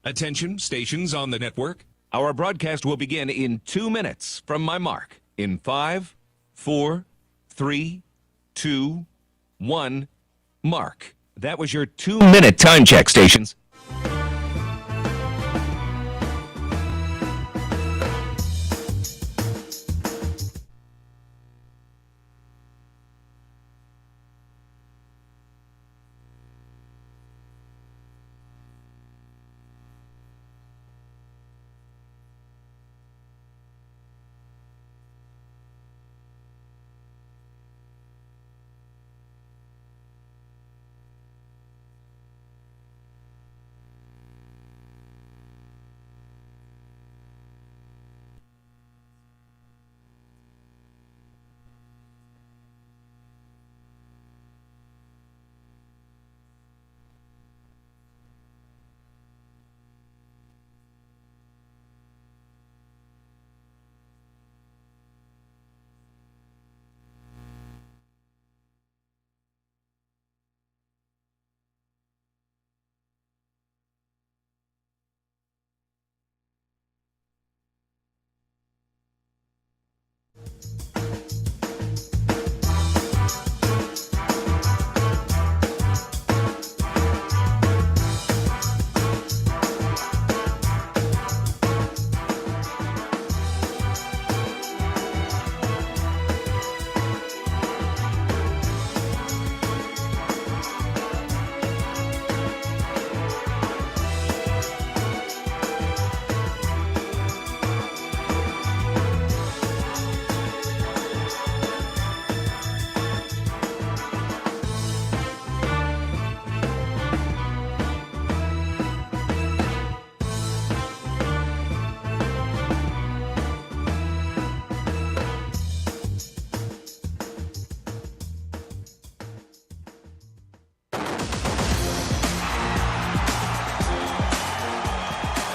Attention, stations on the network. Our broadcast will begin in 2 minutes from my mark. In 5, 4, 3, 2, 1, mark. That was your 2-minute time check, stations.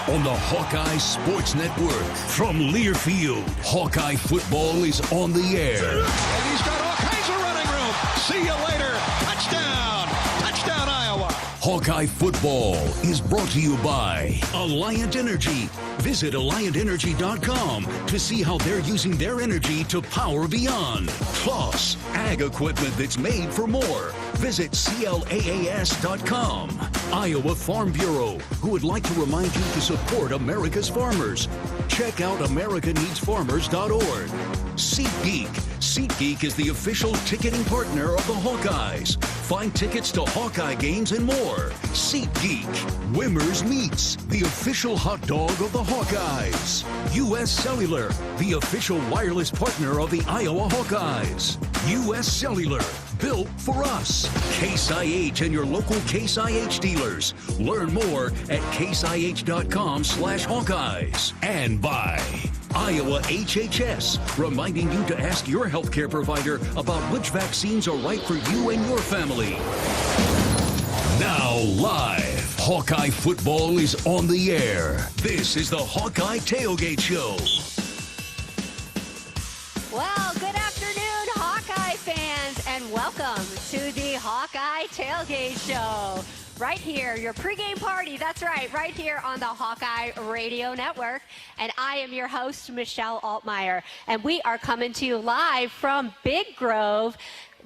On the Hawkeye Sports Network from Learfield, Hawkeye football is on the air. And he's got all kinds of running room. See you later. Touchdown. Touchdown, Iowa. Hawkeye football is brought to you by Alliant Energy. Visit AlliantEnergy.com to see how they're using their energy to power beyond. Plus, ag equipment that's made for more. Visit CLAAS.com. Iowa Farm Bureau, who would like to remind you to support America's farmers. Check out AmericaNeedsFarmers.org. SeatGeek. SeatGeek is the official ticketing partner of the Hawkeyes. Find tickets to Hawkeye games and more. SeatGeek. Wimmer's Meats, the official hot dog of the Hawkeyes. U.S. Cellular, the official wireless partner of the Iowa Hawkeyes. U.S. Cellular, built for us. Case IH and your local Case IH dealers. Learn more at caseih.com/Hawkeyes. And by Iowa HHS, reminding you to ask your healthcare provider about which vaccines are right for you and your family. Now live, Hawkeye football is on the air. This is the Hawkeye Tailgate Show. Well, good afternoon, Hawkeye fans, and welcome to the Hawkeye Tailgate Show. Right here, your pregame party, that's right here on the Hawkeye Radio Network. And I am your host, Michelle Altmeyer. And we are coming to you live from Big Grove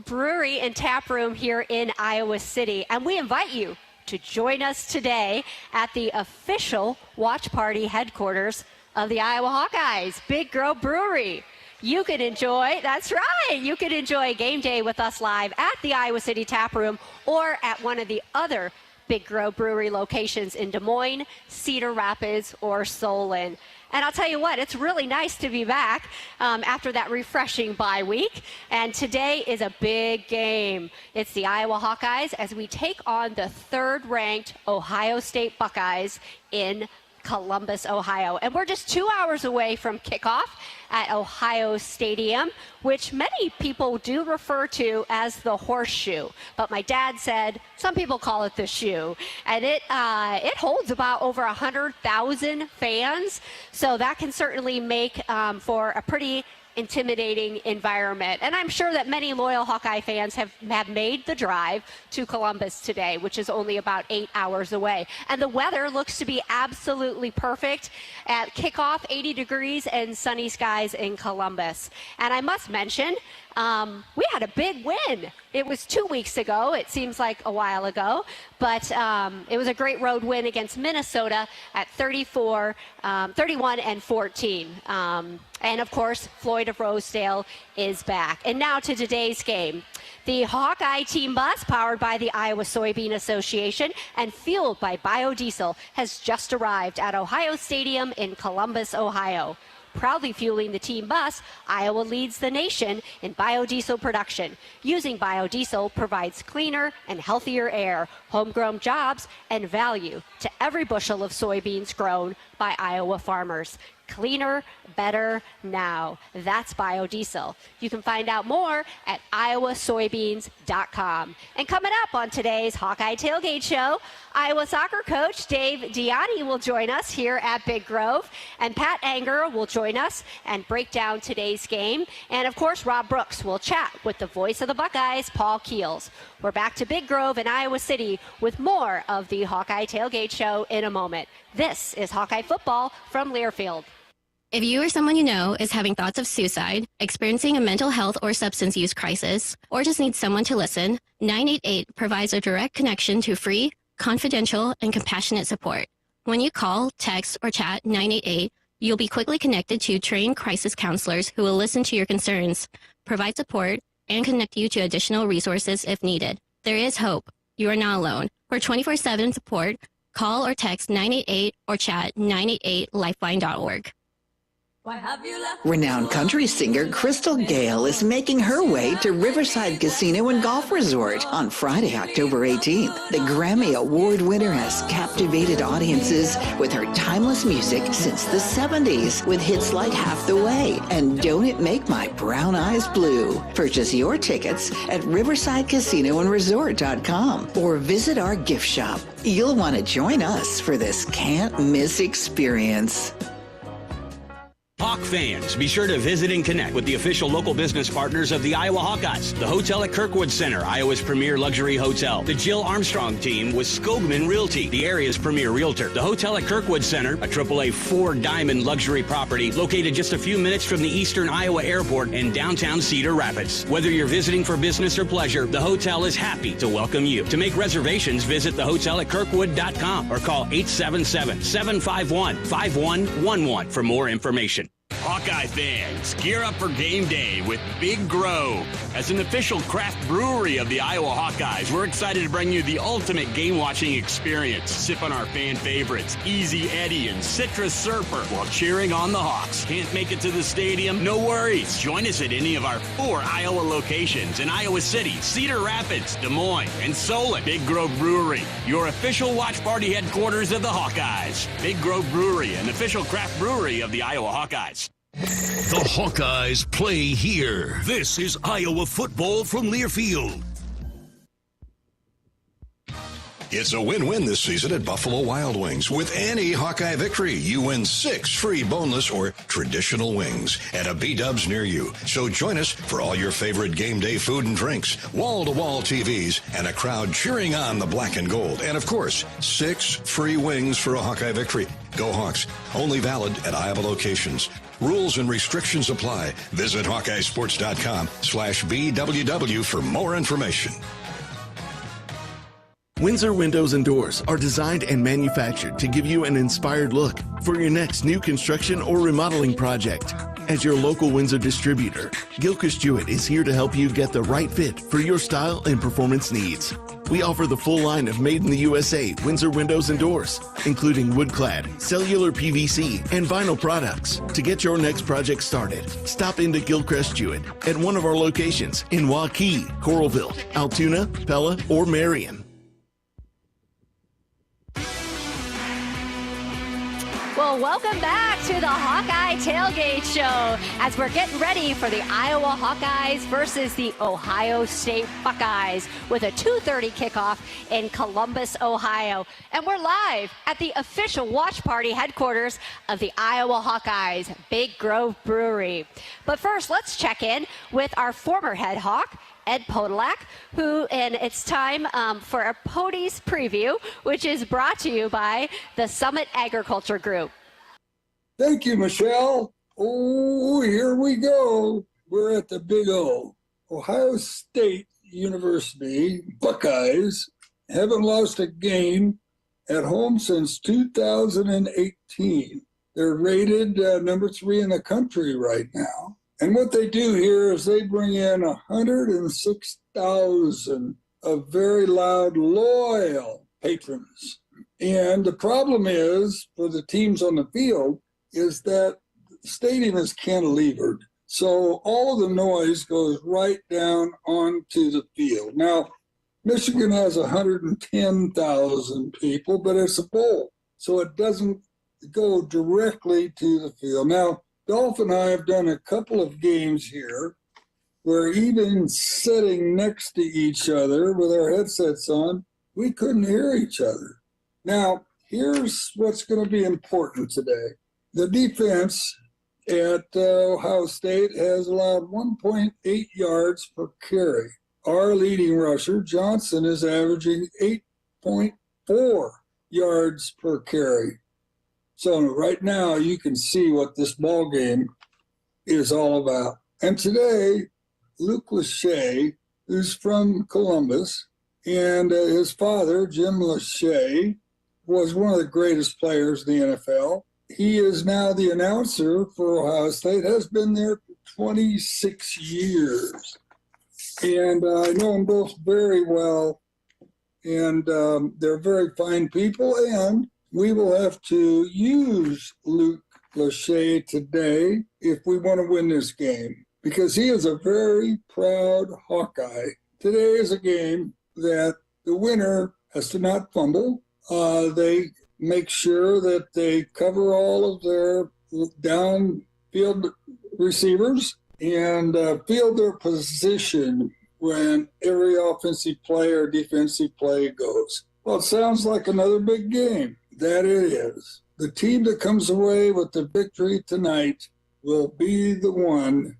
Brewery and Tap Room here in Iowa City. And we invite you to join us today at the official watch party headquarters of the Iowa Hawkeyes, Big Grove Brewery. You can enjoy, that's right, you can enjoy game day with us live at the Iowa City Tap Room or at one of the other Big Grove Brewery locations in Des Moines, Cedar Rapids, or Solon. And I'll tell you what, it's really nice to be back after that refreshing bye week. And today is a big game. It's the Iowa Hawkeyes as we take on the third-ranked Ohio State Buckeyes in Columbus, Ohio. And we're just 2 hours away from kickoff at Ohio Stadium, which many people do refer to as the horseshoe. But my dad said some people call it the shoe. And it holds about over 100,000 fans. So that can certainly make for a pretty intimidating environment. And I'm sure that many loyal Hawkeye fans have made the drive to Columbus today, which is only about 8 hours away. And the weather looks to be absolutely perfect at kickoff, 80 degrees and sunny skies in Columbus. And I must mention, we had a big win. It was 2 weeks ago. It seems like a while ago, but it was a great road win against Minnesota at 31-14. And of course, Floyd of Rosedale is back. And now to today's game. The Hawkeye team bus, powered by the Iowa Soybean Association and fueled by biodiesel, has just arrived at Ohio Stadium in Columbus, Ohio. Proudly fueling the team bus, Iowa leads the nation in biodiesel production. Using biodiesel provides cleaner and healthier air, homegrown jobs, and value to every bushel of soybeans grown by Iowa farmers. Cleaner, better, now. That's biodiesel. You can find out more at iowasoybeans.com. And coming up on today's Hawkeye Tailgate Show, Iowa soccer coach Dave Deani will join us here at Big Grove, and Pat Anger will join us and break down today's game. And of course, Rob Brooks will chat with the voice of the Buckeyes, Paul Keels. We're back to Big Grove in Iowa City with more of the Hawkeye Tailgate Show in a moment. This is Hawkeye football from Learfield. If you or someone you know is having thoughts of suicide, experiencing a mental health or substance use crisis, or just needs someone to listen, 988 provides a direct connection to free, confidential, and compassionate support. When you call, text, or chat 988, you'll be quickly connected to trained crisis counselors who will listen to your concerns, provide support, and connect you to additional resources if needed. There is hope. You are not alone. For 24/7 support, call or text 988 or chat 988lifeline.org. Renowned country singer Crystal Gale is making her way to Riverside Casino and Golf Resort on Friday, October 18th. The Grammy Award winner has captivated audiences with her timeless music since the 70s, with hits like Half the Way and Don't It Make My Brown Eyes Blue. Purchase your tickets at riversidecasinoandresort.com or visit our gift shop. You'll want to join us for this can't-miss experience. Hawk fans, be sure to visit and connect with the official local business partners of the Iowa Hawkeyes. The hotel at Kirkwood Center, Iowa's premier luxury hotel. The Jill Armstrong team with Skogman Realty, the area's premier realtor. The hotel at Kirkwood Center, a AAA 4-diamond luxury property located just a few minutes from the Eastern Iowa Airport in downtown Cedar Rapids. Whether you're visiting for business or pleasure, the hotel is happy to welcome you. To make reservations, visit thehotelatKirkwood.com or call 877-751-5111 for more information. Hawkeye fans, gear up for game day with Big Grove. As an official craft brewery of the Iowa Hawkeyes, we're excited to bring you the ultimate game-watching experience. Sip on our fan favorites, Easy Eddie and Citrus Surfer, while cheering on the Hawks. Can't make it to the stadium? No worries. Join us at any of our 4 Iowa locations in Iowa City, Cedar Rapids, Des Moines, and Solon. Big Grove Brewery, your official watch party headquarters of the Hawkeyes. Big Grove Brewery, an official craft brewery of the Iowa Hawkeyes. The Hawkeyes play here. This is Iowa football from Learfield. It's a win-win this season at Buffalo Wild Wings. With any Hawkeye victory, you win 6 free boneless or traditional wings at a B-Dubs near you. So join us for all your favorite game day food and drinks, wall-to-wall TVs, and a crowd cheering on the black and gold. And of course, 6 free wings for a Hawkeye victory. Go Hawks. Only valid at Iowa locations. Rules and restrictions apply. Visit HawkeyeSports.com/BWW for more information. Windsor Windows and Doors are designed and manufactured to give you an inspired look for your next new construction or remodeling project. As your local Windsor distributor, Gilchrist Jewett is here to help you get the right fit for your style and performance needs. We offer the full line of made in the USA Windsor windows and doors, including wood-clad, cellular PVC, and vinyl products. To get your next project started, stop into Gilchrist Jewett at one of our locations in Waukee, Coralville, Altoona, Pella, or Marion. Well, Well, welcome back to the Hawkeye Tailgate Show as we're getting ready for the Iowa Hawkeyes versus the Ohio State Buckeyes with a 2:30 kickoff in Columbus, Ohio. And we're live at the official watch party headquarters of the Iowa Hawkeyes, Big Grove Brewery. But first, let's check in with our former head Hawk, Ed Podolak, and it's time for a Podies preview, which is brought to you by the Summit Agriculture Group. Thank you, Michelle. Oh, here we go. We're at the Big O. Ohio State University Buckeyes haven't lost a game at home since 2018. They're rated number 3 in the country right now. And what they do here is they bring in 106,000 of very loud, loyal patrons. And the problem is, for the teams on the field, is that the stadium is cantilevered. So all of the noise goes right down onto the field. Now, Michigan has 110,000 people, but it's a bowl. So it doesn't go directly to the field. Now, Dolph and I have done a couple of games here where even sitting next to each other with our headsets on, we couldn't hear each other. Now, here's what's going to be important today. The defense at Ohio State has allowed 1.8 yards per carry. Our leading rusher, Johnson, is averaging 8.4 yards per carry. So right now you can see what this ball game is all about. And today, Luke Lachey, who's from Columbus, and his father, Jim Lachey, was one of the greatest players in the NFL. He is now the announcer for Ohio State, has been there for 26 years. And I know them both very well, and they're very fine people, and we will have to use Luke Lachey today if we want to win this game, because he is a very proud Hawkeye. Today is a game that the winner has to not fumble. They make sure that they cover all of their downfield receivers and field their position when every offensive play or defensive play goes. Well, it sounds like another big game. That it is. The team that comes away with the victory tonight will be the one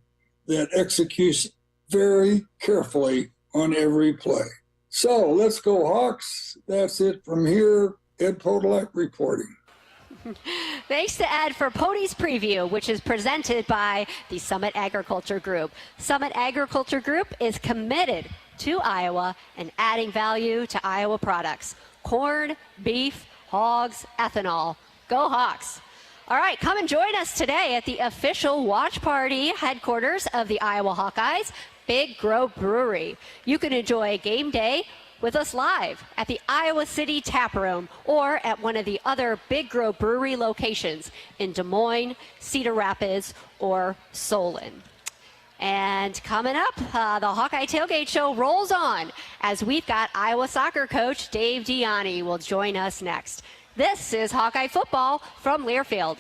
that executes very carefully on every play. So let's go Hawks. That's it from here. Ed Podolak reporting. Thanks to Ed for Podies Preview, which is presented by the Summit Agriculture Group. Summit Agriculture Group is committed to Iowa and adding value to Iowa products. Corn, beef, hogs, ethanol. Go Hawks. All right, come and join us today at the official watch party headquarters of the Iowa Hawkeyes, Big Grove Brewery. You can enjoy game day with us live at the Iowa City Tap Room or at one of the other Big Grove Brewery locations in Des Moines, Cedar Rapids, or Solon. And coming up, the Hawkeye Tailgate Show rolls on as we've got Iowa soccer coach Dave Deani will join us next. This is Hawkeye football from Learfield.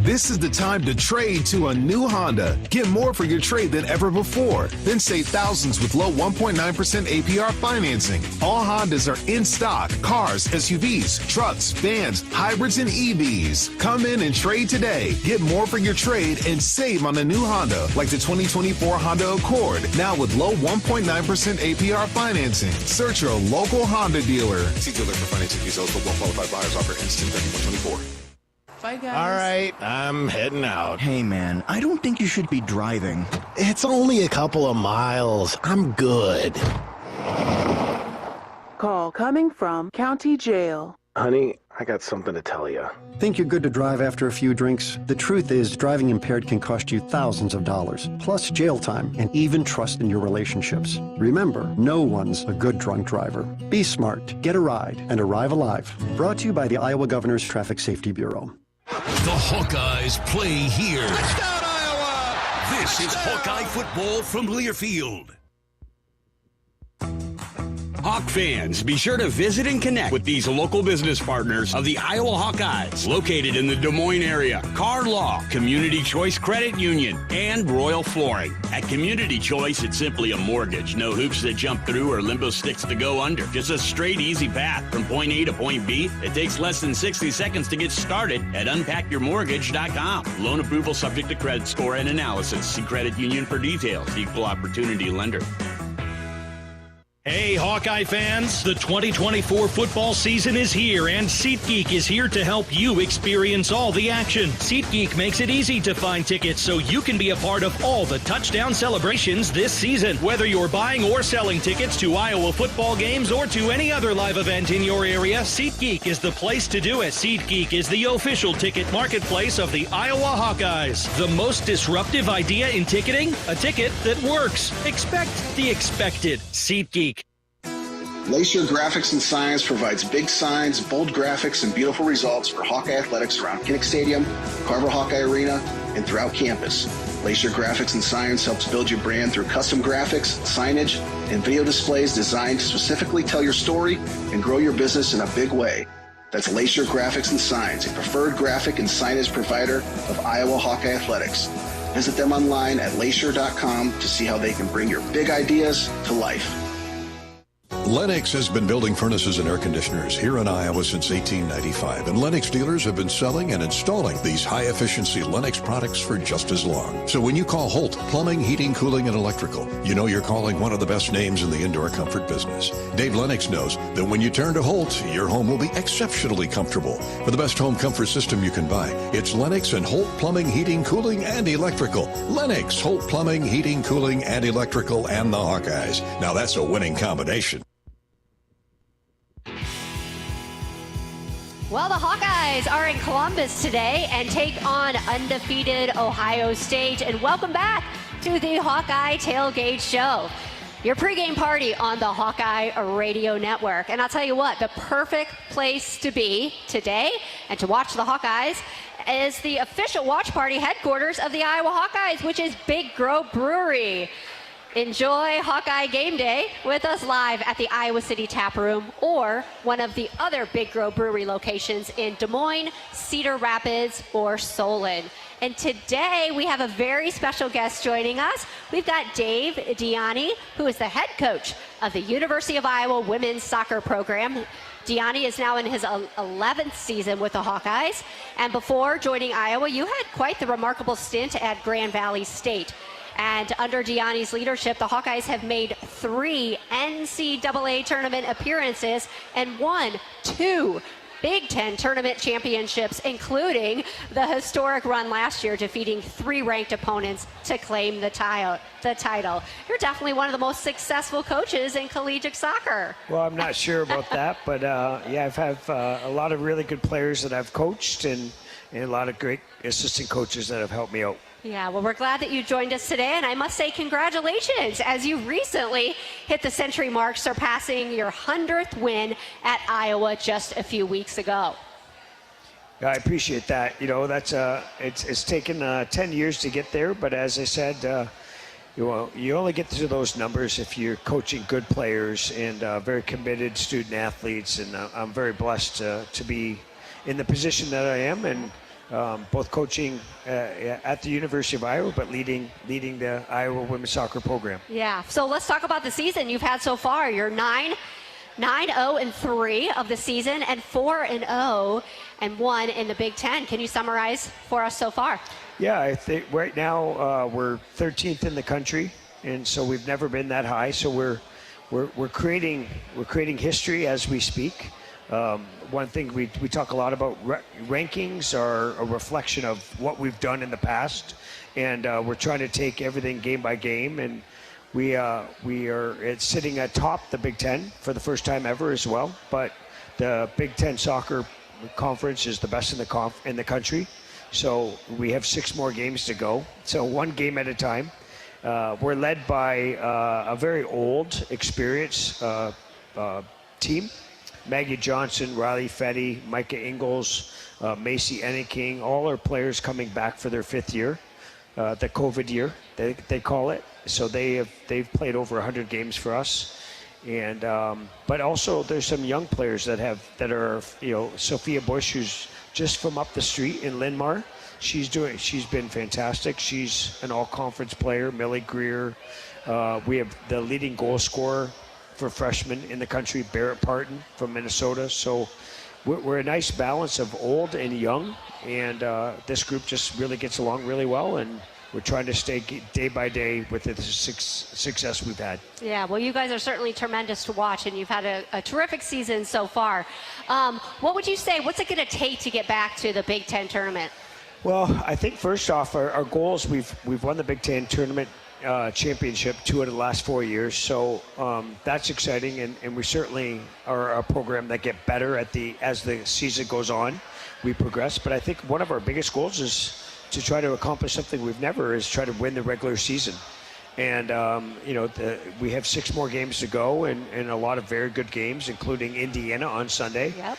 This is the time to trade to a new Honda. Get more for your trade than ever before. Then save thousands with low 1.9% APR financing. All Hondas are in stock. Cars, SUVs, trucks, vans, hybrids, and EVs. Come in and trade today. Get more for your trade and save on a new Honda, like the 2024 Honda Accord, now with low 1.9% APR financing. Search your local Honda dealer. See dealer for financing details for well-qualified buyers. Offer ends 10/31/24. Bye, guys. All right, I'm heading out. Hey, man, I don't think you should be driving. It's only a couple of miles. I'm good. Call coming from County Jail. Honey, I got something to tell you. Think you're good to drive after a few drinks? The truth is, driving impaired can cost you thousands of dollars, plus jail time and even trust in your relationships. Remember, no one's a good drunk driver. Be smart, get a ride, and arrive alive. Brought to you by the Iowa Governor's Traffic Safety Bureau. The Hawkeyes play here. Touchdown, Iowa! This is Hawkeye football from Learfield. Hawk fans, be sure to visit and connect with these local business partners of the Iowa Hawkeyes, located in the Des Moines area. Car Law, Community Choice Credit Union, and Royal Flooring. At Community Choice, it's simply a mortgage. No hoops to jump through or limbo sticks to go under. Just a straight, easy path from point A to point B. It takes less than 60 seconds to get started at unpackyourmortgage.com. Loan approval subject to credit score and analysis. See credit union for details. Equal opportunity lender. Hey, Hawkeye fans, the 2024 football season is here, and SeatGeek is here to help you experience all the action. SeatGeek makes it easy to find tickets so you can be a part of all the touchdown celebrations this season. Whether you're buying or selling tickets to Iowa football games or to any other live event in your area, SeatGeek is the place to do it. SeatGeek is the official ticket marketplace of the Iowa Hawkeyes. The most disruptive idea in ticketing? A ticket that works. Expect the expected. SeatGeek. Lachey Graphics and Signs provides big signs, bold graphics, and beautiful results for Hawkeye athletics around Kinnick Stadium, Carver Hawkeye Arena, and throughout campus. Lachey Graphics and Signs helps build your brand through custom graphics, signage, and video displays designed to specifically tell your story and grow your business in a big way. That's Lachey Graphics and Signs, a preferred graphic and signage provider of Iowa Hawkeye athletics. Visit them online at lachey.com to see how they can bring your big ideas to life. Lennox has been building furnaces and air conditioners here in Iowa since 1895, and Lennox dealers have been selling and installing these high-efficiency Lennox products for just as long. So when you call Holt Plumbing, Heating, Cooling, and Electrical, you know you're calling one of the best names in the indoor comfort business. Dave Lennox knows that when you turn to Holt, your home will be exceptionally comfortable. For the best home comfort system you can buy, it's Lennox and Holt Plumbing, Heating, Cooling, and Electrical. Lennox, Holt Plumbing, Heating, Cooling, and Electrical, and the Hawkeyes. Now that's a winning combination. Well, the Hawkeyes are in Columbus today and take on undefeated Ohio State. And welcome back to the Hawkeye Tailgate Show, your pregame party on the Hawkeye Radio Network. And I'll tell you what, the perfect place to be today and to watch the Hawkeyes is the official watch party headquarters of the Iowa Hawkeyes, which is Big Grove Brewery. Enjoy Hawkeye Game Day with us live at the Iowa City Tap Room or one of the other Big Grove Brewery locations in Des Moines, Cedar Rapids, or Solon. And today we have a very special guest joining us. We've got Dave Deani, who is the head coach of the University of Iowa women's soccer program. Deani is now in his 11th season with the Hawkeyes. And before joining Iowa, you had quite the remarkable stint at Grand Valley State. And under Deani's leadership, the Hawkeyes have made 3 NCAA tournament appearances and won 2 Big Ten tournament championships, including the historic run last year, defeating 3 ranked opponents to claim the title. You're definitely one of the most successful coaches in collegiate soccer. Well, I'm not sure about that, but yeah, I've had a lot of really good players that I've coached and a lot of great assistant coaches that have helped me out. Yeah, well, we're glad that you joined us today, and I must say congratulations, as you recently hit the century mark, surpassing your 100th win at Iowa just a few weeks ago. I appreciate that. You know, that's it's taken 10 years to get there, but as I said, you only get to those numbers if you're coaching good players and very committed student athletes, and I'm very blessed to be in the position that I am, and both coaching at the University of Iowa, but leading the Iowa women's soccer program. Yeah, so let's talk about the season you've had so far. You're 9-0-3 of the season and 4-0-1 in the Big Ten. Can you summarize for us so far? Yeah, I think right now we're 13th in the country, and so we've never been that high. So we're creating history as we speak. One thing we talk a lot about, rankings are a reflection of what we've done in the past, and we're trying to take everything game by game, and we are sitting atop the Big Ten for the first time ever as well. But the Big Ten soccer conference is the best in the country, so we have 6 more games to go. So one game at a time. We're led by a very old, experienced team. Maggie Johnson, Riley Fetty, Micah Ingalls, Macy Enneking, all our players coming back for their 5th year, the COVID year, they call it. So they've played over 100 games for us, And but also there's some young players that are Sophia Bush, who's just from up the street in Linn-Mar. She's been fantastic. She's an all-conference player. Millie Greer. We have the leading goal scorer for freshmen in the country, Barrett Parton from Minnesota. So we're a nice balance of old and young, and this group just really gets along really well, and we're trying to stay day by day with the success we've had. Yeah, well, you guys are certainly tremendous to watch, and you've had a terrific season so far. What would you say, what's it going to take to get back to the Big Ten tournament? Well, I think first off, our goals, we've won the Big Ten tournament championship 2 out of the last 4 years, so that's exciting, and we certainly are a program that get better as the season goes on. We progress, but I think one of our biggest goals is to try to accomplish something we've never, is try to win the regular season. And we have 6 more games to go, and a lot of very good games, including Indiana on Sunday. Yep.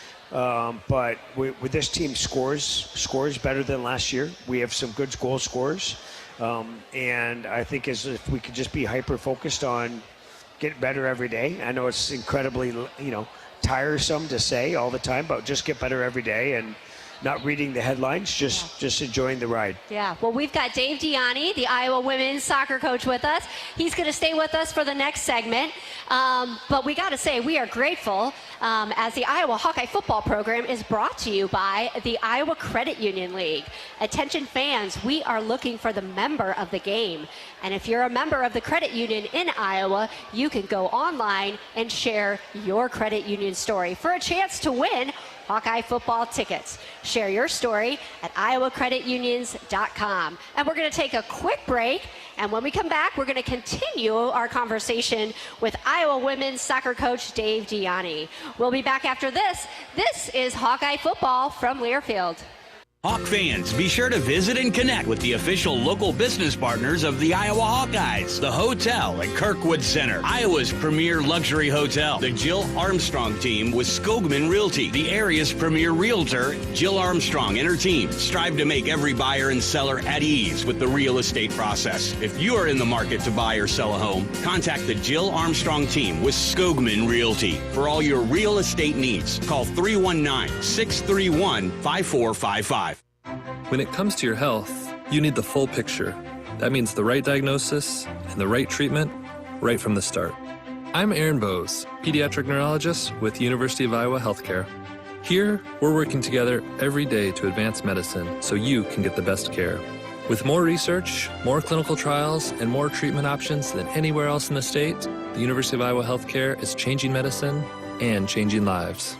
But with this team scores better than last year. We have some good goal scorers. And I think as if we could just be hyper-focused on getting better every day. I know it's incredibly, tiresome to say all the time, but just get better every day and not reading the headlines, just enjoying the ride. Yeah, well, we've got Dave Deani, the Iowa women's soccer coach, with us. He's going to stay with us for the next segment. But we got to say, we are grateful as the Iowa Hawkeye football program is brought to you by the Iowa Credit Union League. Attention fans, we are looking for the member of the game. And if you're a member of the credit union in Iowa, you can go online and share your credit union story for a chance to win Hawkeye football tickets. Share your story at iowacreditunions.com. And we're going to take a quick break. And when we come back, we're going to continue our conversation with Iowa women's soccer coach Dave Deani. We'll be back after this. This is Hawkeye football from Learfield. Hawk fans, be sure to visit and connect with the official local business partners of the Iowa Hawkeyes. The hotel at Kirkwood Center, Iowa's premier luxury hotel. The Jill Armstrong team with Skogman Realty, the area's premier realtor. Jill Armstrong and her team strive to make every buyer and seller at ease with the real estate process. If you are in the market to buy or sell a home, contact the Jill Armstrong team with Skogman Realty. For all your real estate needs, call 319-631-5455. When it comes to your health, you need the full picture. That means the right diagnosis and the right treatment right from the start. I'm Aaron Bose, pediatric neurologist with University of Iowa Healthcare. Here, we're working together every day to advance medicine so you can get the best care. With more research, more clinical trials, and more treatment options than anywhere else in the state, the University of Iowa Healthcare is changing medicine and changing lives.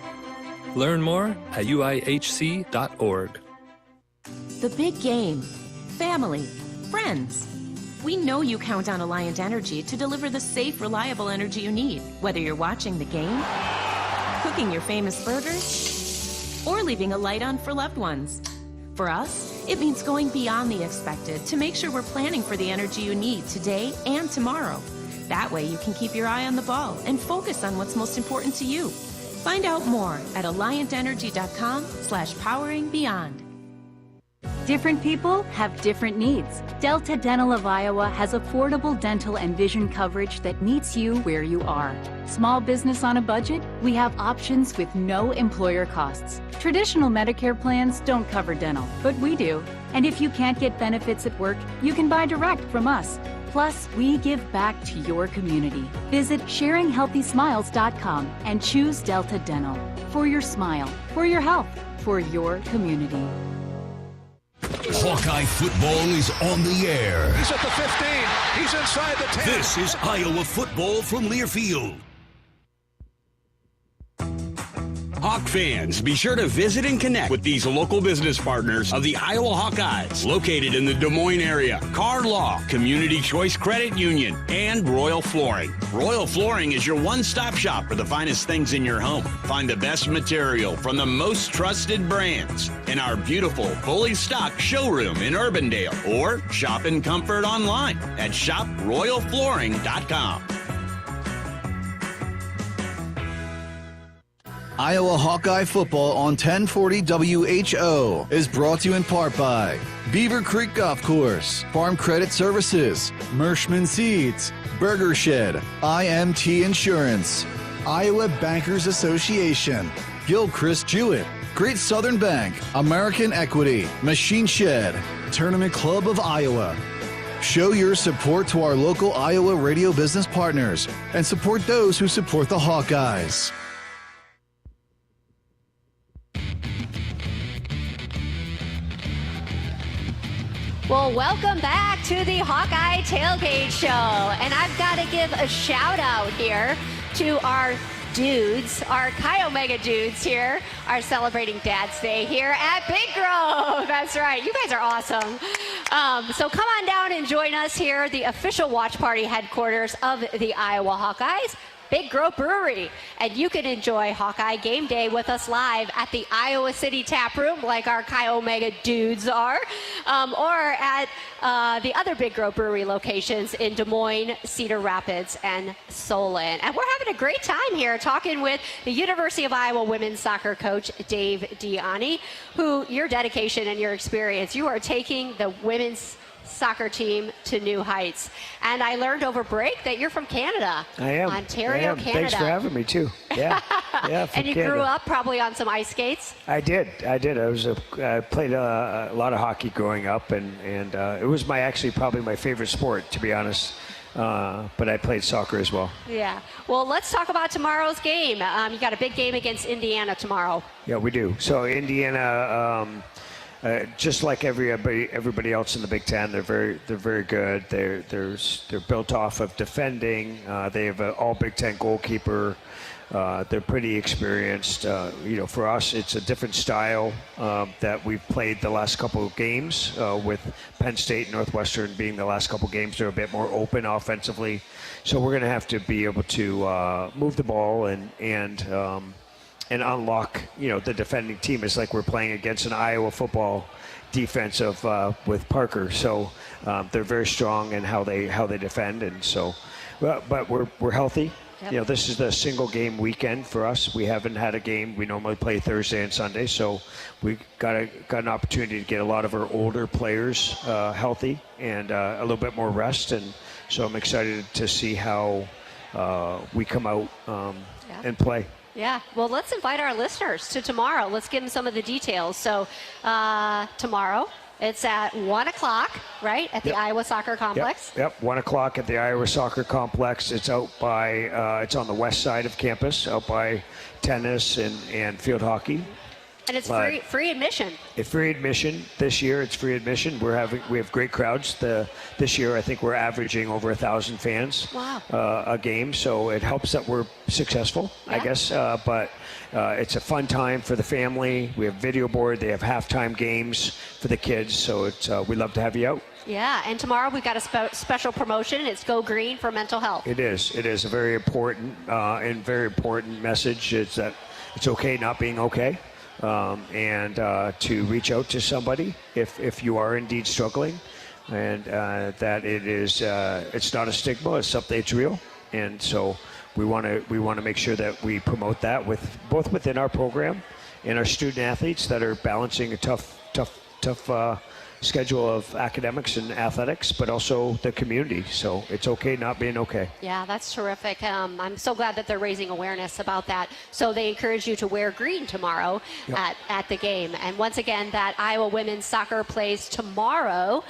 Learn more at uihc.org. The big game. Family. Friends. We know you count on Alliant Energy to deliver the safe, reliable energy you need, whether you're watching the game, cooking your famous burgers, or leaving a light on for loved ones. For us, it means going beyond the expected to make sure we're planning for the energy you need today and tomorrow. That way you can keep your eye on the ball and focus on what's most important to you. Find out more at alliantenergy.com/poweringbeyond. Different people have different needs. Delta Dental of Iowa has affordable dental and vision coverage that meets you where you are. Small business on a budget? We have options with no employer costs. Traditional Medicare plans don't cover dental, but we do. And if you can't get benefits at work, you can buy direct from us. Plus, we give back to your community. Visit sharinghealthysmiles.com and choose Delta Dental. For your smile, for your health, for your community. Hawkeye football is on the air. He's at the 15. He's inside the 10. This is Iowa football from Learfield. Hawk fans, be sure to visit and connect with these local business partners of the Iowa Hawkeyes, located in the Des Moines area. Card Law, Community Choice Credit Union, and Royal Flooring. Royal Flooring is your one-stop shop for the finest things in your home. Find the best material from the most trusted brands in our beautiful, fully stocked showroom in Urbandale, or shop in comfort online at shoproyalflooring.com. Iowa Hawkeye football on 1040 WHO is brought to you in part by Beaver Creek Golf Course, Farm Credit Services, Mershman Seeds, Burger Shed, IMT Insurance, Iowa Bankers Association, Gilchrist Jewett, Great Southern Bank, American Equity, Machine Shed, Tournament Club of Iowa. Show your support to our local Iowa radio business partners and support those who support the Hawkeyes. Well, welcome back to the Hawkeye Tailgate Show. And I've got to give a shout out here to our dudes, our Chi Omega dudes here are celebrating Dad's Day here at Big Grove. That's right. You guys are awesome. So come on down and join us here, the official watch party headquarters of the Iowa Hawkeyes, Big Grove Brewery. And you can enjoy Hawkeye Game Day with us live at the Iowa City Tap Room, like our Chi Omega dudes are, or at the other Big Grove Brewery locations in Des Moines, Cedar Rapids, and Solon. And we're having a great time here talking with the University of Iowa women's soccer coach, Dave Deani, who your dedication and your experience, you are taking the women's soccer team to new heights. And I learned over break that you're from Canada. I am. Ontario, Canada. Thanks for having me too. Yeah. Yeah. And you Canada. grew up probably on some ice skates? I did. I played a lot of hockey growing up, and it was probably my favorite sport, to be honest. But I played soccer as well. Yeah. Well, let's talk about tomorrow's game. You got a big game against Indiana tomorrow. Yeah, we do. So Indiana, just like everybody else in the Big Ten, they're very good. They're built off of defending. They have an all Big Ten goalkeeper. They're pretty experienced. For us, it's a different style that we've played the last couple of games, with Penn State and Northwestern being the last couple of games. They're a bit more open offensively, so we're going to have to be able to move the ball and unlock, the defending team. It's like we're playing against an Iowa football defense with Parker. So they're very strong in how they defend, and so, but we're healthy. Yep. This is the single game weekend for us. We haven't had a game. We normally play Thursday and Sunday, so we got an opportunity to get a lot of our older players healthy and a little bit more rest. And so I'm excited to see how we come out and play. Yeah, well, let's invite our listeners to tomorrow. Let's give them some of the details. So tomorrow, it's at 1 o'clock, right, at the Iowa Soccer Complex? Yep, 1 o'clock at the Iowa Soccer Complex. It's out by, it's on the west side of campus, out by tennis and field hockey. And it's free admission. It's free admission. This year, it's free admission. We have great crowds. This year, I think we're averaging over 1,000 fans a game. So it helps that we're successful, I guess. But it's a fun time for the family. We have video board. They have halftime games for the kids. So we love to have you out. Yeah, and tomorrow we've got a special promotion. It's Go Green for mental health. It is. It is a very important message. It's that it's okay not being okay. And to reach out to somebody if you are indeed struggling, and that it's not a stigma, it's something that's real. And so we want to make sure that we promote that both within our program and our student athletes that are balancing a tough schedule of academics and athletics, but also the community. So it's okay not being okay. Yeah, that's terrific. I'm so glad that they're raising awareness about that. So they encourage you to wear green tomorrow at the game. And once again, that Iowa women's soccer plays tomorrow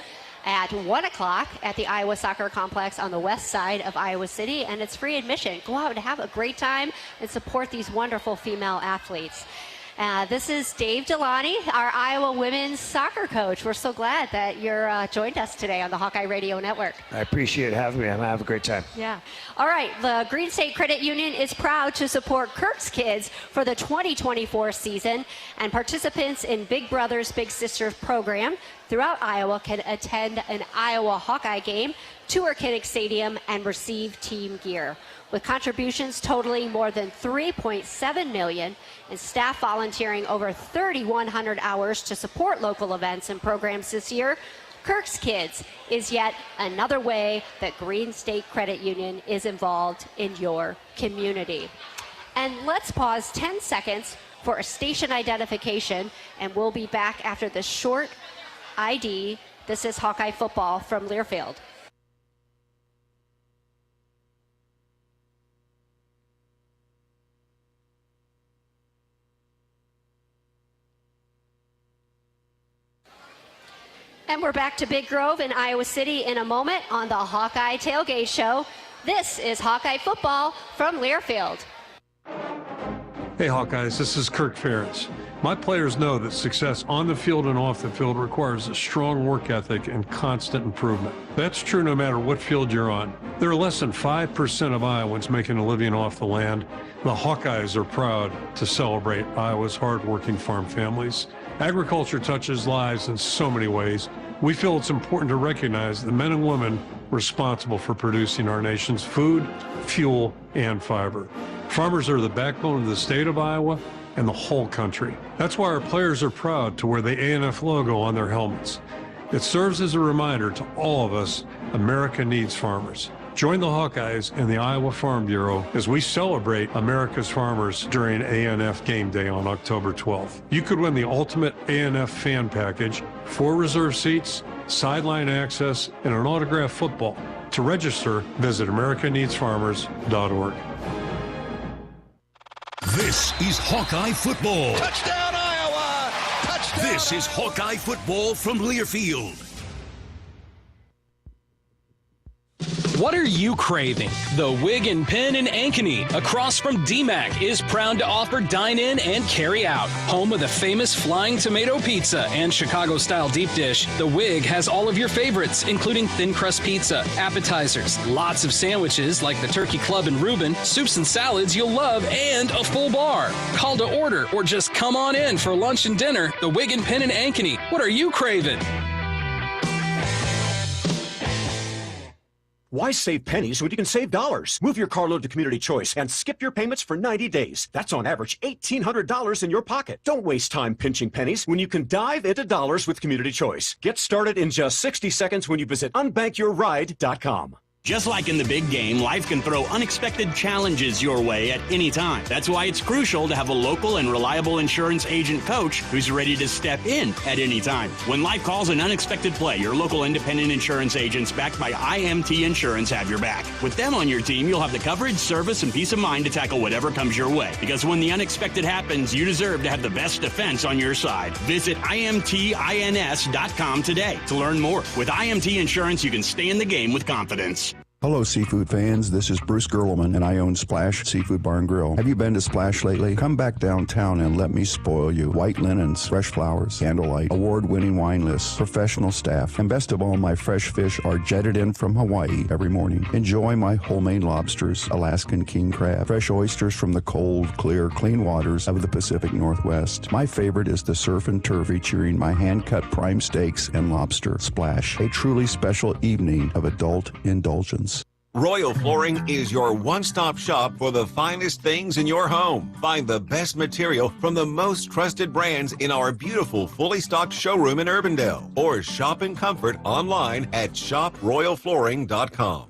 at 1 o'clock at the Iowa Soccer Complex on the west side of Iowa City, and it's free admission. Go out and have a great time and support these wonderful female athletes. This is Dave Deani, our Iowa women's soccer coach. We're so glad that you're joined us today on the Hawkeye Radio Network. I appreciate having me. I'm having a great time. Yeah. All right. The Green State Credit Union is proud to support Kirk's Kids for the 2024 season, and participants in Big Brothers Big Sisters program throughout Iowa can attend an Iowa Hawkeye game, tour Kinnick Stadium, and receive team gear. With contributions totaling more than $3.7 million and staff volunteering over 3,100 hours to support local events and programs this year, Kirk's Kids is yet another way that Green State Credit Union is involved in your community. And let's pause 10 seconds for a station identification, and we'll be back after this short ID. This is Hawkeye football from Learfield. And we're back to Big Grove in Iowa City in a moment on the Hawkeye Tailgate Show. This is Hawkeye football from Learfield. Hey Hawkeyes, this is Kirk Ferentz. My players know that success on the field and off the field requires a strong work ethic and constant improvement. That's true no matter what field you're on. There are less than 5% of Iowans making a living off the land. The Hawkeyes are proud to celebrate Iowa's hardworking farm families. Agriculture touches lives in so many ways. We feel it's important to recognize the men and women responsible for producing our nation's food, fuel, and fiber. Farmers are the backbone of the state of Iowa and the whole country. That's why our players are proud to wear the ANF logo on their helmets. It serves as a reminder to all of us, America needs farmers. Join the Hawkeyes and the Iowa Farm Bureau as we celebrate America's farmers during ANF Game Day on October 12th. You could win the ultimate ANF fan package, 4 reserve seats, sideline access, and an autographed football. To register, visit americaneedsfarmers.org. This is Hawkeye football. Touchdown, Iowa! Touchdown! This is Hawkeye football from Learfield. What are you craving? The Wig and Pin in Ankeny, across from DMAC, is proud to offer dine-in and carry-out. Home of the famous Flying Tomato Pizza and Chicago-style deep dish, the Wig has all of your favorites, including thin crust pizza, appetizers, lots of sandwiches like the Turkey Club and Reuben, soups and salads you'll love, and a full bar. Call to order or just come on in for lunch and dinner. The Wig and Pin in Ankeny. What are you craving? Why save pennies when you can save dollars? Move your carload to Community Choice and skip your payments for 90 days. That's on average $1,800 in your pocket. Don't waste time pinching pennies when you can dive into dollars with Community Choice. Get started in just 60 seconds when you visit unbankyourride.com. Just like in the big game, life can throw unexpected challenges your way at any time. That's why it's crucial to have a local and reliable insurance agent coach who's ready to step in at any time. When life calls an unexpected play, your local independent insurance agents backed by IMT Insurance have your back. With them on your team, you'll have the coverage, service, and peace of mind to tackle whatever comes your way. Because when the unexpected happens, you deserve to have the best defense on your side. Visit IMTINS.com today to learn more. With IMT Insurance, you can stay in the game with confidence. Hello, seafood fans. This is Bruce Gerleman, and I own Splash Seafood Bar and Grill. Have you been to Splash lately? Come back downtown and let me spoil you. White linens, fresh flowers, candlelight, award-winning wine lists, professional staff, and best of all, my fresh fish are jetted in from Hawaii every morning. Enjoy my homemade lobsters, Alaskan king crab, fresh oysters from the cold, clear, clean waters of the Pacific Northwest. My favorite is the surf and turf featuring my hand-cut prime steaks and lobster. Splash, a truly special evening of adult indulgence. Royal Flooring is your one-stop shop for the finest things in your home. Find the best material from the most trusted brands in our beautiful, fully stocked showroom in Urbandale. Or shop in comfort online at shoproyalflooring.com.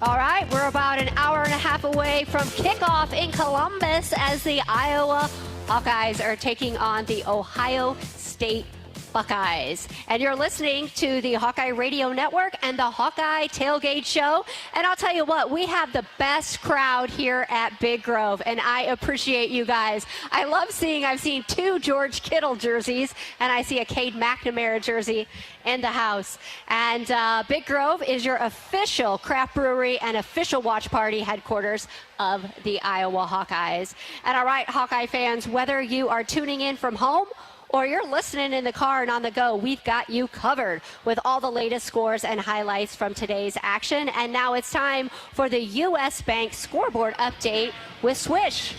All right, we're about an hour and a half away from kickoff in Columbus as the Iowa Hawkeyes are taking on the Ohio State Buckeyes. And you're listening to the Hawkeye Radio Network and the Hawkeye Tailgate Show. And I'll tell you what, we have the best crowd here at Big Grove, and I appreciate you guys. I love seeing, I've seen 2 George Kittle jerseys, and I see a Cade McNamara jersey in the house. And Big Grove is your official craft brewery and official watch party headquarters of the Iowa Hawkeyes. And all right, Hawkeye fans, whether you are tuning in from home or you're listening in the car and on the go, we've got you covered with all the latest scores and highlights from today's action. And now it's time for the U.S. Bank scoreboard update with Swish.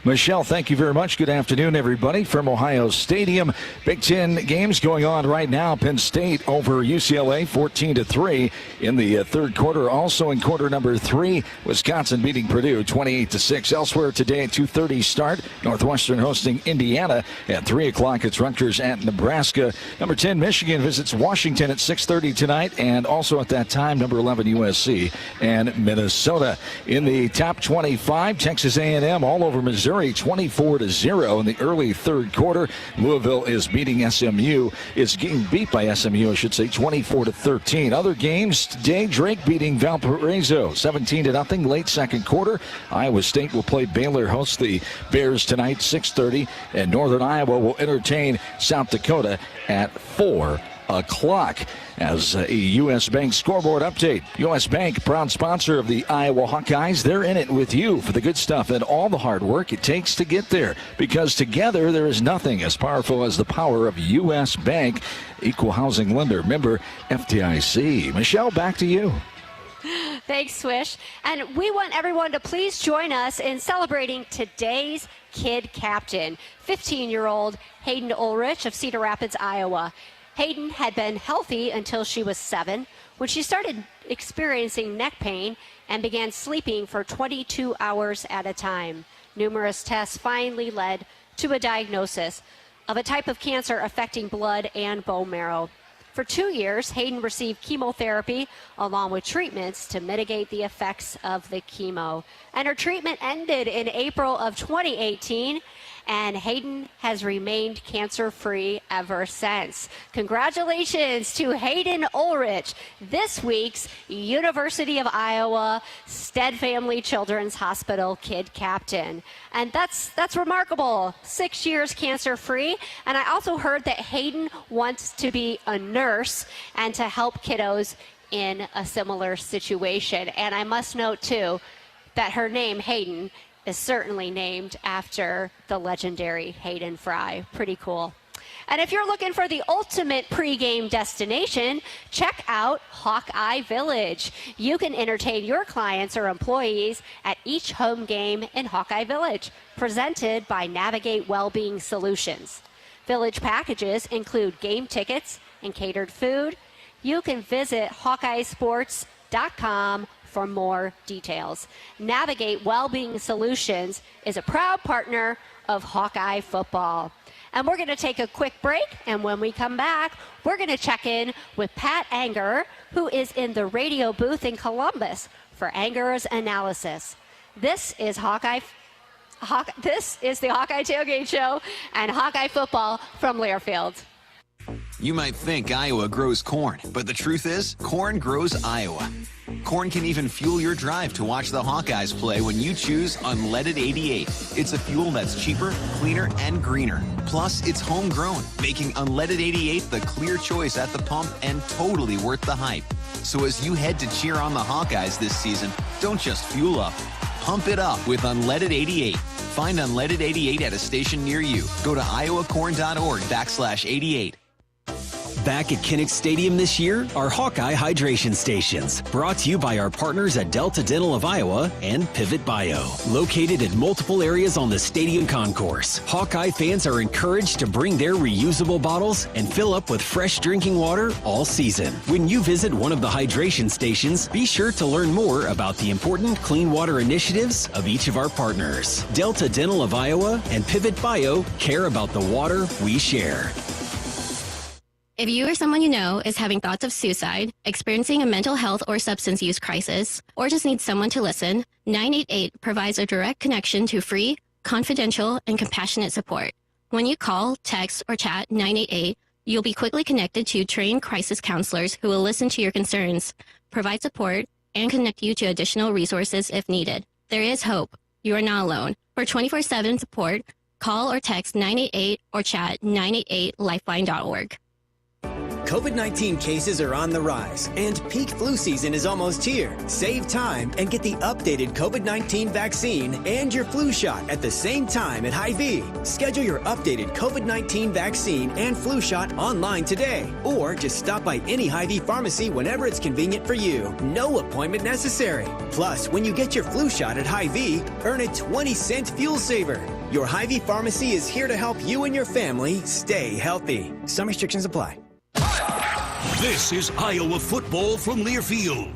Michelle, thank you very much. Good afternoon, everybody, from Ohio Stadium. Big Ten games going on right now. Penn State over UCLA 14-3 in the third quarter. Also in quarter number 3, Wisconsin beating Purdue 28-6. Elsewhere today at 2:30 start, Northwestern hosting Indiana. At 3 o'clock, it's Rutgers at Nebraska. Number 10, Michigan visits Washington at 6:30 tonight. And also at that time, number 11, USC and Minnesota. In the top 25, Texas A&M all over Missouri. Missouri 24-0 in the early third quarter. Louisville is beating SMU. It's getting beat by SMU, I should say, 24-13. Other games today, Drake beating Valparaiso 17-0 late second quarter. Iowa State will play Baylor, host the Bears tonight, 6:30, and Northern Iowa will entertain South Dakota at 4 o'clock. As a U.S. Bank scoreboard update, U.S. Bank, proud sponsor of the Iowa Hawkeyes. They're in it with you for the good stuff and all the hard work it takes to get there, because together there is nothing as powerful as the power of U.S. Bank, equal housing lender, member FDIC. Michelle, back to you. Thanks, Swish. And we want everyone to please join us in celebrating today's kid captain, 15-year-old Hayden Ulrich of Cedar Rapids, Iowa. Hayden had been healthy until she was 7, when she started experiencing neck pain and began sleeping for 22 hours at a time. Numerous tests finally led to a diagnosis of a type of cancer affecting blood and bone marrow. For 2 years, Hayden received chemotherapy along with treatments to mitigate the effects of the chemo. And her treatment ended in April of 2018, and Hayden has remained cancer-free ever since. Congratulations to Hayden Ulrich, this week's University of Iowa Stead Family Children's Hospital kid captain. And that's remarkable. 6 years cancer-free. And I also heard that Hayden wants to be a nurse and to help kiddos in a similar situation. And I must note, too, that her name, Hayden, is certainly named after the legendary Hayden Fry. Pretty cool. And if you're looking for the ultimate pregame destination, check out Hawkeye Village. You can entertain your clients or employees at each home game in Hawkeye Village, presented by Navigate Wellbeing Solutions. Village packages include game tickets and catered food. You can visit HawkeyeSports.com for more details. Navigate Wellbeing Solutions is a proud partner of Hawkeye football. And we're going to take a quick break, and when we come back, we're going to check in with Pat Anger, who is in the radio booth in Columbus for Anger's analysis. This is the Hawkeye Tailgate Show and Hawkeye football from Learfield. You might think Iowa grows corn, but the truth is, corn grows Iowa. Corn can even fuel your drive to watch the Hawkeyes play when you choose Unleaded 88. It's a fuel that's cheaper, cleaner, and greener. Plus, it's homegrown, making Unleaded 88 the clear choice at the pump and totally worth the hype. So as you head to cheer on the Hawkeyes this season, don't just fuel up. Pump it up with Unleaded 88. Find Unleaded 88 at a station near you. Go to iowacorn.org/88. Back at Kinnick Stadium this year are Hawkeye Hydration Stations, brought to you by our partners at Delta Dental of Iowa and Pivot Bio. Located at multiple areas on the stadium concourse, Hawkeye fans are encouraged to bring their reusable bottles and fill up with fresh drinking water all season. When you visit one of the hydration stations, be sure to learn more about the important clean water initiatives of each of our partners. Delta Dental of Iowa and Pivot Bio care about the water we share. If you or someone you know is having thoughts of suicide, experiencing a mental health or substance use crisis, or just needs someone to listen, 988 provides a direct connection to free, confidential, and compassionate support. When you call, text, or chat 988, you'll be quickly connected to trained crisis counselors who will listen to your concerns, provide support, and connect you to additional resources if needed. There is hope. You are not alone. For 24/7 support, call or text 988 or chat 988lifeline.org. COVID-19 cases are on the rise, and peak flu season is almost here. Save time and get the updated COVID-19 vaccine and your flu shot at the same time at Hy-Vee. Schedule your updated COVID-19 vaccine and flu shot online today, or just stop by any Hy-Vee pharmacy whenever it's convenient for you. No appointment necessary. Plus, when you get your flu shot at Hy-Vee, earn a 20-cent fuel saver. Your Hy-Vee pharmacy is here to help you and your family stay healthy. Some restrictions apply. This is Iowa football from Learfield.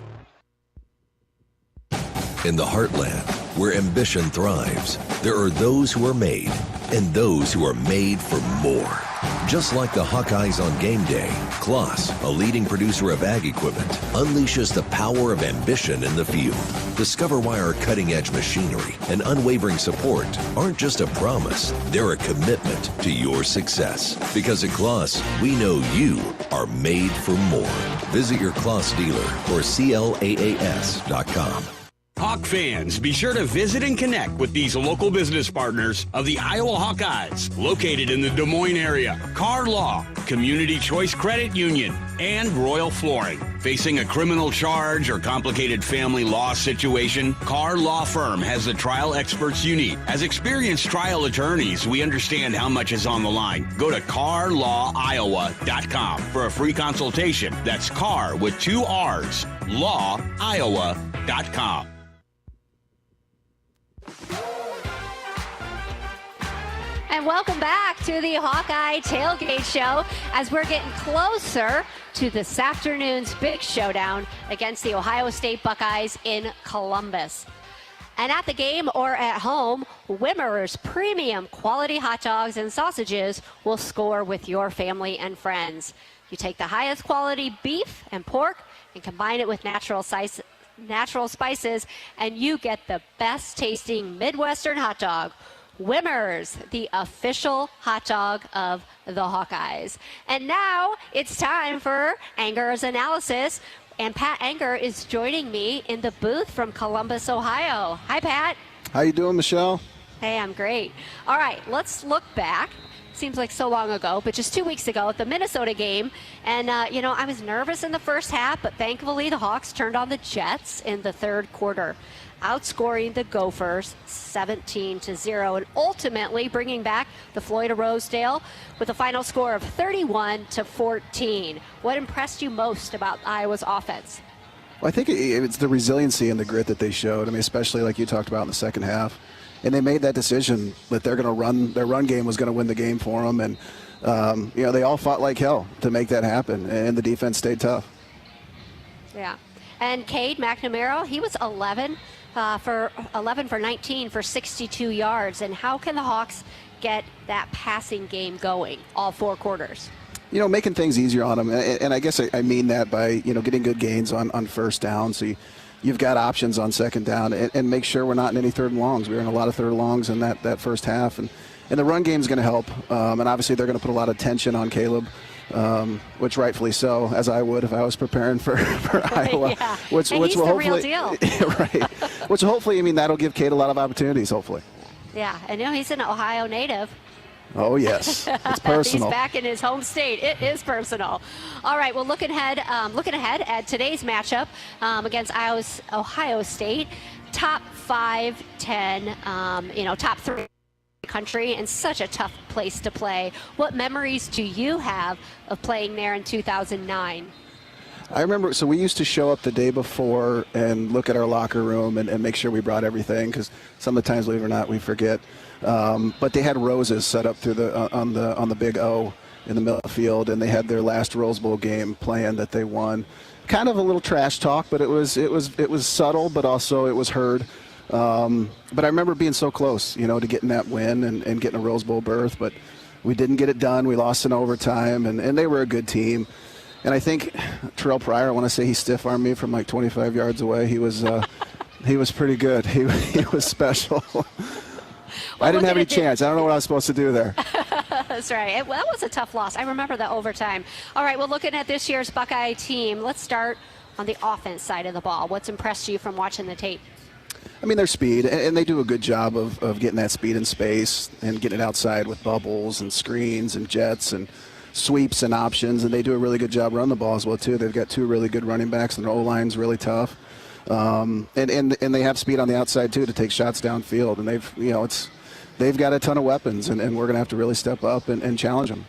In the heartland, where ambition thrives, there are those who are made and those who are made for more. Just like the Hawkeyes on game day, Kloss, a leading producer of ag equipment, unleashes the power of ambition in the field. Discover why our cutting-edge machinery and unwavering support aren't just a promise, they're a commitment to your success. Because at Kloss, we know you are made for more. Visit your Kloss dealer or CLAAS.com. Hawk fans, be sure to visit and connect with these local business partners of the Iowa Hawkeyes, located in the Des Moines area. Carr Law, Community Choice Credit Union, and Royal Flooring. Facing a criminal charge or complicated family law situation, Carr Law Firm has the trial experts you need. As experienced trial attorneys, we understand how much is on the line. Go to carlawiowa.com for a free consultation. That's Carr with 2 R's, lawiowa.com. And welcome back to the Hawkeye Tailgate Show as we're getting closer to this afternoon's big showdown against the Ohio State Buckeyes in Columbus. And at the game or at home, Wimmer's premium quality hot dogs and sausages will score with your family and friends. You take the highest quality beef and pork and combine it with natural spices, and you get the best tasting Midwestern hot dog. Wimmer's, the official hot dog of the Hawkeyes. And now it's time for Anger's analysis. And Pat Anger is joining me in the booth from Columbus, Ohio. Hi, Pat. How you doing, Michelle? Hey, I'm great. All right, let's look back. Seems like so long ago, but just 2 weeks ago at the Minnesota game. And, I was nervous in the first half, but thankfully the Hawks turned on the Jets in the third quarter, outscoring the Gophers 17-0 and ultimately bringing back the Floyd of Rosedale with a final score of 31-14. What impressed you most about Iowa's offense? Well, I think it's the resiliency and the grit that they showed. I mean, especially like you talked about in the second half. And they made that decision that they're going to run. Their run game was going to win the game for them. And, they all fought like hell to make that happen. And the defense stayed tough. Yeah. And Cade McNamara, he was 11 for 19 for 62 yards. And how can the Hawks get that passing game going all 4 quarters? Making things easier on them. And I guess I mean that by, getting good gains on first down. So you've got options on second down and make sure we're not in any third and longs. We were in a lot of third and longs in that first half. And the run game is going to help. And obviously they're going to put a lot of tension on Caleb. Which rightfully so, as I would if I was preparing for Iowa. Yeah. Which he's will the hopefully, real deal. Right. Which hopefully, that'll give Cade a lot of opportunities, hopefully. Yeah, and he's an Ohio native. Oh, yes. It's personal. He's back in his home state. It is personal. All right, well, looking ahead at today's matchup against Ohio State, top 5, 10, top 3 country, and such a tough place to play. What memories do you have of playing there in 2009? I remember, so we used to show up the day before and look at our locker room and make sure we brought everything, because some of the times, believe it or not, we forget. But they had roses set up through on the Big O in the middle of the field, and they had their last Rose Bowl game playing that they won. Kind of a little trash talk, but it was subtle, but also it was heard. But I remember being so close, to getting that win and getting a Rose Bowl berth, but we didn't get it done. We lost in overtime, and they were a good team. And I think Terrell Pryor, I want to say he stiff-armed me from like 25 yards away. He was pretty good. He was special. I didn't have any chance. I don't know what I was supposed to do there. That's right. That was a tough loss. I remember the overtime. All right, well, looking at this year's Buckeye team, let's start on the offense side of the ball. What's impressed you from watching the tape? Their speed, and they do a good job of getting that speed in space and getting it outside with bubbles and screens and jets and sweeps and options, and they do a really good job running the ball as well, too. They've got 2 really good running backs, and their O-line's really tough. And they have speed on the outside, too, to take shots downfield. And they've got a ton of weapons, and we're going to have to really step up and challenge them.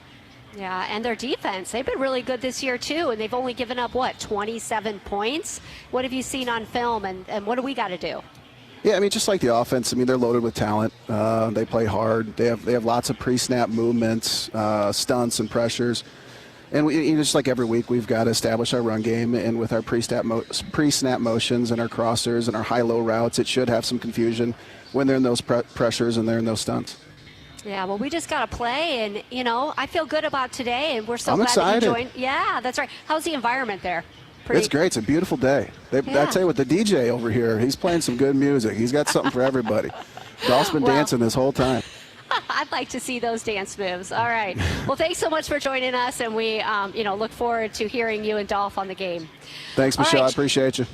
Yeah, and their defense, they've been really good this year, too, and they've only given up, 27 points? What have you seen on film, and what do we got to do? Yeah, just like the offense, they're loaded with talent. They play hard. They have lots of pre-snap movements, stunts, and pressures. And we, just like every week, we've got to establish our run game, and with our pre-snap motions and our crossers and our high-low routes, it should have some confusion when they're in those pressures and they're in those stunts. Yeah, well, we just got to play, and, you know, I feel good about today, and we're so I'm glad excited. that you joined. Yeah, that's right. How's the environment there? It's great. It's a beautiful day. I tell you what, the DJ over here, he's playing some good music. He's got something for everybody. Dolph's been dancing this whole time. I'd like to see those dance moves. All right. Well, thanks so much for joining us, and we, look forward to hearing you and Dolph on the game. Thanks, Michelle. I appreciate you.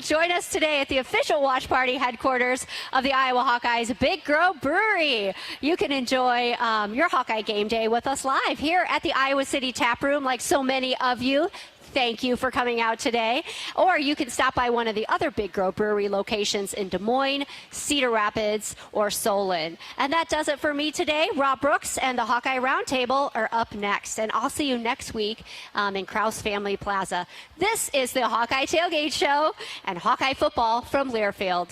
Join us today at the official watch party headquarters of the Iowa Hawkeyes, Big Grove Brewery. You can enjoy your Hawkeye game day with us live here at the Iowa City Tap Room, like so many of you. Thank you for coming out today. Or you can stop by one of the other Big Grove Brewery locations in Des Moines, Cedar Rapids, or Solon. And that does it for me today. Rob Brooks and the Hawkeye Roundtable are up next. And I'll see you next week in Krause Family Plaza. This is the Hawkeye Tailgate Show and Hawkeye football from Learfield.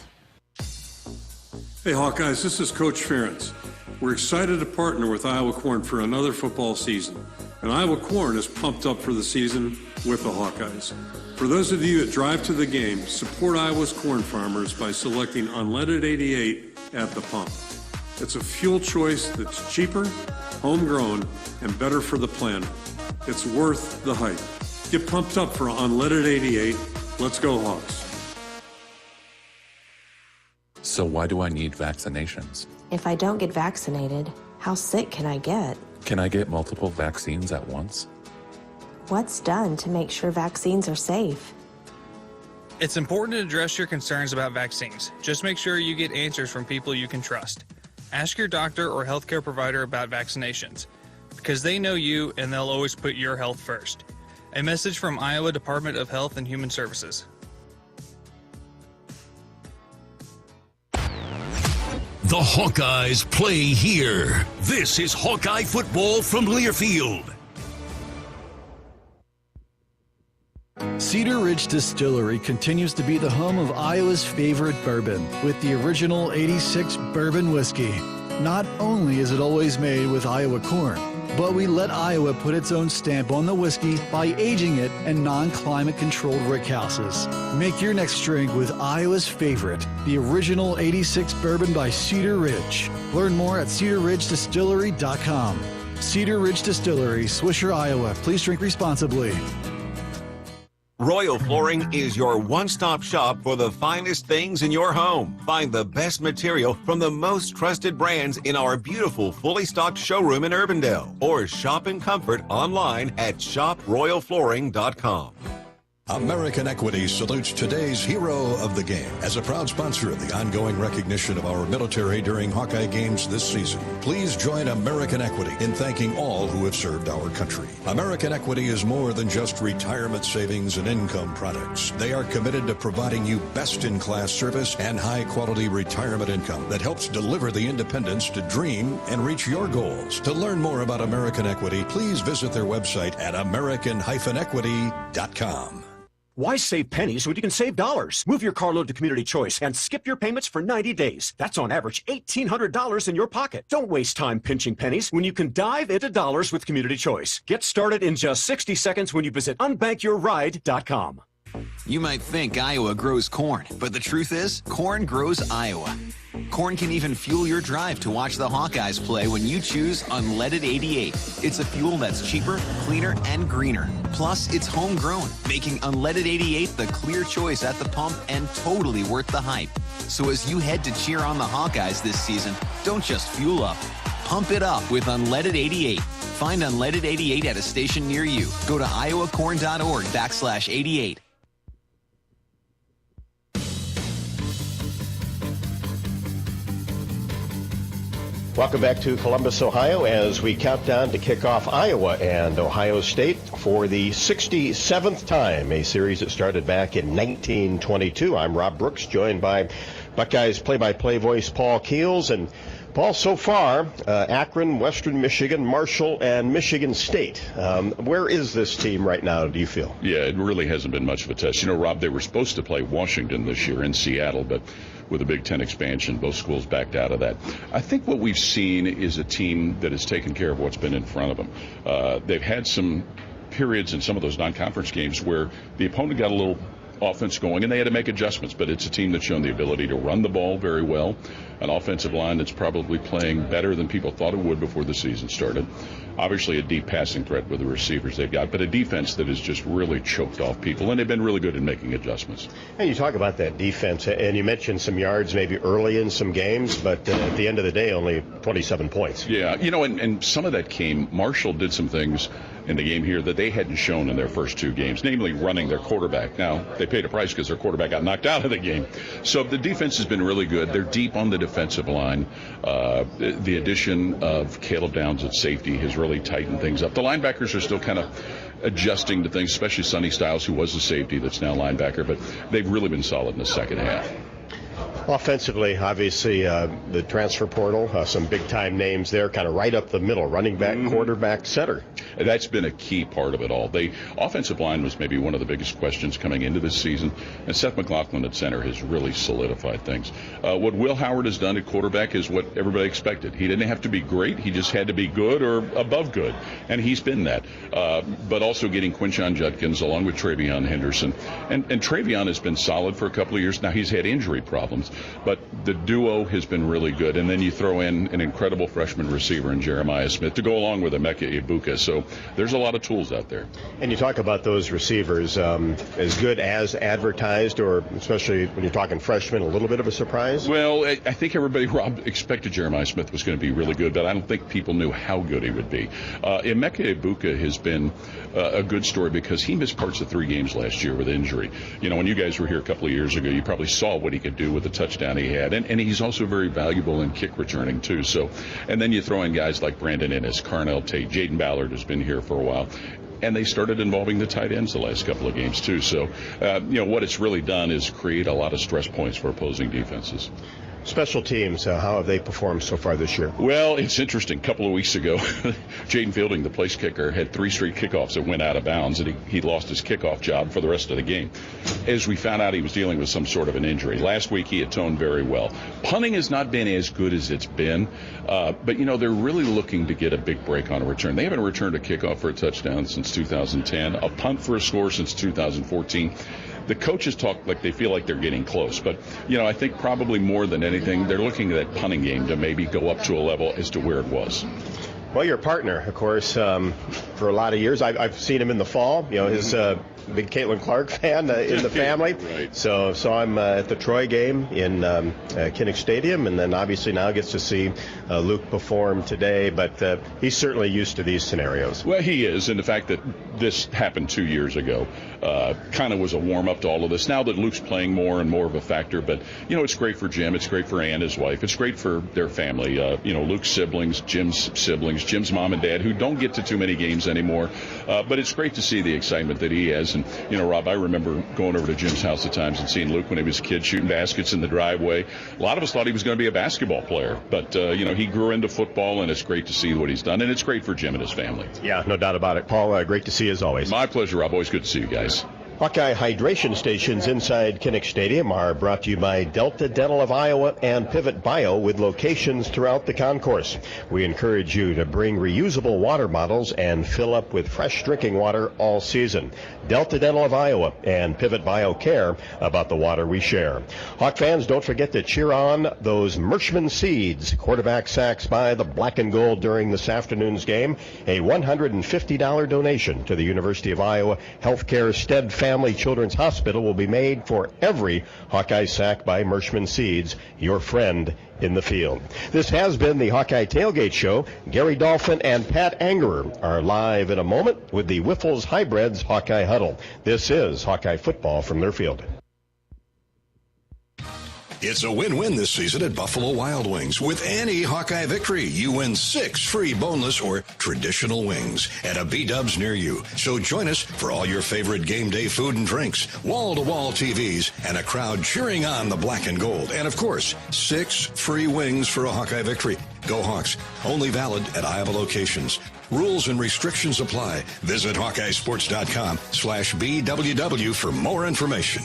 Hey Hawkeyes, this is Coach Ferentz. We're excited to partner with Iowa Corn for another football season. And Iowa Corn is pumped up for the season with the Hawkeyes. For those of you that drive to the game, support Iowa's corn farmers by selecting unleaded 88 at the pump. It's a fuel choice that's cheaper, homegrown, and better for the planet. It's worth the hype. Get pumped up for unleaded 88. Let's go Hawks. So why do I need vaccinations? If I don't get vaccinated, how sick can I get? Can I get multiple vaccines at once? What's done to make sure vaccines are safe? It's important to address your concerns about vaccines. Just make sure you get answers from people you can trust. Ask your doctor or healthcare provider about vaccinations, because they know you and they'll always put your health first. A message from Iowa Department of Health and Human Services. The Hawkeyes play here. This is Hawkeye football from Learfield. Cedar Ridge Distillery continues to be the home of Iowa's favorite bourbon with the original 86 bourbon whiskey. Not only is it always made with Iowa corn, but we let Iowa put its own stamp on the whiskey by aging it in non-climate controlled rickhouses. Make your next drink with Iowa's favorite, the original 86 bourbon by Cedar Ridge. Learn more at cedarridgedistillery.com. Cedar Ridge Distillery, Swisher, Iowa. Please drink responsibly. Royal Flooring is your one-stop shop for the finest things in your home. Find the best material from the most trusted brands in our beautiful, fully stocked showroom in Urbandale. Or shop in comfort online at shoproyalflooring.com. American Equity salutes today's hero of the game. As a proud sponsor of the ongoing recognition of our military during Hawkeye games this season, please join American Equity in thanking all who have served our country. American Equity is more than just retirement savings and income products. They are committed to providing you best-in-class service and high-quality retirement income that helps deliver the independence to dream and reach your goals. To learn more about American Equity, please visit their website at american-equity.com. Why save pennies when you can save dollars? Move your carload to Community Choice and skip your payments for 90 days. That's on average $1,800 in your pocket. Don't waste time pinching pennies when you can dive into dollars with Community Choice. Get started in just 60 seconds when you visit unbankyourride.com. You might think Iowa grows corn, but the truth is, corn grows Iowa. Corn can even fuel your drive to watch the Hawkeyes play when you choose unleaded 88. It's a fuel that's cheaper, cleaner, and greener. Plus, it's homegrown, making unleaded 88 the clear choice at the pump and totally worth the hype. So as you head to cheer on the Hawkeyes this season, don't just fuel up. Pump it up with unleaded 88. Find unleaded 88 at a station near you. Go to iowacorn.org/88. Welcome back to Columbus, Ohio, as we count down to kick off Iowa and Ohio State for the 67th time, a series that started back in 1922. I'm Rob Brooks, joined by Buckeyes play-by-play voice Paul Keels. And Paul, so far, Akron, Western Michigan, Marshall, and Michigan State. Where is this team right now, do you feel? Yeah, it really hasn't been much of a test. You know, Rob, they were supposed to play Washington this year in Seattle, but with the Big Ten expansion, both schools backed out of that. I think what we've seen is a team that has taken care of what's been in front of them. They've had some periods in some of those non-conference games where the opponent got a little offense going, and they had to make adjustments, but it's a team that's shown the ability to run the ball very well, an offensive line that's probably playing better than people thought it would before the season started. Obviously a deep passing threat with the receivers they've got, but a defense that has just really choked off people, and they've been really good at making adjustments. And you talk about that defense, and you mentioned some yards maybe early in some games, but at the end of the day, only 27 points. Yeah, and some of that came, Marshall did some things in the game here that they hadn't shown in their first 2 games, namely running their quarterback. Now, they paid a price because their quarterback got knocked out of the game. So the defense has been really good. They're deep on the defensive line. The addition of Caleb Downs at safety has really tightened things up. The linebackers are still kind of adjusting to things, especially Sonny Styles, who was a safety that's now linebacker, but they've really been solid in the second half. Offensively, obviously, the transfer portal, some big-time names there, kind of right up the middle, running back, quarterback, center. That's been a key part of it all. The offensive line was maybe one of the biggest questions coming into this season, and Seth McLaughlin at center has really solidified things. What Will Howard has done at quarterback is what everybody expected. He didn't have to be great. He just had to be good or above good, and he's been that. But also getting Quinshon Judkins along with Travion Henderson. And Travion has been solid for a couple of years. Now, he's had injury problems, but the duo has been really good. And then you throw in an incredible freshman receiver in Jeremiah Smith to go along with Emeka Ibuka. So there's a lot of tools out there. And you talk about those receivers, as good as advertised, or especially when you're talking freshmen, a little bit of a surprise? Well, I think everybody, Rob, expected Jeremiah Smith was going to be really good, but I don't think people knew how good he would be. Emeka Ibuka has been a good story because he missed parts of 3 games last year with injury. You know, when you guys were here a couple of years ago, you probably saw what he could do with the touchdown he had, and he's also very valuable in kick returning too. So, and then you throw in guys like Brandon Ennis, Carnell Tate, Jaden Ballard has been here for a while, and they started involving the tight ends the last couple of games too. So, what it's really done is create a lot of stress points for opposing defenses. Special teams, how have they performed so far this year? Well, it's interesting. A couple of weeks ago, Jaden Fielding, the place kicker, had 3 straight kickoffs that went out of bounds, and he lost his kickoff job for the rest of the game. As we found out, he was dealing with some sort of an injury. Last week, he atoned very well. Punting has not been as good as it's been, but, they're really looking to get a big break on a return. They haven't returned a kickoff for a touchdown since 2010, a punt for a score since 2014. The coaches talk like they feel like they're getting close, but I think probably more than anything, they're looking at that punting game to maybe go up to a level as to where it was. Well, your partner, of course, for a lot of years, I've seen him in the fall. His big Caitlin Clark fan in the family. Right. So I'm at the Troy game in Kinnick Stadium, and then obviously now gets to see Luke perform today. But he's certainly used to these scenarios. Well, he is, and the fact that this happened 2 years ago kind of was a warm-up to all of this. Now that Luke's playing more and more of a factor, but, it's great for Jim. It's great for Ann, his wife. It's great for their family. Luke's siblings, Jim's siblings, Jim's mom and dad, who don't get to too many games anymore. But it's great to see the excitement that he has. And, Rob, I remember going over to Jim's house at times and seeing Luke when he was a kid shooting baskets in the driveway. A lot of us thought he was going to be a basketball player. But, he grew into football, and it's great to see what he's done. And it's great for Jim and his family. Yeah, no doubt about it. Paul, great to see you as always. My pleasure, Rob. Always good to see you guys. Hawkeye hydration stations inside Kinnick Stadium are brought to you by Delta Dental of Iowa and Pivot Bio, with locations throughout the concourse. We encourage you to bring reusable water bottles and fill up with fresh drinking water all season. Delta Dental of Iowa and Pivot Bio care about the water we share. Hawk fans, don't forget to cheer on those Mershman Seeds quarterback sacks by the Black and Gold during this afternoon's game. A $150 donation to the University of Iowa Healthcare Stead Family Children's Hospital will be made for every Hawkeye sack by Mershman Seeds, your friend in the field. This has been the Hawkeye Tailgate Show. Gary Dolphin and Pat Angerer are live in a moment with the Wiffles Hybrids Hawkeye Huddle. This is Hawkeye football from their field. It's a win-win this season at Buffalo Wild Wings. With any Hawkeye victory, you win 6 free boneless or traditional wings at a B-Dubs near you. So join us for all your favorite game day food and drinks, wall-to-wall TVs, and a crowd cheering on the Black and Gold. And, of course, 6 free wings for a Hawkeye victory. Go Hawks. Only valid at Iowa locations. Rules and restrictions apply. Visit HawkeyeSports.com/BWW for more information.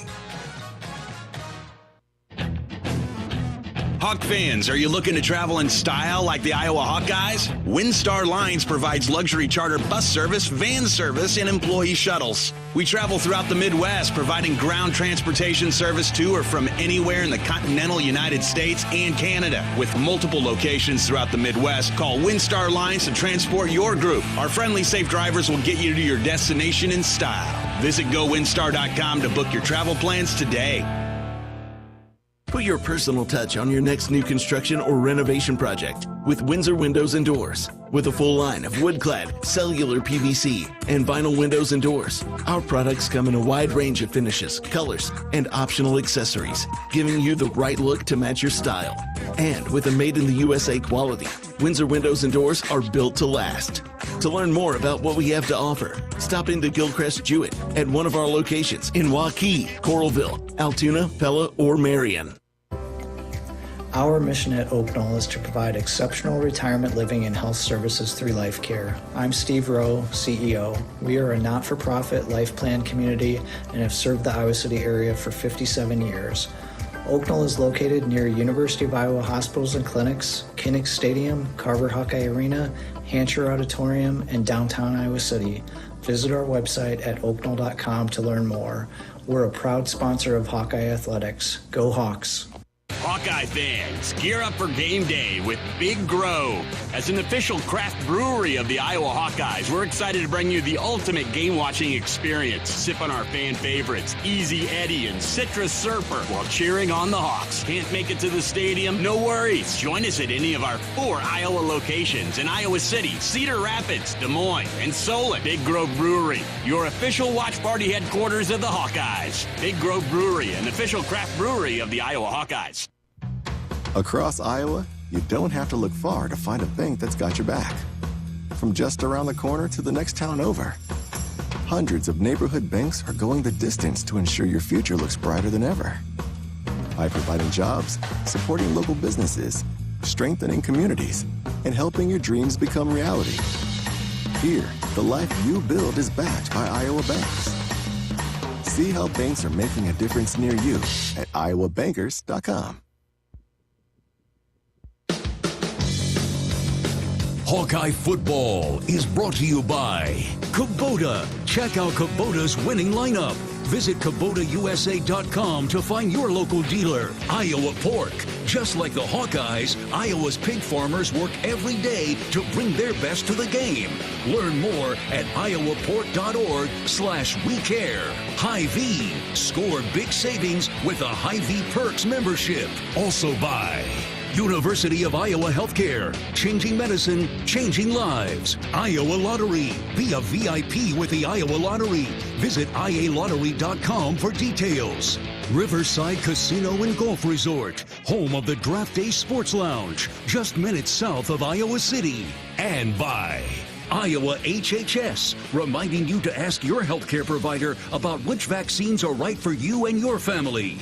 Hawk fans, are you looking to travel in style like the Iowa Hawkeyes? WindStar Lines provides luxury charter bus service, van service, and employee shuttles. We travel throughout the Midwest, providing ground transportation service to or from anywhere in the continental United States and Canada. With multiple locations throughout the Midwest, call WindStar Lines to transport your group. Our friendly, safe drivers will get you to your destination in style. Visit GoWindstar.com to book your travel plans today. Put your personal touch on your next new construction or renovation project with Windsor Windows and Doors. With a full line of wood-clad, cellular PVC, and vinyl windows and doors, our products come in a wide range of finishes, colors, and optional accessories, giving you the right look to match your style. And with a made-in-the-USA quality, Windsor Windows and Doors are built to last. To learn more about what we have to offer, stop into Gilchrist Jewett at one of our locations in Waukee, Coralville, Altoona, Pella, or Marion. Our mission at Oak Knoll is to provide exceptional retirement living and health services through life care. I'm Steve Rowe, CEO. We are a not-for-profit life plan community and have served the Iowa City area for 57 years. Oak Knoll is located near University of Iowa hospitals and clinics, Kinnick Stadium, Carver Hawkeye Arena, Hancher Auditorium, and downtown Iowa City. Visit our website at oakknoll.com to learn more. We're a proud sponsor of Hawkeye Athletics. Go Hawks! Hawkeye fans, gear up for game day with Big Grove. As an official craft brewery of the Iowa Hawkeyes, we're excited to bring you the ultimate game-watching experience. Sip on our fan favorites, Easy Eddie and Citrus Surfer, while cheering on the Hawks. Can't make it to the stadium? No worries. Join us at any of our 4 Iowa locations in Iowa City, Cedar Rapids, Des Moines, and Solon. Big Grove Brewery, your official watch party headquarters of the Hawkeyes. Big Grove Brewery, an official craft brewery of the Iowa Hawkeyes. Across Iowa, you don't have to look far to find a bank that's got your back. From just around the corner to the next town over, hundreds of neighborhood banks are going the distance to ensure your future looks brighter than ever. By providing jobs, supporting local businesses, strengthening communities, and helping your dreams become reality. Here, the life you build is backed by Iowa banks. See how banks are making a difference near you at iowabankers.com. Hawkeye football is brought to you by Kubota. Check out Kubota's winning lineup. Visit KubotaUSA.com to find your local dealer. Iowa Pork. Just like the Hawkeyes, Iowa's pig farmers work every day to bring their best to the game. Learn more at iowapork.org/WeCare. Hy-Vee. Score big savings with a Hy-Vee Perks membership. Also by University of Iowa Healthcare, changing medicine, changing lives. Iowa Lottery, be a VIP with the Iowa Lottery. Visit ialottery.com for details. Riverside Casino and Golf Resort, home of the Draft Day Sports Lounge, just minutes south of Iowa City. And by Iowa HHS, reminding you to ask your healthcare provider about which vaccines are right for you and your family.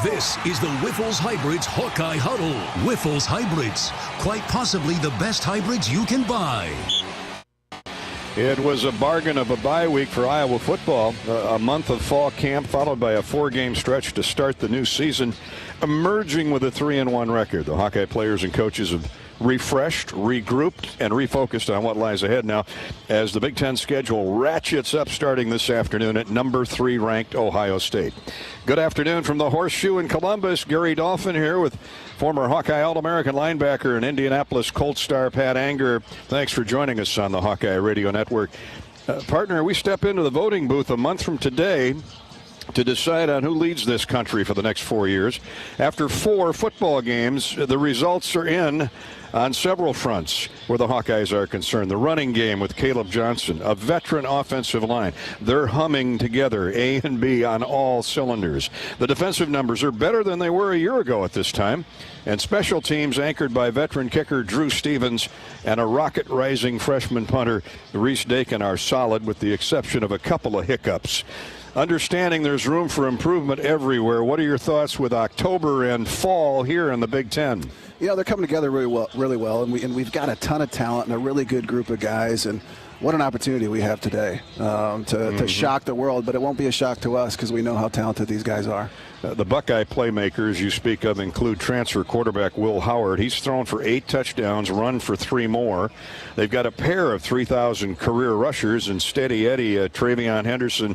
This is the Wyffels Hybrids Hawkeye Huddle. Wyffels Hybrids, quite possibly the best hybrids you can buy. It was a bargain of a bye week for Iowa football. A month of fall camp followed by a 4-game stretch to start the new season, emerging with a 3-1 record. The Hawkeye players and coaches have refreshed, regrouped, and refocused on what lies ahead now as the Big Ten schedule ratchets up starting this afternoon at number 3 ranked Ohio State. Good afternoon from the Horseshoe in Columbus. Gary Dolphin here with former Hawkeye All-American linebacker and Indianapolis Colts star Pat Anger. Thanks for joining us on the Hawkeye Radio Network. Partner, we step into the voting booth a month from today to decide on who leads this country for the next 4 years. After 4 football games, the results are in on several fronts where the Hawkeyes are concerned. The running game with Caleb Johnson, a veteran offensive line. They're humming together, A and B on all cylinders. The defensive numbers are better than they were a year ago at this time. And special teams anchored by veteran kicker Drew Stevens and a rocket-rising freshman punter Reese Dakin are solid with the exception of a couple of hiccups. Understanding there's room for improvement everywhere, what are your thoughts with October and fall here in the Big Ten? they're coming together really well, and we've got a ton of talent and a really good group of guys, and what an opportunity we have today to shock the world, but it won't be a shock to us because we know how talented these guys are. The Buckeye playmakers you speak of include transfer quarterback Will Howard. He's thrown for 8 touchdowns, run for 3 more. They've got a pair of 3,000 career rushers in Steady Eddie, Travion Henderson,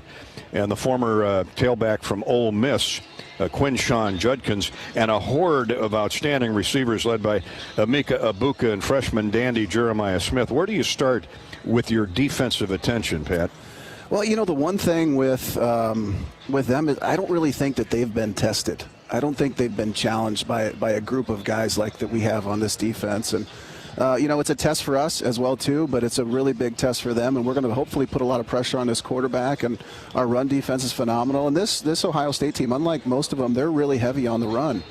and the former tailback from Ole Miss, Quinshawn Judkins, and a horde of outstanding receivers led by Mika Abuka and freshman dandy Jeremiah Smith. Where do you start with your defensive attention, Pat? Well, the one thing with them is I don't really think that they've been tested. I don't think they've been challenged by a group of guys like that we have on this defense. And, it's a test for us as well, too, but it's a really big test for them. And we're going to hopefully put a lot of pressure on this quarterback. And our run defense is phenomenal. And this Ohio State team, unlike most of them, they're really heavy on the run.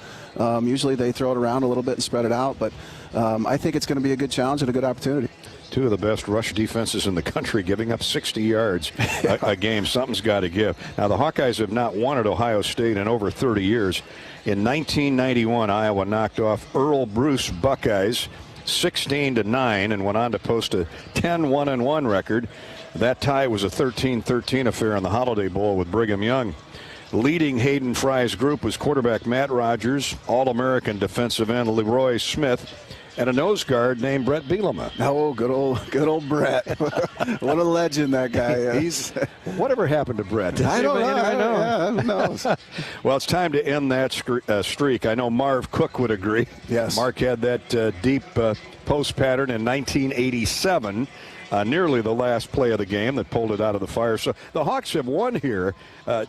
Usually they throw it around a little bit and spread it out. But I think it's going to be a good challenge and a good opportunity. 2 of the best rush defenses in the country, giving up 60 yards a game. Something's got to give. Now, the Hawkeyes have not won at Ohio State in over 30 years. In 1991, Iowa knocked off Earl Bruce Buckeyes 16-9 and went on to post a 10-1-1 record. That tie was a 13-13 affair in the Holiday Bowl with Brigham Young. Leading Hayden Fry's group was quarterback Matt Rogers, All-American defensive end Leroy Smith, and a nose guard named Brett Bielema. Oh, good old Brett. What a legend that guy is. Whatever happened to Brett? I don't know. Yeah, who knows? Well, it's time to end that streak. I know Marv Cook would agree. Yes. Mark had that deep post pattern in 1987. Nearly the last play of the game that pulled it out of the fire. So the Hawks have won here,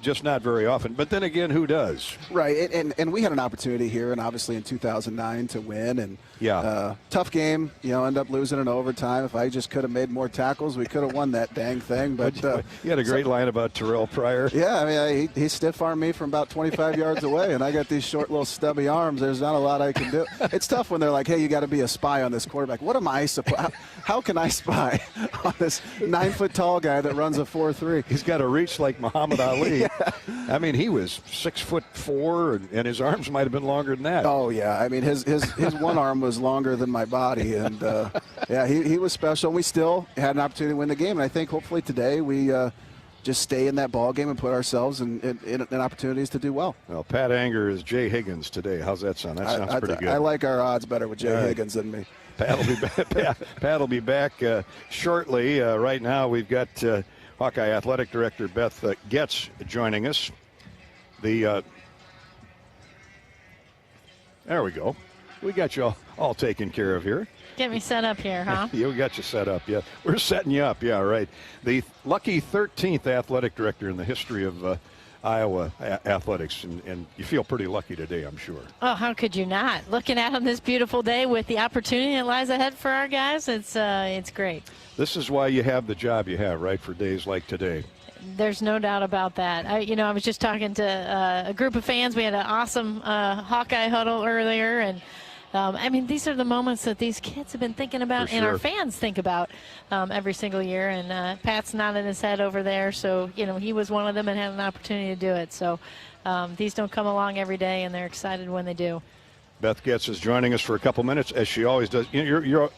just not very often. But then again, who does? Right, and we had an opportunity here, and obviously in 2009 to win. And tough game, end up losing in overtime. If I just could have made more tackles, we could have won that dang thing. But you had a great line about Terrell Pryor. Yeah, I mean, he stiff-armed me from about 25 yards away, and I got these short little stubby arms. There's not a lot I can do. It's tough when they're like, hey, you got to be a spy on this quarterback. What am I supposed? How can I spy on this 9-foot-tall guy that runs a 4.3? He's got a reach like Muhammad Ali. Yeah. I mean, he was 6'4", and his arms might have been longer than that. Oh yeah, I mean his one arm was longer than my body, and he was special. We still had an opportunity to win the game, and I think hopefully today we just stay in that ball game and put ourselves in opportunities to do well. Well, Pat Anger is Jay Higgins today. How's that sound? That sounds pretty good. I like our odds better with Jay Higgins than me. Pat will be back shortly. Right now we've got Hawkeye Athletic Director Beth Goetz joining us. There we go. We got you all taken care of here. Get me set up here, huh? Yeah, we got you set up, yeah. We're setting you up, yeah, right. The lucky 13th athletic director in the history of Iowa athletics, and you feel pretty lucky today, I'm sure. Oh, how could you not? Looking out on this beautiful day with the opportunity that lies ahead for our guys, it's great. This is why you have the job you have, right, for days like today. There's no doubt about that. I was just talking to a group of fans. We had an awesome Hawkeye Huddle earlier, and these are the moments that these kids have been thinking about, and our fans think about every single year. And Pat's nodding his head over there, so he was one of them and had an opportunity to do it. So these don't come along every day, and they're excited when they do. Beth Goetz is joining us for a couple minutes, as she always does.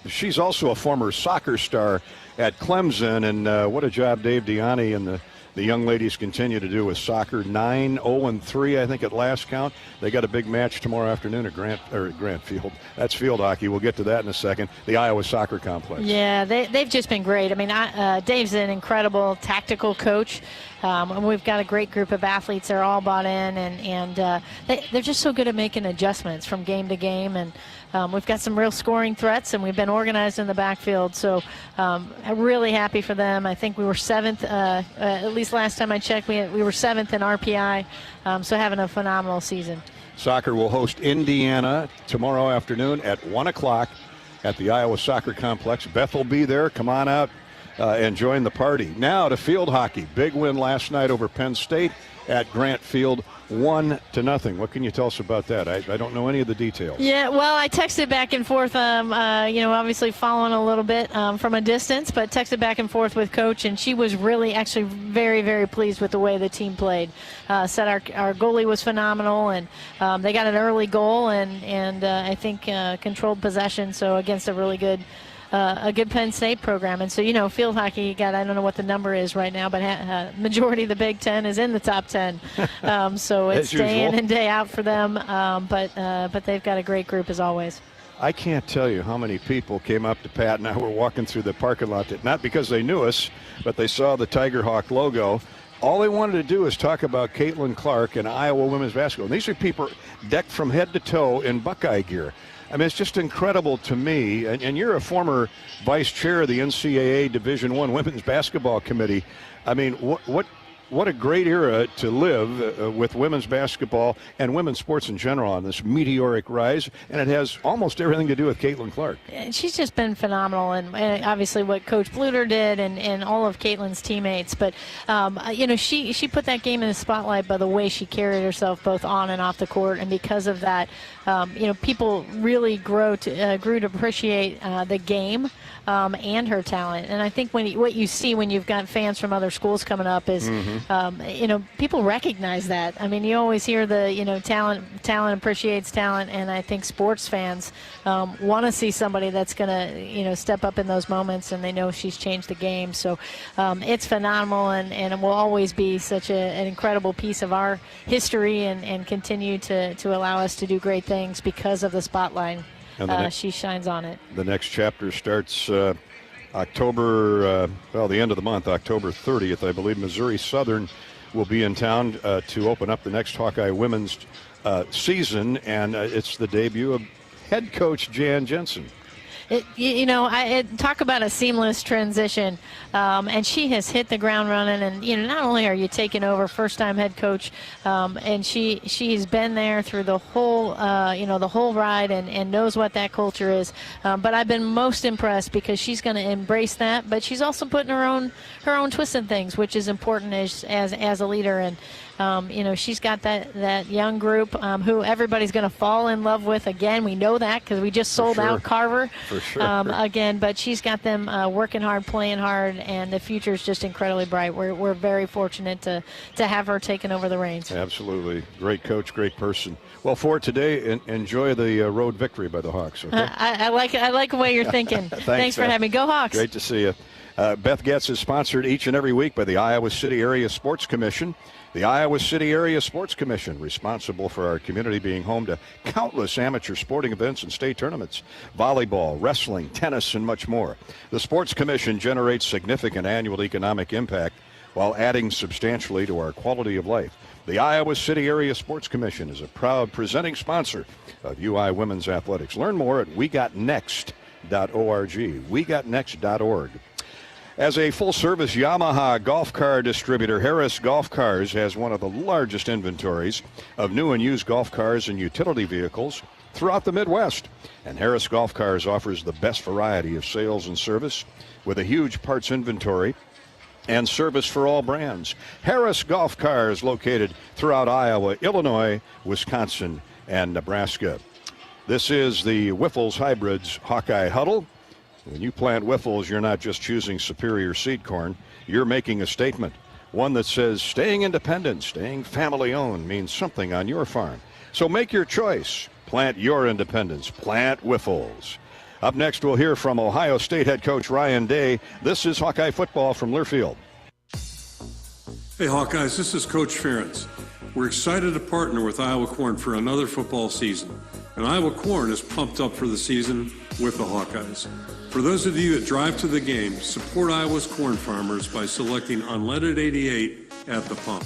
She's also a former soccer star at Clemson, and what a job Dave Deani and the young ladies continue to do with soccer. 9-0-3, I think, at last count. They got a big match tomorrow afternoon at Grant Field. That's field hockey. We'll get to that in a second. The Iowa Soccer Complex. Yeah, they've just been great. I mean, Dave's an incredible tactical coach. And we've got a great group of athletes. They're all bought in, and they're just so good at making adjustments from game to game. And we've got some real scoring threats, and we've been organized in the backfield. So I'm really happy for them. I think we were 7th, at least last time I checked, we were 7th in RPI, so having a phenomenal season. Soccer will host Indiana tomorrow afternoon at 1 o'clock at the Iowa Soccer Complex. Beth will be there. Come on out and join the party. Now to field hockey. Big win last night over Penn State at Grant Field, 1-0. What can you tell us about that? I don't know any of the details. Yeah, well, I texted back and forth, obviously following a little bit from a distance, but texted back and forth with Coach, and she was really actually very, very pleased with the way the team played. Said our goalie was phenomenal, and they got an early goal, and I think controlled possession, so against a really good Penn State program. And so, field hockey, I don't know what the number is right now, but majority of the Big Ten is in the top 10. So it's day in and day out for them. But they've got a great group as always. I can't tell you how many people came up to Pat and I were walking through the parking lot, not because they knew us, but they saw the Tiger Hawk logo. All they wanted to do is talk about Caitlin Clark and Iowa women's basketball. And these are people decked from head to toe in Buckeye gear. I mean, it's just incredible to me, and you're a former vice chair of the NCAA Division I Women's Basketball Committee. I mean, what a great era to live with women's basketball and women's sports in general on this meteoric rise, and it has almost everything to do with Caitlin Clark. She's just been phenomenal, and obviously what Coach Bluter did and all of Caitlin's teammates. But, she put that game in the spotlight by the way she carried herself both on and off the court, and because of that, people really grew to appreciate the game and her talent. And I think what you see when you've got fans from other schools coming up is, people recognize that. I mean, you always hear the, talent appreciates talent, and I think sports fans want to see somebody that's going to, step up in those moments, and they know she's changed the game. So it's phenomenal, and it will always be such an incredible piece of our history, and continue to allow us to do great things because of the spotlight. She shines on it. The next chapter starts October, the end of the month, October 30th, I believe. Missouri Southern will be in town to open up the next Hawkeye women's season, and it's the debut of head coach Jan Jensen. Talk about a seamless transition, and she has hit the ground running. And not only are you taking over, first-time head coach, and she's been there through the whole, the whole ride, and knows what that culture is. But I've been most impressed because she's going to embrace that, but she's also putting her own twist in things, which is important as a leader. And she's got that young group who everybody's going to fall in love with again. We know that because we just sold out Carver again. But she's got them working hard, playing hard, and the future is just incredibly bright. We're very fortunate to have her taking over the reins. Absolutely. Great coach, great person. Well, for today, enjoy the road victory by the Hawks. Okay? I like the way you're thinking. Thanks for having me. Go Hawks. Great to see you. Beth Goetz is sponsored each and every week by the Iowa City Area Sports Commission. The Iowa City Area Sports Commission, responsible for our community being home to countless amateur sporting events and state tournaments, volleyball, wrestling, tennis, and much more. The Sports Commission generates significant annual economic impact while adding substantially to our quality of life. The Iowa City Area Sports Commission is a proud presenting sponsor of UI Women's Athletics. Learn more at wegotnext.org, wegotnext.org. As a full-service Yamaha golf car distributor, Harris Golf Cars has one of the largest inventories of new and used golf cars and utility vehicles throughout the Midwest. And Harris Golf Cars offers the best variety of sales and service with a huge parts inventory and service for all brands. Harris Golf Cars, located throughout Iowa, Illinois, Wisconsin, and Nebraska. This is the Wiffles Hybrids Hawkeye Huddle. When you plant Wiffles, you're not just choosing superior seed corn. You're making a statement, one that says staying independent, staying family-owned means something on your farm. So make your choice. Plant your independence. Plant Wiffles. Up next, we'll hear from Ohio State head coach Ryan Day. This is Hawkeye football from Learfield. Hey, Hawkeyes, this is Coach Ferentz. We're excited to partner with Iowa Corn for another football season. And Iowa Corn is pumped up for the season with the Hawkeyes. For those of you that drive to the game, support Iowa's corn farmers by selecting unleaded 88 at the pump.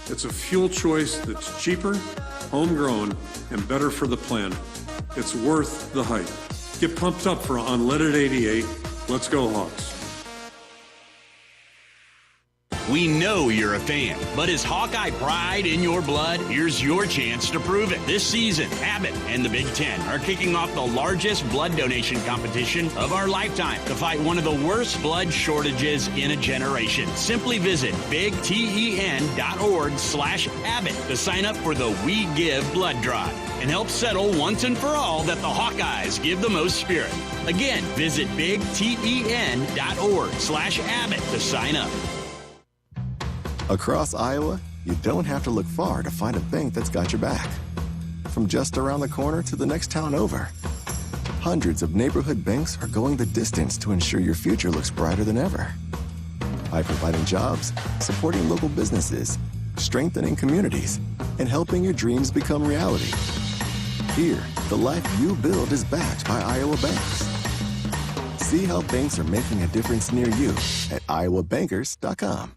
It's a fuel choice that's cheaper, homegrown, and better for the planet. It's worth the hype. Get pumped up for unleaded 88. Let's go Hawks. We know you're a fan, but is Hawkeye pride in your blood? Here's your chance to prove it. This season, Abbott and the Big Ten are kicking off the largest blood donation competition of our lifetime to fight one of the worst blood shortages in a generation. Simply visit bigten.org/Abbott to sign up for the We Give Blood Drive and help settle once and for all that the Hawkeyes give the most spirit. Again, visit bigten.org/Abbott to sign up. Across Iowa, you don't have to look far to find a bank that's got your back. From just around the corner to the next town over, hundreds of neighborhood banks are going the distance to ensure your future looks brighter than ever. By providing jobs, supporting local businesses, strengthening communities, and helping your dreams become reality. Here, the life you build is backed by Iowa banks. See how banks are making a difference near you at iowabankers.com.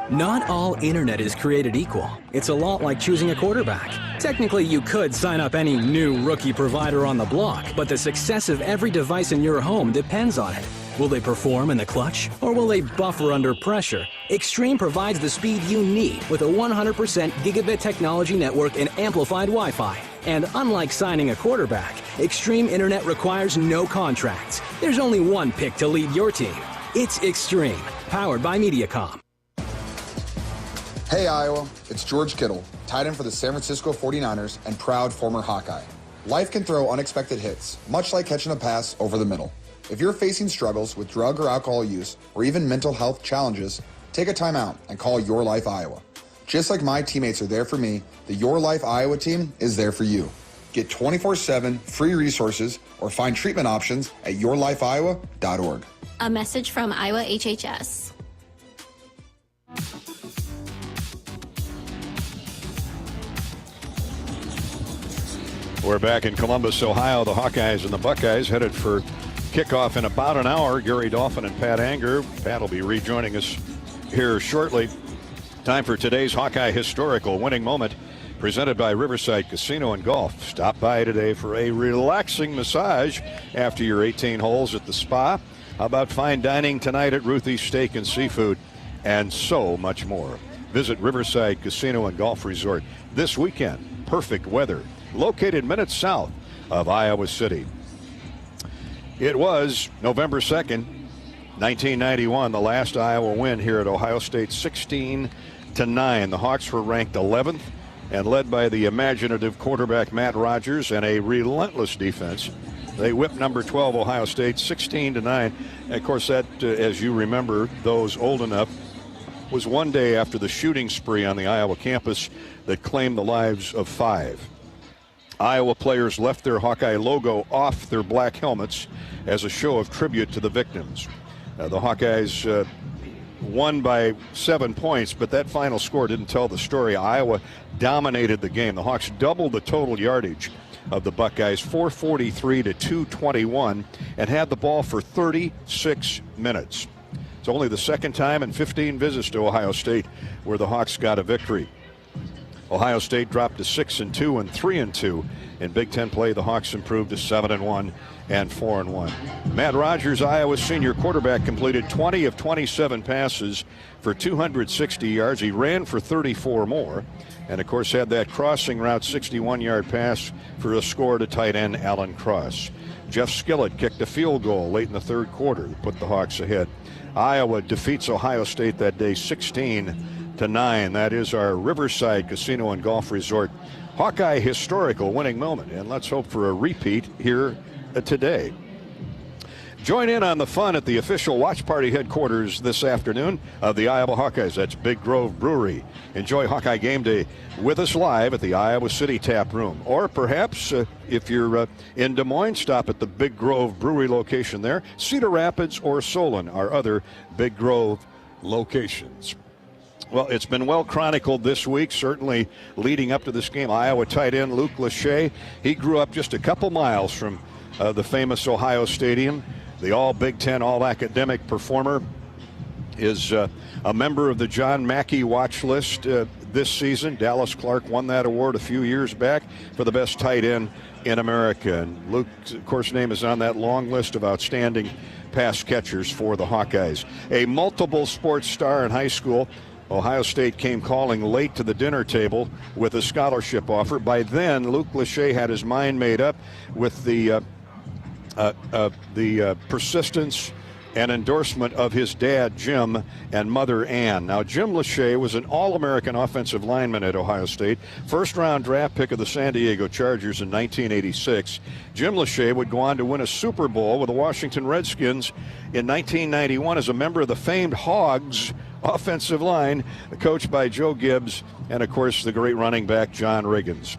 Not all internet is created equal. It's a lot like choosing a quarterback. Technically, you could sign up any new rookie provider on the block, but the success of every device in your home depends on it. Will they perform in the clutch, or will they buffer under pressure? Extreme provides the speed you need with a 100% gigabit technology network and amplified Wi-Fi. And unlike signing a quarterback, Extreme Internet requires no contracts. There's only one pick to lead your team. It's Extreme, powered by Mediacom. Hey Iowa, it's George Kittle, tight end for the San Francisco 49ers and proud former Hawkeye. Life can throw unexpected hits, much like catching a pass over the middle. If you're facing struggles with drug or alcohol use or even mental health challenges, take a time out and call Your Life Iowa. Just like my teammates are there for me, the Your Life Iowa team is there for you. Get 24/7 free resources or find treatment options at yourlifeiowa.org. A message from Iowa HHS. We're back in Columbus, Ohio. The Hawkeyes and the Buckeyes headed for kickoff in about an hour. Gary Dolphin and Pat Anger. Pat will be rejoining us here shortly. Time for today's Hawkeye Historical Winning Moment, presented by Riverside Casino and Golf. Stop by today for a relaxing massage after your 18 holes at the spa. How about fine dining tonight at Ruthie's Steak and Seafood, and so much more. Visit Riverside Casino and Golf Resort this weekend. Perfect weather, located minutes south of Iowa City. It was November 2nd, 1991, the last Iowa win here at Ohio State, 16-9. The Hawks were ranked 11th and led by the imaginative quarterback Matt Rogers and a relentless defense. They whipped number 12 Ohio State 16-9. And of course, that, as you remember, those old enough, was one day after the shooting spree on the Iowa campus that claimed the lives of 5. Iowa players left their Hawkeye logo off their black helmets as a show of tribute to the victims. The Hawkeyes won by 7 points, but that final score didn't tell the story. Iowa dominated the game. The Hawks doubled the total yardage of the Buckeyes, 443 to 221, and had the ball for 36 minutes. It's only the second time in 15 visits to Ohio State where the Hawks got a victory. Ohio State dropped to 6-2 and 3-2 in Big Ten play. The Hawks improved to 7-1 and 4-1. Matt Rogers, Iowa's senior quarterback, completed 20 of 27 passes for 260 yards. He ran for 34 more, and of course had that crossing route 61-yard pass for a score to tight end Alan Cross. Jeff Skillett kicked a field goal late in the third quarter to put the Hawks ahead. Iowa defeats Ohio State that day 16-9. That is our Riverside Casino and Golf Resort Hawkeye Historical Winning Moment, and let's hope for a repeat here today. Join in on the fun at the official watch party headquarters this afternoon of the Iowa Hawkeyes. That's Big Grove Brewery. Enjoy Hawkeye Game Day with us live at the Iowa City Tap Room. Or perhaps if you're in Des Moines, stop at the Big Grove Brewery location there. Cedar Rapids or Solon are other Big Grove locations. Well, it's been well chronicled this week, certainly leading up to this game. Iowa tight end Luke Lachey, he grew up just a couple miles from the famous Ohio Stadium. The all-Big Ten, all-academic performer is a member of the John Mackey watch list this season. Dallas Clark won that award a few years back for the best tight end in America. And Luke's, of course, name is on that long list of outstanding pass catchers for the Hawkeyes. A multiple sports star in high school, Ohio State came calling late to the dinner table with a scholarship offer. By then, Luke Lachey had his mind made up with the persistence and endorsement of his dad, Jim, and mother, Ann. Now, Jim Lachey was an All-American offensive lineman at Ohio State, first-round draft pick of the San Diego Chargers in 1986. Jim Lachey would go on to win a Super Bowl with the Washington Redskins in 1991 as a member of the famed Hogs offensive line, coached by Joe Gibbs and, of course, the great running back John Riggins.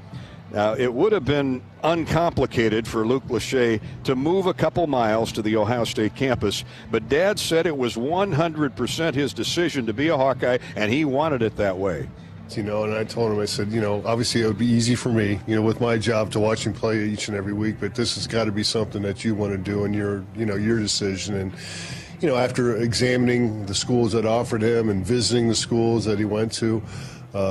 Now, it would have been uncomplicated for Luke Lachey to move a couple miles to the Ohio State campus, but Dad said it was 100% his decision to be a Hawkeye, and he wanted it that way. You know, and I told him, I said, you know, obviously it would be easy for me, you know, with my job to watch him play each and every week, but this has got to be something that you want to do and your decision. And, you know, after examining the schools that offered him and visiting the schools that he went to,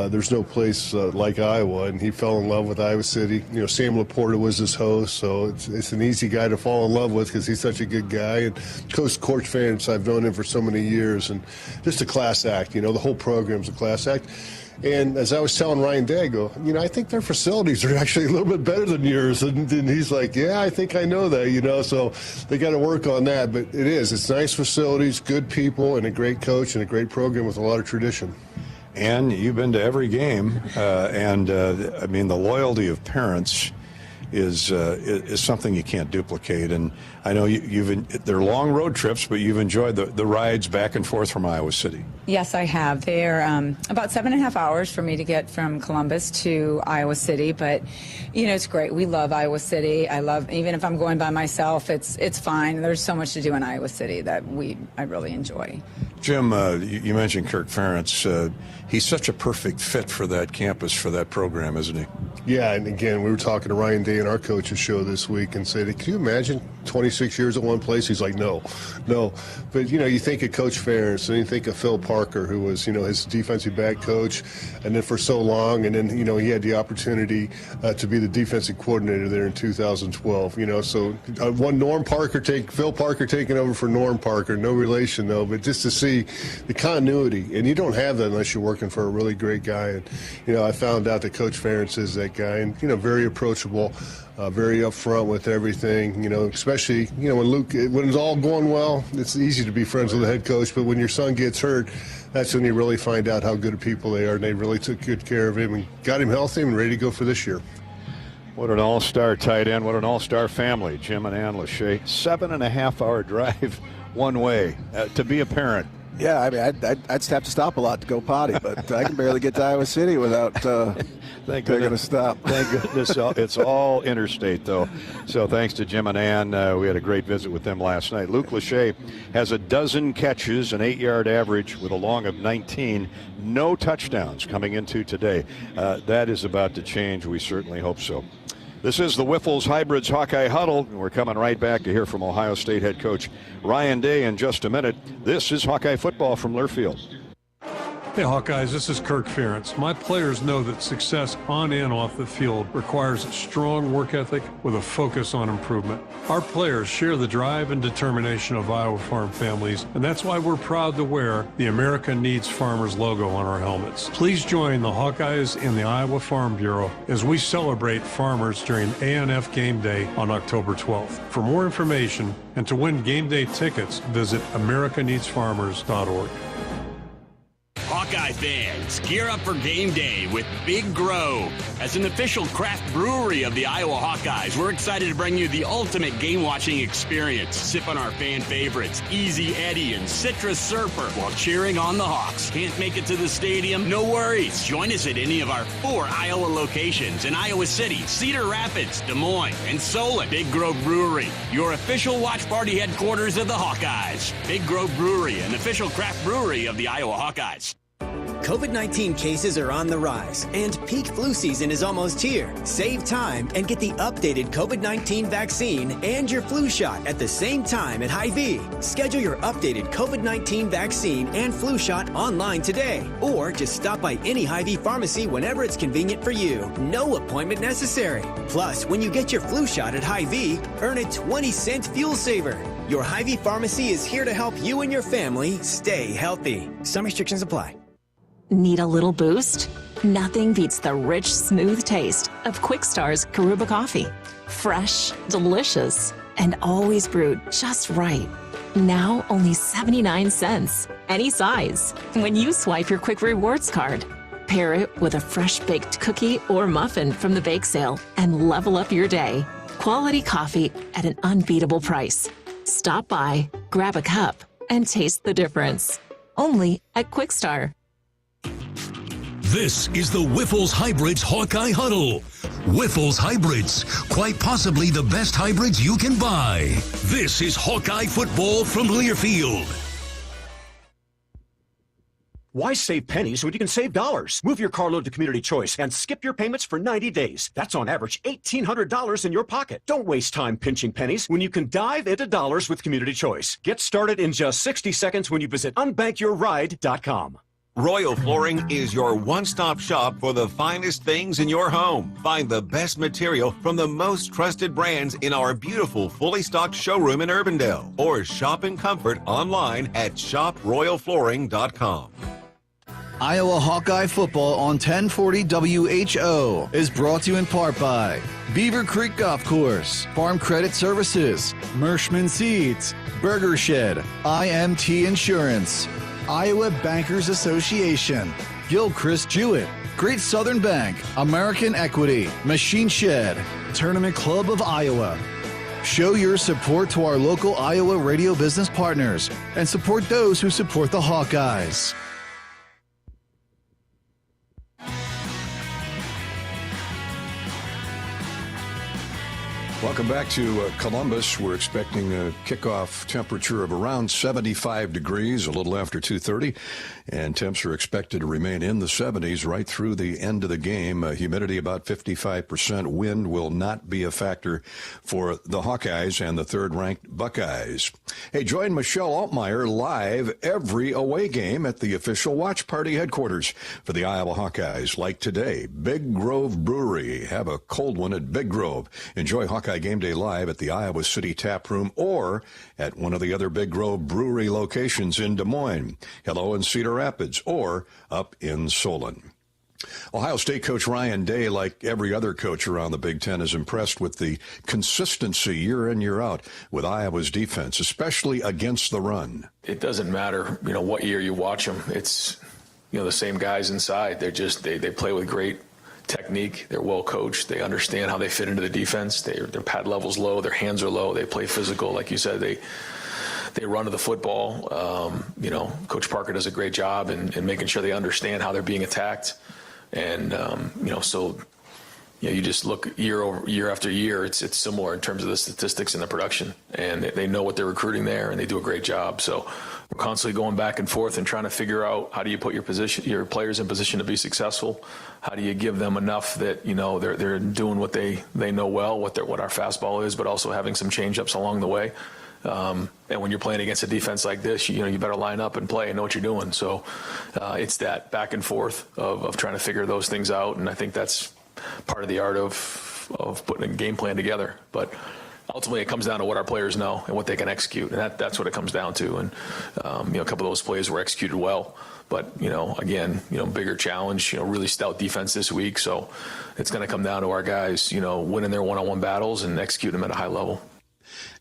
there's no place like Iowa, and he fell in love with Iowa City. You know, Sam Laporta was his host, so it's an easy guy to fall in love with because he's such a good guy. And Coach Ferentz, I've known him for so many years, and just a class act. You know, the whole program's a class act. And as I was telling Ryan Day, I go, you know, I think their facilities are actually a little bit better than yours. And he's like, yeah, I think I know that, you know, so they got to work on that. But it's nice facilities, good people, and a great coach and a great program with a lot of tradition. And you've been to every game, I mean, the loyalty of parents is something you can't duplicate. And I know they're long road trips, but you've enjoyed the rides back and forth from Iowa City. Yes, I have. They're about 7.5 hours for me to get from Columbus to Iowa City, but you know, it's great. We love Iowa City. Even if I'm going by myself, it's fine. There's so much to do in Iowa City that I really enjoy. Jim, you mentioned Kirk Ferentz. He's such a perfect fit for that campus, for that program, isn't he? Yeah, and again, we were talking to Ryan Day in our coaches show this week and said, can you imagine 26 years at one place? He's like, no. But, you know, you think of Coach Ferentz, and you think of Phil Parker, who was, you know, his defensive back coach, and then for so long, and then, you know, he had the opportunity to be the defensive coordinator there in 2012, you know, so Phil Parker taking over for Norm Parker, no relation, though, but just to see the continuity, and you don't have that unless you're working for a really great guy. And, you know, I found out that Coach Ferentz is that guy, and, you know, very approachable, very upfront with everything, you know, especially, you know, when it's all going well, it's easy to be friends with the head coach, but when your son gets hurt, that's when you really find out how good of people they are, and they really took good care of him and got him healthy and ready to go for this year. What an all-star tight end, what an all-star family, Jim and Ann Lachey. 7.5-hour drive one way to be a parent. Yeah, I mean, I'd have to stop a lot to go potty, but I can barely get to Iowa City without they're going to stop. Thank goodness it's all interstate, though. So thanks to Jim and Ann. We had a great visit with them last night. Luke Lachey has 12 catches, an 8-yard average with a long of 19. No touchdowns coming into today. That is about to change. We certainly hope so. This is the Wiffles Hybrids Hawkeye Huddle. We're coming right back to hear from Ohio State head coach Ryan Day in just a minute. This is Hawkeye football from Learfield. Hey Hawkeyes, this is Kirk Ferentz. My players know that success on and off the field requires a strong work ethic with a focus on improvement. Our players share the drive and determination of Iowa farm families, and that's why we're proud to wear the America Needs Farmers logo on our helmets. Please join the Hawkeyes and the Iowa Farm Bureau as we celebrate farmers during A&F Game Day on October 12th. For more information and to win game day tickets, visit americaneedsfarmers.org. Hawkeye fans, gear up for game day with Big Grove. As an official craft brewery of the Iowa Hawkeyes, we're excited to bring you the ultimate game-watching experience. Sip on our fan favorites, Easy Eddie and Citrus Surfer, while cheering on the Hawks. Can't make it to the stadium? No worries. Join us at any of our 4 Iowa locations in Iowa City, Cedar Rapids, Des Moines, and Solon. Big Grove Brewery, your official watch party headquarters of the Hawkeyes. Big Grove Brewery, an official craft brewery of the Iowa Hawkeyes. COVID-19 cases are on the rise, and peak flu season is almost here. Save time and get the updated COVID-19 vaccine and your flu shot at the same time at Hy-Vee. Schedule your updated COVID-19 vaccine and flu shot online today, or just stop by any Hy-Vee pharmacy whenever it's convenient for you. No appointment necessary. Plus, when you get your flu shot at Hy-Vee, earn a 20-cent fuel saver. Your Hy-Vee pharmacy is here to help you and your family stay healthy. Some restrictions apply. Need a little boost? Nothing beats the rich, smooth taste of Quick Star's Karuba coffee. Fresh, delicious, and always brewed just right. Now only 79 cents. Any size. When you swipe your Quick Rewards card, pair it with a fresh baked cookie or muffin from the bake sale and level up your day. Quality coffee at an unbeatable price. Stop by, grab a cup, and taste the difference. Only at Quick Star. This is the Wyffels Hybrids Hawkeye Huddle. Wyffels Hybrids, quite possibly the best hybrids you can buy. This is Hawkeye football from Learfield. Why save pennies when you can save dollars? Move your carload to Community Choice and skip your payments for 90 days. That's on average $1,800 in your pocket. Don't waste time pinching pennies when you can dive into dollars with Community Choice. Get started in just 60 seconds when you visit unbankyourride.com. Royal Flooring is your one-stop shop for the finest things in your home. Find the best material from the most trusted brands in our beautiful, fully stocked showroom in Urbandale. Or shop in comfort online at shoproyalflooring.com. Iowa Hawkeye football on 1040 WHO is brought to you in part by Beaver Creek Golf Course, Farm Credit Services, Mershman Seeds, Burger Shed, IMT Insurance, Iowa Bankers Association, Gilchrist Jewett, Great Southern Bank, American Equity, Machine Shed, Tournament Club of Iowa. Show your support to our local Iowa radio business partners and support those who support the Hawkeyes. Welcome back to Columbus. We're expecting a kickoff temperature of around 75 degrees, a little after 2:30, and temps are expected to remain in the 70s right through the end of the game. Humidity about 55%. Wind will not be a factor for the Hawkeyes and the third-ranked Buckeyes. Hey, join Michelle Altmaier live every away game at the official watch party headquarters for the Iowa Hawkeyes. Like today, Big Grove Brewery. Have a cold one at Big Grove. Enjoy Hawkeye Game Day live at the Iowa City Tap Room or at one of the other Big Grove Brewery locations in Des Moines, Hello in Cedar Rapids, or up in Solon. Ohio State coach Ryan Day, like every other coach around the Big Ten, is impressed with the consistency year in, year out with Iowa's defense, especially against the run. It doesn't matter, what year you watch them. It's, the same guys inside. They're just, they play with great technique. They're well coached. They understand how they fit into the defense. Their pad level's low. Their hands are low. They play physical. Like you said, they run to the football. Coach Parker does a great job in making sure they understand how they're being attacked. And, you just look year after year, it's similar in terms of the statistics and the production. And they know what they're recruiting there, and they do a great job. So we're constantly going back and forth and trying to figure out how do you put your players in position to be successful. How do you give them enough that, they're doing what they know well, what our fastball is, but also having some change-ups along the way. And when you're playing against a defense like this, you better line up and play and know what you're doing. So it's that back and forth of trying to figure those things out. And I think that's part of the art of putting a game plan together. But ultimately, it comes down to what our players know and what they can execute. And that's what it comes down to. And, a couple of those plays were executed well. But, again, bigger challenge, really stout defense this week. So it's going to come down to our guys, winning their one-on-one battles and executing them at a high level.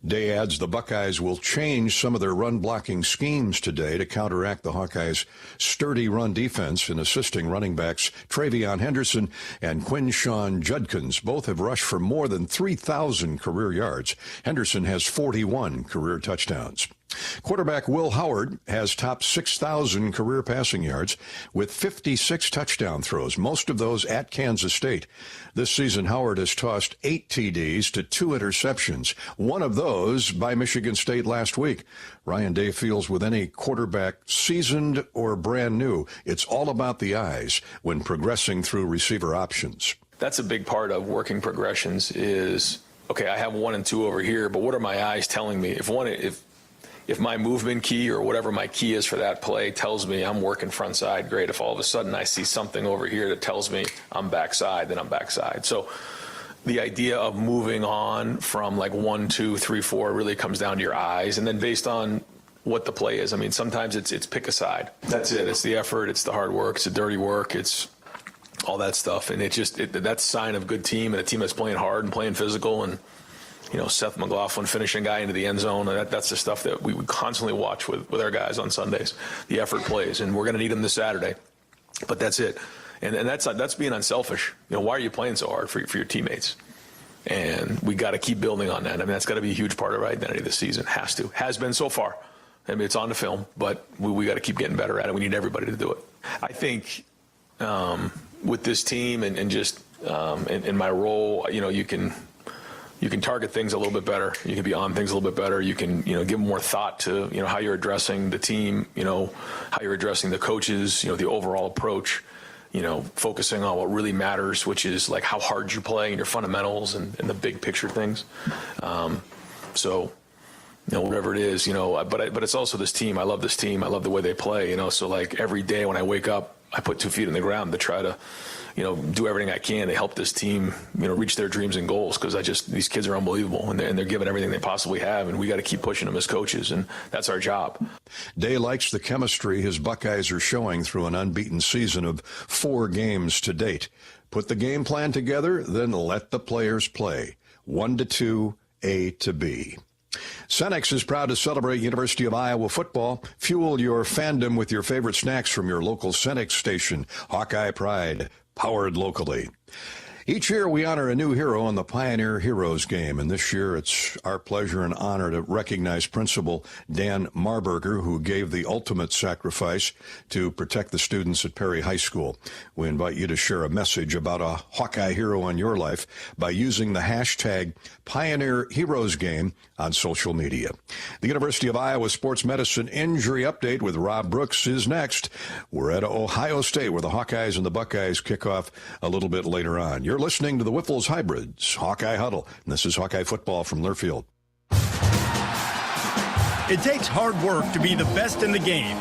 Day adds the Buckeyes will change some of their run-blocking schemes today to counteract the Hawkeyes' sturdy run defense in assisting running backs Travion Henderson and Quinshawn Judkins. Both have rushed for more than 3,000 career yards. Henderson has 41 career touchdowns. Quarterback Will Howard has topped 6,000 career passing yards with 56 touchdown throws, most of those at Kansas State. This season, Howard has tossed 8 TDs to 2 interceptions, one of those by Michigan State last week. Ryan Day feels with any quarterback, seasoned or brand new, it's all about the eyes when progressing through receiver options. That's a big part of working progressions is, okay, I have 1 and 2 over here, but what are my eyes telling me? If my movement key or whatever my key is for that play tells me I'm working front side, great. If all of a sudden I see something over here that tells me I'm backside, then I'm backside. So the idea of moving on from like 1, 2, 3, 4 really comes down to your eyes, and then based on what the play is. I mean, sometimes it's pick a side. That's it. It's the effort. It's the hard work. It's the dirty work. It's all that stuff, and that's a sign of a good team and a team that's playing hard and playing physical. And Seth McLaughlin finishing guy into the end zone. That's the stuff that we would constantly watch with our guys on Sundays. The effort plays, and we're going to need them this Saturday. But that's it. And that's being unselfish. Why are you playing so hard for your teammates? And we got to keep building on that. I mean, that's got to be a huge part of our identity this season. Has been so far. I mean, it's on the film, but we got to keep getting better at it. We need everybody to do it. I think with this team and just in my role, you can target things a little bit better. You can be on things a little bit better. You can, give more thought to, how you're addressing the team, how you're addressing the coaches, the overall approach, focusing on what really matters, which is like how hard you play and your fundamentals and the big picture things. So, whatever it is, but it's also this team. I love this team. I love the way they play, so like every day when I wake up, I put 2 feet in the ground to try to, do everything I can to help this team, reach their dreams and goals, because these kids are unbelievable, and they're giving everything they possibly have, and we got to keep pushing them as coaches, and that's our job. Day likes the chemistry his Buckeyes are showing through an unbeaten season of 4 games to date. Put the game plan together, then let the players play. 1 to 2, A to B. Cenex is proud to celebrate University of Iowa football. Fuel your fandom with your favorite snacks from your local Cenex station. Hawkeye Pride, powered locally. Each year we honor a new hero on the Pioneer Heroes game, and this year it's our pleasure and honor to recognize Principal Dan Marburger, who gave the ultimate sacrifice to protect the students at Perry High School. We invite you to share a message about a Hawkeye hero in your life by using the hashtag Pioneer Heroes Game on social media. The University of Iowa Sports Medicine Injury Update with Rob Brooks is next. We're at Ohio State, where the Hawkeyes and the Buckeyes kick off a little bit later on. You're listening to the Whiffles Hybrids Hawkeye Huddle, and this is Hawkeye football from Learfield. It takes hard work to be the best in the game.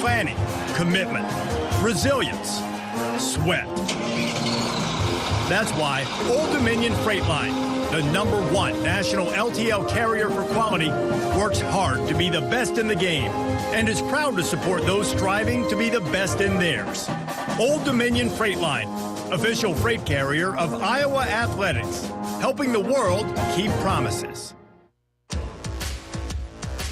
Planning, commitment, resilience, sweat. That's why Old Dominion Freight Line, the #1 national LTL carrier for quality, works hard to be the best in the game and is proud to support those striving to be the best in theirs. Old Dominion Freight Line, official freight carrier of Iowa Athletics, helping the world keep promises.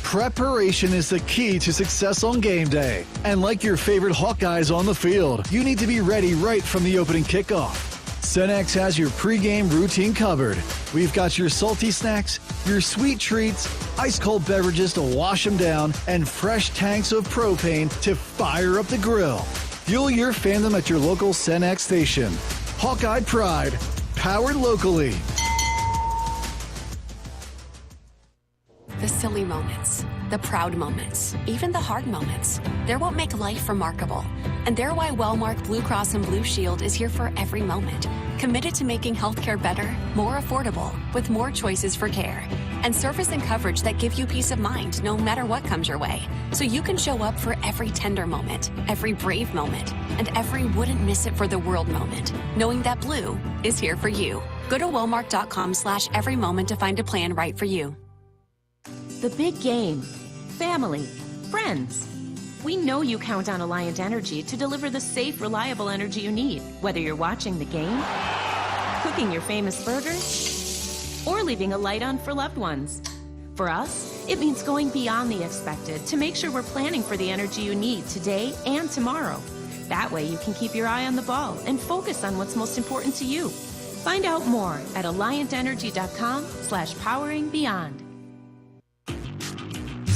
Preparation is the key to success on game day. And like your favorite Hawkeyes on the field, you need to be ready right from the opening kickoff. Cenex has your pregame routine covered. We've got your salty snacks, your sweet treats, ice-cold beverages to wash them down, and fresh tanks of propane to fire up the grill. Fuel your fandom at your local Cenex station. Hawkeye Pride, powered locally. The silly moments, the proud moments, even the hard moments, they're what make life remarkable. And they're why Wellmark Blue Cross and Blue Shield is here for every moment, committed to making healthcare better, more affordable, with more choices for care, and service and coverage that give you peace of mind no matter what comes your way, so you can show up for every tender moment, every brave moment, and every wouldn't miss it for the world moment, knowing that Blue is here for you. Go to wellmark.com/every moment to find a plan right for you. The big game, family, friends. We know you count on Alliant Energy to deliver the safe, reliable energy you need, whether you're watching the game, cooking your famous burgers, or leaving a light on for loved ones. For us, it means going beyond the expected to make sure we're planning for the energy you need today and tomorrow. That way you can keep your eye on the ball and focus on what's most important to you. Find out more at alliantenergy.com/poweringbeyond.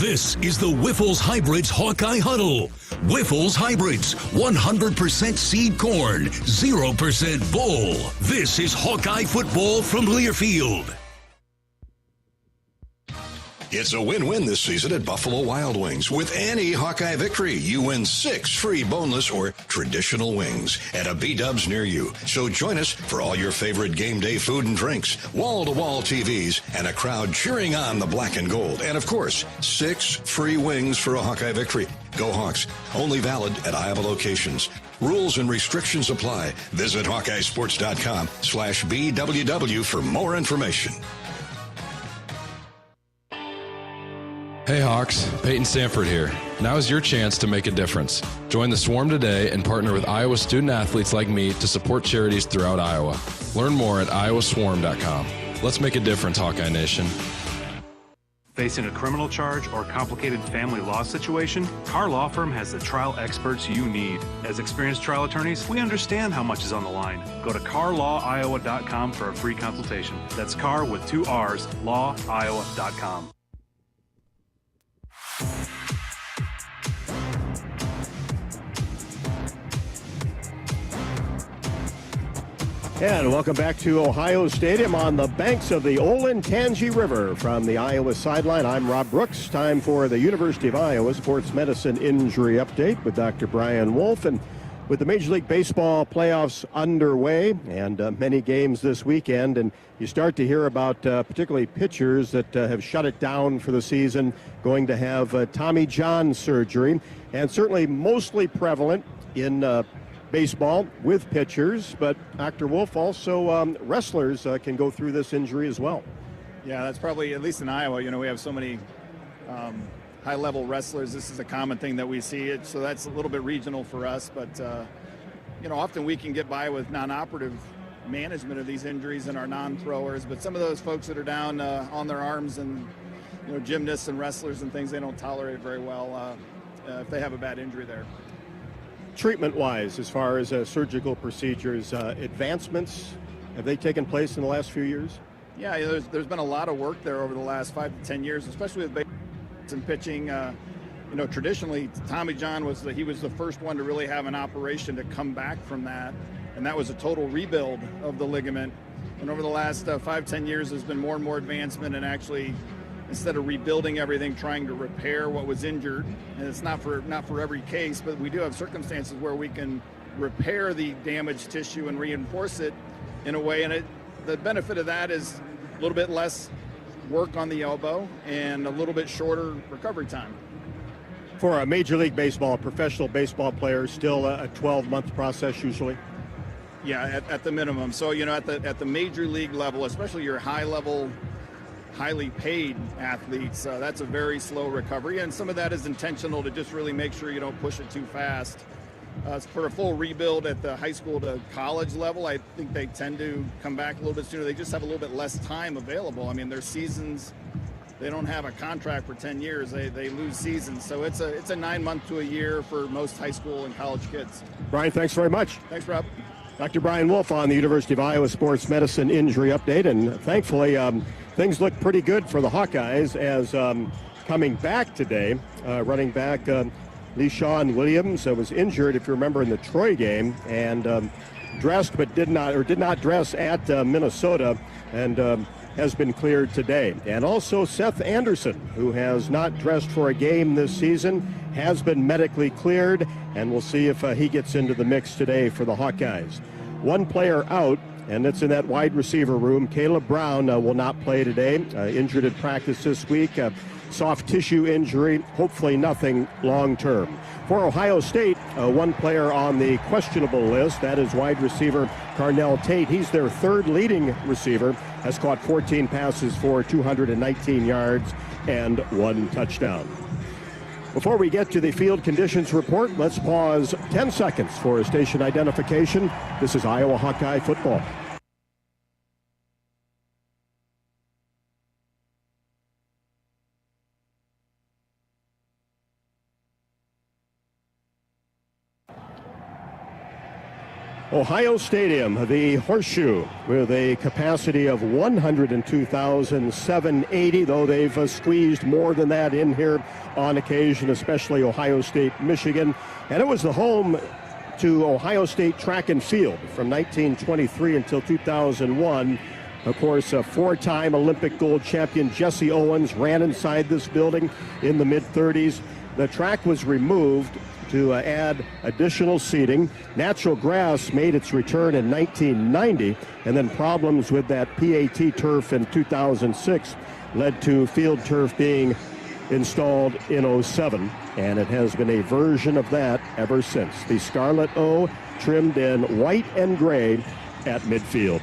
This is the Whiffles Hybrids Hawkeye Huddle. Whiffles Hybrids, 100% seed corn, 0% bull. This is Hawkeye football from Learfield. It's a win-win this season at Buffalo Wild Wings. With any Hawkeye victory, you win 6 free boneless or traditional wings at a B-Dubs near you. So join us for all your favorite game day food and drinks, wall-to-wall TVs, and a crowd cheering on the black and gold. And, of course, 6 free wings for a Hawkeye victory. Go Hawks. Only valid at Iowa locations. Rules and restrictions apply. Visit HawkeyeSports.com/BWW for more information. Hey Hawks, Peyton Sanford here. Now is your chance to make a difference. Join the Swarm today and partner with Iowa student athletes like me to support charities throughout Iowa. Learn more at iowaswarm.com. Let's make a difference, Hawkeye Nation. Facing a criminal charge or complicated family law situation, Carr Law Firm has the trial experts you need. As experienced trial attorneys, we understand how much is on the line. Go to carlawiowa.com for a free consultation. That's Carr with 2 R's, lawiowa.com. And welcome back to Ohio Stadium on the banks of the Olentangy River. From the Iowa sideline, I'm Rob Brooks. Time for the University of Iowa Sports Medicine Injury Update with Dr. Brian Wolf. And with the Major League Baseball playoffs underway and many games this weekend, and you start to hear about particularly pitchers that have shut it down for the season, going to have Tommy John surgery, and certainly mostly prevalent in baseball with pitchers, but Dr. Wolf, also wrestlers can go through this injury as well. Yeah, that's probably, at least in Iowa, we have so many high-level wrestlers. This is a common thing that we see, so that's a little bit regional for us, but often we can get by with non-operative management of these injuries in our non-throwers, but some of those folks that are down on their arms and gymnasts and wrestlers and things, they don't tolerate it very well if they have a bad injury there. Treatment-wise, as far as surgical procedures, advancements, have they taken place in the last few years? Yeah, there's been a lot of work there over the last 5 to 10 years, especially with baseball and pitching. Traditionally, Tommy John was the first one to really have an operation to come back from that, and that was a total rebuild of the ligament. And over the last 5-10 years, there's been more and more advancement, and actually, instead of rebuilding everything, trying to repair what was injured. And it's not for every case, but we do have circumstances where we can repair the damaged tissue and reinforce it in a way. And the benefit of that is a little bit less work on the elbow and a little bit shorter recovery time. For a Major League Baseball, professional baseball player, still a 12-month process usually? Yeah, at the minimum. So, at the major league level, especially your high-level, highly paid athletes, that's a very slow recovery, and some of that is intentional to just really make sure you don't push it too fast. For a full rebuild at the high school to college level, I think they tend to come back a little bit sooner. They just have a little bit less time available. I mean, their seasons, they don't have a contract for 10 years. They lose seasons, so it's a 9 month to a year for most high school and college kids. Brian, thanks very much. Thanks, Rob. Dr. Brian Wolf on the University of Iowa Sports Medicine Injury Update, and thankfully things look pretty good for the Hawkeyes as coming back today, running back Lachey Williams was injured, if you remember, in the Troy game, and dressed but did not dress at Minnesota, and has been cleared today. And also Seth Anderson, who has not dressed for a game this season, has been medically cleared, and we'll see if he gets into the mix today for the Hawkeyes. One player out, and it's in that wide receiver room. Caleb Brown will not play today, injured at practice this week. Soft tissue injury, hopefully nothing long-term. For Ohio State, one player on the questionable list, that is wide receiver Carnell Tate. He's their third leading receiver, has caught 14 passes for 219 yards and 1 touchdown. Before we get to the field conditions report, let's pause 10 seconds for a station identification. This is Iowa Hawkeye football. Ohio Stadium, the Horseshoe, with a capacity of 102,780, though they've squeezed more than that in here on occasion, especially Ohio State, Michigan. And it was the home to Ohio State track and field from 1923 until 2001. Of course, a 4-time Olympic gold champion Jesse Owens ran inside this building in the mid-30s. The track was removed to add additional seating. Natural grass made its return in 1990, and then problems with that PAT turf in 2006 led to field turf being installed in 07, and it has been a version of that ever since. The Scarlet O trimmed in white and gray at midfield.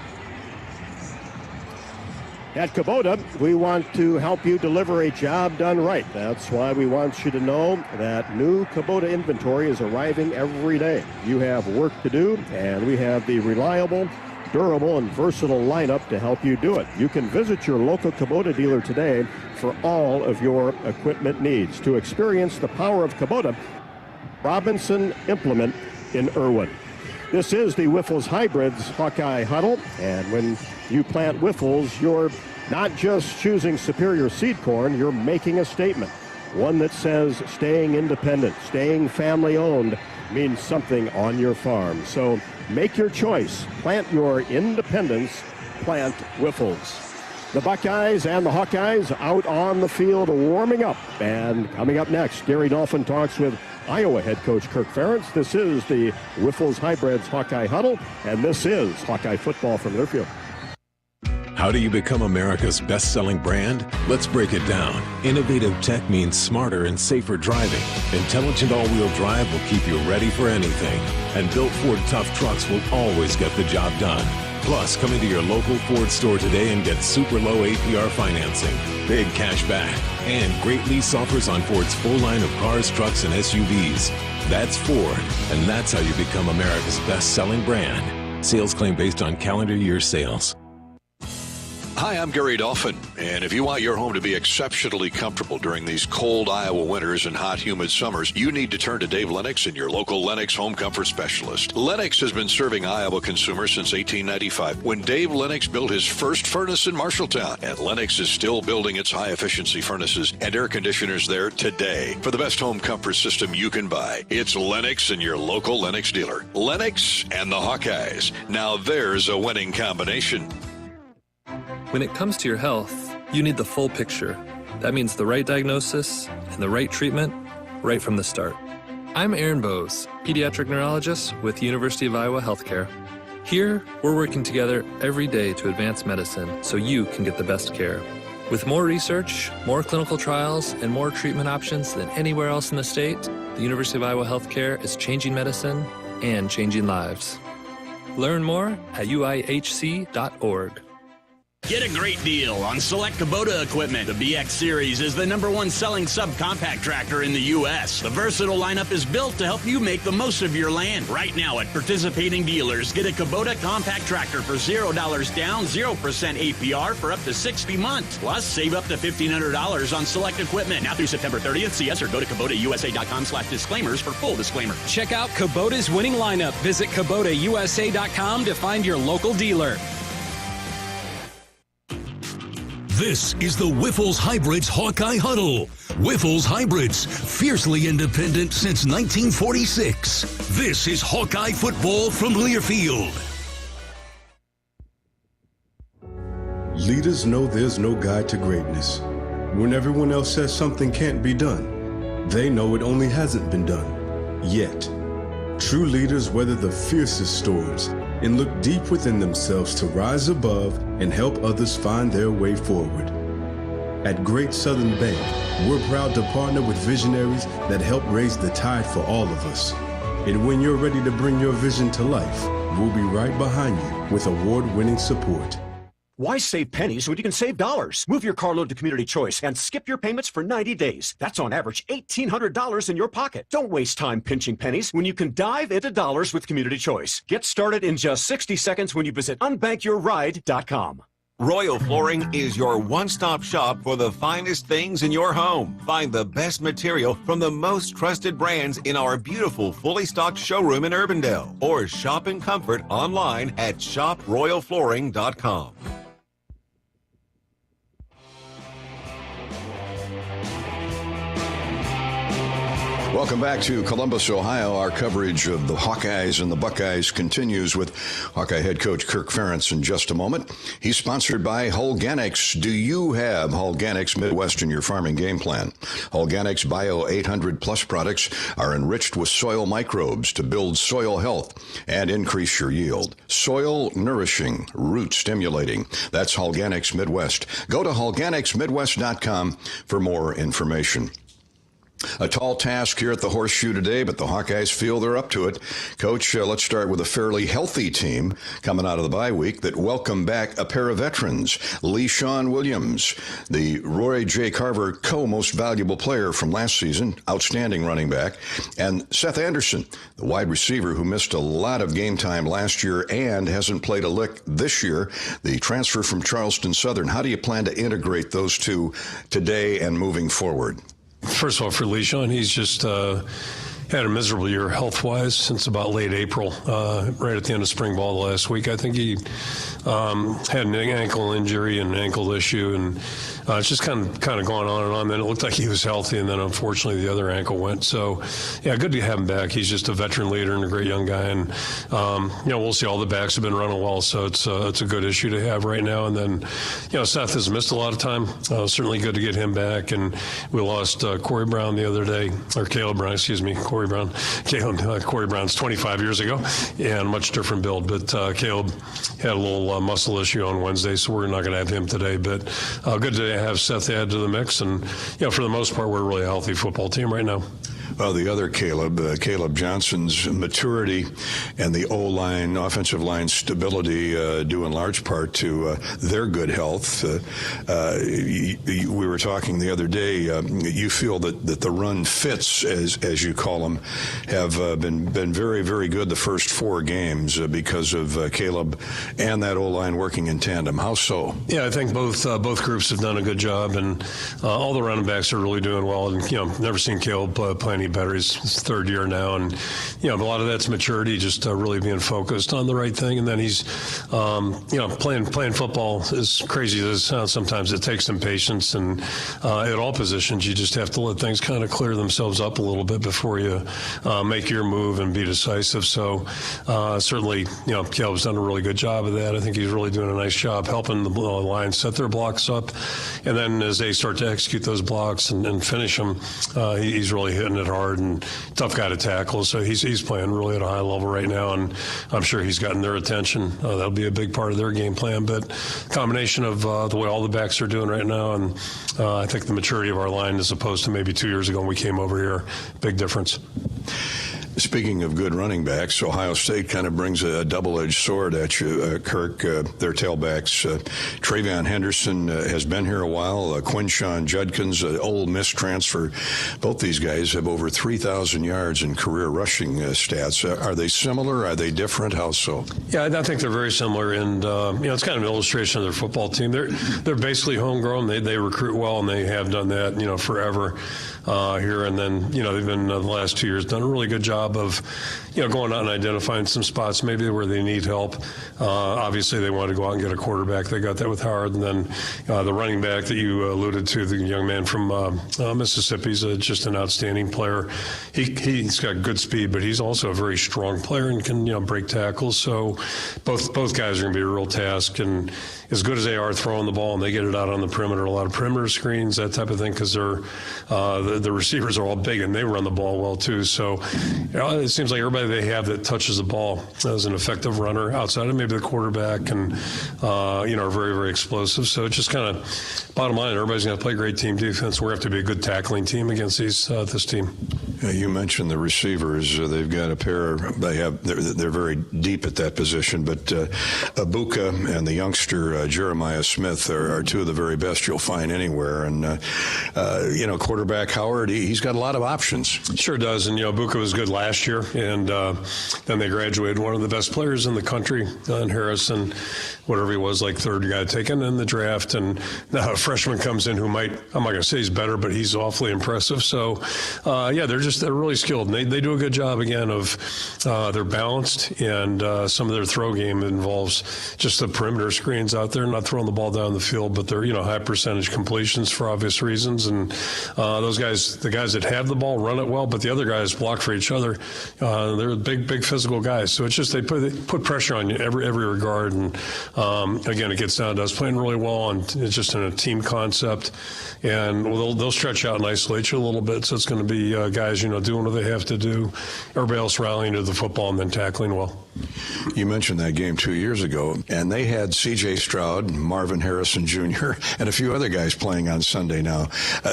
At Kubota, we want to help you deliver a job done right. That's why we want you to know that new Kubota inventory is arriving every day. You have work to do, and we have the reliable, durable, and versatile lineup to help you do it. You can visit your local Kubota dealer today for all of your equipment needs. To experience the power of Kubota, Robinson Implement in Irwin. This is the Wiffles Hybrids Hawkeye Huddle, and when you plant Wiffles, you're not just choosing superior seed corn, you're making a statement. One that says staying independent, staying family-owned means something on your farm. So make your choice. Plant your independence. Plant Wiffles. The Buckeyes and the Hawkeyes out on the field warming up. And coming up next, Gary Dolphin talks with Iowa head coach Kirk Ferentz. This is the Wiffles Hybrids Hawkeye Huddle, and this is Hawkeye football from Learfield. How do you become America's best-selling brand? Let's break it down. Innovative tech means smarter and safer driving. Intelligent all-wheel drive will keep you ready for anything. And built Ford tough trucks will always get the job done. Plus, come into your local Ford store today and get super low APR financing, big cash back, and great lease offers on Ford's full line of cars, trucks, and SUVs. That's Ford, and that's how you become America's best-selling brand. Sales claim based on calendar year sales. Hi, I'm Gary Dolphin, and if you want your home to be exceptionally comfortable during these cold Iowa winters and hot, humid summers, you need to turn to Dave Lennox and your local Lennox home comfort specialist. Lennox has been serving Iowa consumers since 1895, when Dave Lennox built his first furnace in Marshalltown, and Lennox is still building its high-efficiency furnaces and air conditioners there today. For the best home comfort system you can buy, it's Lennox and your local Lennox dealer. Lennox and the Hawkeyes. Now there's a winning combination. When it comes to your health, you need the full picture. That means the right diagnosis and the right treatment right from the start. I'm Aaron Bose, pediatric neurologist with University of Iowa Healthcare. Here, we're working together every day to advance medicine so you can get the best care. With more research, more clinical trials, and more treatment options than anywhere else in the state, the University of Iowa Healthcare is changing medicine and changing lives. Learn more at uihc.org. Get a great deal on select Kubota equipment. The BX Series is the #1 selling subcompact tractor in the U.S. The versatile lineup is built to help you make the most of your land. Right now at participating dealers, get a Kubota compact tractor for $0 down, 0% APR for up to 60 months. Plus, save up to $1,500 on select equipment. Now through September 30th, see us or go to KubotaUSA.com/disclaimers for full disclaimer. Check out Kubota's winning lineup. Visit KubotaUSA.com to find your local dealer. This is the Wiffles Hybrids Hawkeye Huddle. Wiffles Hybrids, fiercely independent since 1946. This is Hawkeye football from Learfield. Leaders know there's no guide to greatness. When everyone else says something can't be done, they know it only hasn't been done yet. True leaders weather the fiercest storms and look deep within themselves to rise above and help others find their way forward. At Great Southern Bank, we're proud to partner with visionaries that help raise the tide for all of us. And when you're ready to bring your vision to life, we'll be right behind you with award-winning support. Why save pennies when you can save dollars? Move your carload to Community Choice and skip your payments for 90 days. That's on average $1,800 in your pocket. Don't waste time pinching pennies when you can dive into dollars with Community Choice. Get started in just 60 seconds when you visit unbankyourride.com. Royal Flooring is your one-stop shop for the finest things in your home. Find the best material from the most trusted brands in our beautiful, fully stocked showroom in Urbandale. Or shop in comfort online at shoproyalflooring.com. Welcome back to Columbus, Ohio. Our coverage of the Hawkeyes and the Buckeyes continues with Hawkeye head coach Kirk Ferentz in just a moment. He's sponsored by Hulganics. Do you have Hulganics Midwest in your farming game plan? Hulganics Bio 800 Plus products are enriched with soil microbes to build soil health and increase your yield. Soil nourishing, root stimulating. That's Hulganics Midwest. Go to hulganicsmidwest.com for more information. A tall task here at the Horseshoe today, but the Hawkeyes feel they're up to it. Coach, let's start with a fairly healthy team coming out of the bye week that welcomed back a pair of veterans. Lachey Williams, the Roy J. Carver co-most valuable player from last season, outstanding running back, and Seth Anderson, the wide receiver who missed a lot of game time last year and hasn't played a lick this year, the transfer from Charleston Southern. How do you plan to integrate those two today and moving forward? First of all, for Lachey, he's just had a miserable year health-wise since about late April, right at the end of spring ball last week. I think he had an ankle injury and an ankle issue, and it's just kind of going on and on. Then it looked like he was healthy, and then unfortunately the other ankle went. So, yeah, good to have him back. He's just a veteran leader and a great young guy, and we'll see. All the backs have been running well, so it's a good issue to have right now. And then, Seth has missed a lot of time. Certainly good to get him back, and we lost Corey Brown the other day, or Caleb Brown, excuse me, Corey Brown. Corey Brown's 25 years ago, and much different build. But Caleb had a little muscle issue on Wednesday, so we're not going to have him today. But good to have Seth add to the mix, and for the most part, we're a really healthy football team right now. Well, the other Caleb Johnson's maturity and the O-line, offensive line stability due in large part to their good health. We were talking the other day, you feel that the run fits, as you call them, have been very, very good the first 4 games because of Caleb and that O-line working in tandem. How so? Yeah, I think both groups have done a good job, and all the running backs are really doing well. And, never seen Caleb play any better. He's his 3rd year now, and a lot of that's maturity, just really being focused on the right thing. And then he's playing football, as crazy as it sounds sometimes, it takes some patience, and at all positions you just have to let things kind of clear themselves up a little bit before you make your move and be decisive. So certainly Caleb's done a really good job of that. I think he's really doing a nice job helping the Lions set their blocks up, and then as they start to execute those blocks and finish them, he's really hitting it hard and tough guy to tackle. So he's playing really at a high level right now, and I'm sure he's gotten their attention. That'll be a big part of their game plan. But combination of the way all the backs are doing right now, and I think the maturity of our line as opposed to maybe 2 years ago when we came over here, big difference. Speaking of good running backs, Ohio State kind of brings a double-edged sword at you, Kirk. Their tailbacks, Travion Henderson has been here a while. Quinshawn Judkins, Ole Miss transfer. Both these guys have over 3,000 yards in career rushing stats. Are they similar? Are they different? How so? Yeah, I think they're very similar, and it's kind of an illustration of their football team. They're basically homegrown. They recruit well, and they have done that forever here. And then they've been the last 2 years done a really good job of going out and identifying some spots maybe where they need help. Obviously they want to go out and get a quarterback. They got that with Howard. And then the running back that you alluded to, the young man from Mississippi, is just an outstanding player. He's got good speed, but he's also a very strong player and can break tackles. So both guys are going to be a real task, and as good as they are throwing the ball and they get it out on the perimeter, a lot of perimeter screens, that type of thing, because the receivers are all big and they run the ball well too. So it seems like everybody they have that touches the ball as an effective runner outside of maybe the quarterback, and are very, very explosive. So it's just kind of bottom line, everybody's going to play great team defense. We have to be a good tackling team against this team. You mentioned the receivers. They've got a pair. They're very deep at that position. But Abuka and the youngster Jeremiah Smith are two of the very best you'll find anywhere. And quarterback Howard, he's got a lot of options. Sure does. And Abuka was good last year, and then they graduated one of the best players in the country in Harrison. whatever he was, like third guy taken in the draft. And now a freshman comes in who might, I'm not going to say he's better, but he's awfully impressive. So, they're really skilled. And they do a good job, again, of they're balanced. And some of their throw game involves just the perimeter screens out there, not throwing the ball down the field, but they're, high percentage completions for obvious reasons. And those guys, the guys that have the ball, run it well, but the other guys block for each other. They're big physical guys. So it's just they put pressure on you every regard. And again, it gets down to us playing really well, and it's just in a team concept. And they'll stretch out and isolate you a little bit. So it's going to be guys, doing what they have to do. Everybody else rallying to the football and then tackling well. You mentioned that game 2 years ago, and they had C.J. Stroud, Marvin Harrison Jr., and a few other guys playing on Sunday now.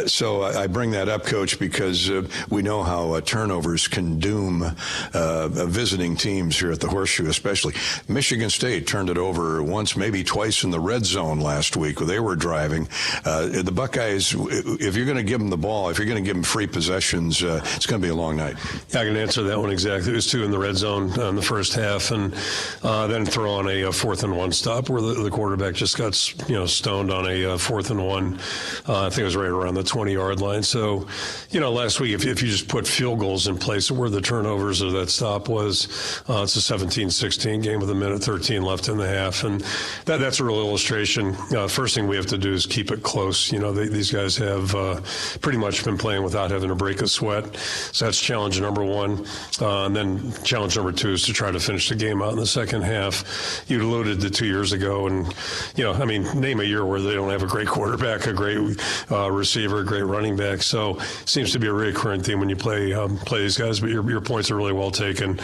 So I bring that up, Coach, because we know how turnovers can doom visiting teams here at the Horseshoe, especially. Michigan State turned it over once, maybe twice in the red zone last week where they were driving. The Buckeyes, if you're going to give them the ball, if you're going to give them free possessions, it's going to be a long night. Yeah, I can answer that one exactly. It was 2 in the red zone in the first half, and then throw on a 4th and 1 stop where the quarterback just got stoned on a 4th and 1. I think it was right around the 20-yard line. So, last week, if you just put field goals in place where the turnovers or that stop was, it's a 17-16 game with 1:13 left in the half, and that's a real illustration. First thing we have to do is keep it close. These guys have pretty much been playing without having to break a sweat. So that's challenge number 1. And then challenge number 2 is to try to finish the game out in the second half. You alluded to 2 years ago, and name a year where they don't have a great quarterback, a great receiver, a great running back. So it seems to be a recurring theme when you play these guys. But your points are really well taken.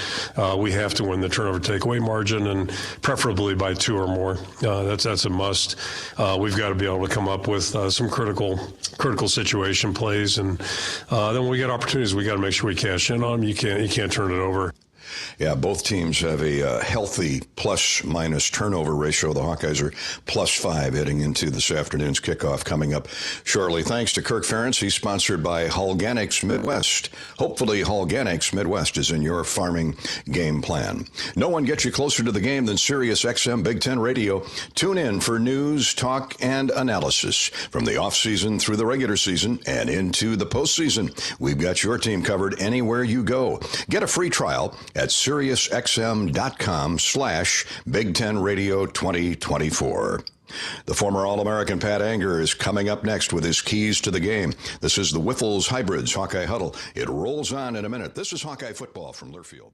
We have to win the turnover takeaway margin, and preferably by 2 or more. That's a must. We've got to be able to come up with some critical situation plays, and then when we get opportunities, we got to make sure we cash in on them. You can't turn it over. Yeah, both teams have a healthy plus-minus turnover ratio. The Hawkeyes are +5 heading into this afternoon's kickoff coming up shortly. Thanks to Kirk Ferentz. He's sponsored by Hulganics Midwest. Hopefully, Hulganics Midwest is in your farming game plan. No one gets you closer to the game than Sirius XM Big Ten Radio. Tune in for news, talk, and analysis from the offseason through the regular season and into the postseason. We've got your team covered anywhere you go. Get a free trial at SiriusXM.com/Big Ten Radio 2024. The former All-American Pat Anger is coming up next with his keys to the game. This is the Whiffles Hybrids Hawkeye Huddle. It rolls on in a minute. This is Hawkeye Football from Learfield.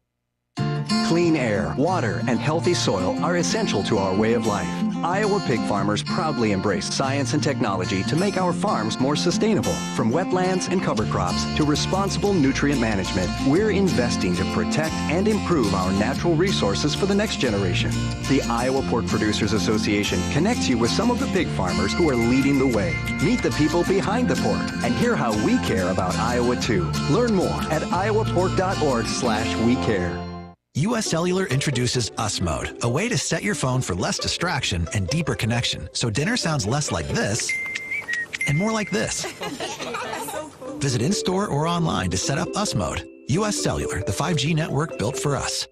Clean air, water, and healthy soil are essential to our way of life. Iowa pig farmers proudly embrace science and technology to make our farms more sustainable. From wetlands and cover crops to responsible nutrient management, we're investing to protect and improve our natural resources for the next generation. The Iowa Pork Producers Association connects you with some of the pig farmers who are leading the way. Meet the people behind the pork and hear how we care about Iowa too. Learn more at iowapork.org/wecare. US Cellular introduces US Mode, a way to set your phone for less distraction and deeper connection, so dinner sounds less like this and more like this. Visit in-store or online to set up US Mode. US Cellular, the 5G network built for us.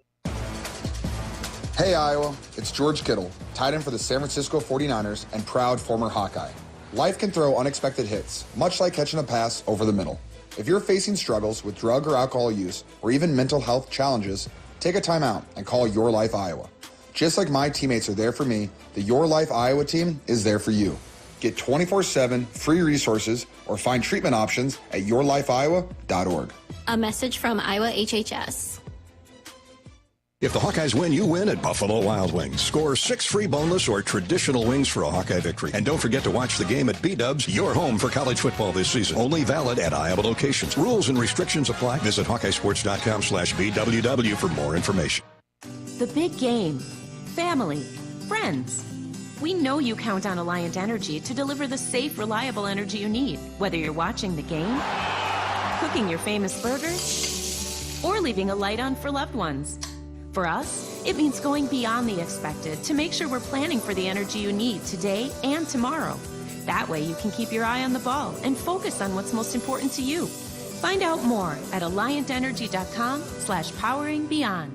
Hey Iowa, it's George Kittle, tight end for the San Francisco 49ers and proud former Hawkeye. Life can throw unexpected hits, much like catching a pass over the middle. If you're facing struggles with drug or alcohol use or even mental health challenges, take a time out and call Your Life Iowa. Just like my teammates are there for me, the Your Life Iowa team is there for you. Get 24/7 free resources or find treatment options at yourlifeiowa.org. A message from Iowa HHS. If the Hawkeyes win, you win at Buffalo Wild Wings. Score 6 free boneless or traditional wings for a Hawkeye victory. And don't forget to watch the game at B-Dubs, your home for college football this season. Only valid at Iowa locations. Rules and restrictions apply. Visit HawkeyeSports.com/BWW for more information. The big game. Family. Friends. We know you count on Alliant Energy to deliver the safe, reliable energy you need, whether you're watching the game, cooking your famous burgers, or leaving a light on for loved ones. For us, it means going beyond the expected to make sure we're planning for the energy you need today and tomorrow. That way you can keep your eye on the ball and focus on what's most important to you. Find out more at alliantenergy.com/poweringbeyond.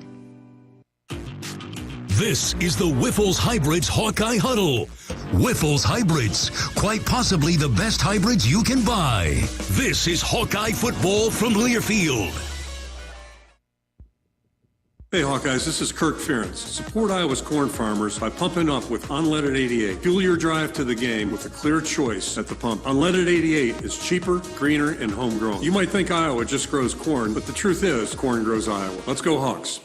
This is the Wyffels Hybrids Hawkeye Huddle. Wyffels Hybrids, quite possibly the best hybrids you can buy. This is Hawkeye football from Learfield. Hey Hawkeyes, this is Kirk Ferentz. Support Iowa's corn farmers by pumping up with Unleaded 88. Fuel your drive to the game with a clear choice at the pump. Unleaded 88 is cheaper, greener, and homegrown. You might think Iowa just grows corn, but the truth is corn grows Iowa. Let's go Hawks.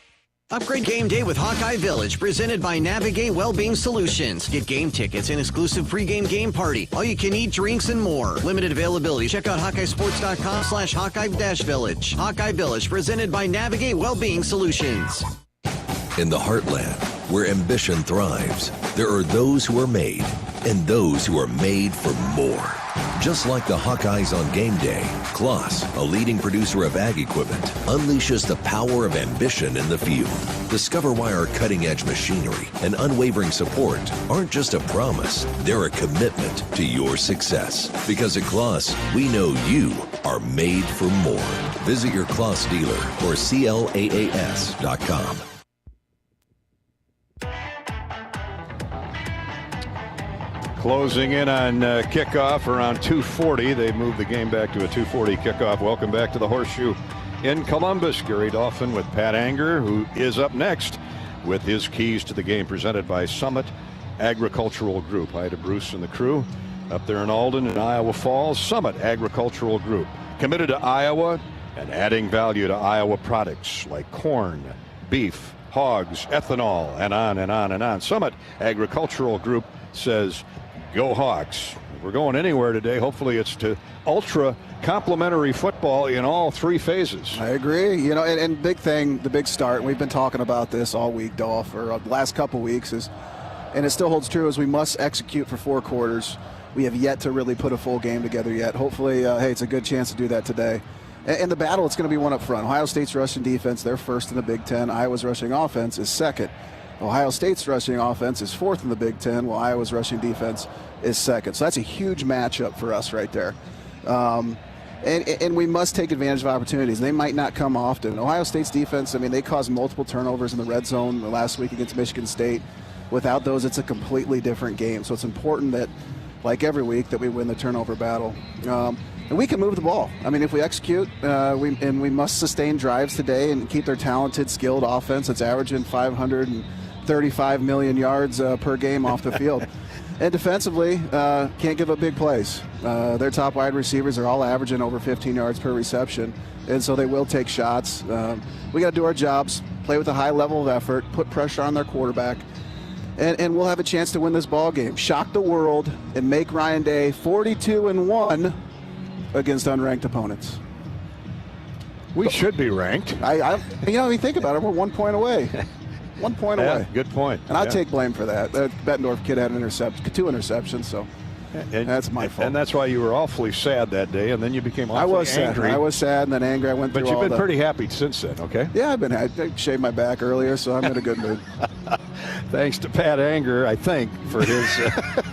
Upgrade game day with Hawkeye Village, presented by Navigate Wellbeing Solutions. Get game tickets, an exclusive pregame game party, all you can eat drinks, and more. Limited availability. Check out HawkeyeSports.com/Hawkeye-Village. Hawkeye Village, presented by Navigate Wellbeing Solutions. In the heartland, where ambition thrives, there are those who are made and those who are made for more. Just like the Hawkeyes on game day, Kloss, a leading producer of ag equipment, unleashes the power of ambition in the field. Discover why our cutting-edge machinery and unwavering support aren't just a promise, they're a commitment to your success. Because at Kloss, we know you are made for more. Visit your Kloss dealer or CLAAS.com. Closing in on kickoff around 2:40. They moved the game back to a 2:40 kickoff. Welcome back to the Horseshoe in Columbus. Gary Dolphin with Pat Anger, who is up next with his keys to the game, presented by Summit Agricultural Group. Hi to Bruce and the crew up there in Alden and Iowa Falls. Summit Agricultural Group, committed to Iowa and adding value to Iowa products like corn, beef, hogs, ethanol, and on and on and on. Summit Agricultural Group says, go Hawks. We're going anywhere today. Hopefully it's to ultra complimentary football in all three phases. I agree. You know, and big thing, the big start, and we've been talking about this all week, Dolph, or the last couple weeks, is, and it still holds true, is we must execute for 4 quarters. We have yet to really put a full game together yet. Hopefully, hey, it's a good chance to do that today. And the battle, it's going to be one up front. Ohio State's rushing defense, they're first in the Big Ten. Iowa's rushing offense is second. Ohio State's rushing offense is fourth in the Big Ten, while Iowa's rushing defense is second. So that's a huge matchup for us right there. And we must take advantage of opportunities. They might not come often. Ohio State's defense, I mean, they caused multiple turnovers in the red zone last week against Michigan State. Without those, it's a completely different game. So it's important that, like every week, that we win the turnover battle. And we can move the ball. I mean, if we execute, we must sustain drives today and keep their talented, skilled offense that's averaging 535 million yards per game off the field. And defensively, can't give up big plays. Their top wide receivers are all averaging over 15 yards per reception, and so they will take shots. We got to do our jobs, play with a high level of effort, put pressure on their quarterback, and we'll have a chance to win this ball game. Shock the world and make Ryan Day 42-1 against unranked opponents. We should be ranked. You know, I mean, think about it. We're 1 point away. 1 point away. Good point. And I take blame for that. Bettendorf kid had an interception, 2 interceptions, so that's my fault. And that's why you were awfully sad that day, and then you became awfully angry. I was sad, and then angry. I went through all But you've been pretty happy since then, okay? Yeah, I shaved my back earlier, so I'm in a good mood. Thanks to Pat Anger, I think, for his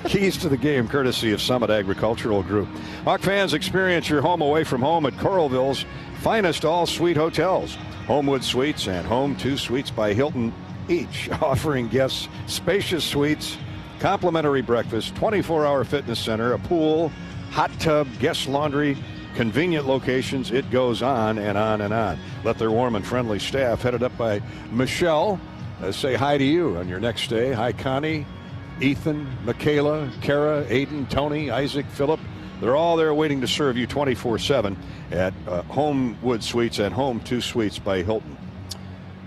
keys to the game, courtesy of Summit Agricultural Group. Hawk fans, experience your home away from home at Coralville's finest all-suite hotels. Homewood Suites and Home 2 Suites by Hilton, each offering guests spacious suites, complimentary breakfast, 24-hour fitness center, a pool, hot tub, guest laundry, convenient locations. It goes on and on and on. Let their warm and friendly staff, headed up by Michelle, say hi to you on your next stay. Hi, Connie, Ethan, Michaela, Kara, Aiden, Tony, Isaac, Philip. They're all there waiting to serve you 24/7 at Homewood Suites and Home 2 Suites by Hilton.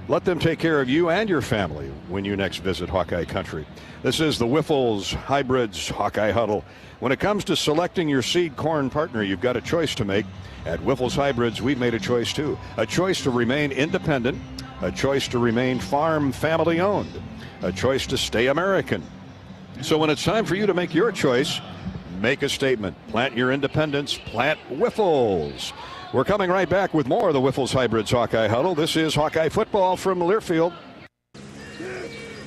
Let them take care of you and your family when you next visit Hawkeye Country. This is the Wyffels Hybrids Hawkeye Huddle. When it comes to selecting your seed corn partner, you've got a choice to make. At Wyffels Hybrids, we've made a choice too. A choice to remain independent, a choice to remain farm family owned, a choice to stay American. So when it's time for you to make your choice, make a statement. Plant your independence, plant Wyffels. We're coming right back with more of the Wyffels Hybrids Hawkeye Huddle. This is Hawkeye football from Learfield.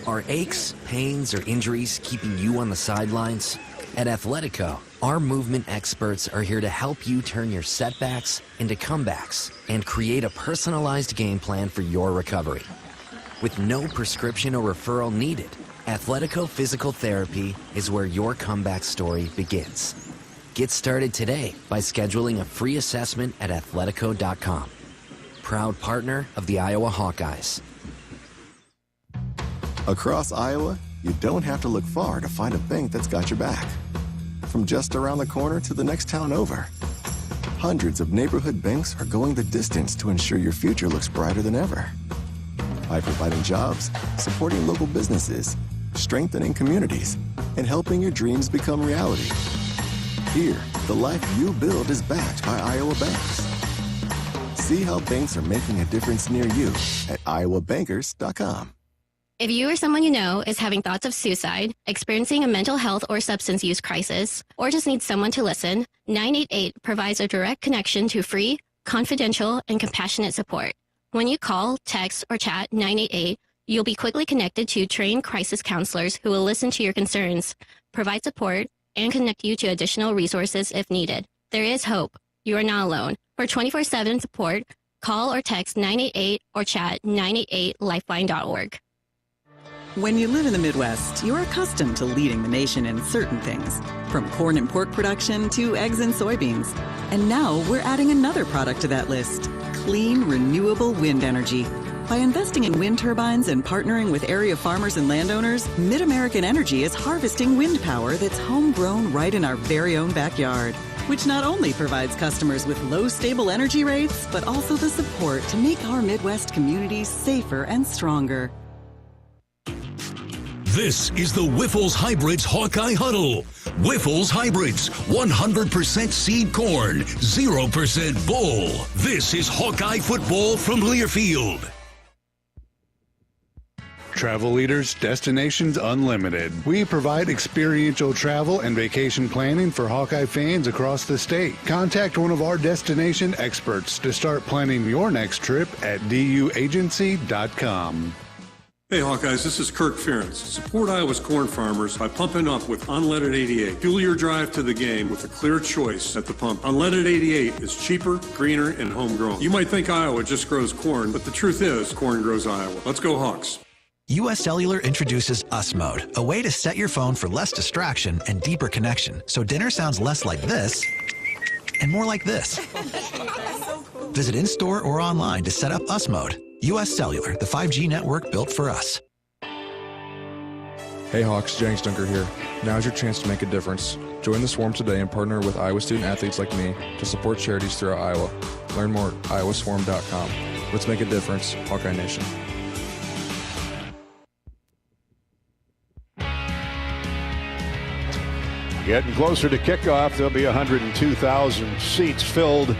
Are aches, pains, or injuries keeping you on the sidelines? At Athletico, our movement experts are here to help you turn your setbacks into comebacks and create a personalized game plan for your recovery. with no prescription or referral needed. Athletico Physical Therapy is where your comeback story begins. Get started today by scheduling a free assessment at athletico.com. Proud partner of the Iowa Hawkeyes. Across Iowa, you don't have to look far to find a bank that's got your back. From just around the corner to the next town over, hundreds of neighborhood banks are going the distance to ensure your future looks brighter than ever. By providing jobs, supporting local businesses, strengthening communities, and helping your dreams become reality. Here, the life you build is backed by Iowa banks. See how banks are making a difference near you at iowabankers.com. If you or someone you know is having thoughts of suicide, experiencing a mental health or substance use crisis, or just needs someone to listen, 988 provides a direct connection to free, confidential, and compassionate support. When you call, text, or chat 988, you'll be quickly connected to trained crisis counselors who will listen to your concerns, provide support, and connect you to additional resources if needed. There is hope. You are not alone. For 24/7 support, call or text 988 or chat 988lifeline.org. When you live in the Midwest, you're accustomed to leading the nation in certain things, from corn and pork production to eggs and soybeans. And now we're adding another product to that list, clean, renewable wind energy. By investing in wind turbines and partnering with area farmers and landowners, Mid-American Energy is harvesting wind power that's homegrown right in our very own backyard, which not only provides customers with low, stable energy rates, but also the support to make our Midwest communities safer and stronger. This is the Wiffles Hybrids Hawkeye Huddle. Wiffles Hybrids, 100% seed corn, 0% bull. This is Hawkeye football from Learfield. Travel Leaders, Destinations Unlimited. We provide experiential travel and vacation planning for Hawkeye fans across the state. Contact one of our destination experts to start planning your next trip at duagency.com. Hey Hawkeyes, this is Kirk Ferentz. Support Iowa's corn farmers by pumping up with Unleaded 88. Fuel your drive to the game with a clear choice at the pump. Unleaded 88 is cheaper, greener, and homegrown. You might think Iowa just grows corn, but the truth is corn grows Iowa. Let's go Hawks. US Cellular introduces Us Mode, a way to set your phone for less distraction and deeper connection, so dinner sounds less like this and more like this. Visit in-store or online to set up Us Mode. US Cellular, the 5G network built for us. Hey Hawks, Jennings Dunker here. Now's your chance to make a difference. Join the Swarm today and partner with Iowa student athletes like me to support charities throughout Iowa. Learn more at iowaswarm.com. Let's make a difference, Hawkeye Nation. Getting closer to kickoff, there'll be 102,000 seats filled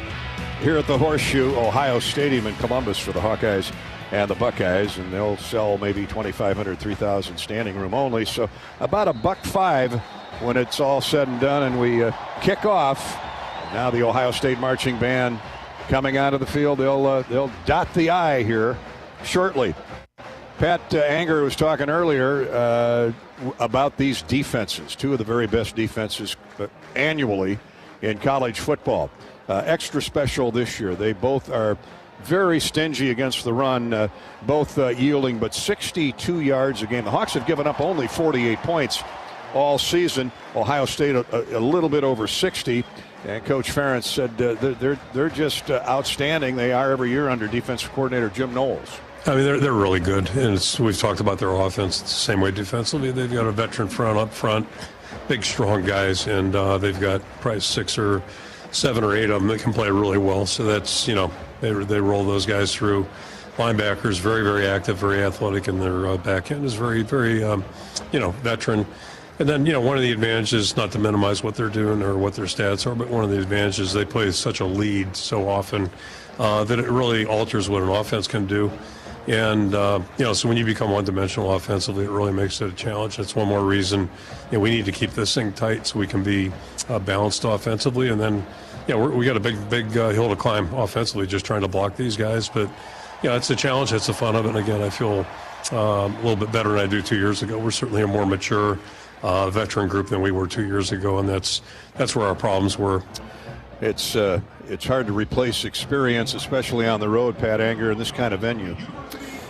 here at the Horseshoe Ohio Stadium in Columbus for the Hawkeyes and the Buckeyes, and they'll sell maybe 2,500, 3,000 standing room only. So about $1.05 when it's all said and done, and we kick off. Now the Ohio State marching band coming onto the field. They'll dot the I here shortly. Pat Anger was talking earlier about these defenses, two of the very best defenses annually in college football. Extra special this year. They both are very stingy against the run, both yielding but 62 yards a game. The Hawks have given up only 48 points all season. Ohio State a little bit over 60. And Coach Ferentz said they're just outstanding. They are every year under defensive coordinator Jim Knowles. I mean, they're really good, and we've talked about their offense. It's the same way defensively. They've got a veteran front up front, big, strong guys, and they've got probably 6 or 7 or 8 of them that can play really well. So that's, they roll those guys through. Linebackers, very, very active, very athletic, and their back end is very, very, veteran. And then, one of the advantages, not to minimize what they're doing or what their stats are, but one of the advantages, they play such a lead so often that it really alters what an offense can do. And, so when you become one-dimensional offensively, it really makes it a challenge. That's one more reason we need to keep this thing tight so we can be balanced offensively. And then, we got a big hill to climb offensively just trying to block these guys. But, it's a challenge. It's the fun of it. And, again, I feel a little bit better than I do 2 years ago. We're certainly a more mature veteran group than we were 2 years ago, and that's where our problems were. It's hard to replace experience, especially on the road, Pat Anger, in this kind of venue.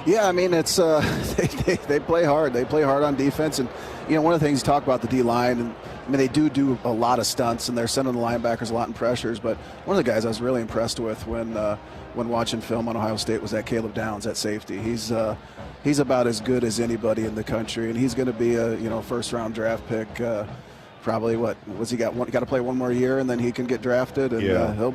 Yeah, I mean, it's they play hard. They play hard on defense. And, one of the things you talk about the D-line, and I mean, they do a lot of stunts, and they're sending the linebackers a lot in pressures. But one of the guys I was really impressed with when watching film on Ohio State was that Caleb Downs at safety. He's about as good as anybody in the country, and he's going to be a first-round draft pick. Probably what's he got? Got to play one more year, and then he can get drafted, and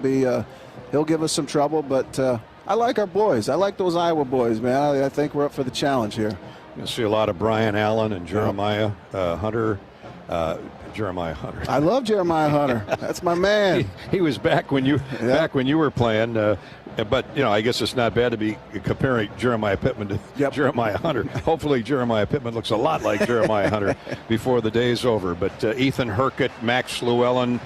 he'll give us some trouble. But I like our boys. I like those Iowa boys, man. I think we're up for the challenge here. You'll see a lot of Brian Allen and Jeremiah Hunter. Jeremiah Hunter. I love Jeremiah Hunter. That's my man. He was back when you were playing. But I guess it's not bad to be comparing Jeremiah Pittman to Jeremiah Hunter. Hopefully Jeremiah Pittman looks a lot like Jeremiah Hunter before the day's over. But Ethan Herkett, Max Llewellyn,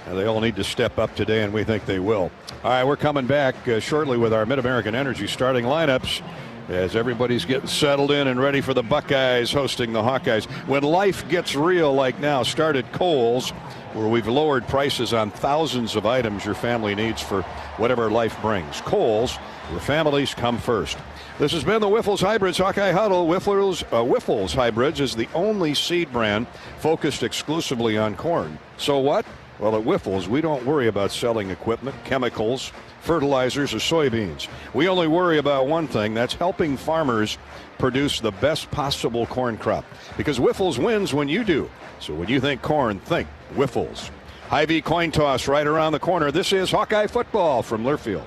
they all need to step up today, and we think they will. All right, we're coming back shortly with our Mid-American Energy starting lineups as everybody's getting settled in and ready for the Buckeyes hosting the Hawkeyes. When life gets real like now, start at Kohl's, where we've lowered prices on thousands of items your family needs for whatever life brings. Kohl's, where families come first. This has been the Wyffels Hybrids Hawkeye Huddle. Wyffels Hybrids is the only seed brand focused exclusively on corn. So what? Well, at Wyffels, we don't worry about selling equipment, chemicals, fertilizers, or soybeans. We only worry about one thing, that's helping farmers produce the best possible corn crop. Because Wyffels wins when you do. So when you think corn, think Wyffels. Hy-Vee coin toss right around the corner. This is Hawkeye football from Learfield.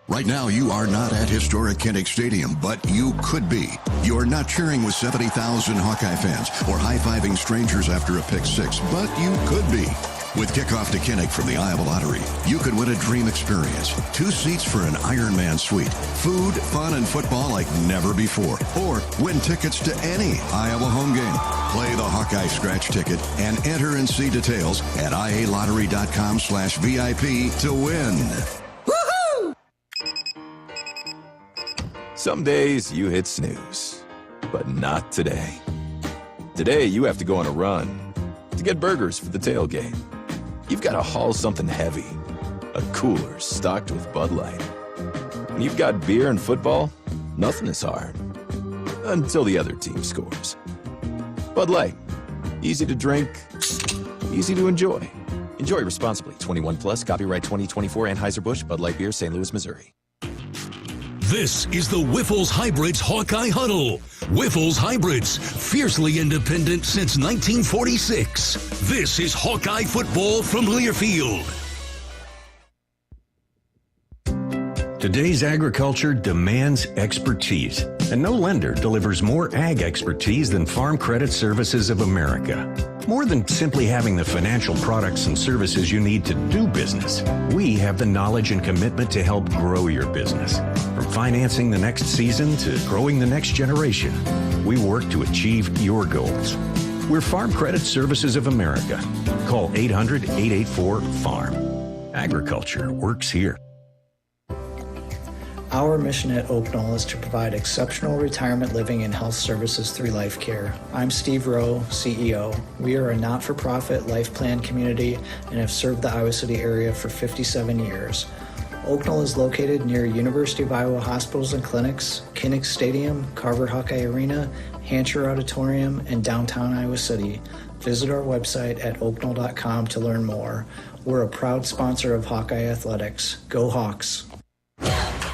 Right now, you are not at historic Kinnick Stadium, but you could be. You're not cheering with 70,000 Hawkeye fans or high-fiving strangers after a pick six, but you could be. With Kickoff to Kinnick from the Iowa Lottery, you could win a dream experience. 2 seats for an Ironman suite. Food, fun, and football like never before. Or win tickets to any Iowa home game. Play the Hawkeye scratch ticket and enter and see details at ialottery.com/VIP to win. Woohoo! Some days you hit snooze, but not today. Today you have to go on a run to get burgers for the tailgate. You've got to haul something heavy, a cooler stocked with Bud Light. When you've got beer and football, nothing is hard. Until the other team scores. Bud Light, easy to drink, easy to enjoy. Enjoy responsibly. 21 plus, copyright 2024 Anheuser-Busch, Bud Light Beer, St. Louis, Missouri. This is the Wyffels Hybrids Hawkeye Huddle. Wyffels Hybrids, fiercely independent since 1946. This is Hawkeye football from Learfield. Today's agriculture demands expertise, and no lender delivers more ag expertise than Farm Credit Services of America. More than simply having the financial products and services you need to do business, we have the knowledge and commitment to help grow your business. From financing the next season to growing the next generation, we work to achieve your goals. We're Farm Credit Services of America. Call 800-884-FARM. Agriculture works here. Our mission at Oak Knoll is to provide exceptional retirement living and health services through life care. I'm Steve Rowe, CEO. We are a not-for-profit life plan community and have served the Iowa City area for 57 years. Oak Knoll is located near University of Iowa hospitals and clinics, Kinnick Stadium, Carver Hawkeye Arena, Hancher Auditorium, and downtown Iowa City. Visit our website at oakknoll.com to learn more. We're a proud sponsor of Hawkeye Athletics. Go Hawks!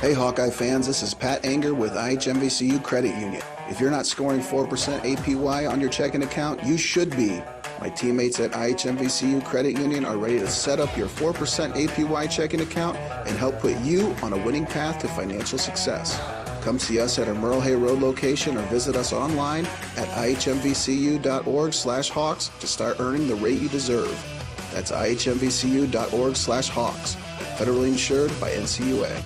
Hey Hawkeye fans, this is Pat Anger with IHMVCU Credit Union. If you're not scoring 4% APY on your checking account, you should be. My teammates at IHMVCU Credit Union are ready to set up your 4% APY checking account and help put you on a winning path to financial success. Come see us at our Merle Hay Road location or visit us online at ihmvcu.org/Hawks to start earning the rate you deserve. That's ihmvcu.org/Hawks. Federally insured by NCUA.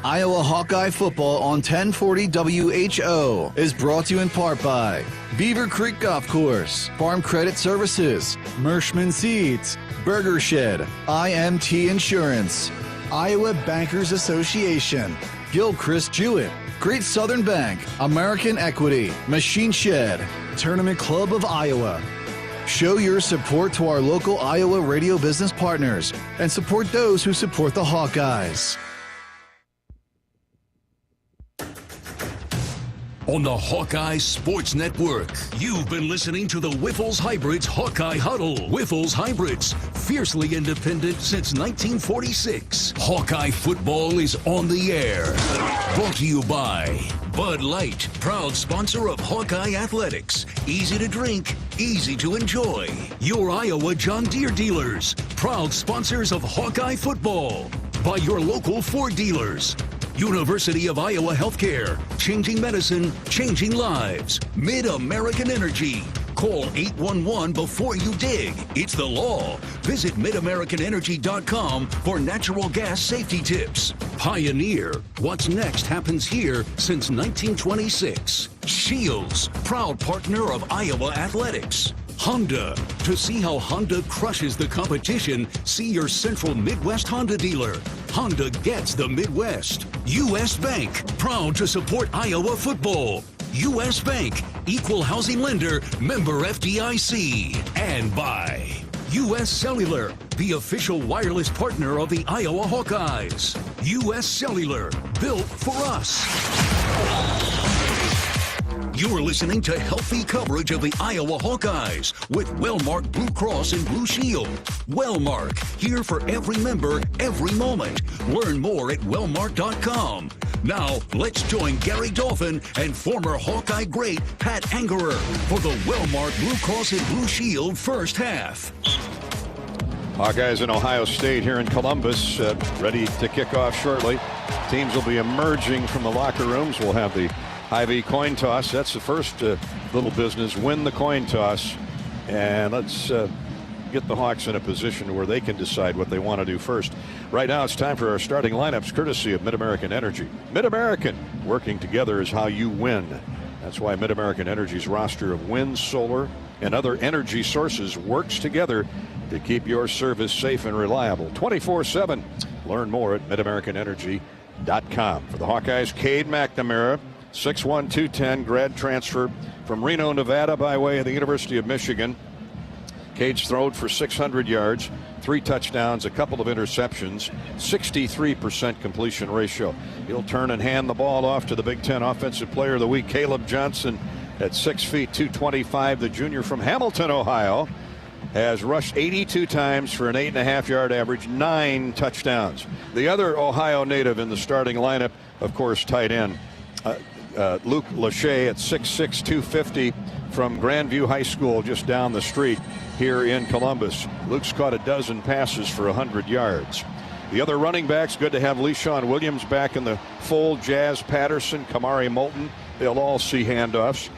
Iowa Hawkeye football on 1040 WHO is brought to you in part by Beaver Creek Golf Course, Farm Credit Services, Mershman Seeds, Burger Shed, IMT Insurance, Iowa Bankers Association, Gilchrist Jewett, Great Southern Bank, American Equity, Machine Shed, Tournament Club of Iowa. Show your support to our local Iowa radio business partners and support those who support the Hawkeyes. on the Hawkeye Sports Network. You've been listening to the Whiffles Hybrids Hawkeye Huddle. Whiffles Hybrids, fiercely independent since 1946. Hawkeye football is on the air. Brought to you by Bud Light, proud sponsor of Hawkeye Athletics. Easy to drink, easy to enjoy. Your Iowa John Deere dealers, proud sponsors of Hawkeye football. By your local Ford dealers. University of Iowa Healthcare, changing medicine, changing lives. Mid-American Energy. Call 811 before you dig. It's the law. Visit midamericanenergy.com for natural gas safety tips. Pioneer. What's next happens here since 1926. Shields, proud partner of Iowa Athletics. Honda. To see how Honda crushes the competition, see your Central Midwest Honda dealer. Honda gets the Midwest. U.S. Bank. Proud to support Iowa football. U.S. Bank. Equal housing lender. Member FDIC. And by U.S. Cellular. The official wireless partner of the Iowa Hawkeyes. U.S. Cellular. Built for us. You're listening to healthy coverage of the Iowa Hawkeyes with Wellmark Blue Cross and Blue Shield. Wellmark, here for every member, every moment. Learn more at wellmark.com. Now, let's join Gary Dolphin and former Hawkeye great Pat Angerer for the Wellmark Blue Cross and Blue Shield first half. Hawkeyes in Ohio State here in Columbus, ready to kick off shortly. Teams will be emerging from the locker rooms. We'll have the Ivy coin toss. That's the first little business. Win the coin toss. And let's get the Hawks in a position where they can decide what they want to do first. Right now it's time for our starting lineups, courtesy of Mid-American Energy. Mid-American, working together is how you win. That's why Mid-American Energy's roster of wind, solar, and other energy sources works together to keep your service safe and reliable 24/7. Learn more at midamericanenergy.com. For the Hawkeyes, Cade McNamara, 6'1", 210, grad transfer from Reno, Nevada by way of the University of Michigan. Cade's thrown for 600 yards, 3 touchdowns, a couple of interceptions, 63% completion ratio. He'll turn and hand the ball off to the Big Ten Offensive Player of the Week, Caleb Johnson, at 6 feet, 225. The junior from Hamilton, Ohio, has rushed 82 times for an 8.5-yard average, 9 touchdowns. The other Ohio native in the starting lineup, of course, tight end, Luke Lachey at 6'6", 250 from Grandview High School just down the street here in Columbus. Luke's caught a dozen passes for 100 yards. The other running backs, good to have LeSean Williams back in the fold. Jazz Patterson, Kamari Moulton, they'll all see handoffs.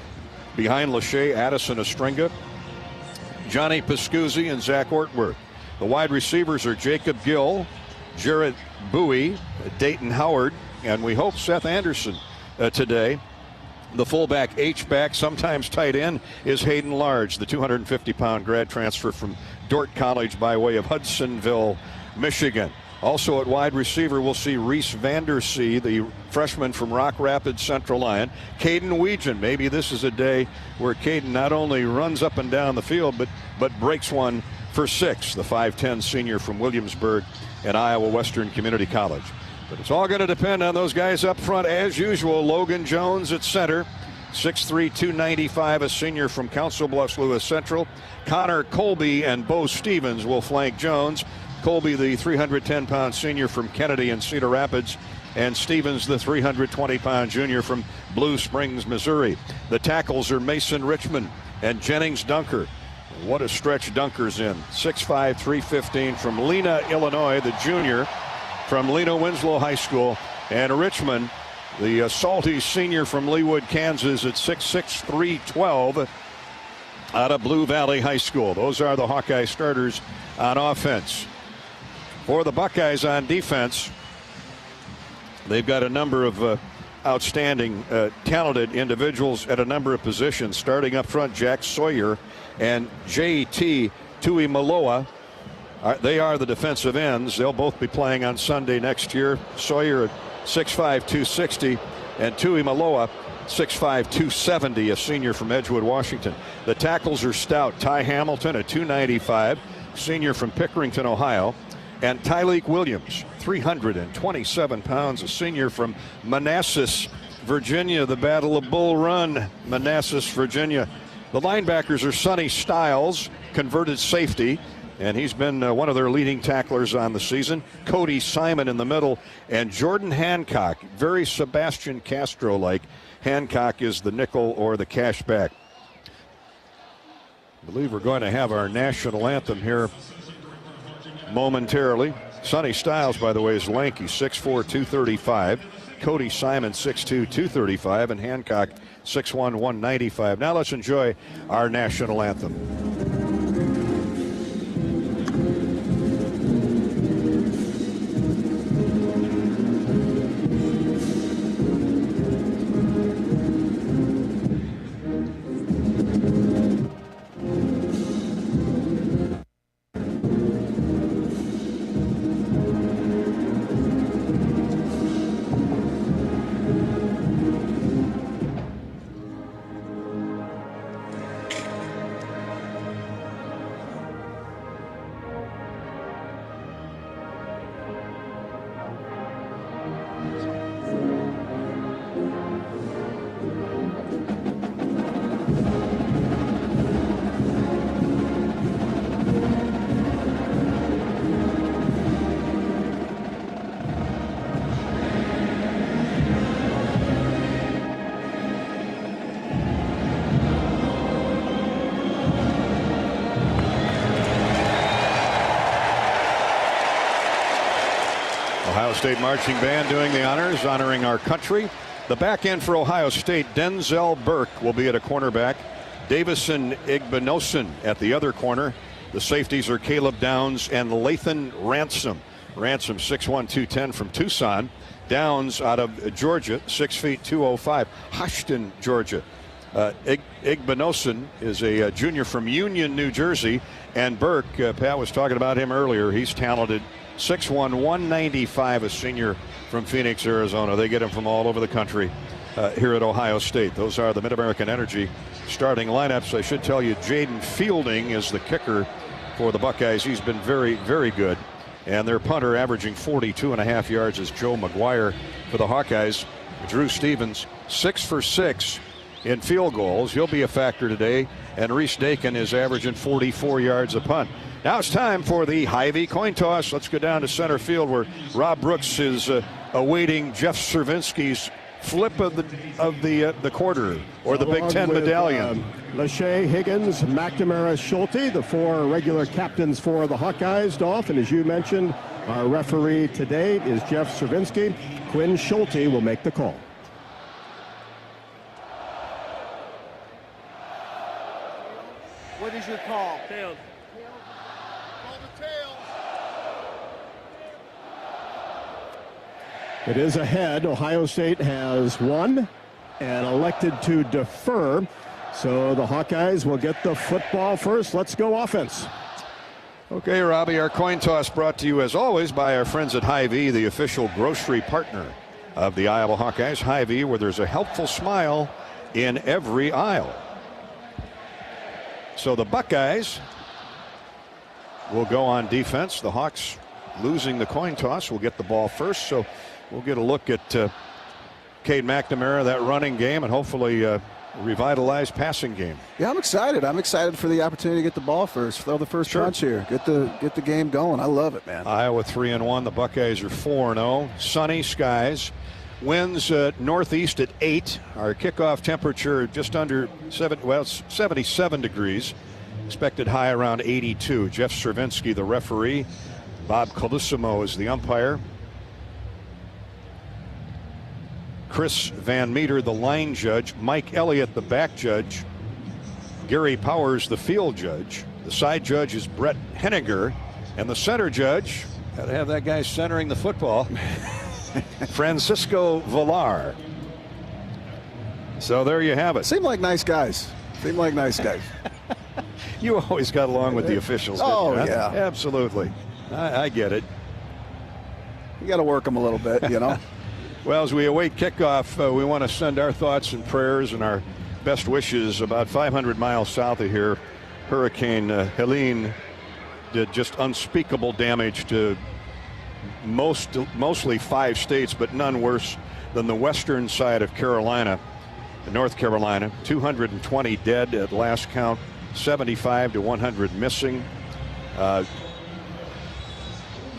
Behind Lachey, Addison Ostringa, Johnny Pascuzzi, and Zach Ortworth. The wide receivers are Jacob Gill, Jarrett Bowie, Dayton Howard, and we hope Seth Anderson today. The fullback, H-back, sometimes tight end, is Hayden Large, the 250-pound grad transfer from Dordt College by way of Hudsonville, Michigan. Also at wide receiver, we'll see Reese Vandersea, the freshman from Rock Rapids Central Line. Caden Weegan, maybe this is a day where Caden not only runs up and down the field, but breaks one for 6, the 5'10 senior from Williamsburg and Iowa Western Community College. But it's all going to depend on those guys up front as usual. Logan Jones at center, 6'3", 295, a senior from Council Bluffs Lewis Central. Connor Colby and Bo Stevens will flank Jones. Colby, the 310-pound senior from Kennedy and Cedar Rapids, and Stevens, the 320-pound junior from Blue Springs, Missouri. The tackles are Mason Richmond and Jennings Dunker. What a stretch Dunker's in. 6'5", 315 from Lena, Illinois, the junior from Lena Winslow High School. And Richmond, the salty senior from Leawood, Kansas, at 6'6", 312 out of Blue Valley High School. Those are the Hawkeye starters on offense. For the Buckeyes on defense, they've got a number of outstanding, talented individuals at a number of positions. Starting up front, Jack Sawyer and J.T. Tuimoloa. They are the defensive ends. They'll both be playing on Sunday next year. Sawyer at 6'5", 260, and Tuimoloa 6'5", 270, a senior from Edgewood, Washington. The tackles are stout. Ty Hamilton at 295, senior from Pickerington, Ohio. And Tyleek Williams, 327 pounds, a senior from Manassas, Virginia, the Battle of Bull Run, Manassas, Virginia. The linebackers are Sonny Styles, converted safety, and he's been one of their leading tacklers on the season. Cody Simon in the middle, and Jordan Hancock, very Sebastian Castro-like. Hancock is the nickel or the cashback. I believe we're going to have our national anthem here momentarily. Sonny Styles, by the way, is lanky, 6'4", 235. Cody Simon, 6'2", 235, and Hancock, 6'1", 195. Now let's enjoy our national anthem. Ohio State Marching Band doing the honors, honoring our country. The back end for Ohio State, Denzel Burke will be at a cornerback. Davison Igbinosun at the other corner. The safeties are Caleb Downs and Lathan Ransom. Ransom 6'1", 210 from Tucson. Downs out of Georgia, 6 feet 205. Houston, Georgia. Igbinosun is a junior from Union, New Jersey. And Burke, Pat was talking about him earlier. He's talented. 6'1", 195, a senior from Phoenix, Arizona. They get him from all over the country here at Ohio State. Those are the Mid-American Energy starting lineups. I should tell you, Jaden Fielding is the kicker for the Buckeyes. He's been very, very good. And their punter averaging 42.5 yards is Joe McGuire for the Hawkeyes. Drew Stevens, 6 for 6 in field goals. He'll be a factor today. And Reese Dakin is averaging 44 yards a punt. Now it's time for the Hy-Vee coin toss. Let's go down to center field where Rob Brooks is awaiting Jeff Cervinski's flip of the quarter or the Big Ten medallion. Lachey, Higgins, McNamara, Schulte, the four regular captains for the Hawkeyes, Dolph. And as you mentioned, our referee today is Jeff Cervinski. Quinn Schulte will make the call. What is your call? Tails. It is ahead. Ohio State has won and elected to defer. So the Hawkeyes will get the football first. Let's go offense. Okay, Robbie, our coin toss brought to you as always by our friends at Hy-Vee, the official grocery partner of the Iowa Hawkeyes. Hy-Vee, where there's a helpful smile in every aisle. So the Buckeyes will go on defense. The Hawks losing the coin toss will get the ball first. So we'll get a look at Cade McNamara, that running game, and hopefully revitalized passing game. Yeah, I'm excited. I'm excited for the opportunity to get the ball first, throw the first punch here, get the game going. I love it, man. Iowa 3-1. The Buckeyes are 4-0. Sunny skies. Winds northeast at 8. Our kickoff temperature just under 77 degrees. Expected high around 82. Jeff Cervinski, the referee. Bob Colissimo is the umpire. Chris Van Meter, the line judge. Mike Elliott, the back judge. Gary Powers, the field judge. The side judge is Brett Henniger. And the center judge, got to have that guy centering the football, Francisco Villar. So there you have it. Seem like nice guys. You always got along with the officials. Oh, didn't you? yeah. Absolutely. I get it. You got to work them a little bit, you know. Well, as we await kickoff, we want to send our thoughts and prayers and our best wishes. About 500 miles south of here, Hurricane Helene did just unspeakable damage to mostly 5 states, but none worse than the western side of Carolina, North Carolina. 220 dead at last count, 75 to 100 missing. I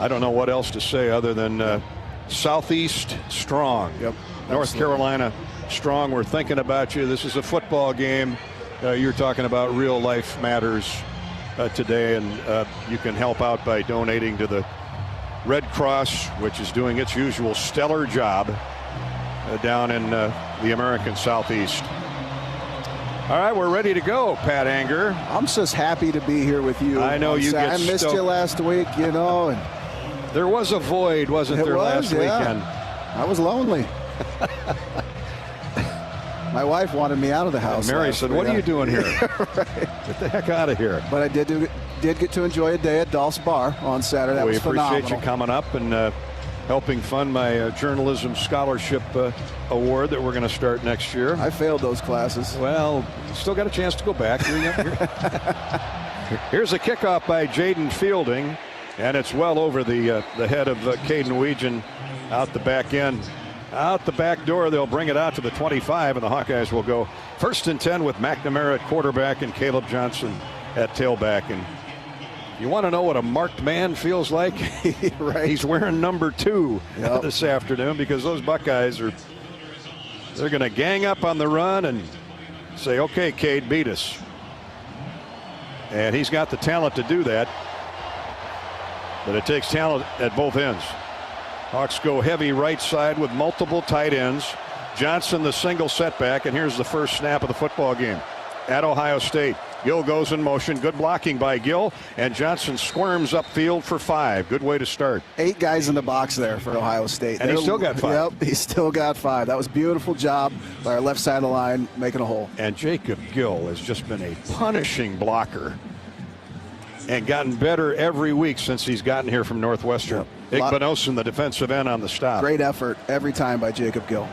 don't know what else to say other than Southeast strong. Yep, North absolutely. Carolina strong. We're thinking about you. This is a football game. You're talking about real life matters today, and you can help out by donating to the Red Cross, which is doing its usual stellar job down in the American Southeast. All right, we're ready to go, Pat Anger. I'm just happy to be here with you. I know you get I missed stoked. you last week, you know. And there was a void, wasn't there, last weekend? I was lonely. My wife wanted me out of the house. And Mary said, what are you doing here? Right. Get the heck out of here. But I did get to enjoy a day at Dolph's Bar on Saturday. That We was phenomenal. appreciate you coming up and helping fund my journalism scholarship award that we're going to start next year. I failed those classes. Well, still got a chance to go back. Here's a kickoff by Jaden Fielding, and it's well over the head of Caden Weegan out the back end. Out the back door, they'll bring it out to the 25, and the Hawkeyes will go 1st and 10 with McNamara at quarterback and Caleb Johnson at tailback. And you want to know what a marked man feels like? Right. He's wearing number 2 this afternoon, because those Buckeyes they're going to gang up on the run and say, okay, Cade, beat us. And he's got the talent to do that, but it takes talent at both ends. Hawks go heavy right side with multiple tight ends. Johnson the single setback, and here's the first snap of the football game at Ohio State. Gill goes in motion. Good blocking by Gill, and Johnson squirms upfield for 5. Good way to start. 8 guys in the box there for Ohio State. And he still got 5. Yep, he still got 5. That was a beautiful job by our left side of the line, making a hole. And Jacob Gill has just been a punishing blocker and gotten better every week since he's gotten here from Northwestern. Yep. Igbenogson, the defensive end, on the stop. Great effort every time by Jacob Gill.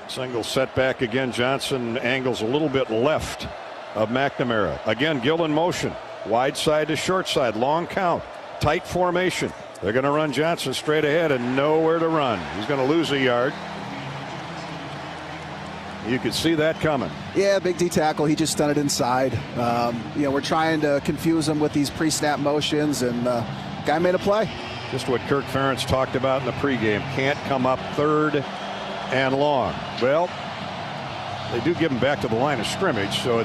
Single setback again. Johnson angles a little bit left of McNamara. Again, Gill in motion. Wide side to short side. Long count. Tight formation. They're going to run Johnson straight ahead and nowhere to run. He's going to lose a yard. You could see that coming. Yeah, big D tackle. He just done it inside. We're trying to confuse him with these pre-snap motions, and guy made a play. Just what Kirk Ferentz talked about in the pregame. Can't come up 3rd and long. Well, they do give him back to the line of scrimmage, so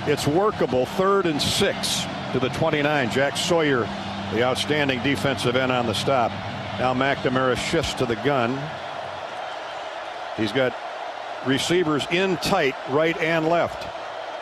it's workable. 3rd and 6 to the 29. Jack Sawyer, the outstanding defensive end, on the stop. Now McNamara shifts to the gun. He's got receivers in tight, right and left.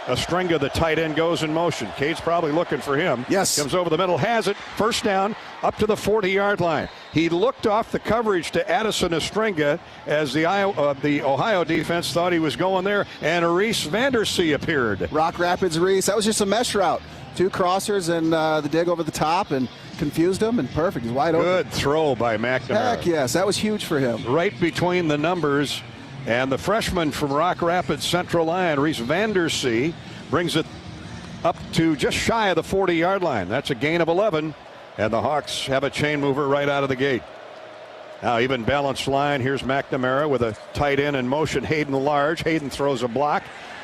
Estringa, the tight end, goes in motion. Cade's probably looking for him. Yes. Comes over the middle, has it. First down, up to the 40-yard line. He looked off the coverage to Addison Estringa as the Ohio defense thought he was going there, and Reese Vandersea appeared. Rock Rapids Reese. That was just a mesh route. 2 crossers and the dig over the top, and confused him, and perfect. He's wide open. Good throw by McNamara. Heck yes, that was huge for him. Right between the numbers. And the freshman from Rock Rapids Central Line, Reese Vandersea, brings it up to just shy of the 40-yard line. That's a gain of 11, and the Hawks have a chain mover right out of the gate. Now even balanced line. Here's McNamara with a tight end in motion. Hayden Large. Hayden throws a block,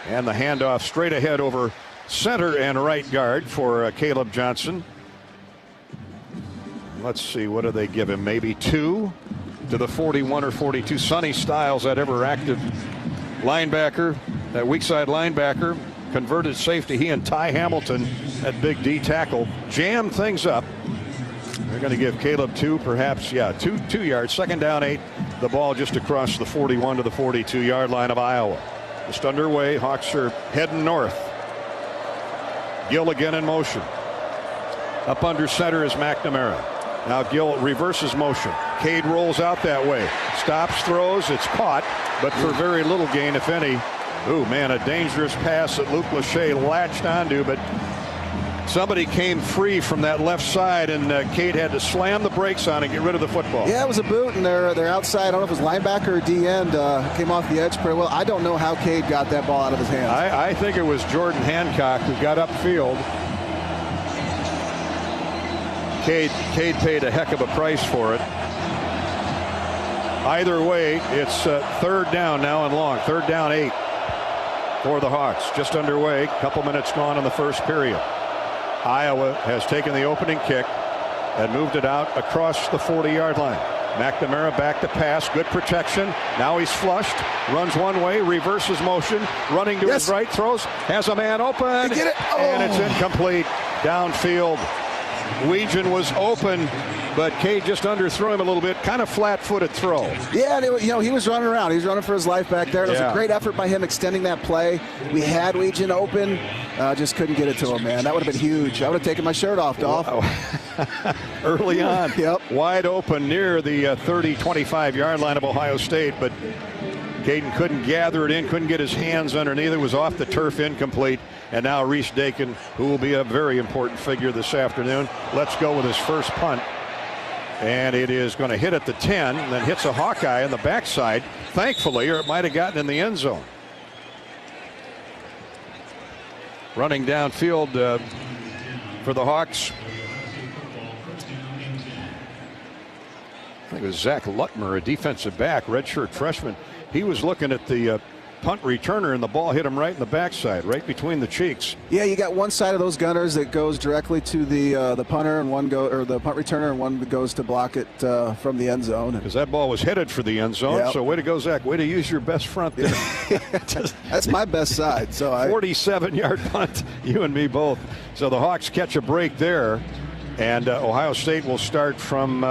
and the handoff straight ahead over center and right guard for Caleb Johnson. Let's see, what do they give him? Maybe 2 to the 41 or 42. Sonny Styles, that ever active linebacker, that weak side linebacker, converted safety. He and Ty Hamilton, that big D tackle, jam things up. They're going to give Caleb 2, perhaps, 2 yards. 2nd down 8. The ball just across the 41 to the 42-yard line of Iowa. Just underway. Hawks are heading north. Gill again in motion. Up under center is McNamara. Now Gill reverses motion. Cade rolls out that way. Stops, throws. It's caught, but for very little gain, if any. Ooh, man, a dangerous pass that Luke Lachey latched onto, but somebody came free from that left side, and Cade had to slam the brakes on and get rid of the football. Yeah, it was a boot, and they're outside. I don't know if it was linebacker or D-end. Came off the edge pretty well. I don't know how Cade got that ball out of his hands. I think it was Jordan Hancock who got upfield. Cade paid a heck of a price for it. Either way, it's third down now and long. Third down 8 for the Hawks. Just underway. Couple minutes gone in the first period. Iowa has taken the opening kick and moved it out across the 40-yard line. McNamara back to pass. Good protection. Now he's flushed. Runs one way. Reverses motion. Running to his right. Throws. Has a man open. Get it. Oh. And it's incomplete. Downfield. Weegan was open, but Cade just underthrew him a little bit. Kind of flat-footed throw. Yeah, he was running around. He was running for his life back there. It was a great effort by him extending that play. We had Weegan open. Just couldn't get it to him, man. That would have been huge. I would have taken my shirt off, Dolph. Wow. Early on. Yep. Wide open near the 25-yard line of Ohio State, but Caden couldn't gather it in, couldn't get his hands underneath it. Was off the turf, incomplete. And now Reese Dakin, who will be a very important figure this afternoon, let's go with his first punt. And it is going to hit at the 10, and then hits a Hawkeye on the backside, thankfully, or it might have gotten in the end zone. Running downfield for the Hawks. I think it was Zach Lutmer, a defensive back, redshirt freshman. He was looking at the punt returner, and the ball hit him right in the backside, right between the cheeks. Yeah, you got one side of those gunners that goes directly to the punter, and the punt returner, and one goes to block it from the end zone. Because that ball was headed for the end zone. Yep. So way to go, Zach. Way to use your best front there. That's my best side. So 47-yard punt, you and me both. So the Hawks catch a break there, and Ohio State will start from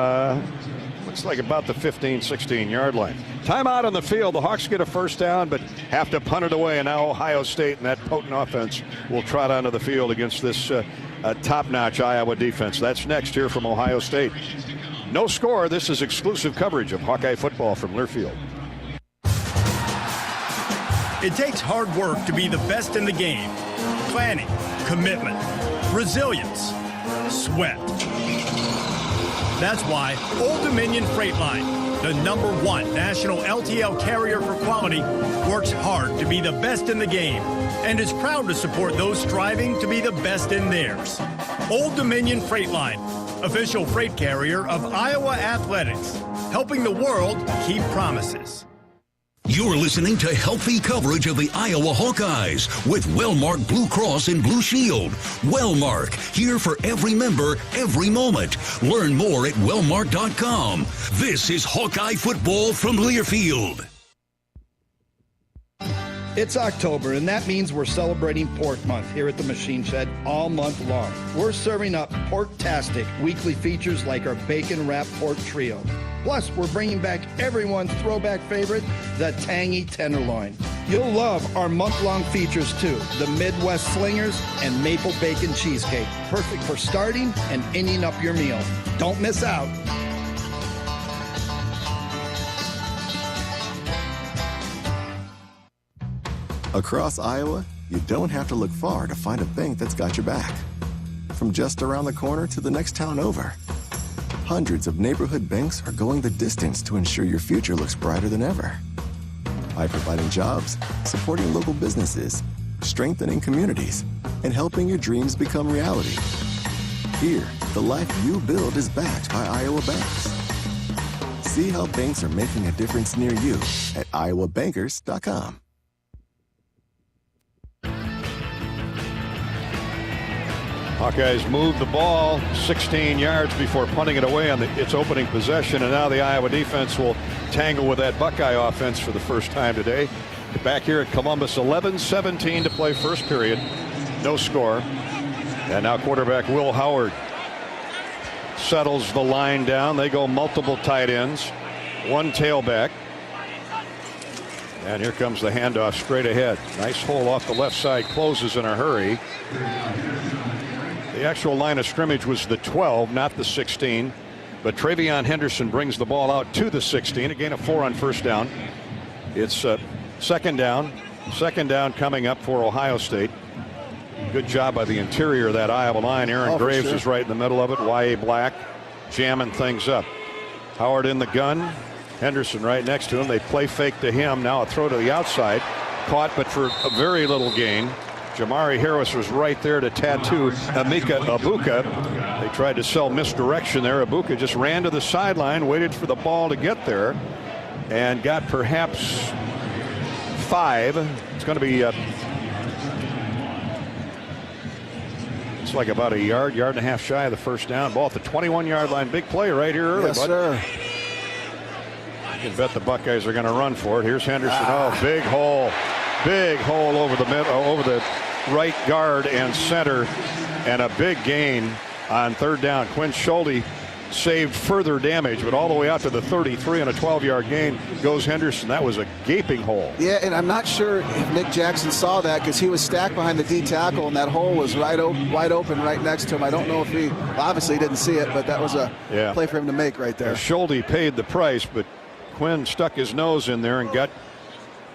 looks like about the 15, 16-yard line. Timeout on the field. The Hawks get a first down, but have to punt it away. And now Ohio State and that potent offense will trot onto the field against this top-notch Iowa defense. That's next here from Ohio State. No score. This is exclusive coverage of Hawkeye football from Learfield. It takes hard work to be the best in the game. Planning, commitment, resilience, sweat. That's why Old Dominion Freight Line, the #1 national LTL carrier for quality, works hard to be the best in the game and is proud to support those striving to be the best in theirs. Old Dominion Freight Line, official freight carrier of Iowa Athletics, helping the world keep promises. You're listening to healthy coverage of the Iowa Hawkeyes with Wellmark Blue Cross and Blue Shield. Wellmark, here for every member, every moment. Learn more at wellmark.com. This is Hawkeye football from Learfield. It's October, and that means we're celebrating Pork Month here at the Machine Shed all month long. We're serving up pork-tastic weekly features like our bacon-wrapped pork trio. Plus, we're bringing back everyone's throwback favorite, the tangy tenderloin. You'll love our month-long features, too, the Midwest Slingers and Maple Bacon Cheesecake. Perfect for starting and ending up your meal. Don't miss out. Across Iowa, you don't have to look far to find a bank that's got your back. From just around the corner to the next town over, hundreds of neighborhood banks are going the distance to ensure your future looks brighter than ever. By providing jobs, supporting local businesses, strengthening communities, and helping your dreams become reality. Here, the life you build is backed by Iowa banks. See how banks are making a difference near you at iowabankers.com. Hawkeyes move the ball 16 yards before punting it away on its opening possession, and now the Iowa defense will tangle with that Buckeye offense for the first time today. Back here at Columbus, 11-17 to play first period. No score. And now quarterback Will Howard settles the line down. They go multiple tight ends, one tailback. And here comes the handoff straight ahead. Nice hole off the left side, closes in a hurry. The actual line of scrimmage was the 12, not the 16. But Travion Henderson brings the ball out to the 16. A gain of 4 on first down. It's second down. Second down coming up for Ohio State. Good job by the interior of that Iowa line. Aaron Graves is right in the middle of it. Y.A. Black jamming things up. Howard in the gun. Henderson right next to him. They play fake to him. Now a throw to the outside. Caught, but for a very little gain. Jamari Harris was right there to tattoo Emeka Egbuka. They tried to sell misdirection there. Egbuka just ran to the sideline, waited for the ball to get there, and got perhaps 5. It's going to be it's like about a yard and a half shy of the first down. Ball at the 21-yard line. Big play right here early. Yes, sir. You can bet the Buckeyes are going to run for it. Here's Henderson. Oh, big hole. Big hole over the over the right guard and center, and a big gain on third down. Quinn Schulte saved further damage, but all the way out to the 33 on a 12-yard gain goes Henderson. That was a gaping hole. Yeah, and I'm not sure if Nick Jackson saw that because he was stacked behind the D tackle, and that hole was wide open right next to him. I don't know if he obviously didn't see it, but that was a play for him to make right there. Schulte paid the price, but Quinn stuck his nose in there and got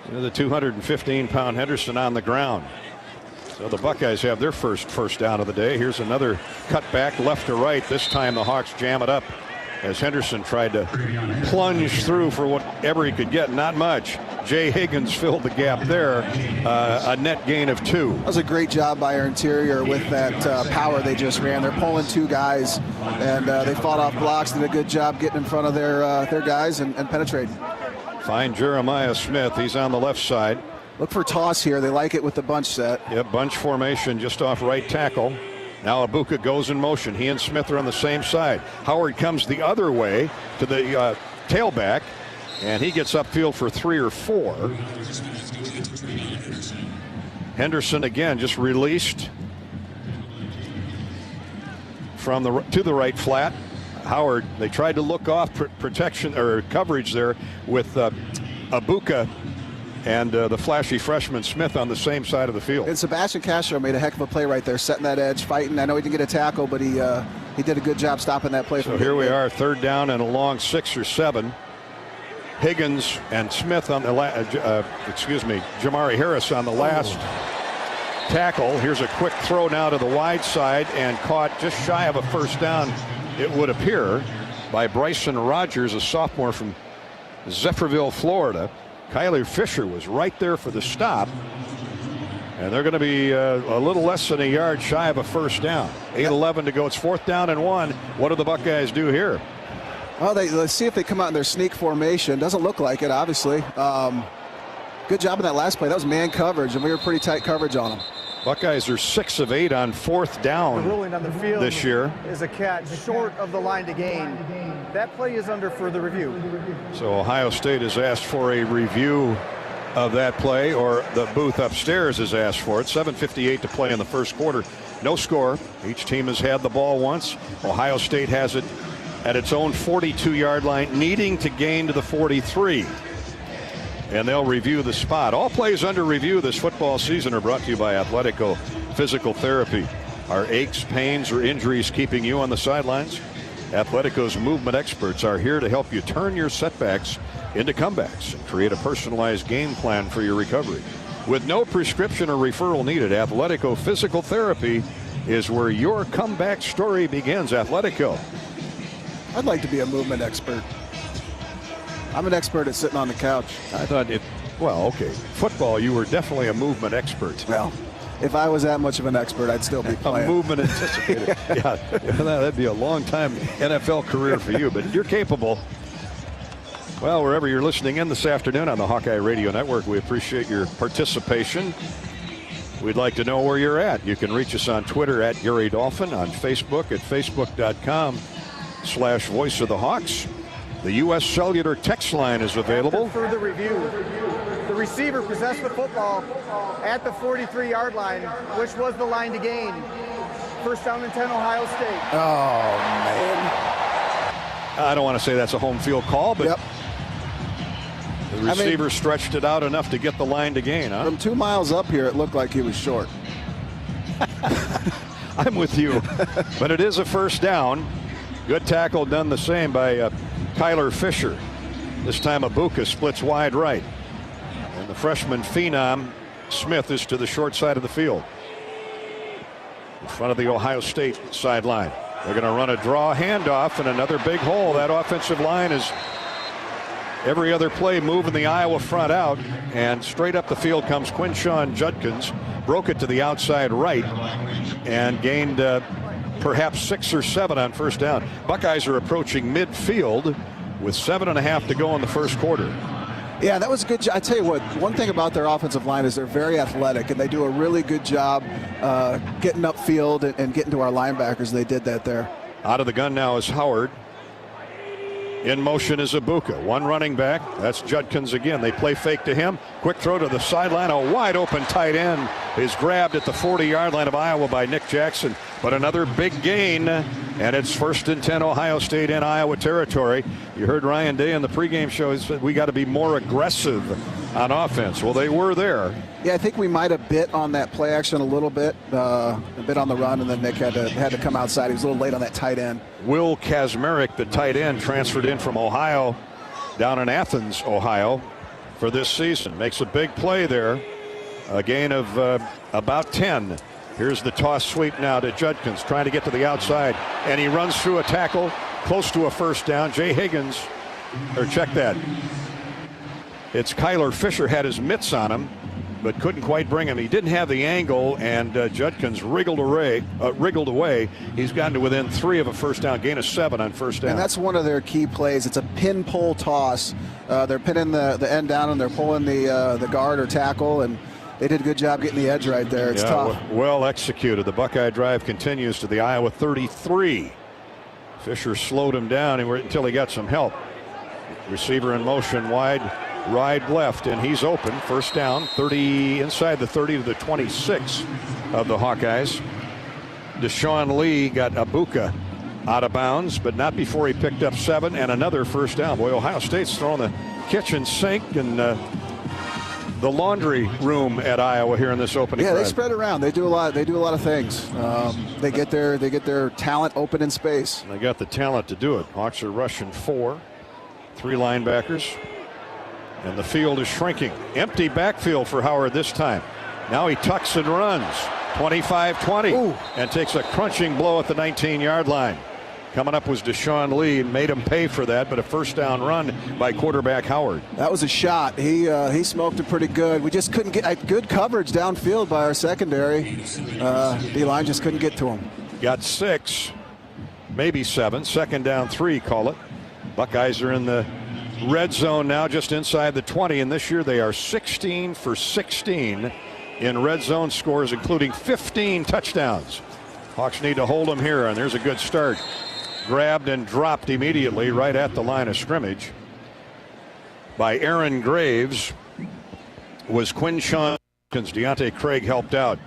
the 215-pound Henderson on the ground. So the Buckeyes have their first down of the day. Here's another cutback left to right. This time the Hawks jam it up as Henderson tried to plunge through for whatever he could get. Not much. Jay Higgins filled the gap there. A net gain of 2. That was a great job by our interior with that power they just ran. They're pulling 2 guys, and they fought off blocks. Did a good job getting in front of their guys and penetrating. Find Jeremiah Smith. He's on the left side. Look for toss here. They like it with the bunch set. Yep, bunch formation just off right tackle. Now Abuka goes in motion. He and Smith are on the same side. Howard comes the other way to the tailback, and he gets upfield for 3 or 4. Henderson again just released from to the right flat. Howard, they tried to look off protection or coverage there with Abuka and the flashy freshman Smith on the same side of the field. And Sebastian Castro made a heck of a play right there, setting that edge, fighting. I know he didn't get a tackle, but he did a good job stopping that play. So here we are, third down and a long 6 or 7. Higgins and Smith on the Jamari Harris on the last tackle. Here's a quick throw now to the wide side and caught just shy of a first down, it would appear, by Bryson Rogers, a sophomore from Zephyrville, Florida. Kyler Fisher was right there for the stop, and they're going to be a little less than a yard shy of a first down. 8:11 to go. It's 4th down and 1. What do the Buckeyes do here? Well, let's see if they come out in their sneak formation. Doesn't look like it, obviously. Good job in that last play. That was man coverage, and we were pretty tight coverage on them. Buckeyes are 6 of 8 on 4th down the ruling on the field this year. Is a catch short of the line to gain. That play is under further review. So Ohio State has asked for a review of that play, or the booth upstairs has asked for it. 7:58 to play in the first quarter. No score. Each team has had the ball once. Ohio State has it at its own 42-yard line, needing to gain to the 43. And they'll review the spot. All plays under review this football season are brought to you by Athletico Physical Therapy. Are aches, pains, or injuries keeping you on the sidelines? Athletico's movement experts are here to help you turn your setbacks into comebacks and create a personalized game plan for your recovery. With no prescription or referral needed, Athletico Physical Therapy is where your comeback story begins. Athletico. I'd like to be a movement expert. I'm an expert at sitting on the couch. I thought okay. Football, you were definitely a movement expert. Well, if I was that much of an expert, I'd still be playing. A movement anticipator. Yeah, that'd be a long time NFL career for you, but you're capable. Well, wherever you're listening in this afternoon on the Hawkeye Radio Network, we appreciate your participation. We'd like to know where you're at. You can reach us on Twitter at Gary Dolphin, on Facebook at facebook.com/Voice of the Hawks. The U.S. Cellular text line is available. After further review, the receiver possessed the football at the 43-yard line, which was the line to gain. First down and 10, Ohio State. Oh, man. I don't want to say that's a home field call, but the receiver stretched it out enough to get the line to gain, huh? From 2 miles up here, it looked like he was short. I'm with you. But it is a first down. Good tackle done the same by Kyler Fisher. This time Abuka splits wide right. And the freshman phenom Smith is to the short side of the field. In front of the Ohio State sideline. They're going to run a draw handoff and another big hole. That offensive line is every other play moving the Iowa front out. And straight up the field comes Quinshawn Judkins. Broke it to the outside right and gained perhaps 6 or 7 on first down. Buckeyes are approaching midfield with 7.5 to go in the first quarter. Yeah, that was a good. I tell you what, one thing about their offensive line is they're very athletic, and they do a really good job getting upfield and getting to our linebackers. They did that there. Out of the gun now is Howard. In motion is Ibuka. One running back. That's Judkins again. They play fake to him. Quick throw to the sideline. A wide open tight end is grabbed at the 40-yard line of Iowa by Nick Jackson. But another big gain, and it's 1st and 10 Ohio State in Iowa territory. You heard Ryan Day in the pregame show. He said we got to be more aggressive on offense. Well, they were there. Yeah, I think we might have bit on that play action a little bit, a bit on the run, and then Nick had to come outside. He was a little late on that tight end. Will Kazmarek, the tight end, transferred in from Ohio, down in Athens, Ohio, for this season. Makes a big play there. A gain of about 10. Here's the toss sweep now to Judkins, trying to get to the outside, and he runs through a tackle, close to a first down. Jay Higgins, or check that. It's Kyler Fisher, had his mitts on him, but couldn't quite bring him. He didn't have the angle, and Judkins wriggled away. He's gotten to within 3 of a first down, gain of 7 on first down. And that's one of their key plays. It's a pin pull toss. They're pinning the end down, and they're pulling the guard or tackle, and they did a good job getting the edge right there. It's tough. Well executed. The Buckeye drive continues to the Iowa 33. Fisher slowed him down until he got some help. Receiver in motion, wide left, and he's open. First down, 30 inside the 30 to the 26 of the Hawkeyes. Deshaun Lee got Ibuka out of bounds, but not before he picked up 7 and another first down. Boy, Ohio State's throwing the kitchen sink and the laundry room at Iowa here in this opening. Yeah, drive. they spread around. They do a lot. They do a lot of things. They get their talent open in space. They got the talent to do it. Hawks are rushing 4, 3 linebackers, and the field is shrinking. Empty backfield for Howard this time. Now he tucks and runs 25-20 and takes a crunching blow at the 19-yard line. Coming up was Deshaun Lee, made him pay for that, but a first down run by quarterback Howard. That was a shot. He smoked it pretty good. We just couldn't get good coverage downfield by our secondary. D-line just couldn't get to him. Got 6, maybe 7. Second down 3, call it. Buckeyes are in the red zone now, just inside the 20, and this year they are 16 for 16 in red zone scores, including 15 touchdowns. Hawks need to hold them here, and there's a good start. Grabbed and dropped immediately right at the line of scrimmage by Aaron Graves. Was Quinshawn. Deontay Craig helped out.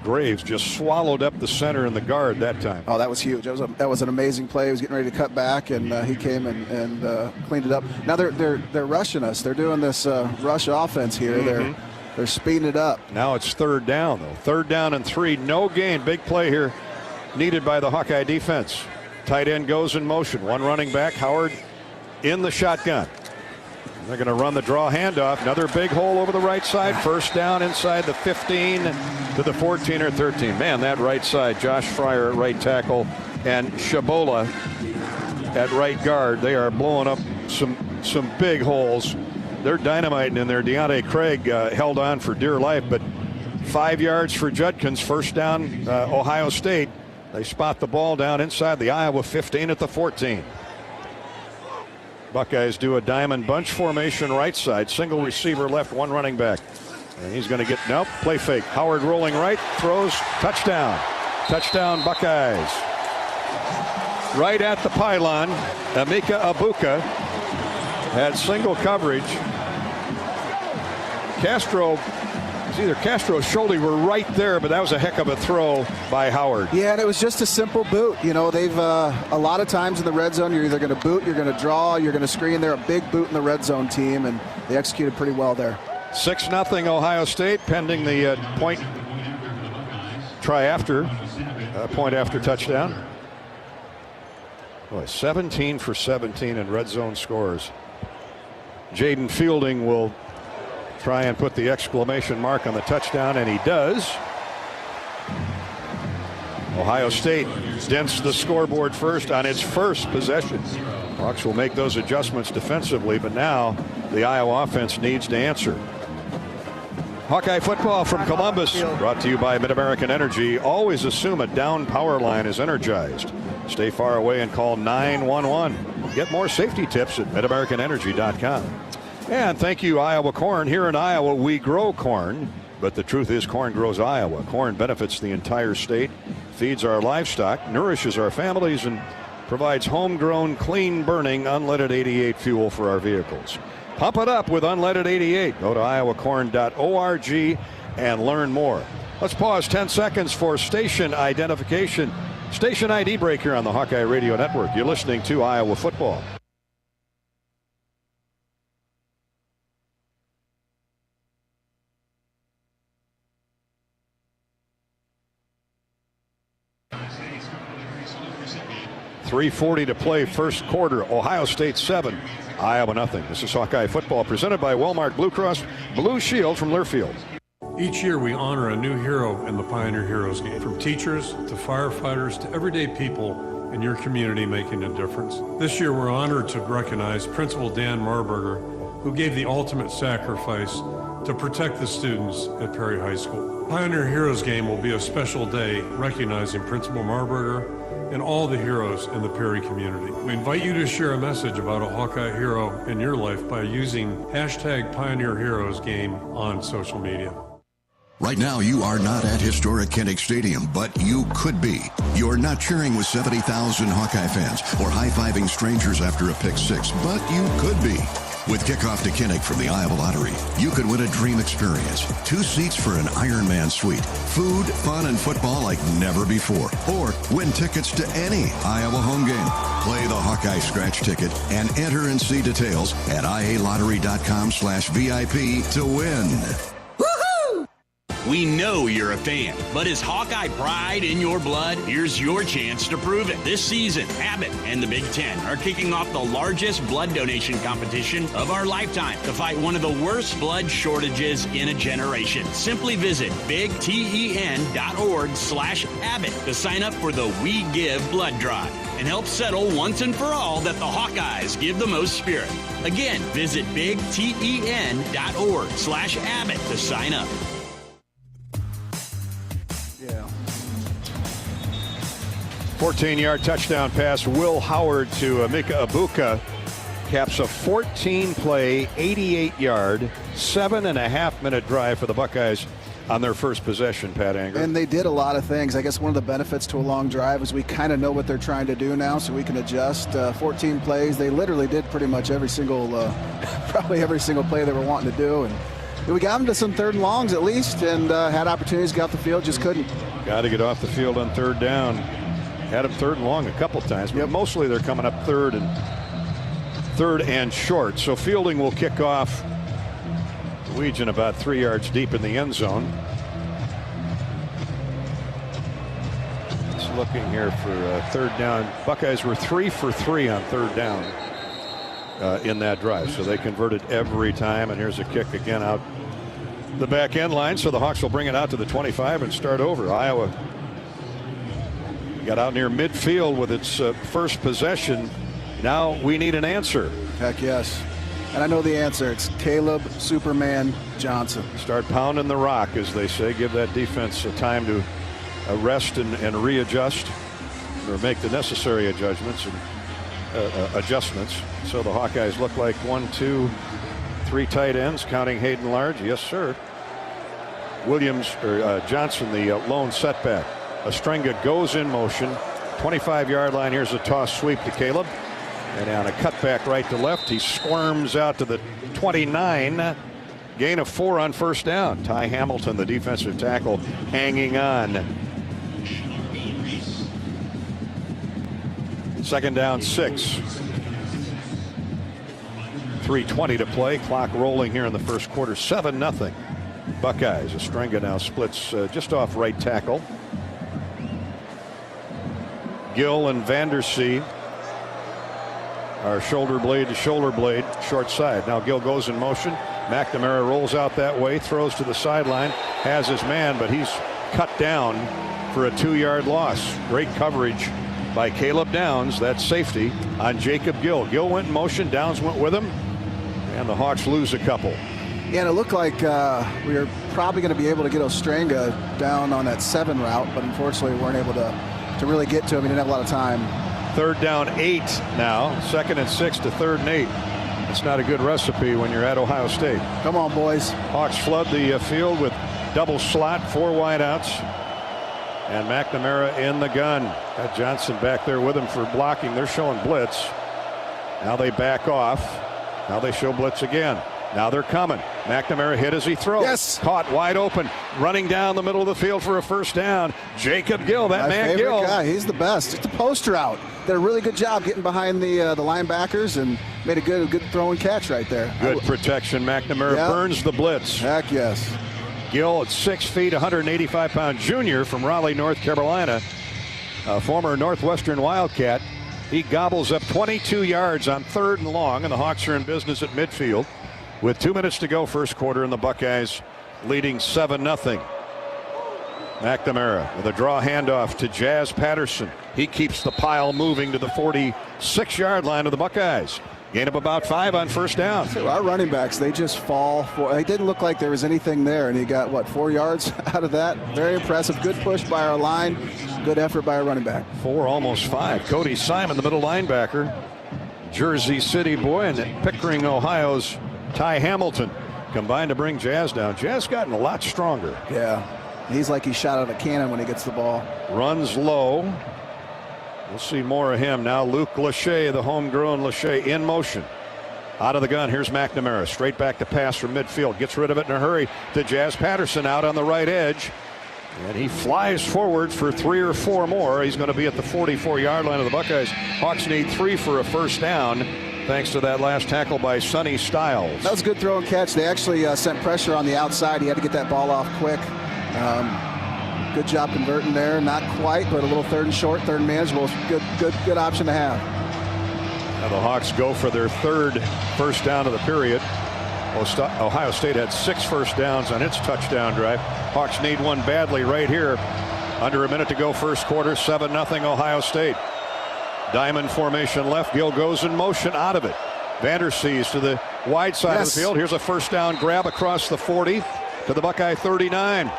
Graves just swallowed up the center and the guard that time. Oh, that was huge. That was an amazing play. He was getting ready to cut back, and he came and cleaned it up. Now they're rushing us. They're doing this rush offense here. They're speeding it up. Now it's third down, though. Third down and 3. No gain. Big play here needed by the Hawkeye defense. Tight end goes in motion. One running back, Howard, in the shotgun. They're going to run the draw handoff. Another big hole over the right side. First down inside the 15 to the 14 or 13. Man, that right side. Josh Fryer at right tackle and Shabola at right guard. They are blowing up some big holes. They're dynamiting in there. Deontay Craig held on for dear life, but 5 yards for Judkins. First down, Ohio State. They spot the ball down inside the Iowa 15 at the 14. Buckeyes do a diamond bunch formation right side. Single receiver left, one running back. And he's going to get, nope, play fake. Howard rolling right, throws, touchdown. Touchdown Buckeyes. Right at the pylon, Emeka Ibuka had single coverage. Castro, Schulte were right there, but that was a heck of a throw by Howard. Yeah, and it was just a simple boot. You know, they've a lot of times in the red zone, you're either going to boot, you're going to draw, you're going to screen. They're a big boot in the red zone team, and they executed pretty well there. 6-0 Ohio State, pending the point after touchdown. Boy, 17 for 17 in red zone scores. Jaden Fielding will try and put the exclamation mark on the touchdown, and he does. Ohio State dents the scoreboard first on its first possession. Hawks will make those adjustments defensively, but now the Iowa offense needs to answer. Hawkeye football from Columbus, brought to you by Mid-American Energy. Always assume a down power line is energized. Stay far away and call 911. get more safety tips at MidAmericanEnergy.com. And thank you, Iowa Corn. Here in Iowa, we grow corn, but the truth is corn grows Iowa. Corn benefits the entire state, feeds our livestock, nourishes our families, and provides homegrown, clean-burning, unleaded 88 fuel for our vehicles. Pump it up with unleaded 88. Go to iowacorn.org and learn more. Let's pause 10 seconds for station identification. Station ID break here on the Hawkeye Radio Network. You're listening to Iowa Football. .340 to play first quarter. Ohio State 7, Iowa nothing. This is Hawkeye Football presented by Walmart Blue Cross Blue Shield from Learfield. Each year we honor a new hero in the Pioneer Heroes game. From teachers to firefighters to everyday people in your community making a difference. This year we're honored to recognize Principal Dan Marburger, who gave the ultimate sacrifice to protect the students at Perry High School. Pioneer Heroes game will be a special day recognizing Principal Marburger and all the heroes in the Perry community. We invite you to share a message about a Hawkeye hero in your life by using #PioneerHeroesGame on social media. Right now, you are not at historic Kinnick Stadium, but you could be. You're not cheering with 70,000 Hawkeye fans or high-fiving strangers after a pick six, but you could be. With kickoff to Kinnick from the Iowa Lottery, you could win a dream experience. 2 seats for an Ironman suite. Food, fun, and football like never before. Or win tickets to any Iowa home game. Play the Hawkeye scratch ticket and enter and see details at ialottery.com/VIP to win. We know you're a fan, but is Hawkeye pride in your blood? Here's your chance to prove it. This season, Abbott and the Big Ten are kicking off the largest blood donation competition of our lifetime to fight one of the worst blood shortages in a generation. Simply visit bigten.org/Abbott to sign up for the We Give Blood Drive and help settle once and for all that the Hawkeyes give the most spirit. Again, visit bigten.org/Abbott to sign up. 14-yard touchdown pass, Will Howard to Mika Ibuka, caps a 14-play, 88-yard, 7.5-minute drive for the Buckeyes on their first possession, Pat Anger. And they did a lot of things. I guess one of the benefits to a long drive is we kind of know what they're trying to do now, so we can adjust. 14 plays. They literally did pretty much every single, probably every single play they were wanting to do. And we got them to some third and longs at least, and had opportunities to get off the field, just couldn't. Got to get off the field on third down. Had them third and long a couple times, but mostly they're coming up third and short. So fielding will kick off. Legion about 3 yards deep in the end zone. Just looking here for third down. Buckeyes were 3 for 3 on third down in that drive, so they converted every time. And here's a kick again out the back end line. So the Hawks will bring it out to the 25 and start over. Iowa got out near midfield with its first possession. Now we need an answer. Heck yes. And I know the answer. It's Caleb Superman Johnson. Start pounding the rock, as they say. Give that defense a time to rest and readjust, or make the necessary adjustments. So the Hawkeyes look like 1, 2, 3 tight ends, counting Hayden Large. Yes, sir. Johnson, the lone setback. Ostrenga goes in motion. 25-yard line. Here's a toss sweep to Caleb. And on a cutback right to left, he squirms out to the 29. Gain of 4 on first down. Ty Hamilton, the defensive tackle, hanging on. Second down, 6. 3:20 to play. Clock rolling here in the first quarter. 7-0. Buckeyes. Ostrenga now splits just off right tackle. Gill and Vandersea are shoulder blade to shoulder blade, short side. Now Gill goes in motion. McNamara rolls out that way, throws to the sideline, has his man, but he's cut down for a 2-yard loss. Great coverage by Caleb Downs, that safety, on Jacob Gill. Gill went in motion, Downs went with him, and the Hawks lose a couple. Yeah, and it looked like we were probably going to be able to get Ostrenga down on that 7 route, but unfortunately we weren't able to really get to him. He didn't have a lot of time. 3rd down 8 now. 2nd and 6 to 3rd and 8. It's not a good recipe when you're at Ohio State. Come on, boys. Hawks flood the field with double slot, 4 wideouts. And McNamara in the gun. Got Johnson back there with him for blocking. They're showing blitz. Now they back off. Now they show blitz again. Now they're coming. McNamara hit as he throws. Yes. Caught wide open. Running down the middle of the field for a first down. Jacob Gill, that My man favorite Gill. guy. He's the best. It's a post route. Did a really good job getting behind the linebackers and made a good throw and catch right there. Good protection. McNamara burns the blitz. Heck yes. Gill at 6 feet, 185-pound junior from Raleigh, North Carolina, a former Northwestern Wildcat. He gobbles up 22 yards on 3rd and long, and the Hawks are in business at midfield with 2 minutes to go first quarter, and the Buckeyes leading 7-0. McNamara with a draw handoff to Jazz Patterson. He keeps the pile moving to the 46-yard line of the Buckeyes. Gain of about 5 on first down. So our running backs, they just fall for. It didn't look like there was anything there, and he got 4 yards out of that. Very impressive. Good push by our line. Good effort by our running back. 4, almost 5. Cody Simon, the middle linebacker, Jersey City boy, and Pickering, Ohio's Ty Hamilton combined to bring Jazz down. Jazz gotten a lot stronger. Yeah, he's like he shot out of a cannon when he gets the ball. Runs low. We'll see more of him now. Luke Lachey, the homegrown Lachey, in motion. Out of the gun, here's McNamara. Straight back to pass from midfield. Gets rid of it in a hurry to Jazz Patterson out on the right edge. And he flies forward for 3 or 4 more. He's going to be at the 44-yard line of the Buckeyes. Hawks need 3 for a first down, thanks to that last tackle by Sonny Styles. That was a good throw and catch. They actually sent pressure on the outside. He had to get that ball off quick. Good job converting there. Not quite, but a little 3rd and short, 3rd and manageable. Good option to have. Now the Hawks go for their 3rd first down of the period. Ohio State had 6 first downs on its touchdown drive. Hawks need one badly right here. Under a minute to go first quarter, 7-0 Ohio State. Diamond formation left. Gill goes in motion out of it. Vandersees to the wide side of the field. Here's a first down grab across the 40 to the Buckeye 39.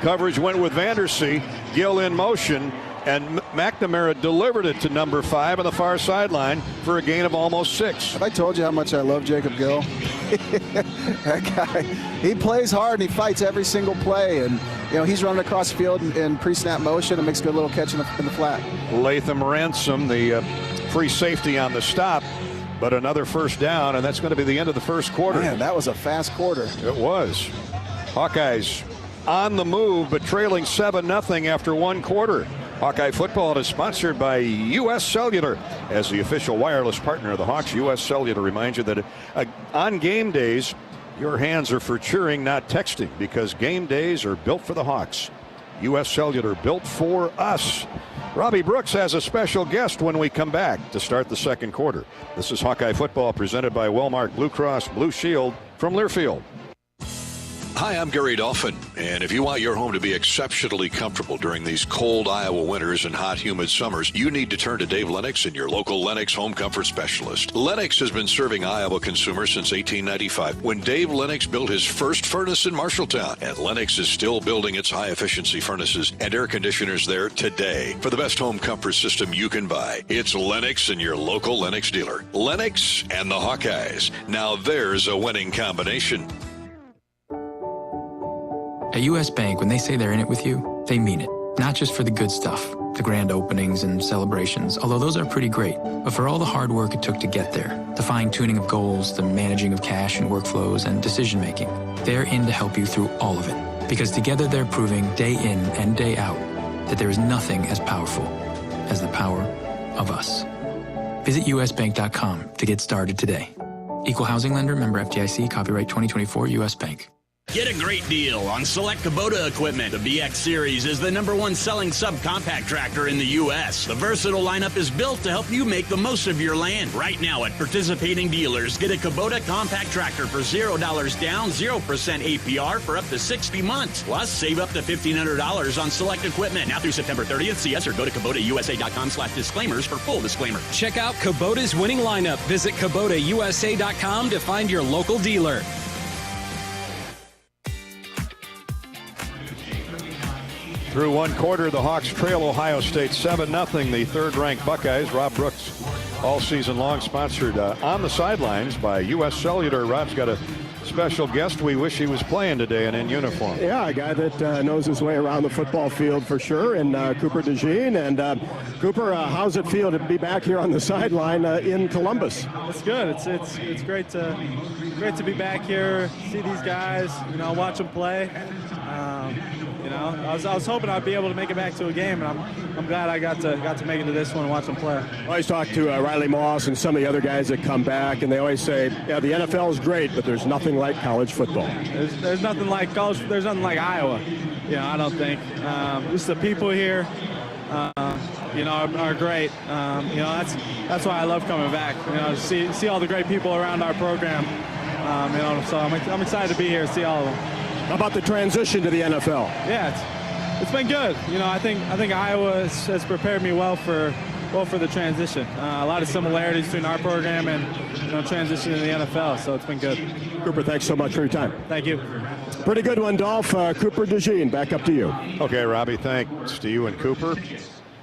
Coverage went with Vandersee. Gill in motion, and McNamara delivered it to number 5 on the far sideline for a gain of almost 6. Have I told you how much I love Jacob Gill? That guy, he plays hard and he fights every single play, and he's running across the field in pre-snap motion and makes a good little catch in the flat. Latham Ransom, the free safety on the stop, but another first down, and that's going to be the end of the first quarter. Man, that was a fast quarter. It was. Hawkeyes on the move, but trailing 7-0 after 1 quarter. Hawkeye football is sponsored by U.S. Cellular. As the official wireless partner of the Hawks, U.S. Cellular reminds you that on game days, your hands are for cheering, not texting, because game days are built for the Hawks. U.S. Cellular, built for us. Robbie Brooks has a special guest when we come back to start the second quarter. This is Hawkeye football presented by Wellmark Blue Cross Blue Shield from Learfield. Hi, I'm Gary Dolphin, and if you want your home to be exceptionally comfortable during these cold Iowa winters and hot, humid summers, you need to turn to Dave Lennox and your local Lennox home comfort specialist. Lennox has been serving Iowa consumers since 1895, when Dave Lennox built his first furnace in Marshalltown, and Lennox is still building its high-efficiency furnaces and air conditioners there today. For the best home comfort system you can buy, it's Lennox and your local Lennox dealer. Lennox and the Hawkeyes. Now there's a winning combination. At U.S. Bank, when they say they're in it with you, they mean it. Not just for the good stuff, the grand openings and celebrations, although those are pretty great, but for all the hard work it took to get there, the fine-tuning of goals, the managing of cash and workflows, and decision-making. They're in to help you through all of it, because together they're proving day in and day out that there is nothing as powerful as the power of us. Visit usbank.com to get started today. Equal housing lender, member FDIC, copyright 2024, U.S. Bank. Get a great deal on select Kubota equipment. The BX Series is the #1 selling subcompact tractor in the U.S. The versatile lineup is built to help you make the most of your land. Right now at participating dealers, get a Kubota compact tractor for $0 down, 0% APR for up to 60 months. Plus, save up to $1,500 on select equipment. Now through September 30th, see us or go to KubotaUSA.com/disclaimers for full disclaimer. Check out Kubota's winning lineup. Visit KubotaUSA.com to find your local dealer. Through one quarter, the Hawks trail Ohio State 7-0. The third-ranked Buckeyes. Rob Brooks, all season long, sponsored on the sidelines by U.S. Cellular. Rob's got a special guest. We wish he was playing today and in uniform. Yeah, a guy that knows his way around the football field for sure, and Cooper DeJean. And Cooper, how's it feel to be back here on the sideline in Columbus? It's good. It's great to be back here, see these guys, watch them play. I was hoping I'd be able to make it back to a game, and I'm glad I got to make it to this one and watch them play. I always talk to Riley Moss and some of the other guys that come back, and they always say, yeah, the NFL is great, but there's nothing like college football. There's nothing like college. There's nothing like Iowa. I don't think. Just the people here, are great. That's why I love coming back. See all the great people around our program. So I'm excited to be here, see all of them. How about the transition to the NFL? Yeah, it's been good. I think Iowa has prepared me well for the transition. A lot of similarities between our program and transition to the NFL, so it's been good. Cooper, thanks so much for your time. Thank you. Pretty good one, Dolph. Cooper DeJean, back up to you. Okay, Robbie, thanks to you and Cooper.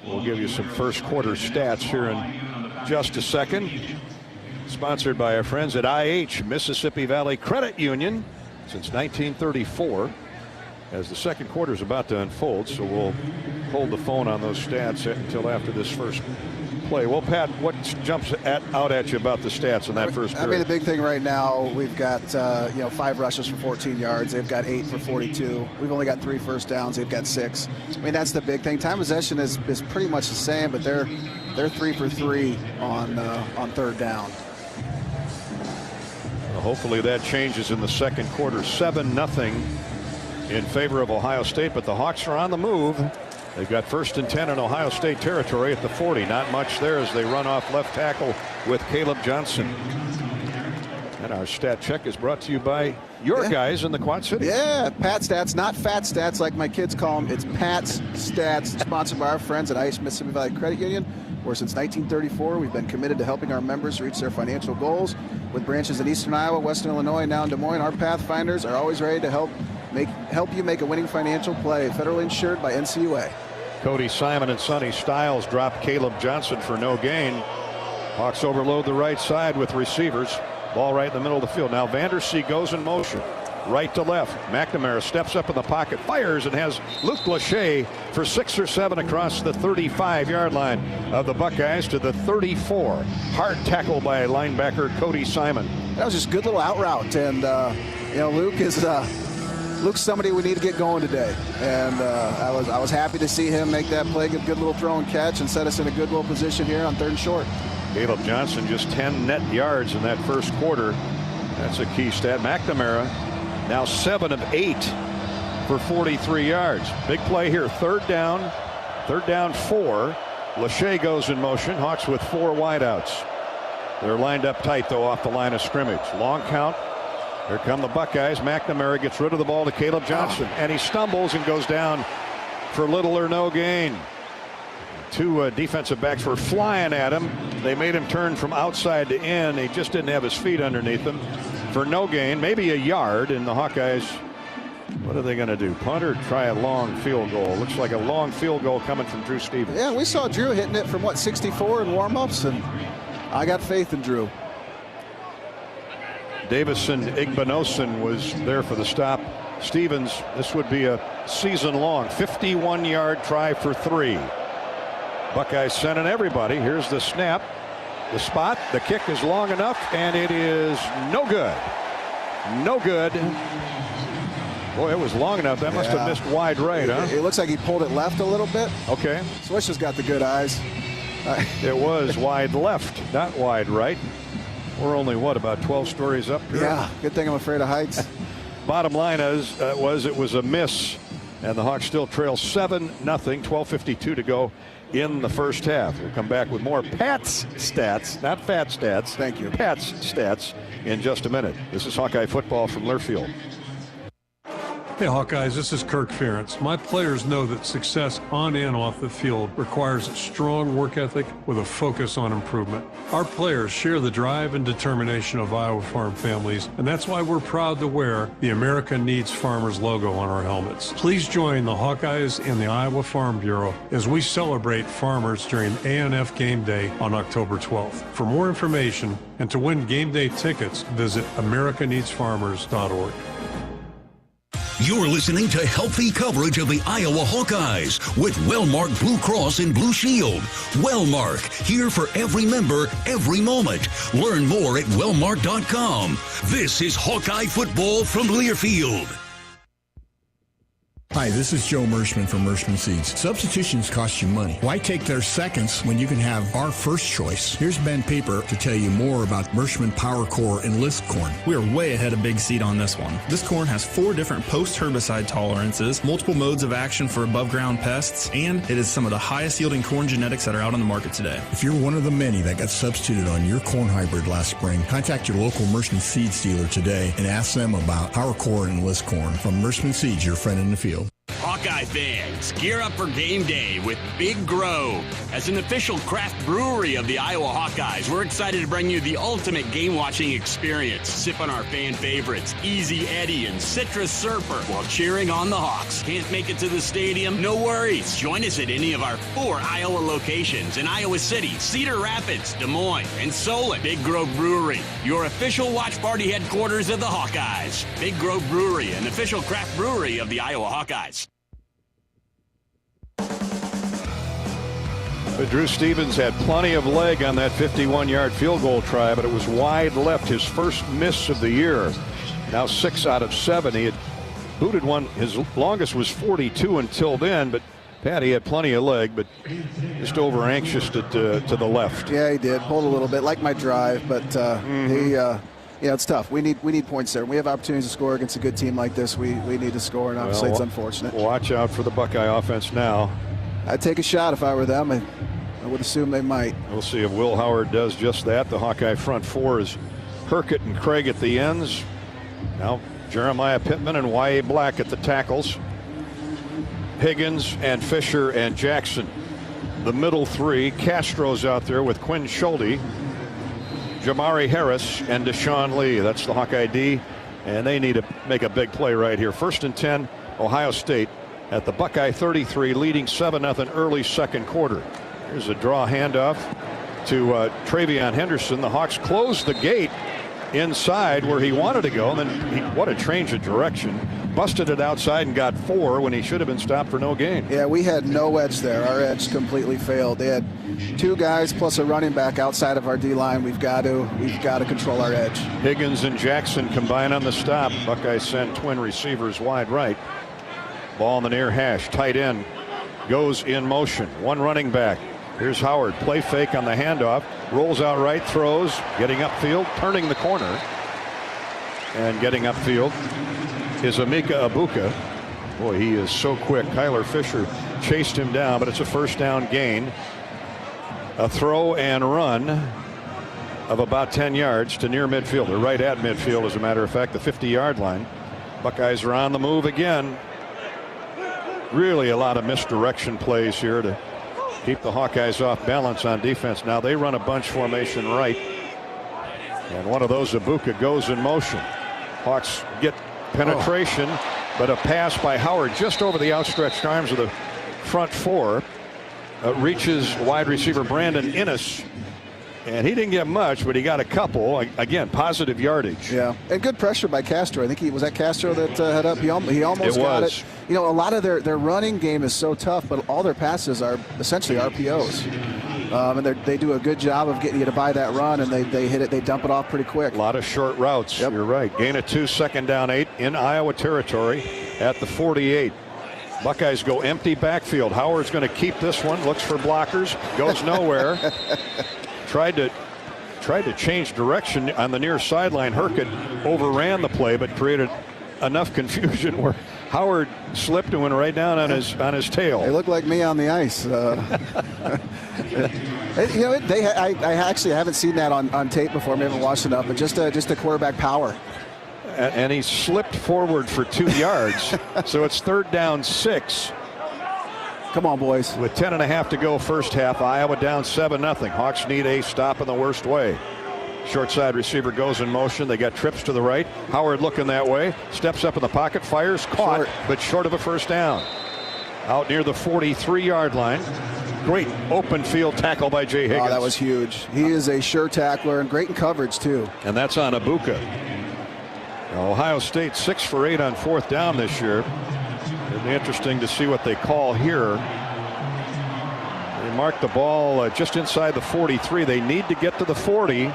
We'll give you some first quarter stats here in just a second. Sponsored by our friends at IH, Mississippi Valley Credit Union, since 1934. As the second quarter is about to unfold, so we'll hold the phone on those stats until after this first play. Well, Pat, what jumps out at you about the stats in that first period? The big thing right now, we've got 5 rushes for 14 yards. They've got 8 for 42. We've only got 3 first downs. They've got 6. That's the big thing. Time possession is pretty much the same, but they're 3 for 3 on third down. Well, hopefully that changes in the second quarter. 7-0 in favor of Ohio State, but the Hawks are on the move. They've got 1st and 10 in Ohio State territory at the 40. Not much there as they run off left tackle with Caleb Johnson. And our stat check is brought to you by your guys in the Quad Cities. Yeah, Pat Stats, not Fat Stats like my kids call them. It's Pat's Stats, sponsored by our friends at IH Mississippi Valley Credit Union, where since 1934 we've been committed to helping our members reach their financial goals. With branches in Eastern Iowa, Western Illinois, and now in Des Moines, our Pathfinders are always ready to help you make a winning financial play. Federally insured by NCUA. Cody Simon and Sonny Stiles drop Caleb Johnson for no gain. Hawks overload the right side with receivers. Ball right in the middle of the field. Now Vandersea goes in motion. Right to left. McNamara steps up in the pocket, fires, and has Luke Lachey for 6 or 7 across the 35-yard line of the Buckeyes to the 34. Hard tackle by linebacker Cody Simon. That was just a good little out route, and Luke's somebody we need to get going today, and I was happy to see him make that play, get a good little throw and catch, and set us in a good little position here on 3rd and short. Caleb Johnson just 10 net yards in that first quarter. That's a key stat. McNamara now 7 of 8 for 43 yards. Big play here. 3rd down 4. Lachey goes in motion. Hawks with 4 wideouts. They're lined up tight though off the line of scrimmage. Long count. Here come the Buckeyes. McNamara gets rid of the ball to Caleb Johnson, and he stumbles and goes down for little or no gain. 2 defensive backs were flying at him. They made him turn from outside to in. He just didn't have his feet underneath him for no gain, maybe a yard. And the Hawkeyes, what are they going to do? Punt or try a long field goal? Looks like a long field goal coming from Drew Stevens. Yeah, we saw Drew hitting it from 64 in warmups, and I got faith in Drew. Davison Igbinosun was there for the stop. Stevens, this would be a season-long 51-yard try for 3. Buckeyes sending everybody. Here's the snap, the spot, the kick is long enough, and it is no good. No good. Boy, it was long enough. That must have missed wide right, huh? It looks like he pulled it left a little bit. Okay. Swish has got the good eyes. It was wide left, not wide right. We're only, about 12 stories up here? Yeah, good thing I'm afraid of heights. Bottom line it was a miss, and the Hawks still trail 7-0, 12:52 to go in the first half. We'll come back with more Pat's stats, not Fat Stats. Thank you. Pat's stats in just a minute. This is Hawkeye football from Learfield. Hey Hawkeyes, this is Kirk Ferentz. My players know that success on and off the field requires a strong work ethic with a focus on improvement. Our players share the drive and determination of Iowa farm families, and that's why we're proud to wear the America Needs Farmers logo on our helmets. Please join the Hawkeyes and the Iowa Farm Bureau as we celebrate farmers during A&F Game Day on October 12th. For more information and to win game day tickets, visit americaneedsfarmers.org. You're listening to healthy coverage of the Iowa Hawkeyes with Wellmark Blue Cross and Blue Shield. Wellmark, here for every member, every moment. Learn more at wellmark.com. This is Hawkeye football from Learfield. Hi, this is Joe Mershman from Mershman Seeds. Substitutions cost you money. Why take their seconds when you can have our first choice? Here's Ben Pieper to tell you more about Mershman Power Core Enlist corn. We are way ahead of Big Seed on this one. This corn has 4 different post-herbicide tolerances, multiple modes of action for above-ground pests, and it is some of the highest-yielding corn genetics that are out on the market today. If you're one of the many that got substituted on your corn hybrid last spring, contact your local Mershman Seeds dealer today and ask them about Power Core Enlist corn. From Mershman Seeds, your friend in the field. Hawkeye fans, gear up for game day with Big Grove. As an official craft brewery of the Iowa Hawkeyes, we're excited to bring you the ultimate game-watching experience. Sip on our fan favorites, Easy Eddie and Citrus Surfer, while cheering on the Hawks. Can't make it to the stadium? No worries. Join us at any of our 4 Iowa locations in Iowa City, Cedar Rapids, Des Moines, and Solon. Big Grove Brewery, your official watch party headquarters of the Hawkeyes. Big Grove Brewery, an official craft brewery of the Iowa Hawkeyes. But Drew Stevens had plenty of leg on that 51-yard field goal try, but it was wide left, his first miss of the year. Now 6 out of 7. He had booted one. His longest was 42 until then, but Pat, he had plenty of leg, but just over anxious to the left. Yeah, he did. Pulled a little bit, like my drive, but it's tough. We need points there. We have opportunities to score against a good team like this. We need to score, and obviously it's unfortunate. Watch out for the Buckeye offense now. I'd take a shot if I were them. I would assume they might. We'll see if Will Howard does just that. The Hawkeye front 4 is Herkett and Craig at the ends. Now Jeremiah Pittman and Y.A. Black at the tackles. Higgins and Fisher and Jackson. The middle 3. Castro's out there with Quinn Schulte, Jamari Harris, and Deshaun Lee. That's the Hawkeye D, and they need to make a big play right here. 1st and 10, Ohio State at the Buckeye 33, leading 7-0 early second quarter. Here's a draw handoff to Travion Henderson. The Hawks closed the gate inside where he wanted to go, and then what a change of direction. Busted it outside and got 4 when he should have been stopped for no gain. Yeah, we had no edge there. Our edge completely failed. They had 2 guys plus a running back outside of our D-line. We've got to control our edge. Higgins and Jackson combine on the stop. Buckeyes send twin receivers wide right. Ball in the near hash. Tight end goes in motion. 1 running back. Here's Howard. Play fake on the handoff. Rolls out right. Throws. Getting upfield. Turning the corner. And getting upfield is Emeka Egbuka. Boy, he is so quick. Kyler Fisher chased him down, but it's a first down gain. A throw and run of about 10 yards to near midfield. They're right at midfield, as a matter of fact, the 50-yard line. Buckeyes are on the move again. Really a lot of misdirection plays here to keep the Hawkeyes off balance on defense. Now they run a bunch formation right, and one of those, Egbuka, goes in motion. Hawks get penetration, but a pass by Howard just over the outstretched arms of the front 4 reaches wide receiver Brandon Innes, and he didn't get much, but he got a couple. Again, positive yardage. Yeah, and good pressure by Castro. I think was that Castro that had up. He almost got it. You know, a lot of their running game is so tough, but all their passes are essentially RPOs. And they do a good job of getting you to buy that run, and they hit it. They dump it off pretty quick. A lot of short routes. Yep. You're right. Gain of 2, 2nd down 8 in Iowa territory at the 48. Buckeyes go empty backfield. Howard's going to keep this one. Looks for blockers. Goes nowhere. Tried to change direction on the near sideline. Herkett overran the play, but created enough confusion where Howard slipped and went right down on his tail. They look like me on the ice. I actually haven't seen that on tape before. I haven't watched enough, but just a quarterback power. and he slipped forward for 2 yards. So it's 3rd down 6. Come on, boys. With 10.5 to go first half, Iowa down 7-0. Hawks need a stop in the worst way. Short side receiver goes in motion. They got trips to the right. Howard looking that way. Steps up in the pocket, fires, caught, but short of a first down. Out near the 43-yard line. Great open field tackle by Jay Higgins. Oh, that was huge. He is a sure tackler and great in coverage, too. And that's on Abuka. Ohio State 6 for 8 on 4th down this year. It'll be interesting to see what they call here. They mark the ball just inside the 43. They need to get to the 40.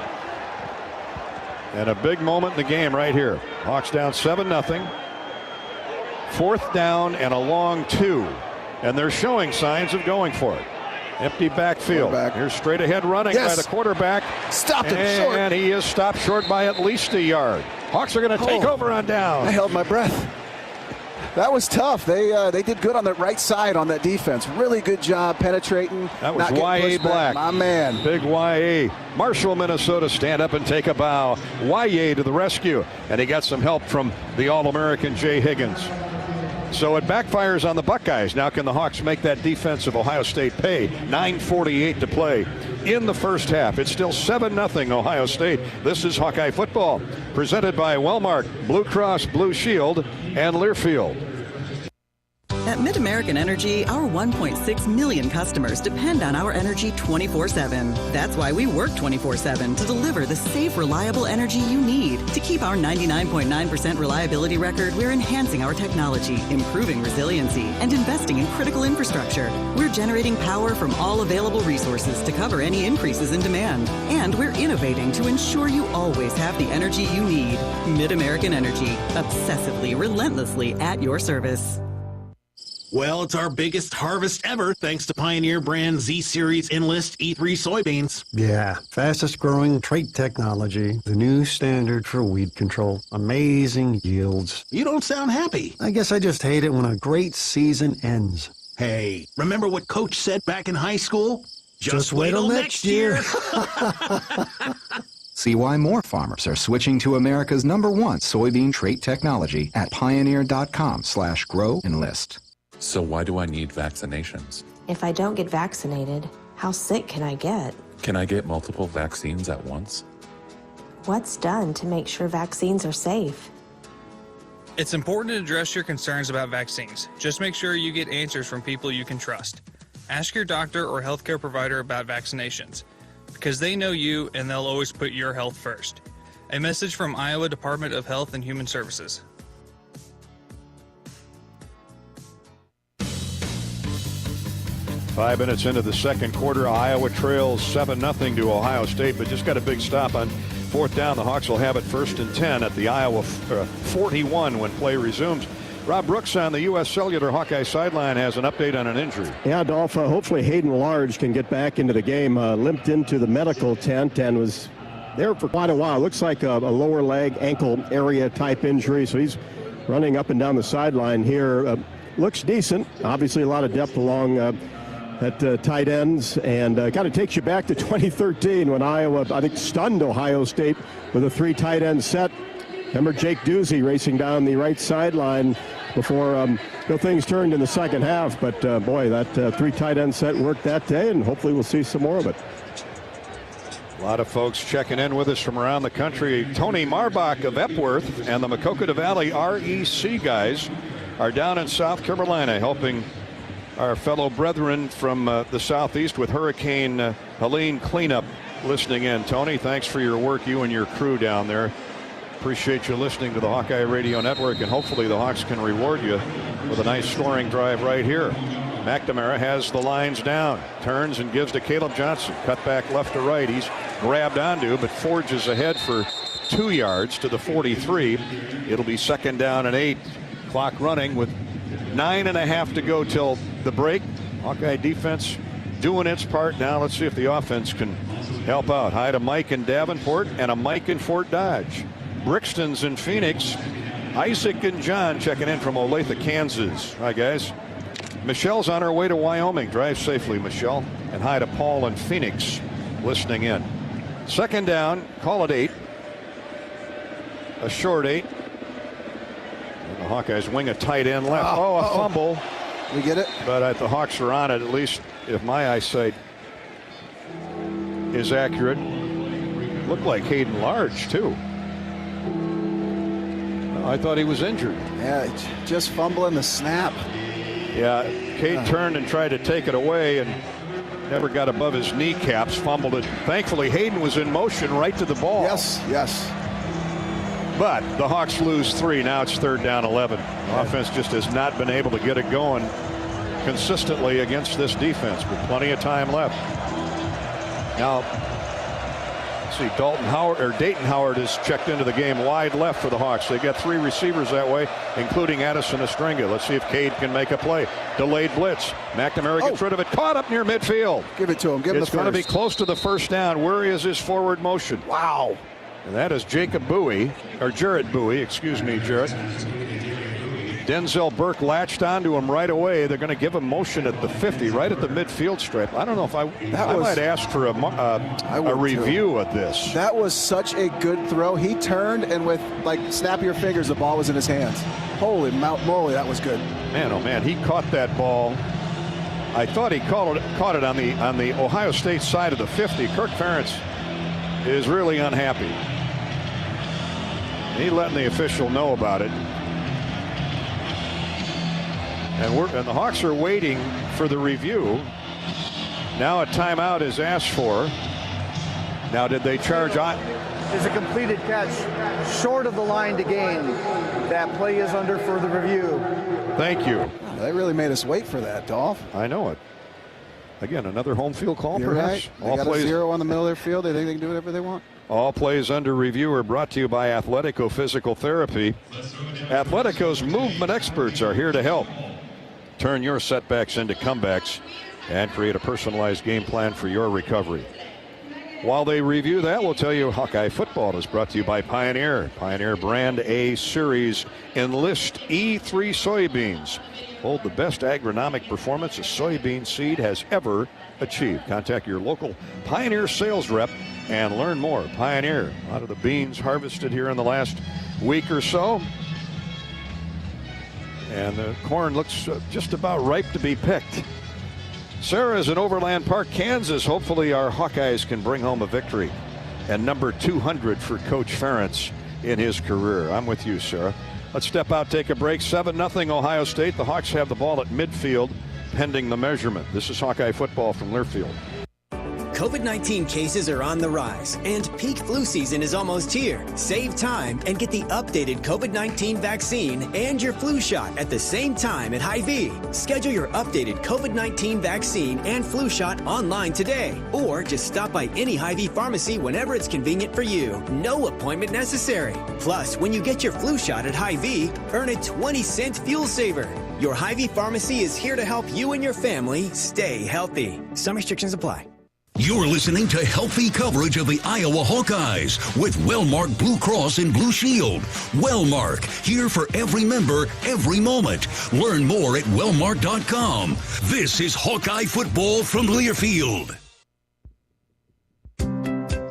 And a big moment in the game right here. Hawks down 7-0. 4th down and a long 2. And they're showing signs of going for it. Empty backfield. Here's straight ahead running by the quarterback. Stopped him short. And he is stopped short by at least a yard. Hawks are going to take over on down. I held my breath. That was tough. They did good on the right side on that defense. Really good job penetrating. That was Y.A. Black. My man. Big Y.A. Marshall, Minnesota, stand up and take a bow. Y.A. to the rescue. And he got some help from the All-American Jay Higgins. So it backfires on the Buckeyes. Now can the Hawks make that defense of Ohio State pay? 9:48 to play in the first half. It's still 7-0 Ohio State. This is Hawkeye football, presented by Wellmark, Blue Cross Blue Shield, and Learfield. At Mid-American Energy, our 1.6 million customers depend on our energy 24/7. That's why we work 24/7 to deliver the safe, reliable energy you need. To keep our 99.9% reliability record, we're enhancing our technology, improving resiliency, and investing in critical infrastructure. We're generating power from all available resources to cover any increases in demand. And we're innovating to ensure you always have the energy you need. Mid-American Energy, obsessively, relentlessly at your service. Well, it's our biggest harvest ever thanks to Pioneer brand Z-Series Enlist E3 soybeans. Yeah, fastest growing trait technology, the new standard for weed control. Amazing yields. You don't sound happy. I guess I just hate it when a great season ends. Hey, remember what Coach said back in high school? Just wait till next year. See why more farmers are switching to America's #1 soybean trait technology at pioneer.com/grow-enlist. So why do I need vaccinations? If I don't get vaccinated, how sick can I get? Can I get multiple vaccines at once? What's done to make sure vaccines are safe? It's important to address your concerns about vaccines. Just make sure you get answers from people you can trust. Ask your doctor or healthcare provider about vaccinations, because they know you and they'll always put your health first. A message from Iowa Department of Health and Human Services. 5 minutes into the second quarter, Iowa trails 7-0 to Ohio State, but just got a big stop on 4th down. The Hawks will have it 1st and 10 at the Iowa 41 when play resumes. Rob Brooks on the U.S. Cellular Hawkeye sideline has an update on an injury. Yeah, Dolph, hopefully Hayden Large can get back into the game. Limped into the medical tent and was there for quite a while. Looks like a lower leg, ankle area type injury, so he's running up and down the sideline here. Looks decent. Obviously a lot of depth along at tight ends, and kind of takes you back to 2013 when Iowa, I think, stunned Ohio State with a 3 tight end set. Remember Jake Doozy racing down the right sideline before things turned in the second half, but boy, that 3 tight end set worked that day, and hopefully we'll see some more of it. A lot of folks checking in with us from around the country. Tony Marbach of Epworth and the Maquoketa Valley REC guys are down in South Carolina helping our fellow brethren from the southeast with Hurricane Helene cleanup. Listening in, Tony, thanks for your work, you and your crew down there. Appreciate you listening to the Hawkeye Radio Network, and hopefully the Hawks can reward you with a nice scoring drive right here. McNamara has the lines down, turns and gives to Caleb Johnson. Cut back left to right. He's grabbed onto, but forges ahead for 2 yards to the 43. It'll be 2nd down and 8. Clock running with 9.5 to go till the break. Hawkeye defense doing its part. Now let's see if the offense can help out. Hi to Mike in Davenport and a Mike in Fort Dodge. Brixton's in Phoenix. Isaac and John checking in from Olathe, Kansas. Hi, guys. Michelle's on her way to Wyoming. Drive safely, Michelle. And hi to Paul in Phoenix listening in. 2nd down, call it 8. A short 8. Hawkeyes wing a tight end left. A fumble. We get it? But the Hawks are on it, at least if my eyesight is accurate. Looked like Hayden Large, too. I thought he was injured. Yeah, just fumbling the snap. Yeah, Cade turned and tried to take it away and never got above his kneecaps, fumbled it. Thankfully, Hayden was in motion right to the ball. Yes. But the Hawks lose 3. Now it's 3rd down 11. Offense just has not been able to get it going consistently against this defense with plenty of time left. Now, see, Dayton Howard is checked into the game wide left for the Hawks. They got 3 receivers that way, including Addison Estringa. Let's see if Cade can make a play. Delayed blitz. McNamara gets rid of it. Caught up near midfield. Give it to him. It's going to be close to the first down. Where is his forward motion? Wow. And that is Jarrett Bowie, excuse me, Jarrett. Denzel Burke latched onto him right away. They're going to give him motion at the 50, right at the midfield stripe. I don't know if I might ask for a review of this. That was such a good throw. He turned, and with snap your fingers, the ball was in his hands. Holy moly, that was good. Man, oh man, he caught that ball. I thought he caught it on the Ohio State side of the 50. Kirk Ferentz is really unhappy. He letting the official know about it. And the Hawks are waiting for the review. Now a timeout is asked for. Now, did they charge on? Is a completed catch short of the line to gain. That play is under further review. Thank you. They really made us wait for that, Dolph. I know it. Again, another home field call, You're perhaps? Right. They got a 0 on the middle of their field. They think they can do whatever they want. All plays under review are brought to you by Athletico Physical Therapy. Athletico's movement experts are here to help. Turn your setbacks into comebacks and create a personalized game plan for your recovery. While they review that, we'll tell you Hawkeye football is brought to you by Pioneer. Pioneer Brand A Series Enlist E3 soybeans. Hold the best agronomic performance a soybean seed has ever achieved. Contact your local Pioneer sales rep and learn more. Pioneer, a lot of the beans harvested here in the last week or so. And the corn looks just about ripe to be picked. Sarah is in Overland Park, Kansas. Hopefully our Hawkeyes can bring home a victory. And number 200 for Coach Ferentz in his career. I'm with you, Sarah. Let's step out, take a break. 7-0 Ohio State. The Hawks have the ball at midfield pending the measurement. This is Hawkeye football from Learfield. COVID-19 cases are on the rise, and peak flu season is almost here. Save time and get the updated COVID-19 vaccine and your flu shot at the same time at Hy-Vee. Schedule your updated COVID-19 vaccine and flu shot online today, or just stop by any Hy-Vee pharmacy whenever it's convenient for you. No appointment necessary. Plus, when you get your flu shot at Hy-Vee, earn a 20-cent fuel saver. Your Hy-Vee pharmacy is here to help you and your family stay healthy. Some restrictions apply. You're listening to healthy coverage of the Iowa Hawkeyes with Wellmark Blue Cross and Blue Shield. Wellmark, here for every member, every moment. Learn more at wellmark.com. This is Hawkeye football from Learfield.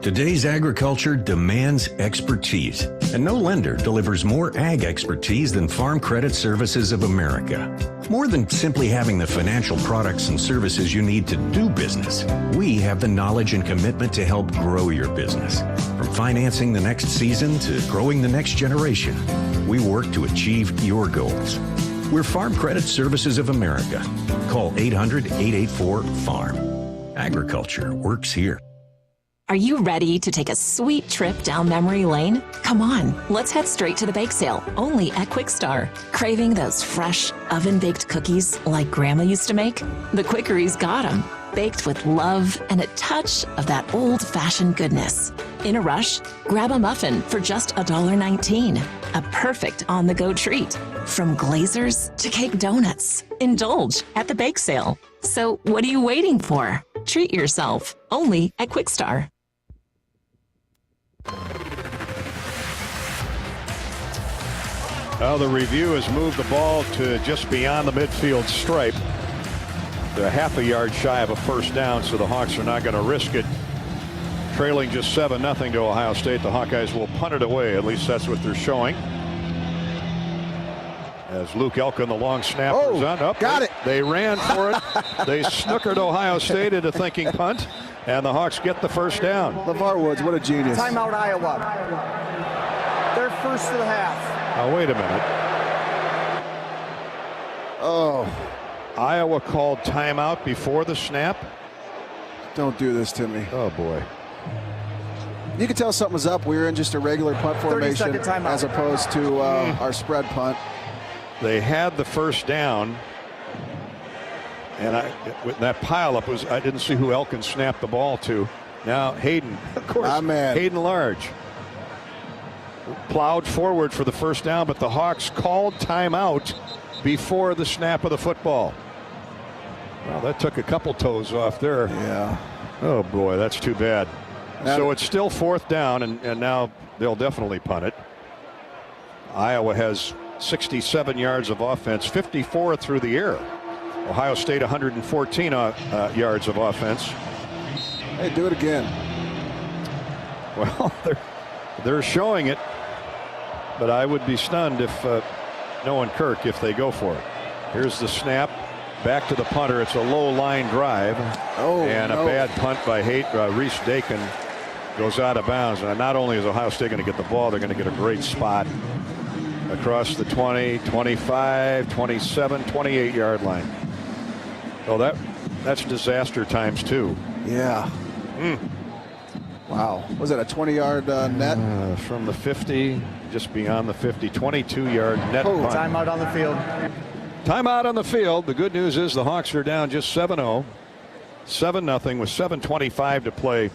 Today's agriculture demands expertise, and no lender delivers more ag expertise than Farm Credit Services of America. More than simply having the financial products and services you need to do business, we have the knowledge and commitment to help grow your business. From financing the next season to growing the next generation, we work to achieve your goals. We're Farm Credit Services of America. Call 800-884-FARM. Agriculture works here. Are you ready to take a sweet trip down memory lane? Come on, let's head straight to the bake sale, only at Quick Star. Craving those fresh, oven-baked cookies like Grandma used to make? The Quickery's got them, baked with love and a touch of that old-fashioned goodness. In a rush? Grab a muffin for just $1.19. A perfect on-the-go treat. From glazers to cake donuts. Indulge at the bake sale. So what are you waiting for? Treat yourself, only at Quick Star. Well, the review has moved the ball to just beyond the midfield stripe. They're half a yard shy of a first down, so the Hawks are not going to risk it. Trailing just 7-0 to Ohio State, the Hawkeyes will punt it away. At least that's what they're showing. as Luke Elkin, the long snapper, is on. Got it. They ran for it. They snookered Ohio State into thinking punt, and the Hawks get the first down. LeVar Woods, what a genius. Timeout, Iowa. They're first of the half. Now, wait a minute. Oh. Iowa called timeout before the snap? Don't do this to me. Oh, boy. You could tell something was up. We were in just a regular punt formation as opposed to our spread punt. They had the first down, and with that pileup I didn't see who Elkin snapped the ball to. Now Hayden, of course, Hayden Large plowed forward for the first down, but the Hawks called timeout before the snap of the football. Well, that took a couple toes off there. Yeah. Oh boy, that's too bad. So it's still fourth down, and now they'll definitely punt it. Iowa has 67 yards of offense, 54 through the air. Ohio State 114 yards of offense. Hey, do it again. Well, they're showing it, but I would be stunned if knowing Kirk if they go for it. Here's the snap. Back to the punter. It's a low line drive. A bad punt by Reese Dakin goes out of bounds. And not only is Ohio State going to get the ball, they're going to get a great spot across the 20, 25, 27, 28-yard line. Oh, that's disaster times 2. Yeah. Wow. Was it a 20-yard net? From the 50, just beyond the 50, 22-yard net punt. Timeout on the field. Timeout on the field. The good news is the Hawks are down just 7-0. 7-0 with 7:25 to play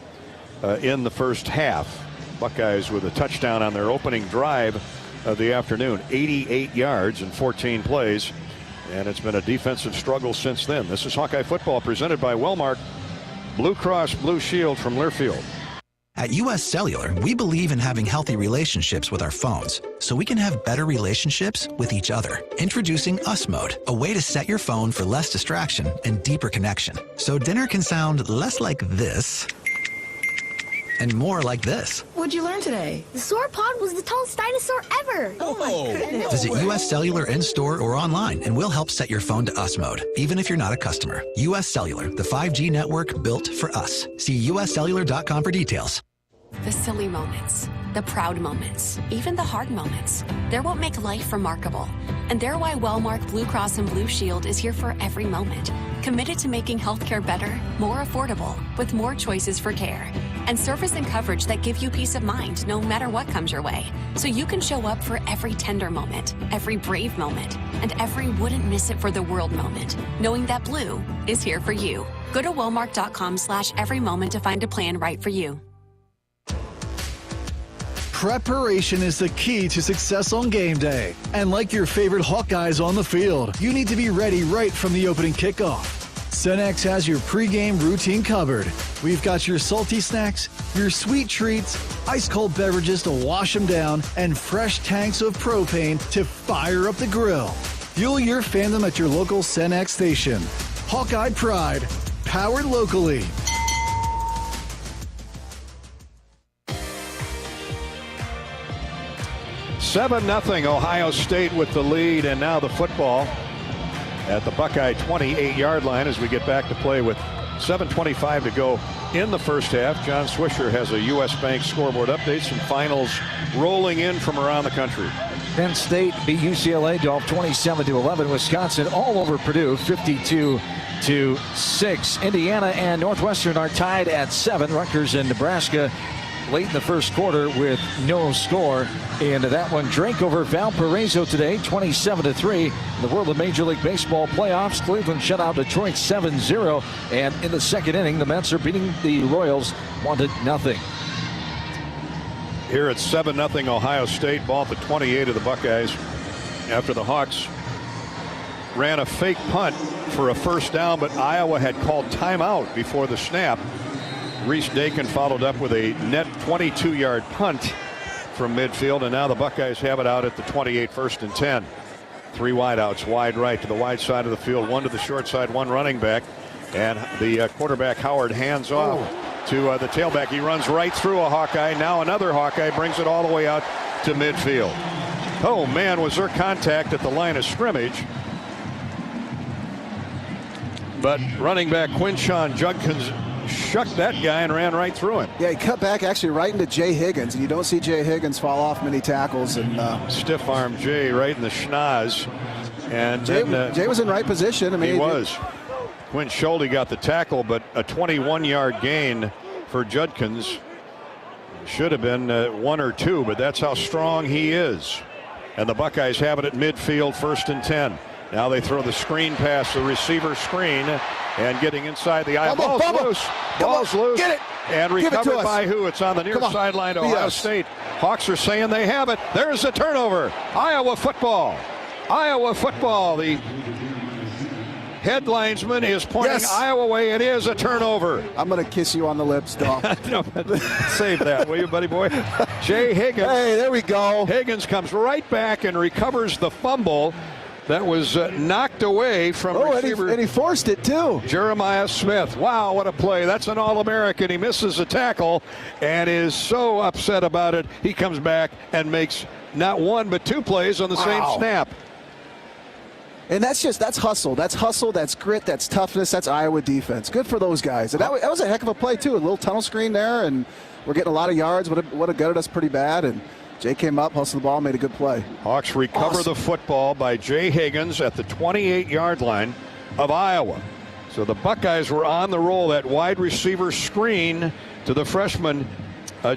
in the first half. Buckeyes with a touchdown on their opening drive of the afternoon. 88 yards in 14 plays. And it's been a defensive struggle since then. This is Hawkeye football presented by Wellmark Blue Cross Blue Shield from Learfield. At U.S. Cellular, we believe in having healthy relationships with our phones so we can have better relationships with each other. Introducing US Mode, a way to set your phone for less distraction and deeper connection. So dinner can sound less like this and more like this. What'd you learn today? The sauropod was the tallest dinosaur ever. Oh my goodness. Visit U.S. Cellular in-store or online and we'll help set your phone to US Mode, even if you're not a customer. U.S. Cellular, the 5G network built for us. See uscellular.com for details. The silly moments, the proud moments, even the hard moments. They're what make life remarkable. And they're why Wellmark Blue Cross and Blue Shield is here for every moment. Committed to making healthcare better, more affordable, with more choices for care. And service and coverage that give you peace of mind no matter what comes your way. So you can show up for every tender moment, every brave moment, and every wouldn't miss it for the world moment, knowing that Blue is here for you. Go to Wellmark.com/every moment to find a plan right for you. Preparation is the key to success on game day. And like your favorite Hawkeyes on the field, you need to be ready right from the opening kickoff. Cenex has your pregame routine covered. We've got your salty snacks, your sweet treats, ice-cold beverages to wash them down, and fresh tanks of propane to fire up the grill. Fuel your fandom at your local Cenex station. Hawkeye Pride, powered locally. Seven 0 Ohio State with the lead, and now the football at the Buckeye 28-yard line as we get back to play with 7:25 to go in the first half. John Swisher has a U.S. Bank scoreboard update, some finals rolling in from around the country. Penn State beat UCLA, Dolph 27-11. Wisconsin all over Purdue, 52-6. Indiana and Northwestern are tied at 7. Rutgers and Nebraska late in the first quarter with no score into that one. Drake over Valparaiso today, 27-3. In the world of Major League Baseball playoffs, Cleveland shut out Detroit 7-0. And in the second inning, the Mets are beating the Royals 1-0. Here it's 7-0 Ohio State. Ball at the 28 of the Buckeyes after the Hawks ran a fake punt for a first down, but Iowa had called timeout before the snap. Reese Dakin followed up with a net 22-yard punt from midfield, and now the Buckeyes have it out at the 28, 1st and 10. 3 wideouts, wide right to the wide side of the field, 1 to the short side, 1 running back, and the quarterback Howard hands off to the tailback. He runs right through a Hawkeye. Now another Hawkeye brings it all the way out to midfield. Oh, man, was there contact at the line of scrimmage. But running back Quinshon Judkins shucked that guy and ran right through him. Yeah, he cut back actually right into Jay Higgins, and you don't see Jay Higgins fall off many tackles. And stiff arm Jay right in the schnoz. And Jay was in right position. I mean, he was. Quinn Schulte got the tackle, but a 21-yard gain for Judkins. Should have been 1 or 2, but that's how strong he is. And the Buckeyes have it at midfield, 1st and 10. Now they throw the screen pass, the receiver screen, and getting inside the eye. Ball's loose. Ball's loose. Get it. And recovered by who? It's on the near sideline to Ohio State. Hawks are saying they have it. There's a turnover. Iowa football. Iowa football. The head linesman is pointing Iowa way. It is a turnover. I'm going to kiss you on the lips, Dom. Save that, will you, buddy boy? Jay Higgins. Hey, there we go. Higgins comes right back and recovers the fumble that was knocked away from receiver. And he forced it, too. Jeremiah Smith. Wow, what a play. That's an All-American. He misses a tackle and is so upset about it. He comes back and makes not 1 but 2 plays on the same snap. And that's hustle. That's hustle, that's grit, that's toughness, that's Iowa defense. Good for those guys. And that was a heck of a play, too. A little tunnel screen there, and we're getting a lot of yards. Would have gutted us pretty bad, and Jay came up, hustled the ball, made a good play. Hawks recover the football by Jay Higgins at the 28-yard line of Iowa. So the Buckeyes were on the roll. That wide receiver screen to the freshman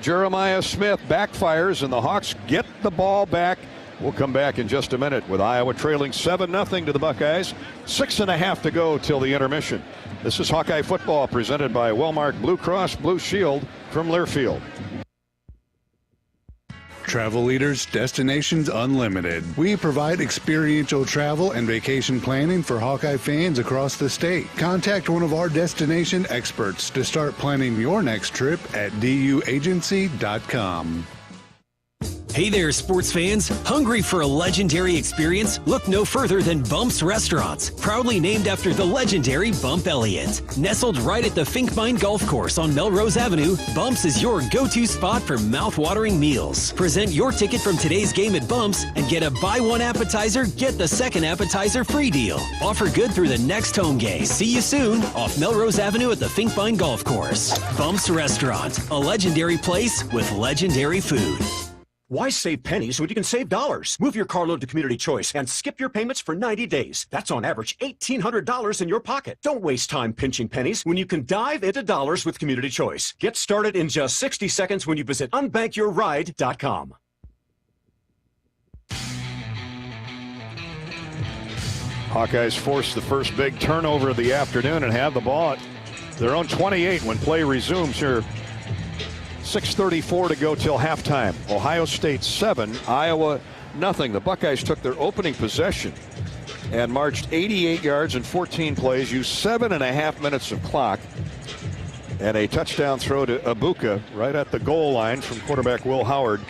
Jeremiah Smith backfires, and the Hawks get the ball back. We'll come back in just a minute with Iowa trailing 7-0 to the Buckeyes. 6.5 to go till the intermission. This is Hawkeye football presented by Wellmark Blue Cross Blue Shield from Learfield. Travel Leaders Destinations Unlimited. We provide experiential travel and vacation planning for Hawkeye fans across the state. Contact one of our destination experts to start planning your next trip at duagency.com. Hey there, sports fans. Hungry for a legendary experience? Look no further than Bumps Restaurants, proudly named after the legendary Bump Elliott. Nestled right at the Finkbine Golf Course on Melrose Avenue, Bumps is your go-to spot for mouth-watering meals. Present your ticket from today's game at Bumps and get a buy one appetizer, get the second appetizer free deal. Offer good through the next home game. See you soon off Melrose Avenue at the Finkbine Golf Course. Bumps Restaurant, a legendary place with legendary food. Why save pennies when you can save dollars? Move your carload to Community Choice and skip your payments for 90 days. That's on average $1,800 in your pocket. Don't waste time pinching pennies when you can dive into dollars with Community Choice. Get started in just 60 seconds when you visit unbankyourride.com. Hawkeyes force the first big turnover of the afternoon and have the ball at their own 28 when play resumes here. 6:34 to go till halftime. Ohio State 7, Iowa nothing. The Buckeyes took their opening possession and marched 88 yards in 14 plays, used 7.5 minutes of clock, and a touchdown throw to Abuka right at the goal line from quarterback Will Howard.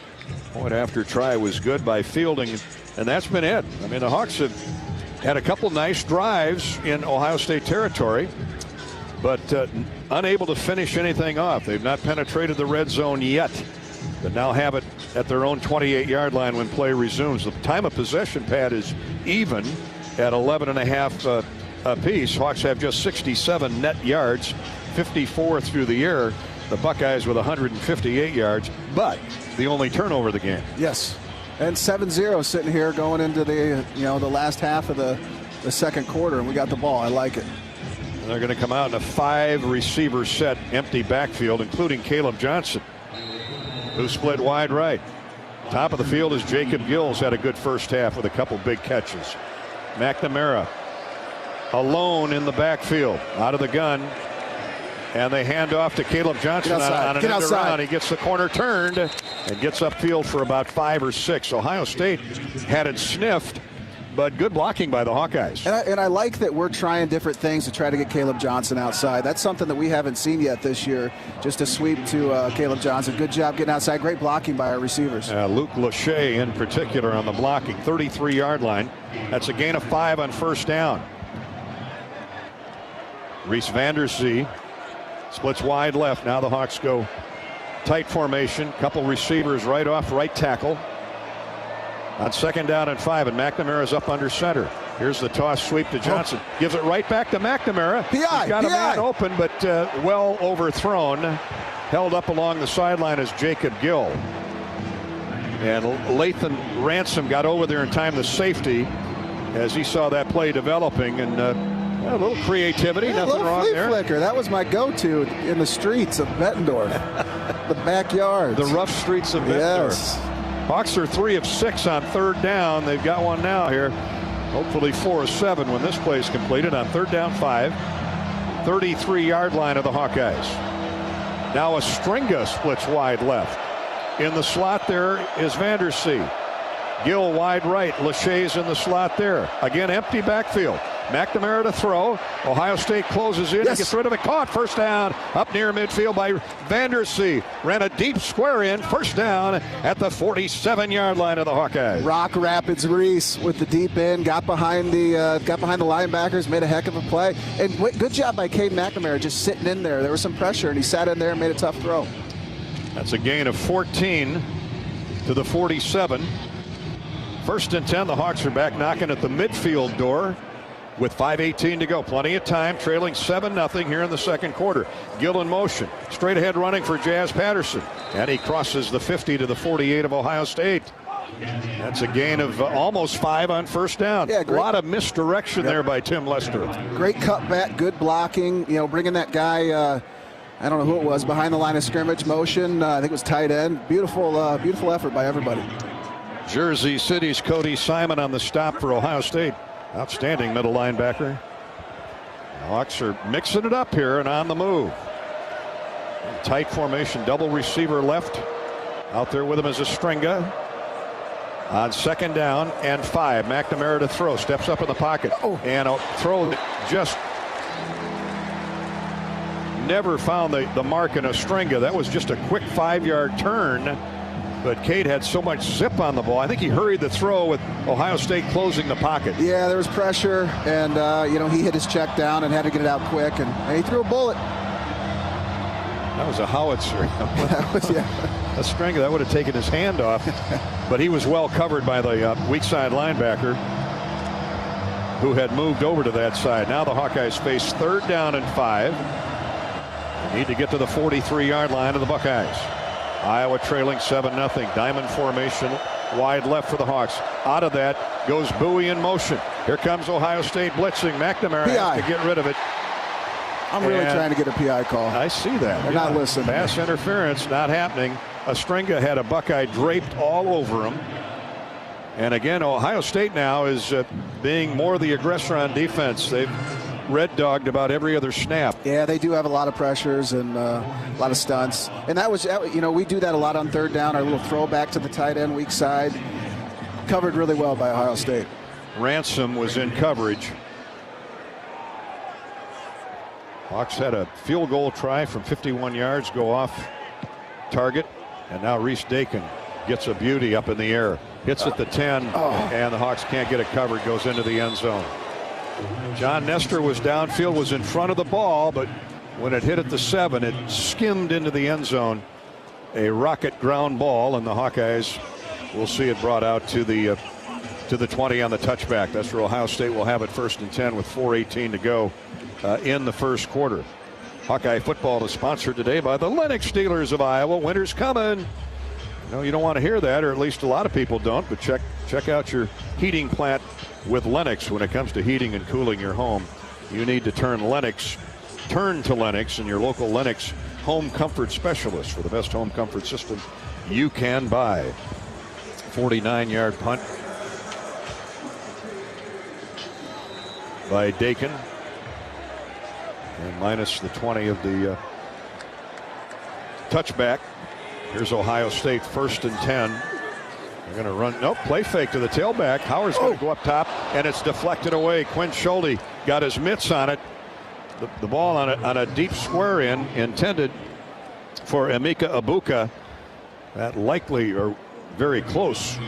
Point after try was good by Fielding, and that's been it. I mean, the Hawks have had a couple nice drives in Ohio State territory, but unable to finish anything off. They've not penetrated the red zone yet, but now have it at their own 28-yard line when play resumes. The time of possession, Pat, is even at 11.5 apiece. Hawks have just 67 net yards, 54 through the air. The Buckeyes with 158 yards, but the only turnover of the game. Yes, and 7-0 sitting here going into the the last half of the second quarter, and we got the ball. I like it. And they're going to come out in a 5-receiver set, empty backfield, including Caleb Johnson, who split wide right. Top of the field is Jacob Gills, had a good first half with a couple big catches. McNamara alone in the backfield, out of the gun, and they hand off to Caleb Johnson on an end around. He gets the corner turned and gets upfield for about 5 or 6. Ohio State had it sniffed, but good blocking by the Hawkeyes. And I like that we're trying different things to try to get Caleb Johnson outside. That's something that we haven't seen yet this year. Just a sweep to Caleb Johnson. Good job getting outside. Great blocking by our receivers. Luke Lachey in particular on the blocking. 33-yard line. That's a gain of 5 on first down. Reese Vanderzee splits wide left. Now the Hawks go tight formation. Couple receivers right off right tackle. On 2nd down and 5, and McNamara's up under center. Here's the toss sweep to Johnson. Gives it right back to McNamara. He's got a man open, but well overthrown. Held up along the sideline as Jacob Gill. And Lathan Ransom got over there in time, the safety, as he saw that play developing. And a little creativity, nothing wrong there. Flicker. That was my go-to in the streets of Bettendorf. The backyard. The rough streets of Bettendorf. Yes. Hawks are 3 of 6 on 3rd down. They've got one now here. Hopefully 4 of 7 when this play is completed on 3rd down 5. 33-yard line of the Hawkeyes. Now Estringa splits wide left. In the slot there is Vandersea. Gill wide right. Lachey's in the slot there. Again, empty backfield. McNamara to throw. Ohio State closes in and gets rid of it. Caught. First down up near midfield by Vandersea. Ran a deep square in. First down at the 47-yard line of the Hawkeyes. Rock Rapids Reese with the deep end. Got behind the linebackers. Made a heck of a play. And good job by Cade McNamara just sitting in there. There was some pressure, and he sat in there and made a tough throw. That's a gain of 14 to the 47. 1st and 10. The Hawks are back knocking at the midfield door with 5:18 to go. Plenty of time, trailing 7-0 here in the 2nd quarter. Gill in motion. Straight ahead running for Jazz Patterson. And he crosses the 50 to the 48 of Ohio State. That's a gain of almost 5 on 1st down. Yeah, a lot of misdirection there by Tim Lester. Great cutback, good blocking. You know, bringing that guy, I don't know who it was, behind the line of scrimmage motion. I think it was tight end. Beautiful effort by everybody. Jersey City's Cody Simon on the stop for Ohio State. Outstanding middle linebacker. The Hawks are mixing it up here and on the move. Tight formation, double receiver left. Out there with him is Estringa. On 2nd down and 5. McNamara to throw. Steps up in the pocket. And a throw just never found the mark in Estringa. That was just a quick 5-yard turn. But Cade had so much zip on the ball. I think he hurried the throw with Ohio State closing the pocket. Yeah, there was pressure, and he hit his check down and had to get it out quick, and he threw a bullet. That was a howitzer. Estringa, that would have taken his hand off. But he was well covered by the weak side linebacker who had moved over to that side. Now the Hawkeyes face 3rd down and 5. They need to get to the 43-yard line of the Buckeyes. Iowa trailing 7-0. Diamond formation wide left for the Hawks. Out of that goes Bowie in motion. Here comes Ohio State blitzing. McNamara has to get rid of it. I'm really trying to get a PI call. I see that. They're not listening. Pass interference not happening. Estringa had a Buckeye draped all over him. And again, Ohio State now is being more the aggressor on defense. They've red dogged about every other snap. Yeah, they do have a lot of pressures and a lot of stunts. And that was, we do that a lot on 3rd down. Our little throwback to the tight end, weak side. Covered really well by Ohio State. Ransom was in coverage. Hawks had a field goal try from 51 yards go off target. And now Reese Dakin gets a beauty up in the air. Hits at the 10, and the Hawks can't get it covered. Goes into the end zone. John Nestor was downfield, was in front of the ball, but when it hit at the 7, it skimmed into the end zone. A rocket ground ball, and the Hawkeyes will see it brought out to the 20 on the touchback. That's where Ohio State will have it 1st and 10 with 4:18 to go in the 1st quarter. Hawkeye football is sponsored today by the Lennox Dealers of Iowa. Winter's coming. No, you don't want to hear that, or at least a lot of people don't, but check out your heating plant with Lennox. When it comes to heating and cooling your home, you need to turn to Lennox and your local Lennox home comfort specialist for the best home comfort system you can buy. 49-yard punt by Dakin, and minus the 20 of the touchback. Here's Ohio State 1st and 10. They're going to run. Nope, play fake to the tailback. Howard's going to go up top, and it's deflected away. Quinn Schulte got his mitts on it. The ball on a deep square intended for Emeka Ibuka. That likely or very close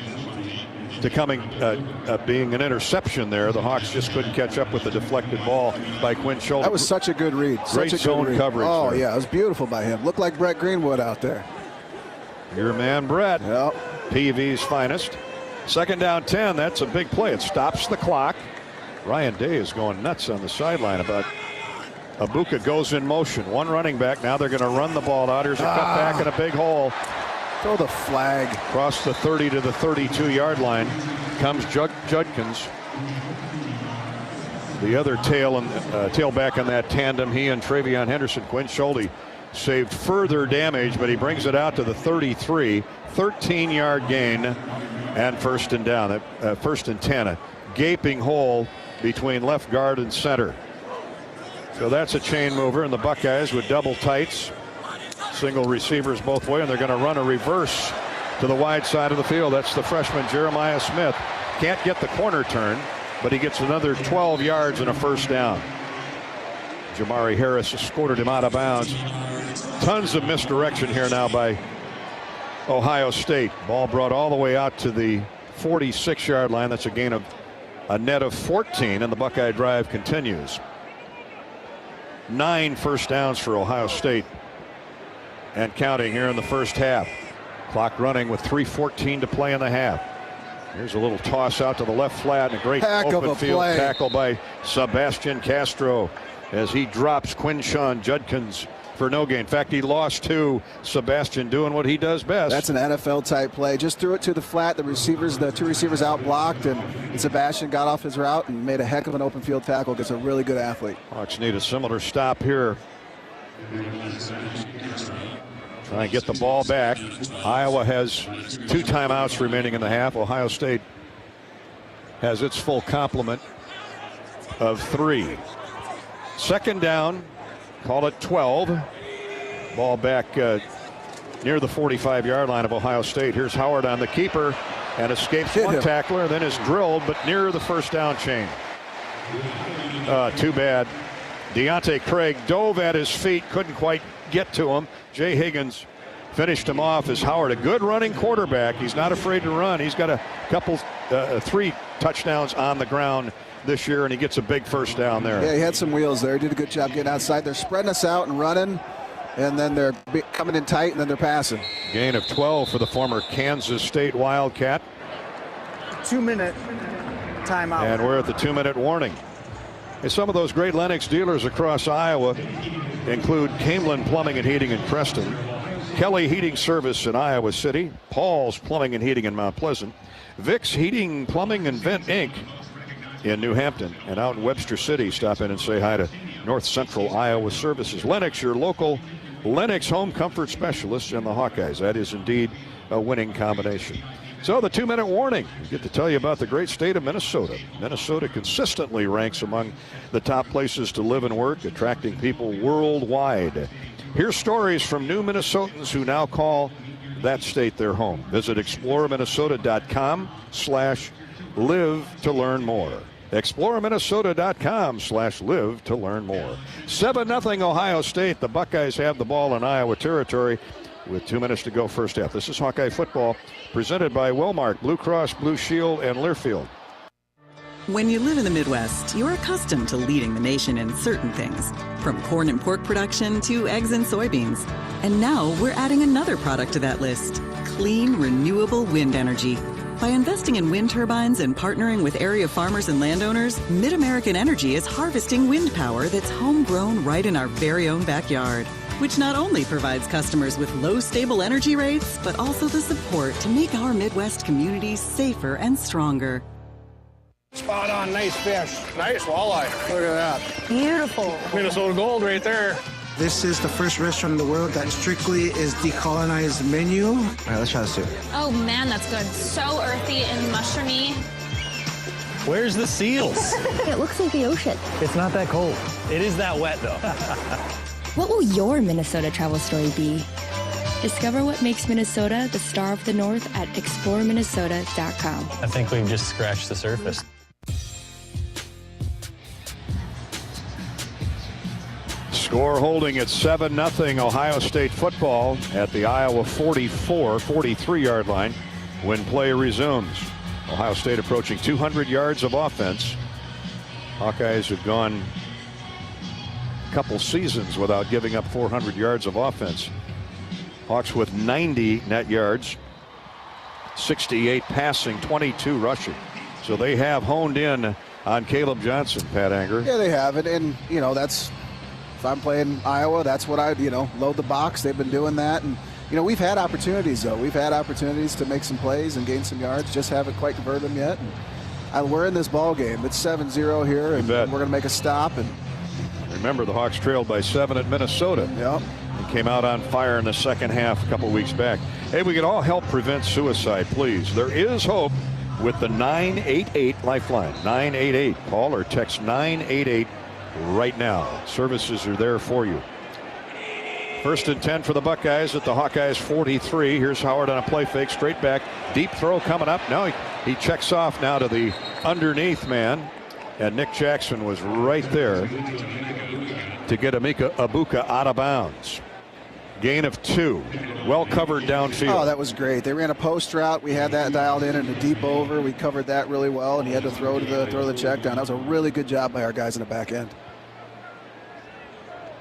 to being an interception there. The Hawks just couldn't catch up with the deflected ball by Quinn Schulte. That was such a good read. Great zone coverage. Oh, there. yeah, it was beautiful by him. Looked like Brett Greenwood out there. Your man, Brett. Yep. PV's finest. Second down 10. That's a big play. It stops the clock. Ryan Day is going nuts on the sideline about Abuka goes in motion. One running back. Now they're going to run the ball out. Here's a cutback and a big hole. Throw the flag. Across the 30 to the 32-yard line comes Judkins. The other tailback on that tandem, he and Travion Henderson. Quinn Schulte saved further damage, but he brings it out to the 33. 13-yard gain and first and down. First and 10. A gaping hole between left guard and center. So that's a chain mover, and the Buckeyes with double tights. Single receivers both way, and they're going to run a reverse to the wide side of the field. That's the freshman Jeremiah Smith. Can't get the corner turn, but he gets another 12 yards and a first down. Jamari Harris escorted him out of bounds. Tons of misdirection here now by Ohio State. Ball brought all the way out to the 46-yard line. That's a gain of a net of 14, and the Buckeye drive continues. 9 first downs for Ohio State and counting here in the first half. Clock running with 3:14 to play in the half. Here's a little toss out to the left flat and a great open field tackle by Sebastian Castro as he drops Quinshawn Judkins for no gain. In fact, he lost to Sebastian doing what he does best. That's an NFL type play. Just threw it to the flat. The two receivers out blocked, and Sebastian got off his route and made a heck of an open field tackle against a really good athlete. Hawks need a similar stop here. Try and get the ball back. Iowa has 2 timeouts remaining in the half. Ohio State has its full complement of 3. Second down, call it 12. Ball back near the 45-yard line of Ohio State. Here's Howard on the keeper and escapes one tackler, then is drilled, but near the first down chain. Too bad. Deontay Craig dove at his feet, couldn't quite get to him. Jay Higgins finished him off as Howard, a good running quarterback. He's not afraid to run. He's got a couple, 3 touchdowns on the ground this year, and he gets a big first down there. Yeah, he had some wheels there. He did a good job getting outside. They're spreading us out and running, and then they're coming in tight, and then they're passing. Gain of 12 for the former Kansas State Wildcat. 2-minute timeout. And we're at the 2-minute warning. And some of those great Lennox dealers across Iowa include Camelin Plumbing and Heating in Preston, Kelly Heating Service in Iowa City, Paul's Plumbing and Heating in Mount Pleasant, Vic's Heating, Plumbing and Vent Inc. in New Hampton, and out in Webster City. Stop in and say hi to North Central Iowa Services. Lennox, your local Lennox home comfort specialist, and the Hawkeyes. That is indeed a winning combination. So the 2-minute warning. We get to tell you about the great state of Minnesota. Minnesota consistently ranks among the top places to live and work, attracting people worldwide. Here's stories from new Minnesotans who now call that state their home. Visit explorerminnesota.com/live to learn more. explorerminnesota.com/live to learn more. 7-0 Ohio State. The Buckeyes have the ball in Iowa territory with 2 minutes to go first half. This is Hawkeye football presented by Wellmark, Blue Cross Blue Shield, and Learfield. When you live in the Midwest, you're accustomed to leading the nation in certain things, from corn and pork production to eggs and soybeans. And now we're adding another product to that list: clean, renewable wind energy. By investing in wind turbines and partnering with area farmers and landowners, Mid-American Energy is harvesting wind power that's homegrown right in our very own backyard, which not only provides customers with low, stable energy rates, but also the support to make our Midwest communities safer and stronger. Spot on, nice fish. Nice walleye. Look at that. Beautiful. Minnesota gold right there. This is the first restaurant in the world that strictly is decolonized menu. All right, let's try this too. Oh man, that's good. So earthy and mushroomy. Where's the seals? It looks like the ocean. It's not that cold. It is that wet though. What will your Minnesota travel story be? Discover what makes Minnesota the star of the North at explorerminnesota.com. I think we've just scratched the surface. Score holding at 7-0 Ohio State football at the Iowa 43-yard line when play resumes. Ohio State approaching 200 yards of offense. Hawkeyes have gone a couple seasons without giving up 400 yards of offense. Hawks with 90 net yards. 68 passing, 22 rushing. So they have honed in on Caleb Johnson, Pat Anger. Yeah, they have it. And, that's, if I'm playing Iowa, that's what I, load the box. They've been doing that. And, we've had opportunities, though. We've had opportunities to make some plays and gain some yards. Just haven't quite converted them yet. And we're in this ball game. It's 7-0 here, and we're going to make a stop. And remember, the Hawks trailed by 7 at Minnesota. Yep. And came out on fire in the second half a couple weeks back. Hey, we can all help prevent suicide, please. There is hope with the 988 Lifeline. 988. Call or text 988 right now. Services are there for you. 1st and 10 for the Buckeyes at the Hawkeyes 43. Here's Howard on a play fake, straight back. Deep throw coming up. Now he checks off now to the underneath man. And Nick Jackson was right there to get Emeka Egbuka out of bounds. Gain of 2. Well covered downfield. Oh, that was great. They ran a post route. We had that dialed in and a deep over. We covered that really well, and he had to throw the check down. That was a really good job by our guys in the back end.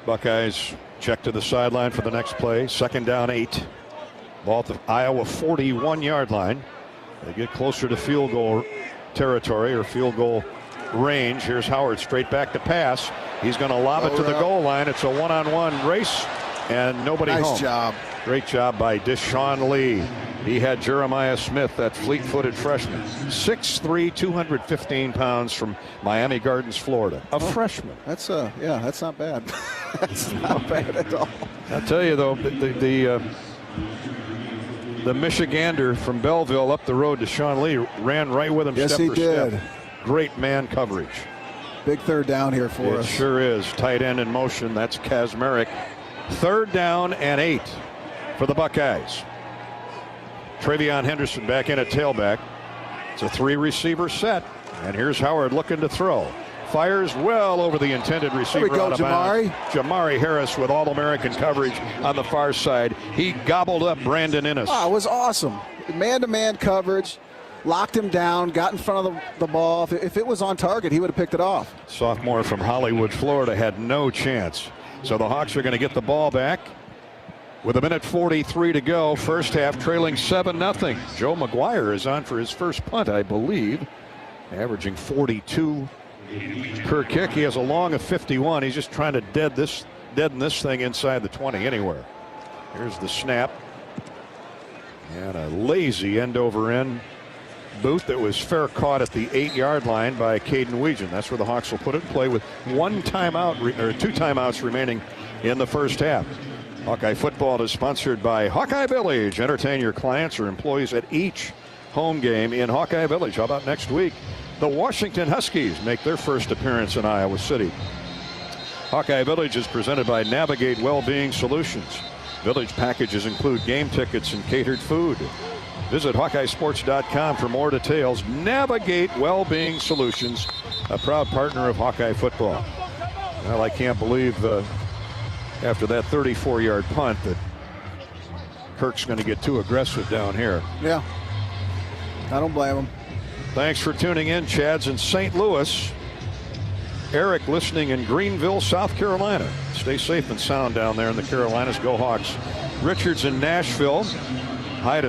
Buckeyes check to the sideline for the next play. 2nd down 8. Ball at the Iowa 41-yard line. They get closer to field goal territory or field goal range. Here's Howard straight back to pass. He's going to lob it to the goal line. It's a one-on-one race. And nobody home. Nice job. Great job by Deshaun Lee. He had Jeremiah Smith, that fleet-footed freshman. 6'3", 215 pounds from Miami Gardens, Florida. A freshman. That's that's not bad. That's not bad at all. I'll tell you though, the Michigander from Belleville up the road, Deshaun Lee, ran right with him. Yes, step he for did. Step. Great man coverage. Big 3rd down here for us. It sure is. Tight end in motion. That's Kazmarek. 3rd down and 8 for the Buckeyes. Travion Henderson back in at tailback. It's a 3-receiver set. And here's Howard looking to throw. Fires well over the intended receiver. There we go, out of bounds. Jamari Harris with All-American coverage on the far side. He gobbled up Brandon Innes. Oh, it was awesome. Man-to-man coverage. Locked him down, got in front of the ball. If it was on target, he would have picked it off. Sophomore from Hollywood, Florida, had no chance. So the Hawks are going to get the ball back with 1:43 to go. First half trailing 7-0. Joe McGuire is on for his first punt, I believe, averaging 42 per kick. He has a long of 51. He's just trying to deaden this thing inside the 20 anywhere. Here's the snap. And a lazy end-over-end boot that was fair caught at the 8-yard line by Caden Weegan. That's where the Hawks will put it in play with 1 timeout or 2 timeouts remaining in the first half. Hawkeye football is sponsored by Hawkeye Village. Entertain your clients or employees at each home game in Hawkeye Village. How about next week? The Washington Huskies make their first appearance in Iowa City. Hawkeye Village is presented by Navigate Wellbeing Solutions. Village packages include game tickets and catered food. Visit HawkeyeSports.com for more details. Navigate Wellbeing Solutions, a proud partner of Hawkeye football. Well, I can't believe after that 34-yard punt that Kirk's going to get too aggressive down here. Yeah, I don't blame him. Thanks for tuning in. Chad's in St. Louis. Eric listening in Greenville, South Carolina. Stay safe and sound down there in the Carolinas. Go Hawks. Richard's in Nashville. Hi to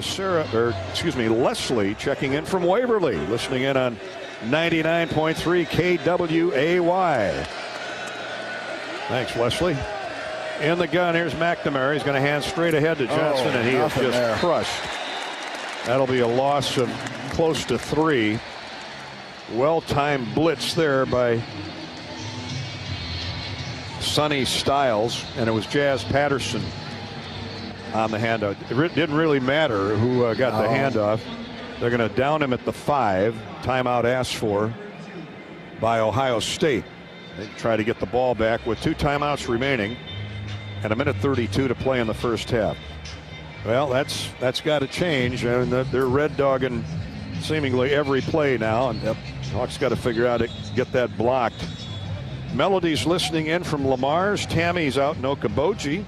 Leslie checking in from Waverly, listening in on 99.3 KWAY. Thanks, Leslie. In the gun, here's McNamara. He's going to hand straight ahead to Johnson, and he is just crushed. That'll be a loss of close to 3. Well-timed blitz there by Sonny Styles, and it was Jazz Patterson on the handoff. It didn't really matter who got the handoff. They're going to down him at the 5. Timeout asked for by Ohio State. They try to get the ball back with 2 timeouts remaining and 1:32 to play in the first half. Well, that's got to change, and they're red dogging seemingly every play now, and Hawks got to figure out how to get that blocked. Melody's listening in from Lamar's. Tammy's out in Okoboji.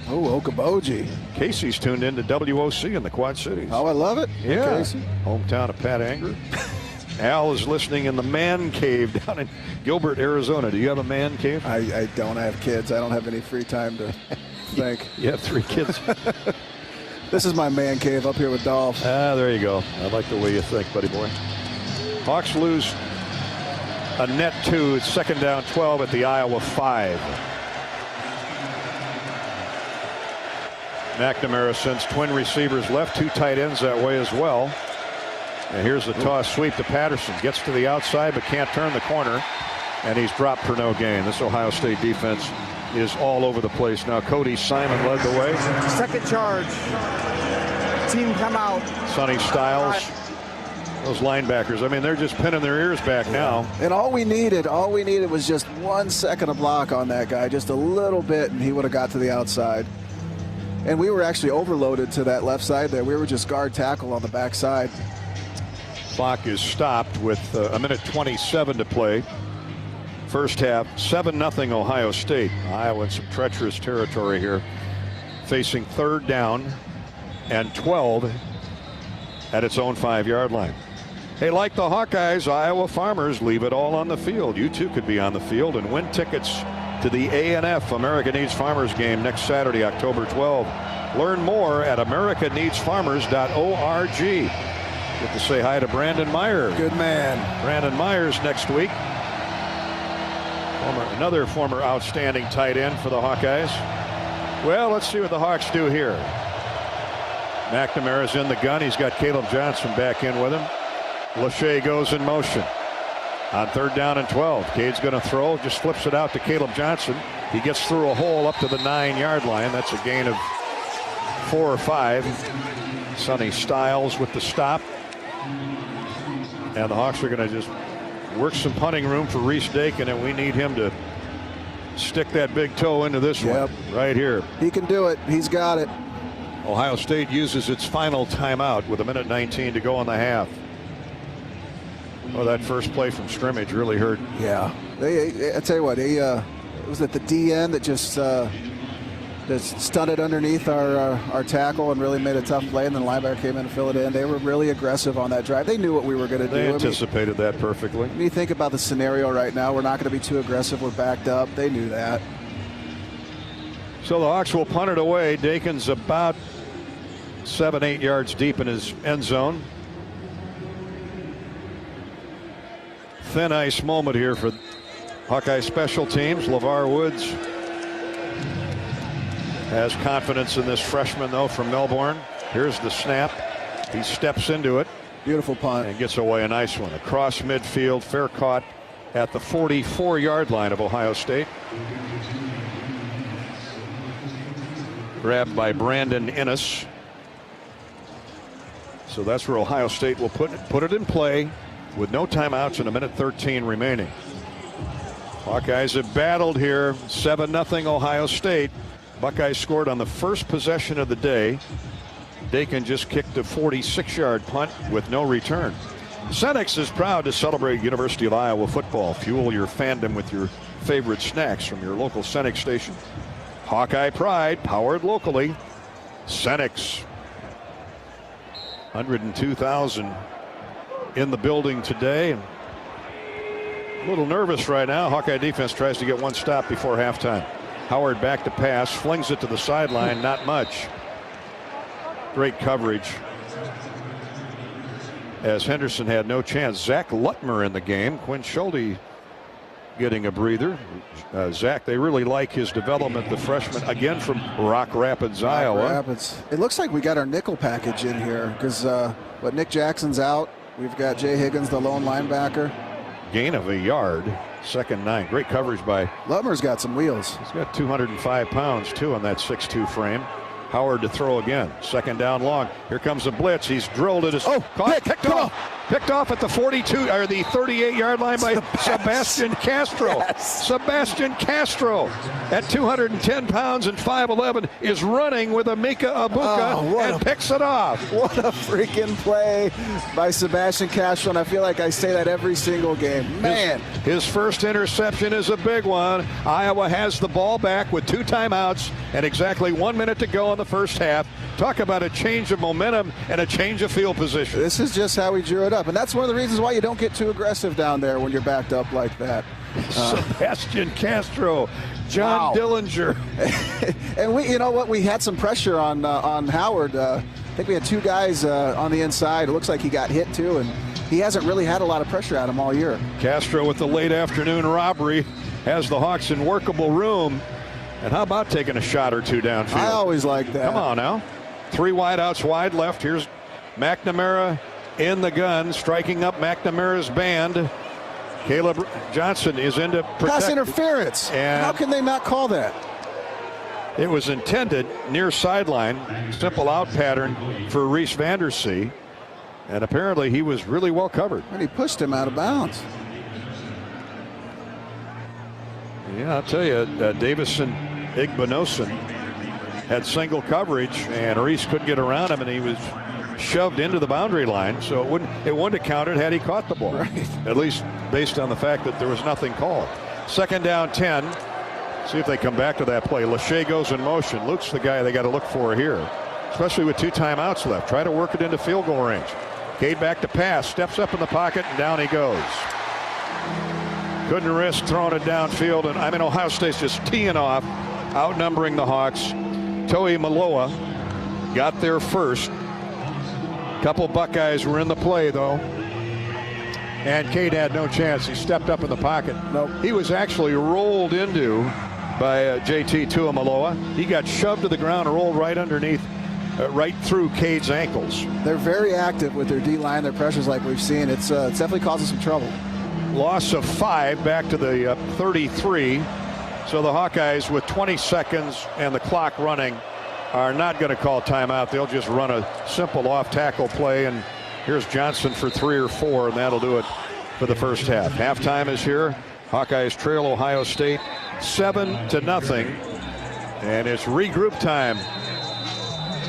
Oh, Okoboji. Casey's tuned in to WOC in the Quad Cities. Oh, I love it. Yeah. Casey. Hometown of Pat Anger. Al is listening in the man cave down in Gilbert, Arizona. Do you have a man cave? I don't have kids. I don't have any free time to think. You have 3 kids. This is my man cave up here with Dolph. There you go. I like the way you think, buddy boy. Hawks lose a net 2. It's 2nd down 12 at the Iowa 5. McNamara sends twin receivers left, 2 tight ends that way as well. And here's the toss sweep to Patterson. Gets to the outside but can't turn the corner. And he's dropped for no gain. This Ohio State defense is all over the place. Now Cody Simon led the way. Second charge. Team come out. Sonny Styles. Those linebackers, I mean, they're just pinning their ears back now. And all we needed was just 1 second of block on that guy, just a little bit, and he would have got to the outside. And we were actually overloaded to that left side there. We were just guard tackle on the back side. Clock is stopped with a minute 27 to play. First half, 7-0 Ohio State. Iowa in some treacherous territory here, facing 3rd down and 12 at its own 5-yard line. Hey, like the Hawkeyes, Iowa farmers leave it all on the field. You too could be on the field and win tickets to the A&F America Needs Farmers game next Saturday, October 12. Learn more at americaneedsfarmers.org. Get to say hi to Brandon Meyer. Good man. Brandon Myers next week. Another former outstanding tight end for the Hawkeyes. Well, let's see what the Hawks do here. McNamara's in the gun. He's got Caleb Johnson back in with him. Lachey goes in motion. On 3rd down and 12. Cade's going to throw. Just flips it out to Caleb Johnson. He gets through a hole up to the 9-yard line. That's a gain of 4 or 5. Sonny Styles with the stop. And the Hawks are going to just work some punting room for Reese Dakin, and we need him to stick that big toe into this one right here. He can do it. He's got it. Ohio State uses its final timeout with 1:19 to go in the half. Oh, that first play from scrimmage really hurt. Yeah. I tell you what, was it the DN that just stunted underneath our tackle and really made a tough play, and then the linebacker came in to fill it in. They were really aggressive on that drive. They knew what we were going to do. They anticipated that perfectly. When you think about the scenario right now, we're not going to be too aggressive. We're backed up. They knew that. So the Hawks will punt it away. Dakin's about 7-8 yards deep in his end zone. Thin ice moment here for Hawkeye special teams. LeVar Woods has confidence in this freshman, though, from Melbourne. Here's the snap. He steps into it. Beautiful punt. And gets away a nice one. Across midfield, fair caught at the 44-yard line of Ohio State. Grabbed by Brandon Innes. So that's where Ohio State will put it in play with no timeouts and 1:13 remaining. Hawkeyes have battled here. 7-0 Ohio State. Buckeyes scored on the first possession of the day. Dakin just kicked a 46-yard punt with no return. Senex is proud to celebrate University of Iowa football. Fuel your fandom with your favorite snacks from your local Senex station. Hawkeye Pride, powered locally. Senex. 102,000 in the building today. A little nervous right now. Hawkeye defense tries to get one stop before halftime. Howard back to pass, flings it to the sideline, not much. Great coverage as Henderson had no chance. Zach Lutmer in the game. Quinn Schulte getting a breather. Zach, they really like his development, the freshman, again from Rock Rapids, Iowa. Rapids. It looks like we got our nickel package in here because Nick Jackson's out. We've got Jay Higgins, the lone linebacker. Gain of a yard. 2nd 9. Great coverage by Lutmer's got some wheels. He's got 205 pounds too on that 6'2 frame. Howard to throw again. 2nd down long. Here comes a blitz. He's drilled at his picked off at the 42 or the 38-yard line by Sebastian Castro. Yes. Sebastian Castro at 210 pounds and 5'11 is running with a Mika Abuka and picks it off. What a freaking play by Sebastian Castro, and I feel like I say that every single game. Man. His first interception is a big one. Iowa has the ball back with 2 timeouts and exactly 1 minute to go in the the first half. Talk about a change of momentum and a change of field position. This is just how we drew it up. And that's one of the reasons why you don't get too aggressive down there when you're backed up like that. Sebastian Castro, John Dillinger. And we, you know what, we had some pressure on Howard. I think we had 2 guys on the inside. It looks like he got hit too, and he hasn't really had a lot of pressure at him all year. Castro with the late afternoon robbery has the Hawks in workable room. And how about taking a shot or 2 downfield? I always like that. Come on now. 3 wideouts wide left. Here's McNamara in the gun, striking up McNamara's band. Caleb Johnson is into pass interference. And how can they not call that? It was intended near sideline, simple out pattern for Reese Vandersea. And apparently he was really well covered. And he pushed him out of bounds. Yeah, I'll tell you, Davison Igbinosun had single coverage, and Reese couldn't get around him, and he was shoved into the boundary line. So it wouldn't have counted had he caught the ball. Right. At least based on the fact that there was nothing called. 2nd down 10. See if they come back to that play. Lachey goes in motion. Luke's the guy they got to look for here, especially with 2 timeouts left. Try to work it into field goal range. Cade back to pass, steps up in the pocket, and down he goes. Couldn't risk throwing it downfield, and Ohio State's just teeing off, outnumbering the Hawks. Toi Maloa got there first. Couple Buckeyes were in the play, though. And Cade had no chance. He stepped up in the pocket. Nope. He was actually rolled into by JT Tuimoloau. He got shoved to the ground and rolled right underneath, right through Cade's ankles. They're very active with their D-line, their pressures like we've seen. It's definitely causing some trouble. Loss of 5 back to the 33. So the Hawkeyes, with 20 seconds and the clock running, are not going to call timeout. They'll just run a simple off-tackle play, and here's Johnson for 3 or 4, and that'll do it for the first half. Halftime is here. Hawkeyes trail Ohio State 7-0, and it's regroup time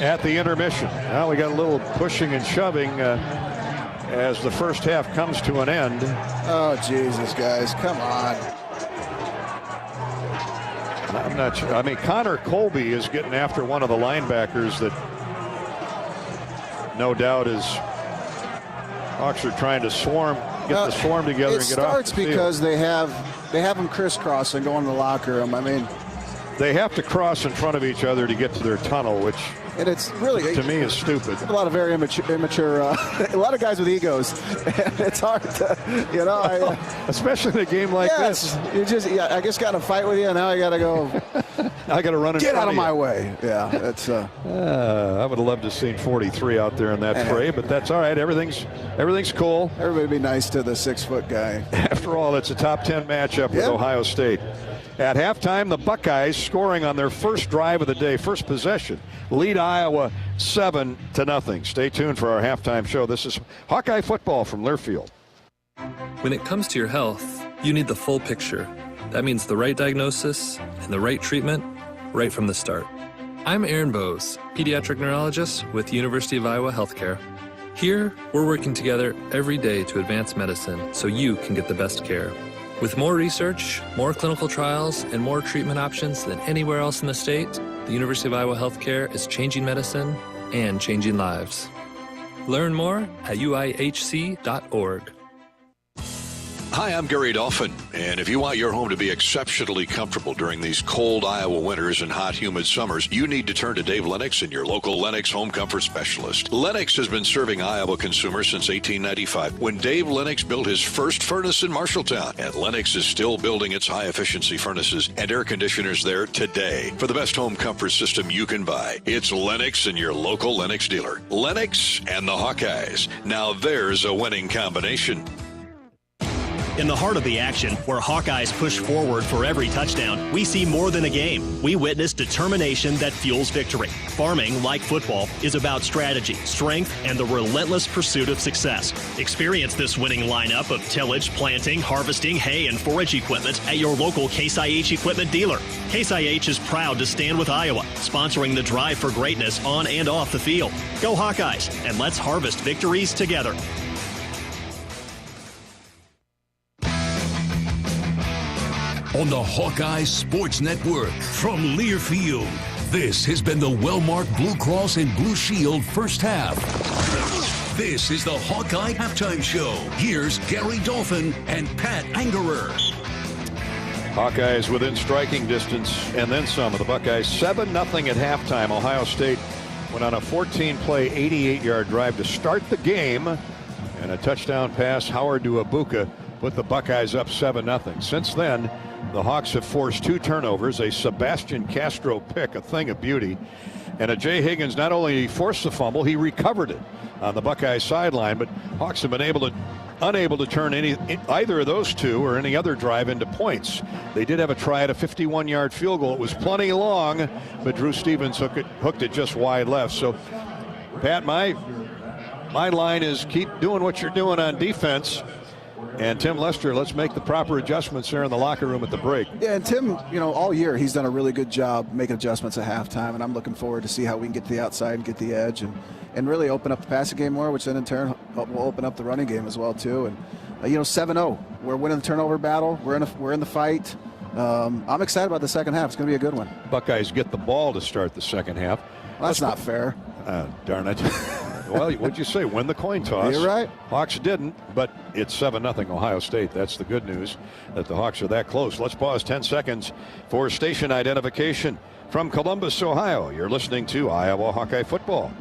at the intermission. Now we got a little pushing and shoving as the first half comes to an end. Oh, Jesus, guys, come on. I'm not sure. I mean, Connor Colby is getting after one of the linebackers that no doubt is Hawks are trying to get the swarm together and get off the field. It starts because they have them crisscrossing going to the locker room. I mean, they have to cross in front of each other to get to their tunnel, which and it's really to me is stupid. A lot of very immature a lot of guys with egos. It's hard to, you know, especially in a game like this. You just, I just got to fight with you, and now I got to go. I got to run. Get out of my way. Yeah, that's. I would have loved to have seen 43 out there in that fray, but that's all right. Everything's cool. Everybody be nice to the 6-foot guy. After all, it's a top 10 matchup with Ohio State. At halftime, the Buckeyes scoring on their first drive of the day, first possession, lead Iowa 7-0. Stay tuned for our halftime show. This is Hawkeye football from Learfield. When it comes to your health, you need the full picture. That means the right diagnosis and the right treatment right from the start. I'm Aaron Bose, pediatric neurologist with University of Iowa Healthcare. Here, we're working together every day to advance medicine so you can get the best care. With more research, more clinical trials, and more treatment options than anywhere else in the state, the University of Iowa Healthcare is changing medicine and changing lives. Learn more at uihc.org. Hi, I'm Gary Dolphin, and if you want your home to be exceptionally comfortable during these cold Iowa winters and hot, humid summers, you need to turn to Dave Lennox and your local Lennox home comfort specialist. Lennox has been serving Iowa consumers since 1895, when Dave Lennox built his first furnace in Marshalltown, and Lennox is still building its high-efficiency furnaces and air conditioners there today. For the best home comfort system you can buy, it's Lennox and your local Lennox dealer. Lennox and the Hawkeyes. Now there's a winning combination. In the heart of the action, where Hawkeyes push forward for every touchdown, we see more than a game. We witness determination that fuels victory. Farming, like football, is about strategy, strength, and the relentless pursuit of success. Experience this winning lineup of tillage, planting, harvesting, hay, and forage equipment at your local Case IH equipment dealer. Case IH is proud to stand with Iowa, sponsoring the drive for greatness on and off the field. Go Hawkeyes, and let's harvest victories together. On the Hawkeye Sports Network from Learfield, This has been the well-marked Blue Cross and Blue Shield first half. This is the Hawkeye Halftime Show. Here's Gary Dolphin and Pat Angerer. Hawkeyes within striking distance and then some of the Buckeyes. 7-0 at halftime. Ohio State went on a 14-play, 88-yard drive to start the game. And a touchdown pass, Howard to Abuka, put the Buckeyes up 7-0. Since then, the Hawks have forced 2 turnovers, a Sebastian Castro pick, a thing of beauty, and a Jay Higgins not only forced the fumble, he recovered it on the Buckeye sideline. But Hawks have been unable to turn either of those 2 or any other drive into points. They did have a try at a 51-yard field goal. It was plenty long, but Drew Stevens hooked it just wide left. So, Pat, my line is keep doing what you're doing on defense. And Tim Lester, let's make the proper adjustments there in the locker room at the break. Yeah, and Tim, all year he's done a really good job making adjustments at halftime, and I'm looking forward to see how we can get to the outside and get the edge and really open up the passing game more, which then in turn will open up the running game as well too. And 7-0, we're winning the turnover battle. We're in the fight. I'm excited about the second half. It's going to be a good one. Buckeyes get the ball to start the second half. Well, that's not fair. Darn it. Well, what'd you say? Win the coin toss. You're right. Hawks didn't, but it's 7-0 Ohio State. That's the good news, that the Hawks are that close. Let's pause 10 seconds for station identification. From Columbus, Ohio, you're listening to Iowa Hawkeye Football.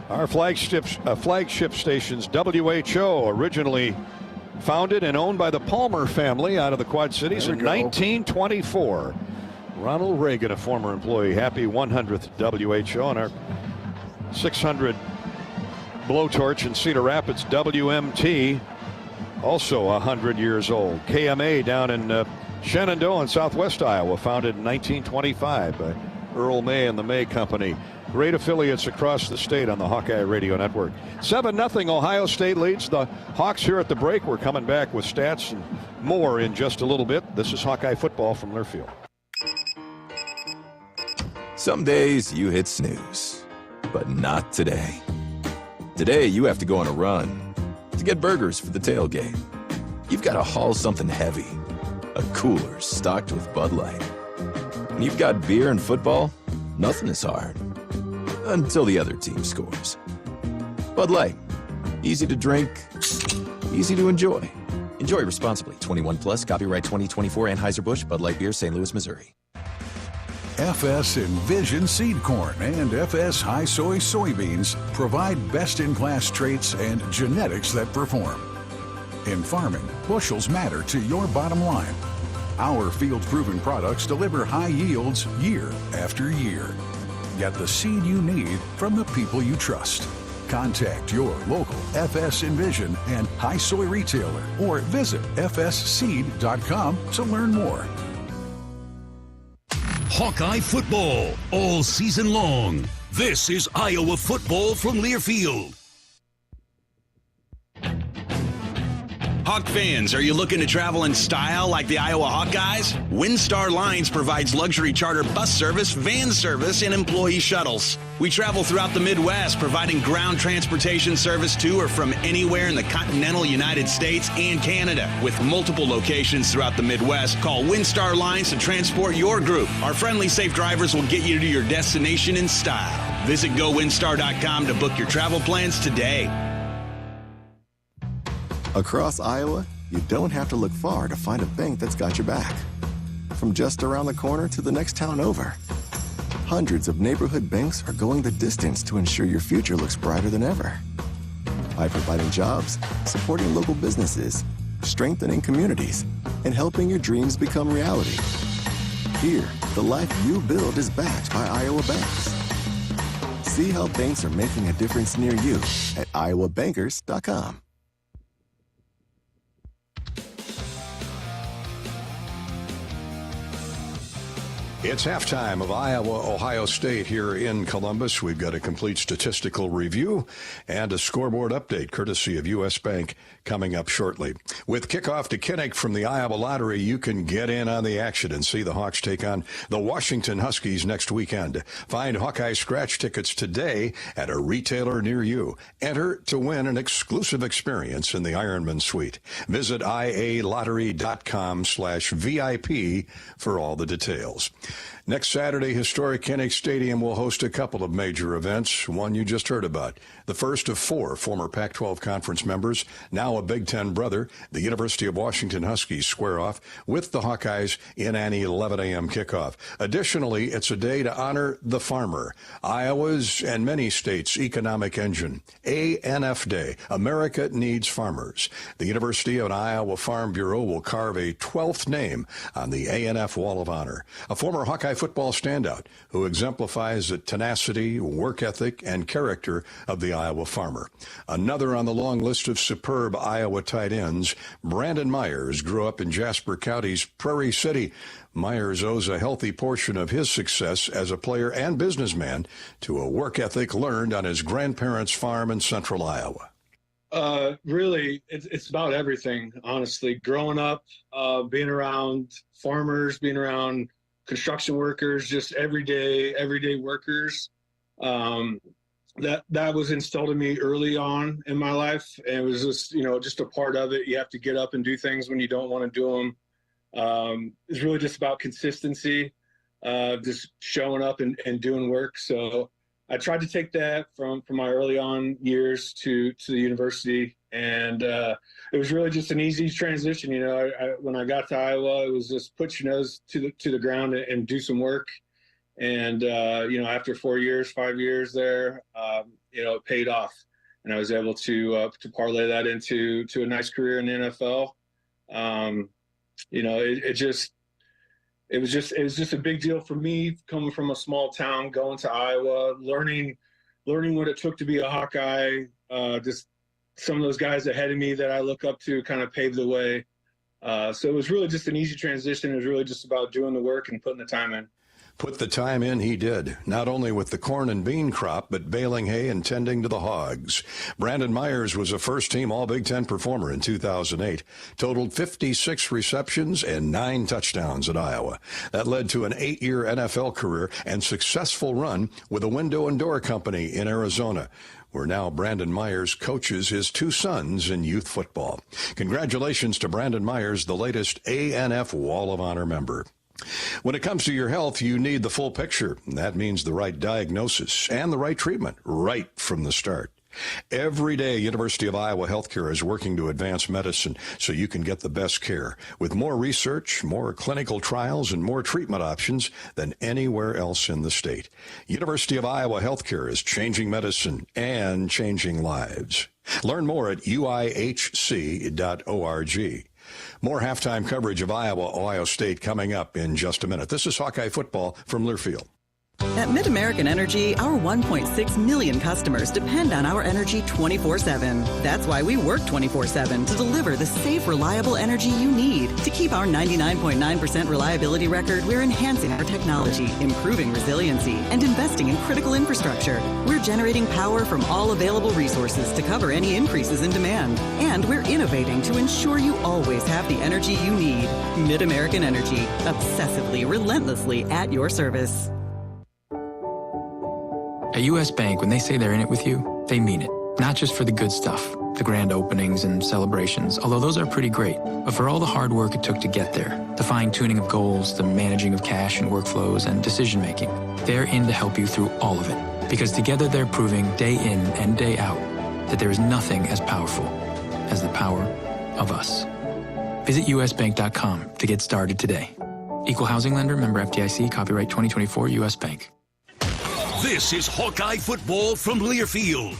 Our flagship stations, WHO, originally founded and owned by the Palmer family out of the Quad Cities in 1924. Ronald Reagan, a former employee. Happy 100th WHO. And our 600 blowtorch in Cedar Rapids, WMT, also 100 years old. KMA down in Shenandoah in southwest Iowa, founded in 1925 by Earl May and the May Company. Great affiliates across the state on the Hawkeye Radio Network. 7-0 Ohio State leads the Hawks here at the break. We're coming back with stats and more in just a little bit. This is Hawkeye Football from Learfield. Some days you hit snooze, but not today. Today you have to go on a run to get burgers for the tailgate. You've got to haul something heavy, a cooler stocked with Bud Light. When you've got beer and football, nothing is hard. Until the other team scores. Bud Light. Easy to drink, easy to enjoy. Enjoy responsibly. 21 plus, copyright 2024 Anheuser-Busch, Bud Light Beer, St. Louis, Missouri. FS Envision Seed Corn and FS High Soy Soybeans provide best-in-class traits and genetics that perform. In farming, bushels matter to your bottom line. Our field-proven products deliver high yields year after year. Get the seed you need from the people you trust. Contact your local FS Envision and High Soy retailer or visit fsseed.com to learn more. Hawkeye football all season long. This is Iowa football from Learfield. Hawk fans, are you looking to travel in style like the Iowa Hawkeyes? WinStar Lines provides luxury charter bus service, van service, and employee shuttles. We travel throughout the Midwest, providing ground transportation service to or from anywhere in the continental United States and Canada. With multiple locations throughout the Midwest, call WinStar Lines to transport your group. Our friendly, safe drivers will get you to your destination in style. Visit GoWinStar.com to book your travel plans today. Across Iowa, you don't have to look far to find a bank that's got your back. From just around the corner to the next town over, hundreds of neighborhood banks are going the distance to ensure your future looks brighter than ever. By providing jobs, supporting local businesses, strengthening communities, and helping your dreams become reality. Here, the life you build is backed by Iowa banks. See how banks are making a difference near you at iowabankers.com. It's halftime of Iowa-Ohio State here in Columbus. We've got a complete statistical review and a scoreboard update courtesy of U.S. Bank coming up shortly. With kickoff to Kinnick from the Iowa Lottery, you can get in on the action and see the Hawks take on the Washington Huskies next weekend. Find Hawkeye scratch tickets today at a retailer near you. Enter to win an exclusive experience in the Ironman Suite. Visit ialottery.com/VIP for all the details. Next Saturday, historic Kinnick Stadium will host a couple of major events, one you just heard about. The first of 4 former Pac-12 conference members, now a Big Ten brother, the University of Washington Huskies square off with the Hawkeyes in an 11 a.m. kickoff. Additionally, it's a day to honor the farmer, Iowa's and many states' economic engine. ANF Day, America Needs Farmers. The University of Iowa Farm Bureau will carve a 12th name on the ANF Wall of Honor. A former Hawkeye football standout who exemplifies the tenacity, work ethic, and character of the Iowa farmer. Another on the long list of superb Iowa tight ends, Brandon Myers grew up in Jasper County's Prairie City. Myers owes a healthy portion of his success as a player and businessman to a work ethic learned on his grandparents' farm in central Iowa. Really, it's about everything, honestly. Growing up, being around farmers, being around construction workers, just everyday workers. That was instilled in me early on in my life. And it was just, just a part of it. You have to get up and do things when you don't want to do them. It's really just about consistency, just showing up and doing work. So I tried to take that from my early on years to the university. And it was really just an easy transition. When I got to Iowa, it was just put your nose to the ground and do some work. And, after 5 years there, it paid off. And I was able to parlay that into a nice career in the NFL. It was just a big deal for me coming from a small town, going to Iowa, learning what it took to be a Hawkeye. Just some of those guys ahead of me that I look up to kind of paved the way. So it was really just an easy transition. It was really just about doing the work and putting the time in. Put the time in he did, not only with the corn and bean crop, but baling hay and tending to the hogs. Brandon Myers was a first-team All-Big Ten performer in 2008, totaled 56 receptions and 9 touchdowns at Iowa. That led to an 8-year NFL career and successful run with a window and door company in Arizona, where now Brandon Myers coaches his 2 sons in youth football. Congratulations to Brandon Myers, the latest ANF Wall of Honor member. When it comes to your health, you need the full picture. That means the right diagnosis and the right treatment right from the start. Every day, University of Iowa Healthcare is working to advance medicine so you can get the best care with more research, more clinical trials, and more treatment options than anywhere else in the state. University of Iowa Healthcare is changing medicine and changing lives. Learn more at uihc.org. More halftime coverage of Iowa-Ohio State coming up in just a minute. This is Hawkeye Football from Learfield. At Mid-American Energy, our 1.6 million customers depend on our energy 24/7. That's why we work 24/7 to deliver the safe, reliable energy you need. To keep our 99.9% reliability record, we're enhancing our technology, improving resiliency, and investing in critical infrastructure. We're generating power from all available resources to cover any increases in demand. And we're innovating to ensure you always have the energy you need. Mid-American Energy, obsessively, relentlessly at your service. At U.S. Bank, when they say they're in it with you, they mean it. Not just for the good stuff, the grand openings and celebrations, although those are pretty great, but for all the hard work it took to get there, the fine-tuning of goals, the managing of cash and workflows, and decision-making. They're in to help you through all of it, because together they're proving day in and day out that there is nothing as powerful as the power of us. Visit usbank.com to get started today. Equal housing lender, member FDIC, copyright 2024, U.S. Bank. This is Hawkeye Football from Learfield.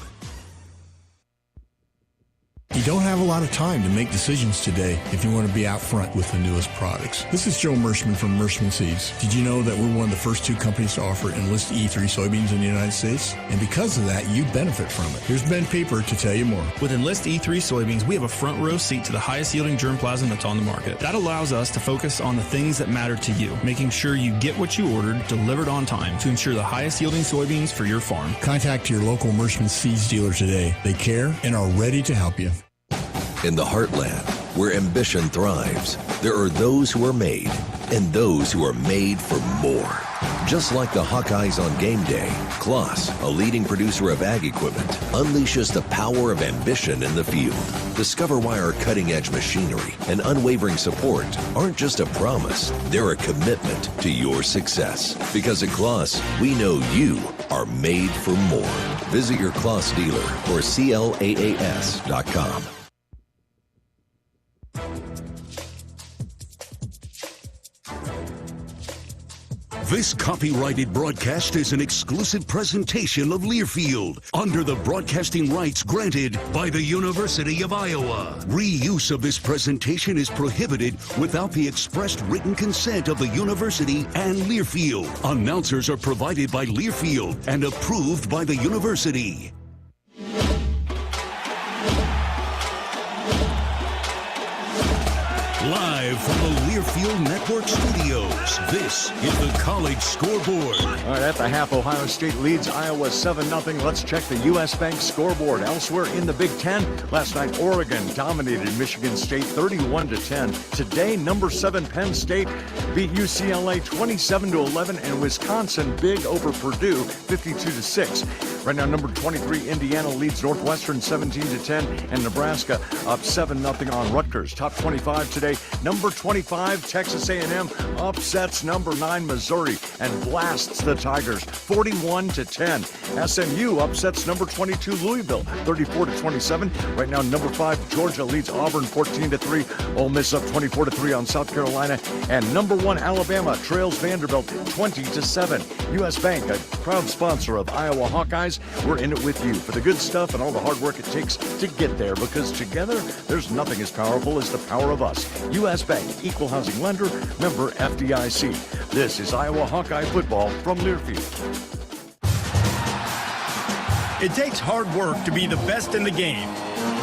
You don't have a lot of time to make decisions today if you want to be out front with the newest products. This is Joe Mershman from Mershman Seeds. Did you know that we're one of the first 2 companies to offer Enlist E3 soybeans in the United States? And because of that, you benefit from it. Here's Ben Pieper to tell you more. With Enlist E3 soybeans, we have a front row seat to the highest yielding germplasm that's on the market. That allows us to focus on the things that matter to you, making sure you get what you ordered delivered on time to ensure the highest yielding soybeans for your farm. Contact your local Mershman Seeds dealer today. They care and are ready to help you. In the heartland, where ambition thrives, there are those who are made and those who are made for more. Just like the Hawkeyes on game day, Kloss, a leading producer of ag equipment, unleashes the power of ambition in the field. Discover why our cutting-edge machinery and unwavering support aren't just a promise, they're a commitment to your success. Because at Kloss, we know you are made for more. Visit your Kloss dealer or CLAAS.com. This copyrighted broadcast is an exclusive presentation of Learfield under the broadcasting rights granted by the University of Iowa. Reuse of this presentation is prohibited without the expressed written consent of the university and Learfield. Announcers are provided by Learfield and approved by the university. Live from the Learfield Network Studios, this is the College Scoreboard. All right, at the half, Ohio State leads Iowa 7-0. Let's check the U.S. Bank scoreboard. Elsewhere in the Big Ten, last night Oregon dominated Michigan State 31-10. Today, number 7 Penn State beat UCLA 27-11, and Wisconsin big over Purdue 52-6. Right now, number 23 Indiana leads Northwestern 17-10, and Nebraska up 7-0 on Rutgers. Top 25 today. Number 25 Texas A&M upsets number 9 Missouri and blasts the Tigers 41-10. SMU upsets number 22 Louisville 34-27. Right now, number 5 Georgia leads Auburn 14-3. Ole Miss up 24-3 on South Carolina, and number 1 Alabama trails Vanderbilt 20-7. U.S. Bank, a proud sponsor of Iowa Hawkeyes. We're in it with you for the good stuff and all the hard work it takes to get there, because together there's nothing as powerful as the power of us. U.S. Bank, equal housing lender, member FDIC. This is Iowa Hawkeye football from Learfield. It takes hard work to be the best in the game.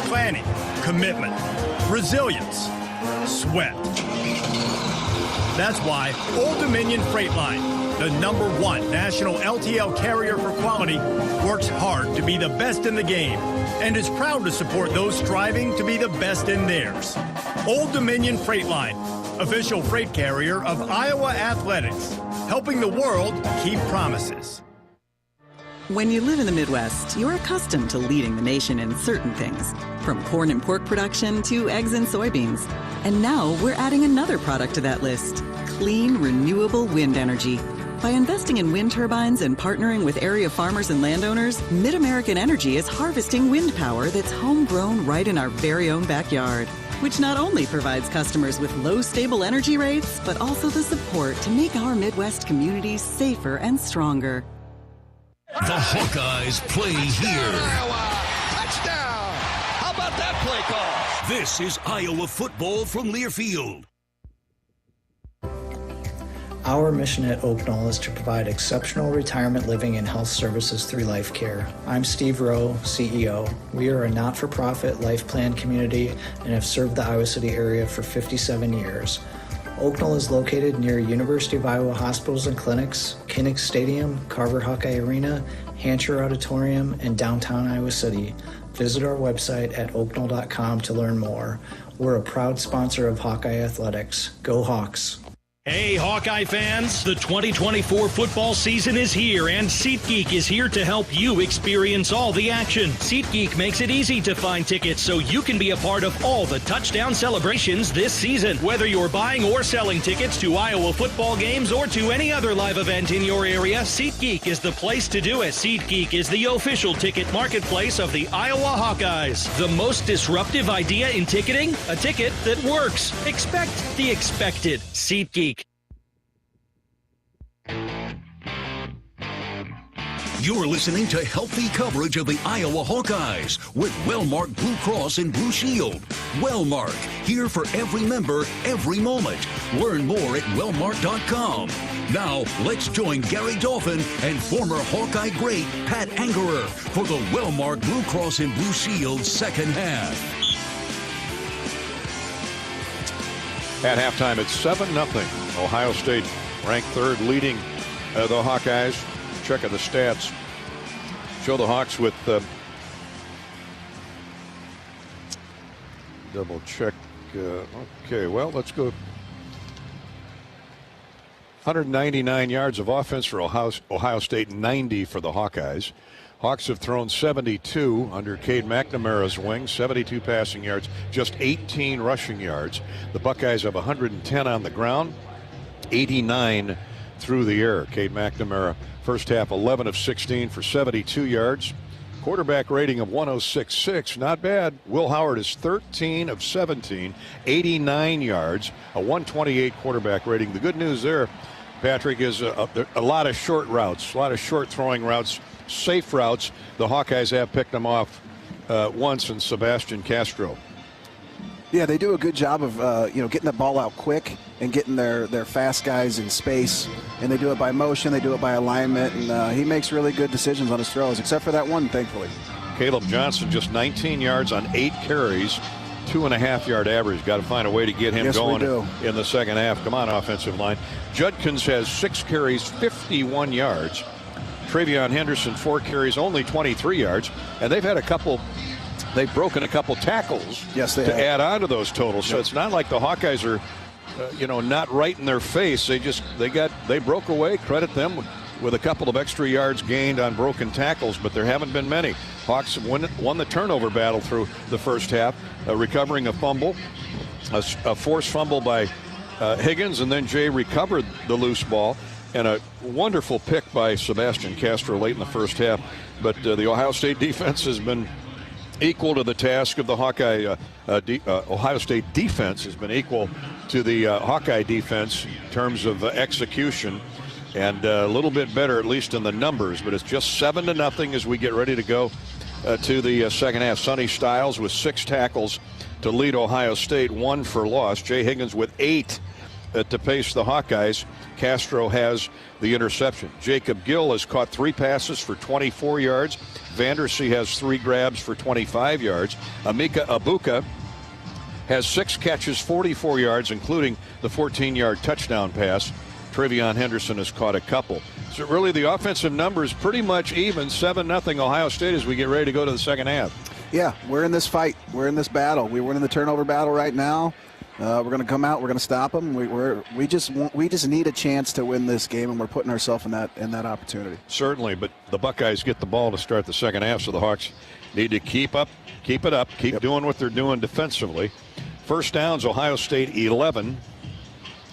Planning, commitment, resilience, sweat. That's why Old Dominion Freight Line, the #1 national LTL carrier for quality, works hard to be the best in the game and is proud to support those striving to be the best in theirs. Old Dominion Freight Line, official freight carrier of Iowa Athletics, helping the world keep promises. When you live in the Midwest, you're accustomed to leading the nation in certain things, from corn and pork production to eggs and soybeans. And now we're adding another product to that list: clean, renewable wind energy. By investing in wind turbines and partnering with area farmers and landowners, Mid-American Energy is harvesting wind power that's homegrown right in our very own backyard, which not only provides customers with low, stable energy rates, but also the support to make our Midwest communities safer and stronger. The Hawkeyes play here. Iowa, touchdown! How about that play call? This is Iowa football from Learfield. Our mission at Oak Knoll is to provide exceptional retirement living and health services through life care. I'm Steve Rowe, CEO. We are a not-for-profit life plan community and have served the Iowa City area for 57 years. Oak Knoll is located near University of Iowa hospitals and clinics, Kinnick Stadium, Carver Hawkeye Arena, Hancher Auditorium, and downtown Iowa City. Visit our website at oakknoll.com to learn more. We're a proud sponsor of Hawkeye Athletics. Go Hawks! Hey, Hawkeye fans, the 2024 football season is here, and SeatGeek is here to help you experience all the action. SeatGeek makes it easy to find tickets so you can be a part of all the touchdown celebrations this season. Whether you're buying or selling tickets to Iowa football games or to any other live event in your area, SeatGeek is the place to do it. SeatGeek is the official ticket marketplace of the Iowa Hawkeyes. The most disruptive idea in ticketing? A ticket that works. Expect the expected. SeatGeek. You're listening to healthy coverage of the Iowa Hawkeyes with Wellmark Blue Cross and Blue Shield. Wellmark, here for every member, every moment. Learn more at wellmark.com. Now, let's join Gary Dolphin and former Hawkeye great Pat Angerer for the Wellmark Blue Cross and Blue Shield second half. At halftime, it's 7-0. Ohio State ranked third, leading the Hawkeyes. Check of the stats show the Hawks with double check. Okay, well, let's go. 199 yards of offense for Ohio State, 90 for the Hawkeyes. Hawks have thrown 72 under Cade McNamara's wing, 72 passing yards, just 18 rushing yards. The Buckeyes have 110 on the ground, 89 through the air. Cade McNamara, first half 11 of 16 for 72 yards. Quarterback rating of 106.6, not bad. Will Howard is 13 of 17, 89 yards, a 128 quarterback rating. The good news there, Patrick, is a lot of short routes, a lot of short throwing routes, safe routes. The Hawkeyes have picked them off once in Sebastian Castro. Yeah, they do a good job of getting the ball out quick and getting their fast guys in space, and they do it by motion, they do it by alignment, and he makes really good decisions on his throws, except for that one, thankfully. Caleb Johnson, just 19 yards on 8 carries, 2.5-yard average. Got to find a way to get him going in the second half. Come on, offensive line. Judkins has 6 carries, 51 yards. Travion Henderson, 4 carries, only 23 yards, and they've broken a couple tackles to add on to those totals. So it's not like the Hawkeyes are, not right in their face. They broke away. Credit them with a couple of extra yards gained on broken tackles, but there haven't been many. Hawks won the turnover battle through the first half, recovering a fumble, a forced fumble by Higgins, and then Jay recovered the loose ball, and a wonderful pick by Sebastian Castro late in the first half. But the Ohio State defense has been equal to the task of the Ohio State defense has been equal to the Hawkeye defense in terms of execution, and a little bit better, at least in the numbers. But it's just 7-0 as we get ready to go to the second half. Sonny Styles with 6 tackles to lead Ohio State, 1 for loss. Jay Higgins with 8 to pace the Hawkeyes. Castro has the interception. Jacob Gill has caught 3 passes for 24 yards. Vandersea has 3 grabs for 25 yards. Emeka Egbuka has 6 catches, 44 yards, including the 14-yard touchdown pass. Travion Henderson has caught a couple. So really the offensive numbers pretty much even, 7-0 Ohio State as we get ready to go to the second half. Yeah, we're in this fight. We're in this battle. We're winning the turnover battle right now. We're going to come out. We're going to stop them. We just need a chance to win this game, and we're putting ourselves in that opportunity. Certainly, but the Buckeyes get the ball to start the second half, so the Hawks need to keep it up, doing what they're doing defensively. First downs, Ohio State 11,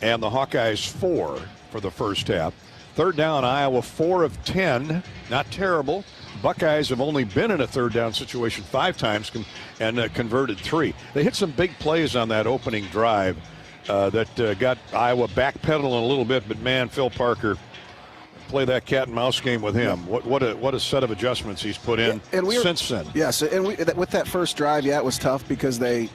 and the Hawkeyes 4 for the first half. Third down, Iowa 4 of 10, not terrible. Buckeyes have only been in a third down situation 5 times and converted 3. They hit some big plays on that opening drive that got Iowa backpedaling a little bit, but man, Phil Parker, play that cat and mouse game with him. What a set of adjustments he's put in since then. Yes, and with that first drive, it was tough because they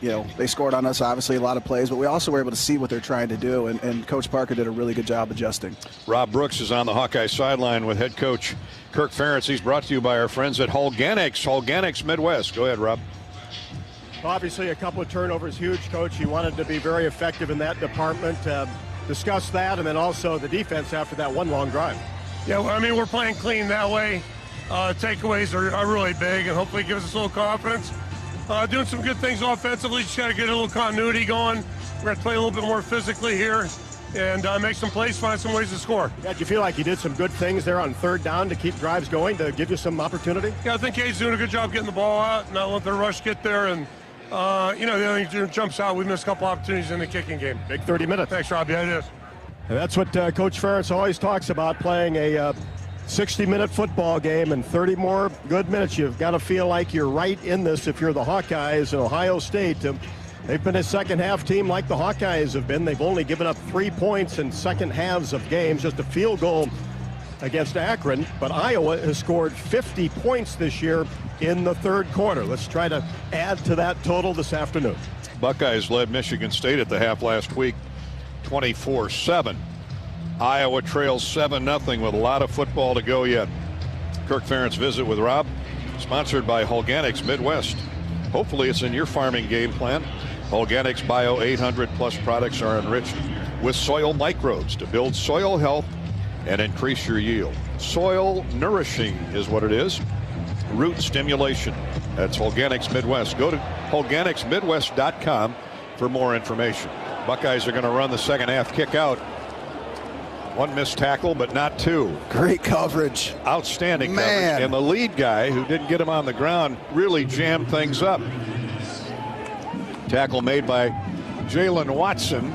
scored on us, obviously, a lot of plays, but we also were able to see what they're trying to do, and Coach Parker did a really good job adjusting. Rob Brooks is on the Hawkeye sideline with head coach Kirk Ferentz. He's brought to you by our friends at Hulganics Midwest. Go ahead, Rob. Obviously, a couple of turnovers, huge, Coach. You wanted to be very effective in that department. Discuss that, and then also the defense after that one long drive. Yeah, well, I mean, we're playing clean that way. Takeaways are really big, and hopefully gives us a little confidence. Doing some good things offensively. Just got to get a little continuity going. We're going to play a little bit more physically here and make some plays, find some ways to score. Yeah, do you feel like you did some good things there on third down to keep drives going, to give you some opportunity? Yeah, I think Cade's doing a good job getting the ball out, not letting the rush get there. And, the other thing jumps out, we missed a couple opportunities in the kicking game. Big 30 minutes. Thanks, Rob. Yeah, it is. And that's what Coach Ferentz always talks about, playing a 60-minute football game and 30 more good minutes. You've got to feel like you're right in this if you're the Hawkeyes and Ohio State. They've been a second-half team like the Hawkeyes have been. They've only given up 3 points in second halves of games, just a field goal against Akron, but Iowa has scored 50 points this year in the third quarter. Let's try to add to that total this afternoon. Buckeyes led Michigan State at the half last week, 24-7. Iowa trails 7-0 with a lot of football to go yet. Kirk Ferentz Visit with Rob, sponsored by Organics Midwest. Hopefully it's in your farming game plan. Organics Bio 800+ products are enriched with soil microbes to build soil health and increase your yield. Soil nourishing is what it is. Root stimulation. That's Organics Midwest. Go to organicsmidwest.com for more information. Buckeyes are going to run the second half kick out. One missed tackle, but not two. Great coverage. Outstanding coverage. And the lead guy, who didn't get him on the ground, really jammed things up. Tackle made by Jalen Watson.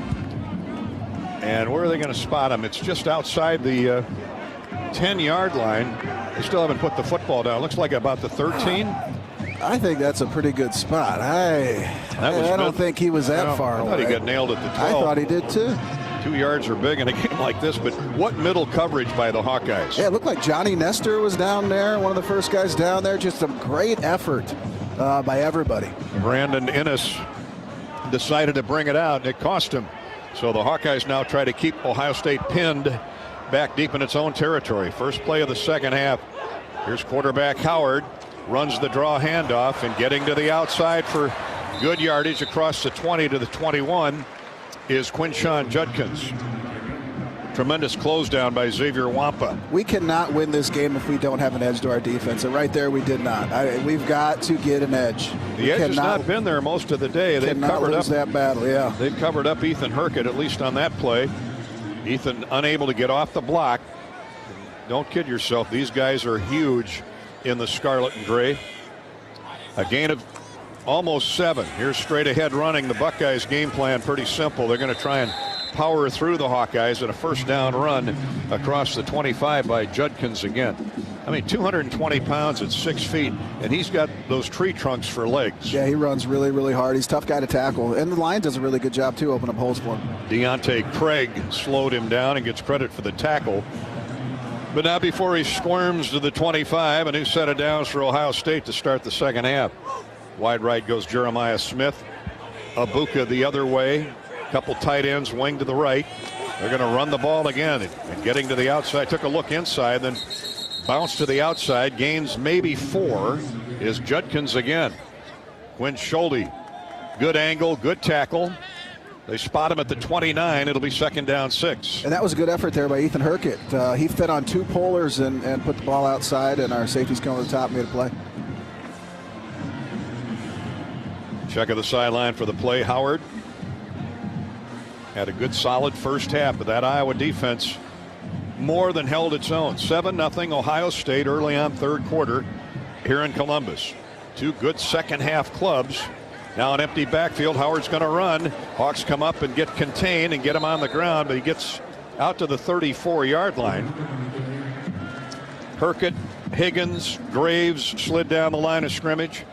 And where are they going to spot him? It's just outside the 10-yard line. They still haven't put the football down. Looks like about the 13. I think that's a pretty good spot. I don't think he was that far away. I thought he got nailed at the 12. I thought he did too. 2 yards are big in a game like this, but what middle coverage by the Hawkeyes? Yeah, it looked like Johnny Nestor was down there, one of the first guys down there. Just a great effort by everybody. Brandon Ennis decided to bring it out, and it cost him. So the Hawkeyes now try to keep Ohio State pinned back deep in its own territory. First play of the second half. Here's quarterback Howard. Runs the draw handoff and getting to the outside for good yardage across the 20 to the 21 is Quinshawn Judkins. Tremendous close down by Xavier Wampa. We cannot win this game if we don't have an edge to our defense. And right there we did not. We've got to get an edge. The edge has not been there most of the day. They've covered up that battle, yeah. They've covered up Ethan Herkett, at least on that play. Ethan unable to get off the block. Don't kid yourself. These guys are huge in the scarlet and gray. A gain of almost 7. Here's straight ahead running. The Buckeyes game plan pretty simple. They're going to try and power through the Hawkeyes at a first down run across the 25 by Judkins again. I mean, 220 pounds at 6 feet, and he's got those tree trunks for legs. Yeah, he runs really, really hard. He's a tough guy to tackle, and the line does a really good job too, opening up holes for him. Deontay Craig slowed him down and gets credit for the tackle. But now before he squirms to the 25, a new set of downs for Ohio State to start the second half. Wide right goes Jeremiah Smith. Abuka the other way. Couple tight ends wing to the right. They're going to run the ball again and getting to the outside. Took a look inside, then bounced to the outside. Gains maybe 4 is Judkins again. Quinn Schulte. Good angle, good tackle. They spot him at the 29. It'll be second down 6. And that was a good effort there by Ethan Herkett. He fit on 2 pullers and put the ball outside, and our safeties come over the top and made a play. Check of the sideline for the play. Howard had a good solid first half, but that Iowa defense more than held its own. 7-0 Ohio State early on third quarter here in Columbus. 2 good second half clubs. Now an empty backfield. Howard's going to run. Hawks come up and get contained and get him on the ground, but he gets out to the 34-yard line. Herkett, Higgins, Graves slid down the line of scrimmage.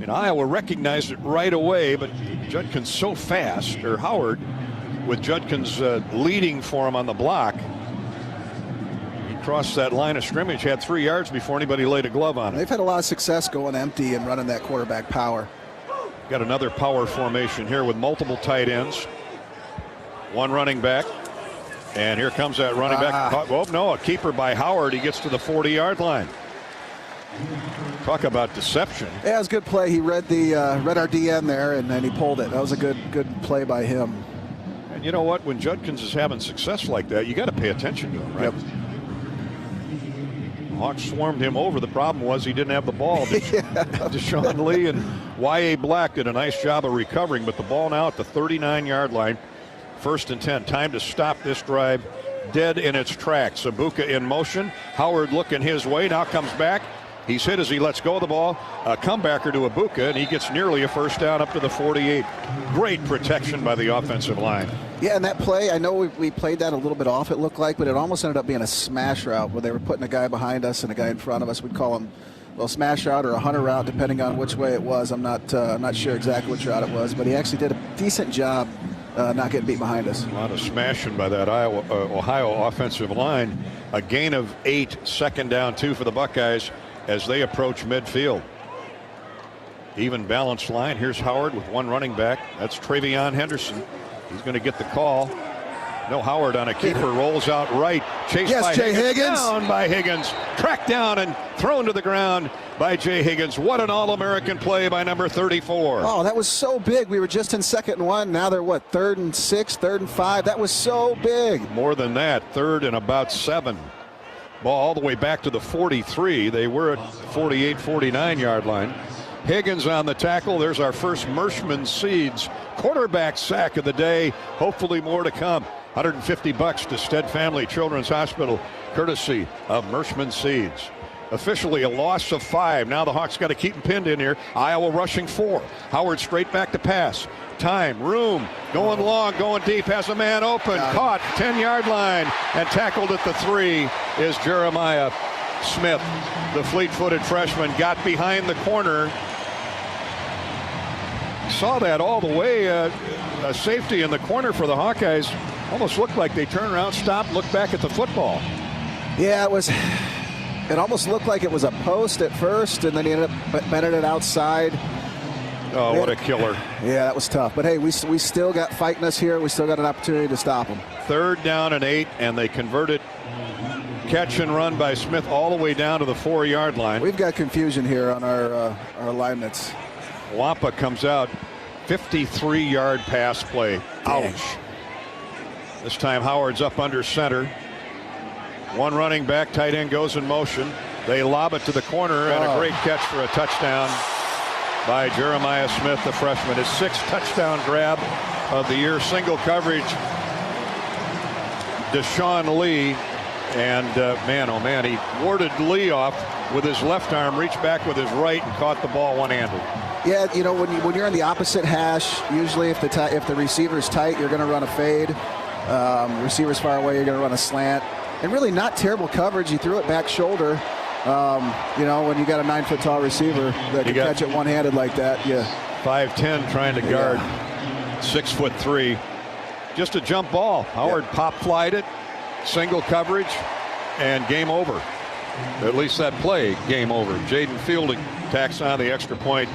And Iowa recognized it right away, but Judkins so fast, or Howard, with Judkins leading for him on the block. He crossed that line of scrimmage, had 3 yards before anybody laid a glove on it. They've had a lot of success going empty and running that quarterback power. Got another power formation here with multiple tight ends. One running back. And here comes that running back. Oh, no, a keeper by Howard. He gets to the 40-yard line. Talk about deception. Yeah, it was a good play. He read our DN there, and then he pulled it. That was a good play by him. And you know what? When Judkins is having success like that, you got to pay attention to him, right? Yep. Hawks swarmed him over. The problem was he didn't have the ball. Deshaun Lee and Y.A. Black did a nice job of recovering, but the ball now at the 39-yard line. 1st and 10. Time to stop this drive dead in its tracks. Abuka in motion. Howard looking his way. Now comes back. He's hit as he lets go of the ball. A comebacker to Abuka, and he gets nearly a first down up to the 48. Great protection by the offensive line. Yeah, and that play, I know we played that a little bit off, it looked like, but it almost ended up being a smash route where they were putting a guy behind us and a guy in front of us. We'd call him a smash route or a hunter route, depending on which way it was. I'm not sure exactly which route it was, but he actually did a decent job not getting beat behind us. A lot of smashing by that Ohio offensive line. A gain of 8, second down 2 for the Buckeyes as they approach midfield. Even balanced line. Here's Howard with one running back. That's Travion Henderson. He's going to get the call. No Howard on a keeper. Rolls out right. Chased by Jay Higgins. Down by Higgins. Tracked down and thrown to the ground by Jay Higgins. What an All-American play by number 34. Oh, that was so big. We were just in 2nd and 1. Now they're what, 3rd and 6, 3rd and 5. That was so big. More than that. 3rd and about 7. Ball all the way back to the 43. They were at 48, 49 yard line. Higgins on the tackle. There's our first Mershman Seeds quarterback sack of the day. Hopefully more to come. $150 to Stead Family Children's Hospital, courtesy of Mershman Seeds. Officially a loss of 5. Now the Hawks got to keep them pinned in here. Iowa rushing 4. Howard straight back to pass. Time, room, going long, going deep, has a man open, caught, 10-yard line, and tackled at the 3 is Jeremiah Smith. The fleet-footed freshman got behind the corner. Saw that all the way. A safety in the corner for the Hawkeyes. Almost looked like they turned around, stopped, looked back at the football. Yeah, it almost looked like it was a post at first, and then he ended up bending it outside. Oh, what a killer. Yeah, that was tough. But, hey, we still got fighting us here. We still got an opportunity to stop them. 3rd down and 8, and they converted catch and run by Smith all the way down to the 4-yard line. We've got confusion here on our alignments. Wampa comes out, 53-yard pass play. Ouch. This time Howard's up under center. One running back, tight end goes in motion. They lob it to the corner, and a great catch for a touchdown by Jeremiah Smith, the freshman. His 6th touchdown grab of the year. Single coverage. Deshaun Lee. And man, oh man, he warded Lee off with his left arm, reached back with his right, and caught the ball one-handed. Yeah, you know, when you're in the opposite hash, usually if the receiver's tight, you're going to run a fade. Receiver's far away, you're going to run a slant. And really not terrible coverage. He threw it back shoulder. You know, when you got a 9-foot-tall receiver that can catch it one-handed like that, yeah. 5'10", trying to guard 6'3". Just a jump ball. Howard pop-flied it. Single coverage, and game over. At least that play, game over. Jaden Fielding tacks on the extra point.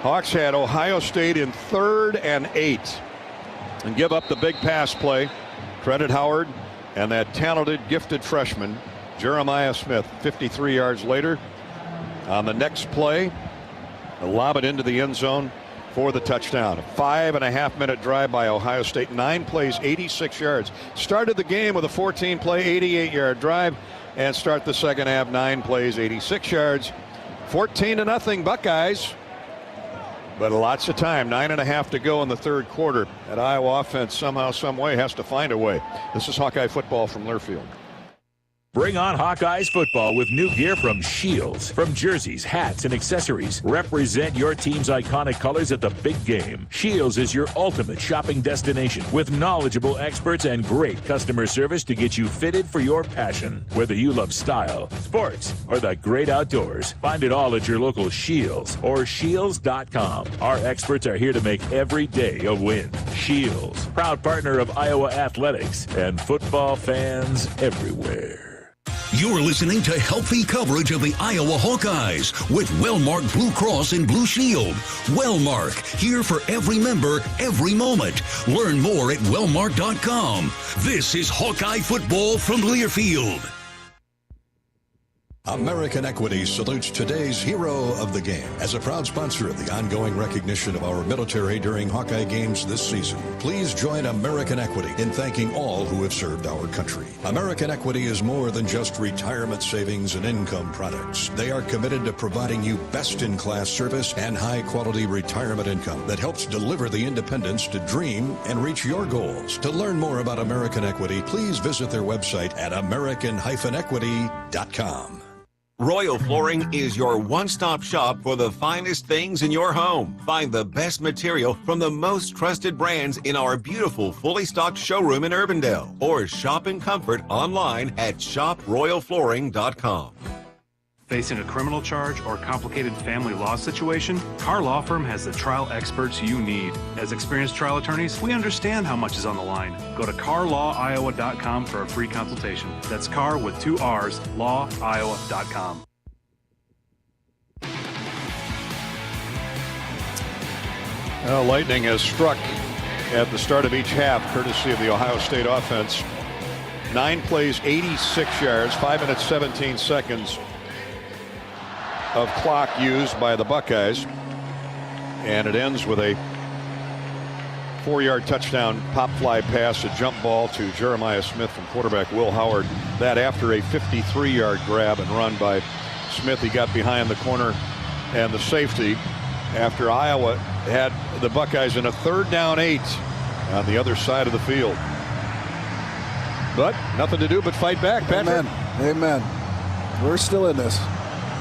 Hawks had Ohio State in 3rd and 8 and give up the big pass play. Credit Howard and that talented, gifted freshman, Jeremiah Smith. 53 yards later, on the next play, they'll lob it into the end zone for the touchdown. A 5.5-minute drive by Ohio State. 9 plays, 86 yards. Started the game with a 14-play, 88-yard drive, and start the second half, 9 plays, 86 yards. 14-0 Buckeyes. But lots of time, 9.5 to go in the 3rd quarter. That Iowa offense somehow, some way has to find a way. This is Hawkeye football from Learfield. Bring on Hawkeyes football with new gear from Shields. From jerseys, hats, and accessories, represent your team's iconic colors at the big game. Shields is your ultimate shopping destination with knowledgeable experts and great customer service to get you fitted for your passion. Whether you love style, sports, or the great outdoors, find it all at your local Shields or Shields.com. Our experts are here to make every day a win. Shields, proud partner of Iowa Athletics and football fans everywhere. You're listening to healthy coverage of the Iowa Hawkeyes with Wellmark Blue Cross and Blue Shield. Wellmark, here for every member, every moment. Learn more at wellmark.com. This is Hawkeye football from Learfield. American Equity salutes today's hero of the game. As a proud sponsor of the ongoing recognition of our military during Hawkeye games this season, please join American Equity in thanking all who have served our country. American Equity is more than just retirement savings and income products. They are committed to providing you best-in-class service and high-quality retirement income that helps deliver the independence to dream and reach your goals. To learn more about American Equity, please visit their website at american-equity.com. Royal Flooring is your one-stop shop for the finest things in your home. Find the best material from the most trusted brands in our beautiful, fully stocked showroom in Urbandale. Or shop in comfort online at shoproyalflooring.com. Facing a criminal charge or complicated family law situation? Carr Law Firm has the trial experts you need. As experienced trial attorneys, we understand how much is on the line. Go to carlawiowa.com for a free consultation. That's Carr with 2 R's, lawiowa.com. Lightning has struck at the start of each half, courtesy of the Ohio State offense. 9 plays, 86 yards, 5 minutes, 17 seconds of clock used by the Buckeyes. And it ends with a 4-yard touchdown pop fly pass, a jump ball to Jeremiah Smith from quarterback Will Howard. That after a 53-yard grab and run by Smith. He got behind the corner and the safety after Iowa had the Buckeyes in a 3rd down 8 on the other side of the field. But nothing to do but fight back, Patrick. Amen. We're still in this.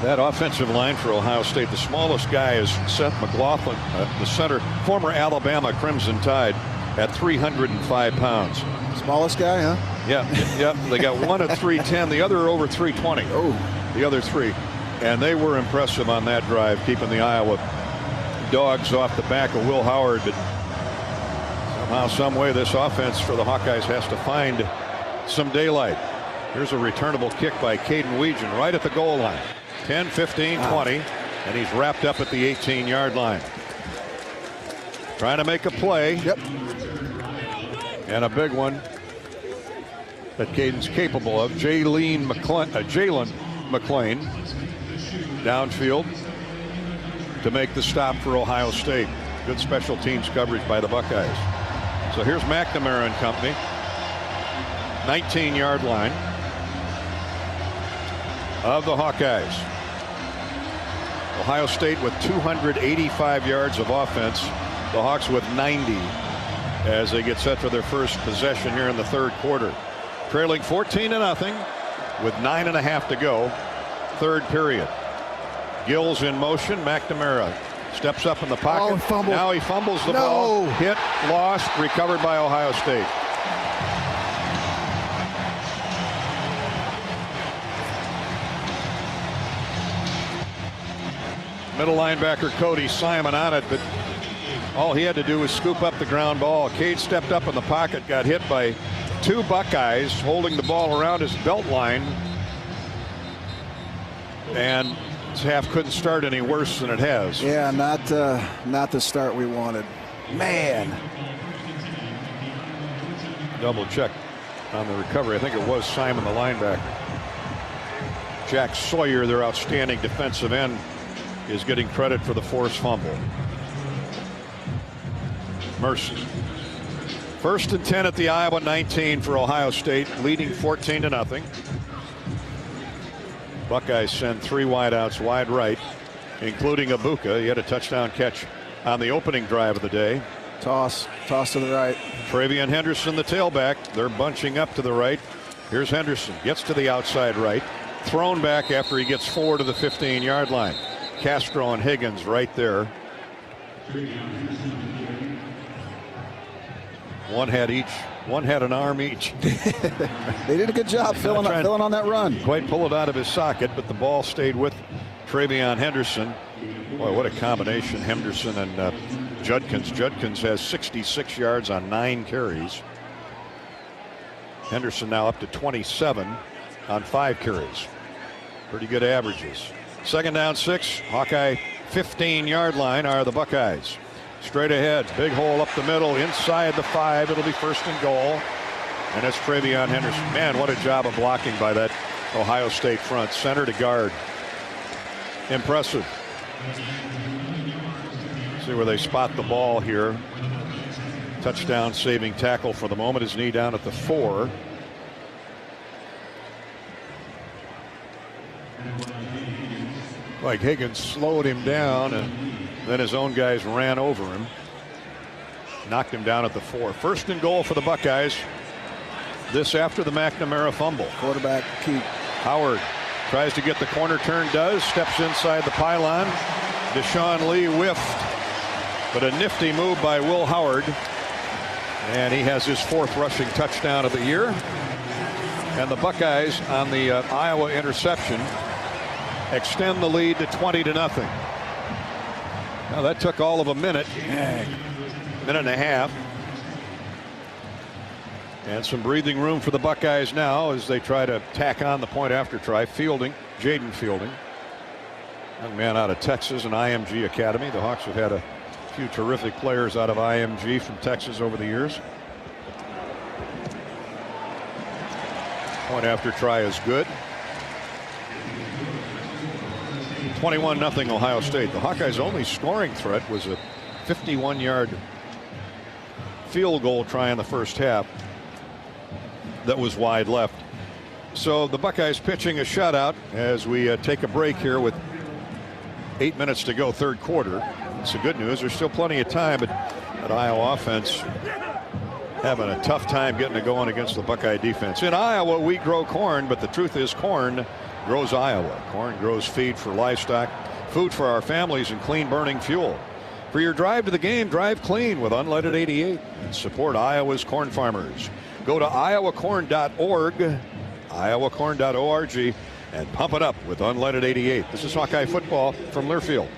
That offensive line for Ohio State, the smallest guy is Seth McLaughlin, the center, former Alabama Crimson Tide, at 305 pounds. Smallest guy, huh? Yeah. They got one at 310, the other over 320. Oh, the other 3. And they were impressive on that drive, keeping the Iowa dogs off the back of Will Howard. But somehow, some way, this offense for the Hawkeyes has to find some daylight. Here's a returnable kick by Caden Weegan right at the goal line. 10, 15, 20, and he's wrapped up at the 18-yard line. Trying to make a play. Yep. And a big one that Caden's capable of. Jalen McClain downfield to make the stop for Ohio State. Good special teams coverage by the Buckeyes. So here's McNamara and company. 19-yard line of the Hawkeyes. Ohio State with 285 yards of offense. The Hawks with 90 as they get set for their first possession here in the 3rd quarter. Trailing 14-0 with 9.5 to go. 3rd period. Gills in motion. McNamara steps up in the pocket. Now he fumbles the ball. Hit, lost, recovered by Ohio State. Middle linebacker Cody Simon on it, but all he had to do was scoop up the ground ball. Cade stepped up in the pocket, got hit by 2 Buckeyes holding the ball around his belt line, and this half couldn't start any worse than it has. Yeah, not the start we wanted. Man. Double check on the recovery. I think it was Simon, the linebacker. Jack Sawyer, their outstanding defensive end, is getting credit for the forced fumble. Mercer. 1st and 10 at the Iowa 19 for Ohio State, leading 14-0. Buckeyes send 3 wideouts wide right, including Abuka. He had a touchdown catch on the opening drive of the day. Toss to the right. Travion Henderson, the tailback. They're bunching up to the right. Here's Henderson, gets to the outside right, thrown back after he gets forward to the 15-yard line. Castro and Higgins right there. One had an arm each. They did a good job filling on that run. Quite pull it out of his socket, but the ball stayed with Travion Henderson. Boy, what a combination, Henderson and Judkins. Judkins has 66 yards on 9 carries. Henderson now up to 27 on 5 carries. Pretty good averages. 2nd down 6, Hawkeye 15-yard line are the Buckeyes. Straight ahead, big hole up the middle, inside the 5. It'll be 1st and goal. And it's Travion Henderson. Man, what a job of blocking by that Ohio State front. Center to guard. Impressive. See where they spot the ball here. Touchdown saving tackle for the moment. His knee down at the 4. Like Higgins slowed him down, and then his own guys ran over him. Knocked him down at the 4. 1st and goal for the Buckeyes. This after the McNamara fumble. Quarterback keep. Howard tries to get the corner turn, does. Steps inside the pylon. Deshaun Lee whiffed. But a nifty move by Will Howard. And he has his 4th rushing touchdown of the year. And the Buckeyes on the Iowa interception extend the lead to 20-0. Now that took all of a minute and a half. And some breathing room for the Buckeyes now as they try to tack on the point after try. Jaden Fielding, young man out of Texas, an IMG academy. The Hawks have had a few terrific players out of IMG from Texas over the years. Point after try is good. 21-0 Ohio State. The Hawkeyes' only scoring threat was a 51-yard field goal try in the first half that was wide left. So the Buckeyes pitching a shutout as we take a break here with 8 minutes to go, third quarter. It's the good news. There's still plenty of time, but that Iowa offense having a tough time getting it going against the Buckeye defense. In Iowa, we grow corn, but the truth is corn grows Iowa. Corn grows feed for livestock, food for our families, and clean burning fuel. For your drive to the game, drive clean with Unleaded 88 and support Iowa's corn farmers. Go to iowacorn.org, iowacorn.org, and pump it up with Unleaded 88. This is Hawkeye football from Learfield.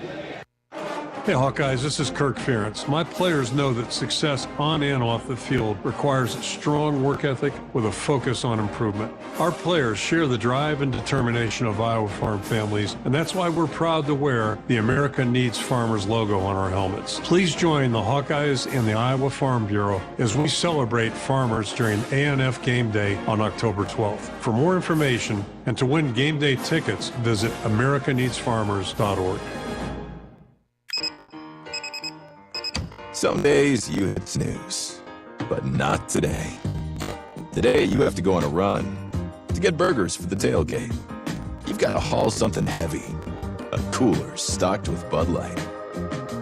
Hey Hawkeyes, this is Kirk Ferentz. My players know that success on and off the field requires a strong work ethic with a focus on improvement. Our players share the drive and determination of Iowa farm families, and that's why we're proud to wear the America Needs Farmers logo on our helmets. Please join the Hawkeyes and the Iowa Farm Bureau as we celebrate farmers during A&F Game Day on October 12th. For more information and to win game day tickets, visit americaneedsfarmers.org. Some days you hit snooze, but not today. Today you have to go on a run to get burgers for the tailgate. You've got to haul something heavy, a cooler stocked with Bud Light.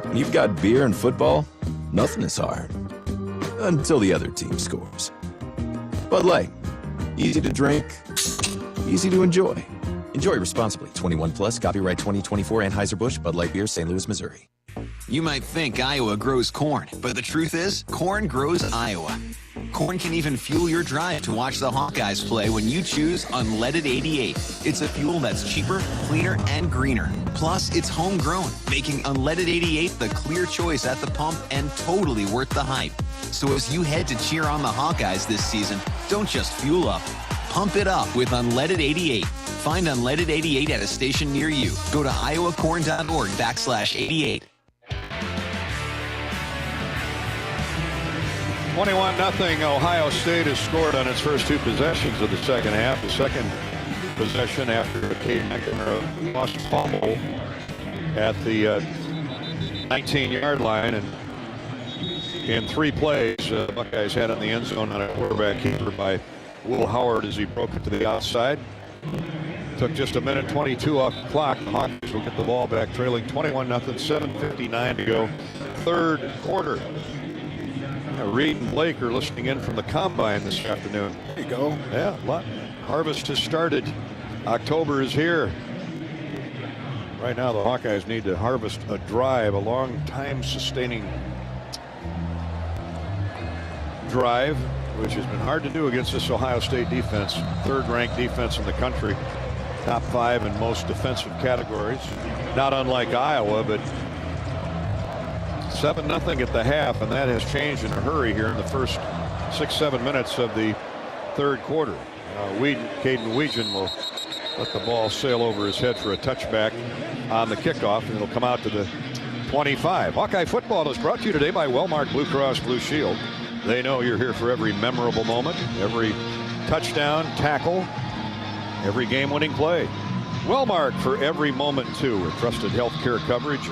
When you've got beer and football, nothing is hard, until the other team scores. Bud Light, easy to drink, easy to enjoy. Enjoy responsibly. 21 plus, copyright 2024 Anheuser-Busch, Bud Light Beer, St. Louis, Missouri. You might think Iowa grows corn, but the truth is, corn grows Iowa. Corn can even fuel your drive to watch the Hawkeyes play when you choose Unleaded 88. It's a fuel that's cheaper, cleaner, and greener. Plus, it's homegrown, making Unleaded 88 the clear choice at the pump and totally worth the hype. So as you head to cheer on the Hawkeyes this season, don't just fuel up. Pump it up with Unleaded 88. Find Unleaded 88 at a station near you. Go to iowacorn.org/88. 21-0 Ohio State has scored on its first two possessions of the second half. The second possession after a lost fumble at the 19-yard line, and in 3 plays, Buckeyes had in the end zone on a quarterback keeper by Will Howard as he broke it to the outside. Took just a minute 22 off the clock. The Hawkeyes will get the ball back, trailing 21-0, 7:59 to go, third quarter. Reed and Blake are listening in from the Combine this afternoon. There you go. Yeah, harvest has started. October is here. Right now, the Hawkeyes need to harvest a drive, a long time sustaining drive, which has been hard to do against this Ohio State defense. Third-ranked defense in the country. Top 5 in most defensive categories. Not unlike Iowa, but 7-0 at the half, and that has changed in a hurry here in the first 6-7 minutes of the third quarter. Caden Weegan will let the ball sail over his head for a touchback on the kickoff, and it'll come out to the 25. Hawkeye football is brought to you today by Wellmark Blue Cross Blue Shield. They know you're here for every memorable moment, every touchdown, tackle, every game-winning play. Wellmark for every moment, too, with trusted healthcare coverage.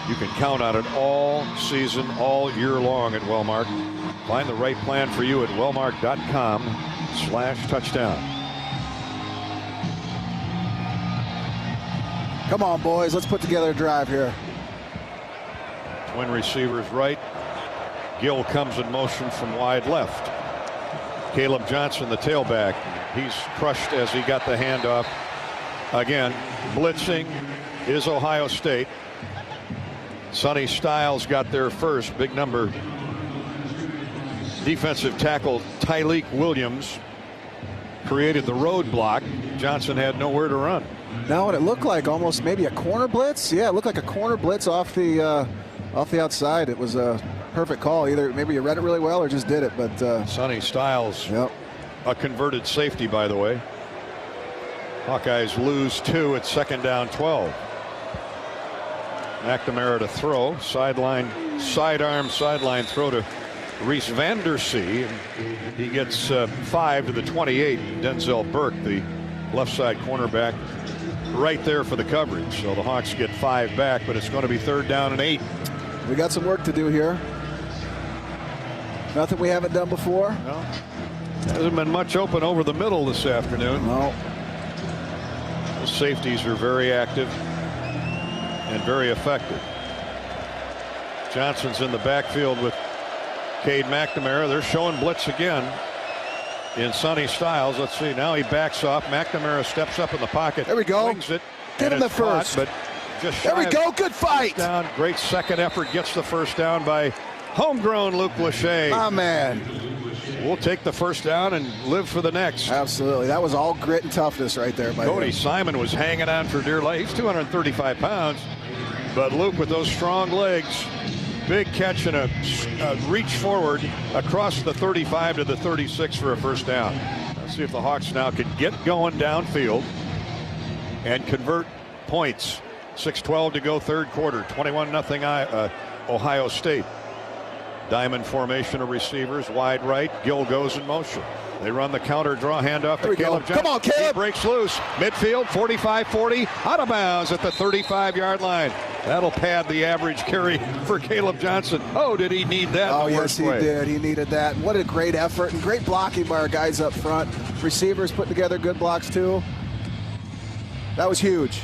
You can count on it all season, all year long at Wellmark. Find the right plan for you at wellmark.com/touchdown. Come on, boys. Let's put together a drive here. Twin receivers right. Gill comes in motion from wide left. Caleb Johnson, the tailback. He's crushed as he got the handoff. Again, blitzing is Ohio State. Sonny Styles got there first. Big number. Defensive tackle Tyleek Williams created the roadblock. Johnson had nowhere to run. No, and it looked like almost maybe a corner blitz. Yeah, it looked like a corner blitz off the outside. It was a perfect call. Either maybe you read it really well or just did it. But Sonny Styles, a converted safety, by the way. Hawkeyes lose 2 at 2nd down 12. McNamara to throw. Sideline throw to Reese Vandersea. He gets 5 to the 28. Denzel Burke, the left side cornerback, right there for the coverage. So the Hawks get 5 back, but it's going to be 3rd down and 8. We got some work to do here. Nothing we haven't done before. No. Hasn't been much open over the middle this afternoon. No. The safeties are very active and very effective. Johnson's in the backfield with Cade McNamara. They're showing blitz again in Sonny Styles. Let's see. Now he backs off. McNamara steps up in the pocket. There we go. Wings it. Get him the first. But just there we go. Good fight. Down. Great second effort. Gets the first down by homegrown Luke Lachey. My man. We'll take the first down and live for the next. Absolutely. That was all grit and toughness right there. Cody Simon was hanging on for dear life. He's 235 pounds. But Luke with those strong legs, big catch and a reach forward across the 35 to the 36 for a first down. Let's see if the Hawks now can get going downfield and convert points. 6:12 to go, 3rd quarter. 21-0 Ohio State. Diamond formation of receivers, wide right. Gill goes in motion. They run the counter draw handoff to Caleb Johnson. Come on, Caleb. He breaks loose. Midfield, 45-40, out of bounds at the 35-yard line. That'll pad the average carry for Caleb Johnson. Oh, did he need that? Oh, yes, he did. He needed that. What a great effort and great blocking by our guys up front. Receivers put together good blocks, too. That was huge.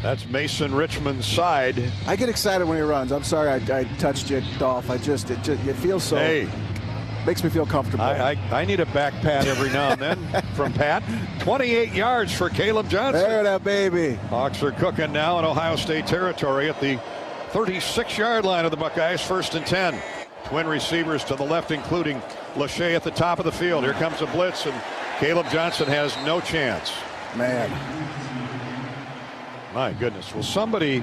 That's Mason Richmond's side. I get excited when he runs. I'm sorry I touched you, Dolph. it feels so. Hey. Makes me feel comfortable. I need a back pat every now and then from Pat. 28 yards for Caleb Johnson. There, that baby. Hawks are cooking now in Ohio State territory at the 36-yard line of the Buckeyes. 1st and 10. Twin receivers to the left, including Lachey at the top of the field. Here comes a blitz, and Caleb Johnson has no chance. Man. My goodness. Will somebody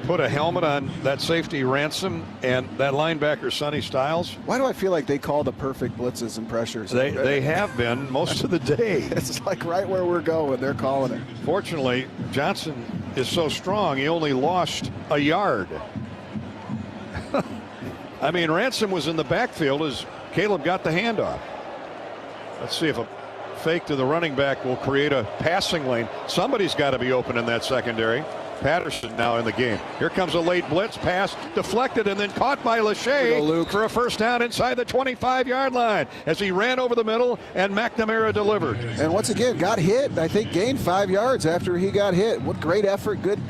put a helmet on that safety Ransom and that linebacker Sonny Styles? Why do I feel like they call the perfect blitzes and pressures? They have been most of the day. It's like right where we're going. They're calling it. Fortunately, Johnson is so strong, he only lost a yard. I mean, Ransom was in the backfield as Caleb got the handoff. Let's see if a fake to the running back will create a passing lane. Somebody's got to be open in that secondary. Patterson now in the game. Here comes a late blitz pass, deflected and then caught by Lachey for a first down inside the 25-yard line as he ran over the middle and McNamara delivered. And once again, got hit. I think gained 5 yards after he got hit. What great effort. Good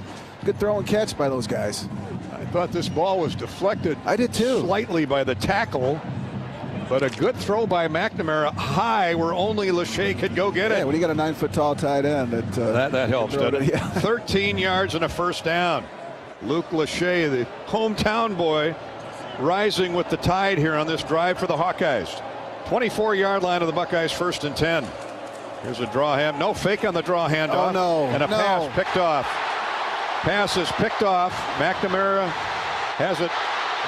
throw and catch by those guys. I thought this ball was deflected. I did too. Slightly by the tackle. But a good throw by McNamara high where only Lachey could go get it. Yeah, when you got a 9-foot-tall tight end. That helps, doesn't it? Yeah. 13 yards and a first down. Luke Lachey, the hometown boy, rising with the tide here on this drive for the Hawkeyes. 24-yard line of the Buckeyes, 1st and 10. Here's a draw hand. No fake on the draw handoff. Oh, no. And a pass picked off. Pass is picked off. McNamara has it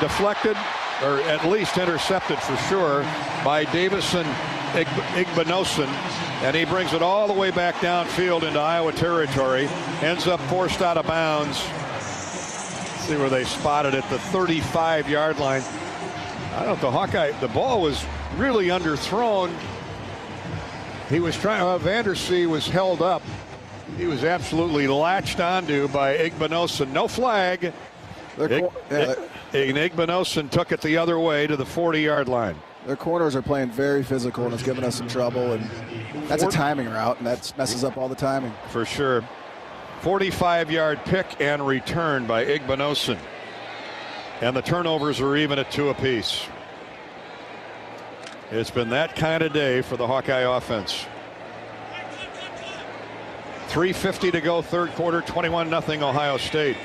deflected, or at least intercepted for sure, by Davison Igbinosun, and he brings it all the way back downfield into Iowa territory. Ends up forced out of bounds. Let's see where they spotted it, the 35-yard line. I don't know, the ball was really underthrown. He was trying, Vandersea was held up. He was absolutely latched onto by Igbinosun. No flag. Igbinosun took it the other way to the 40-yard line. Their corners are playing very physical, and it's giving us some trouble. And that's a timing route, and that messes up all the timing. For sure. 45-yard pick and return by Igbinosun. And the turnovers are even at 2 apiece. It's been that kind of day for the Hawkeye offense. 3:50 to go, 3rd quarter, 21-0 Ohio State.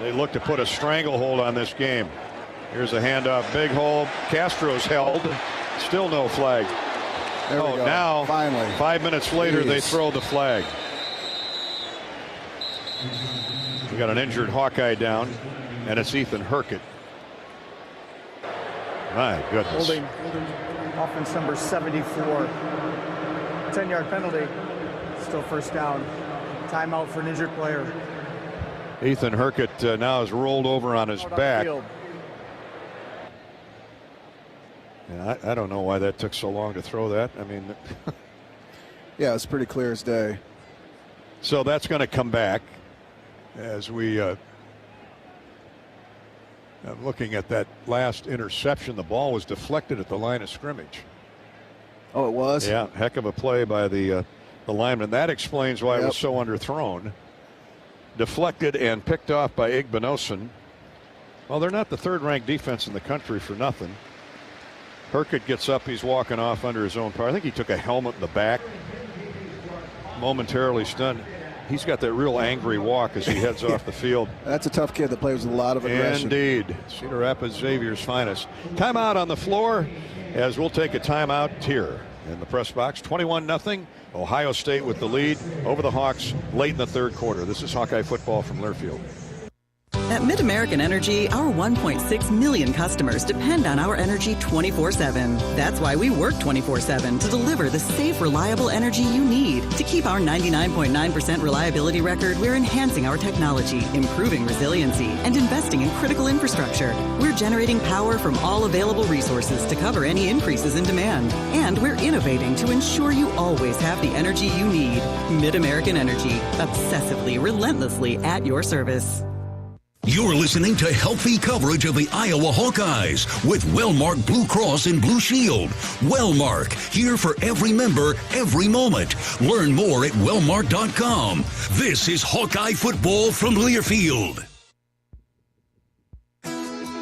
They look to put a stranglehold on this game. Here's a handoff, big hole. Castro's held. Still no flag. There we go. Now, finally, 5 minutes later, they throw the flag. We got an injured Hawkeye down, and it's Ethan Herkett. My goodness. Holding offense number 74. 10-yard penalty. Still first down. Timeout for an injured player. Ethan Herkett now is rolled over on his back. Yeah, I don't know why that took so long to throw that. I mean, yeah, it's pretty clear as day. So that's going to come back as we I'm looking at that last interception. The ball was deflected at the line of scrimmage. Oh, it was? Yeah, heck of a play by the lineman. That explains why it was so underthrown. Deflected and picked off by Igbinosun. Well, they're not the third-ranked defense in the country for nothing. Herkett gets up. He's walking off under his own power. I think he took a helmet in the back. Momentarily stunned. He's got that real angry walk as he heads off the field. That's a tough kid that plays with a lot of aggression. Indeed. Cedar Rapids Xavier's finest. Timeout on the floor as we'll take a timeout here in the press box. 21-0. Ohio State with the lead over the Hawks late in the third quarter. This is Hawkeye football from Learfield. At Mid-American Energy, our 1.6 million customers depend on our energy 24/7. That's why we work 24/7 to deliver the safe, reliable energy you need. To keep our 99.9% reliability record, we're enhancing our technology, improving resiliency, and investing in critical infrastructure. We're generating power from all available resources to cover any increases in demand. And we're innovating to ensure you always have the energy you need. Mid-American Energy, obsessively, relentlessly at your service. You're listening to healthy coverage of the Iowa Hawkeyes with Wellmark Blue Cross and Blue Shield. Wellmark, here for every member, every moment. Learn more at wellmark.com. This is Hawkeye football from Learfield.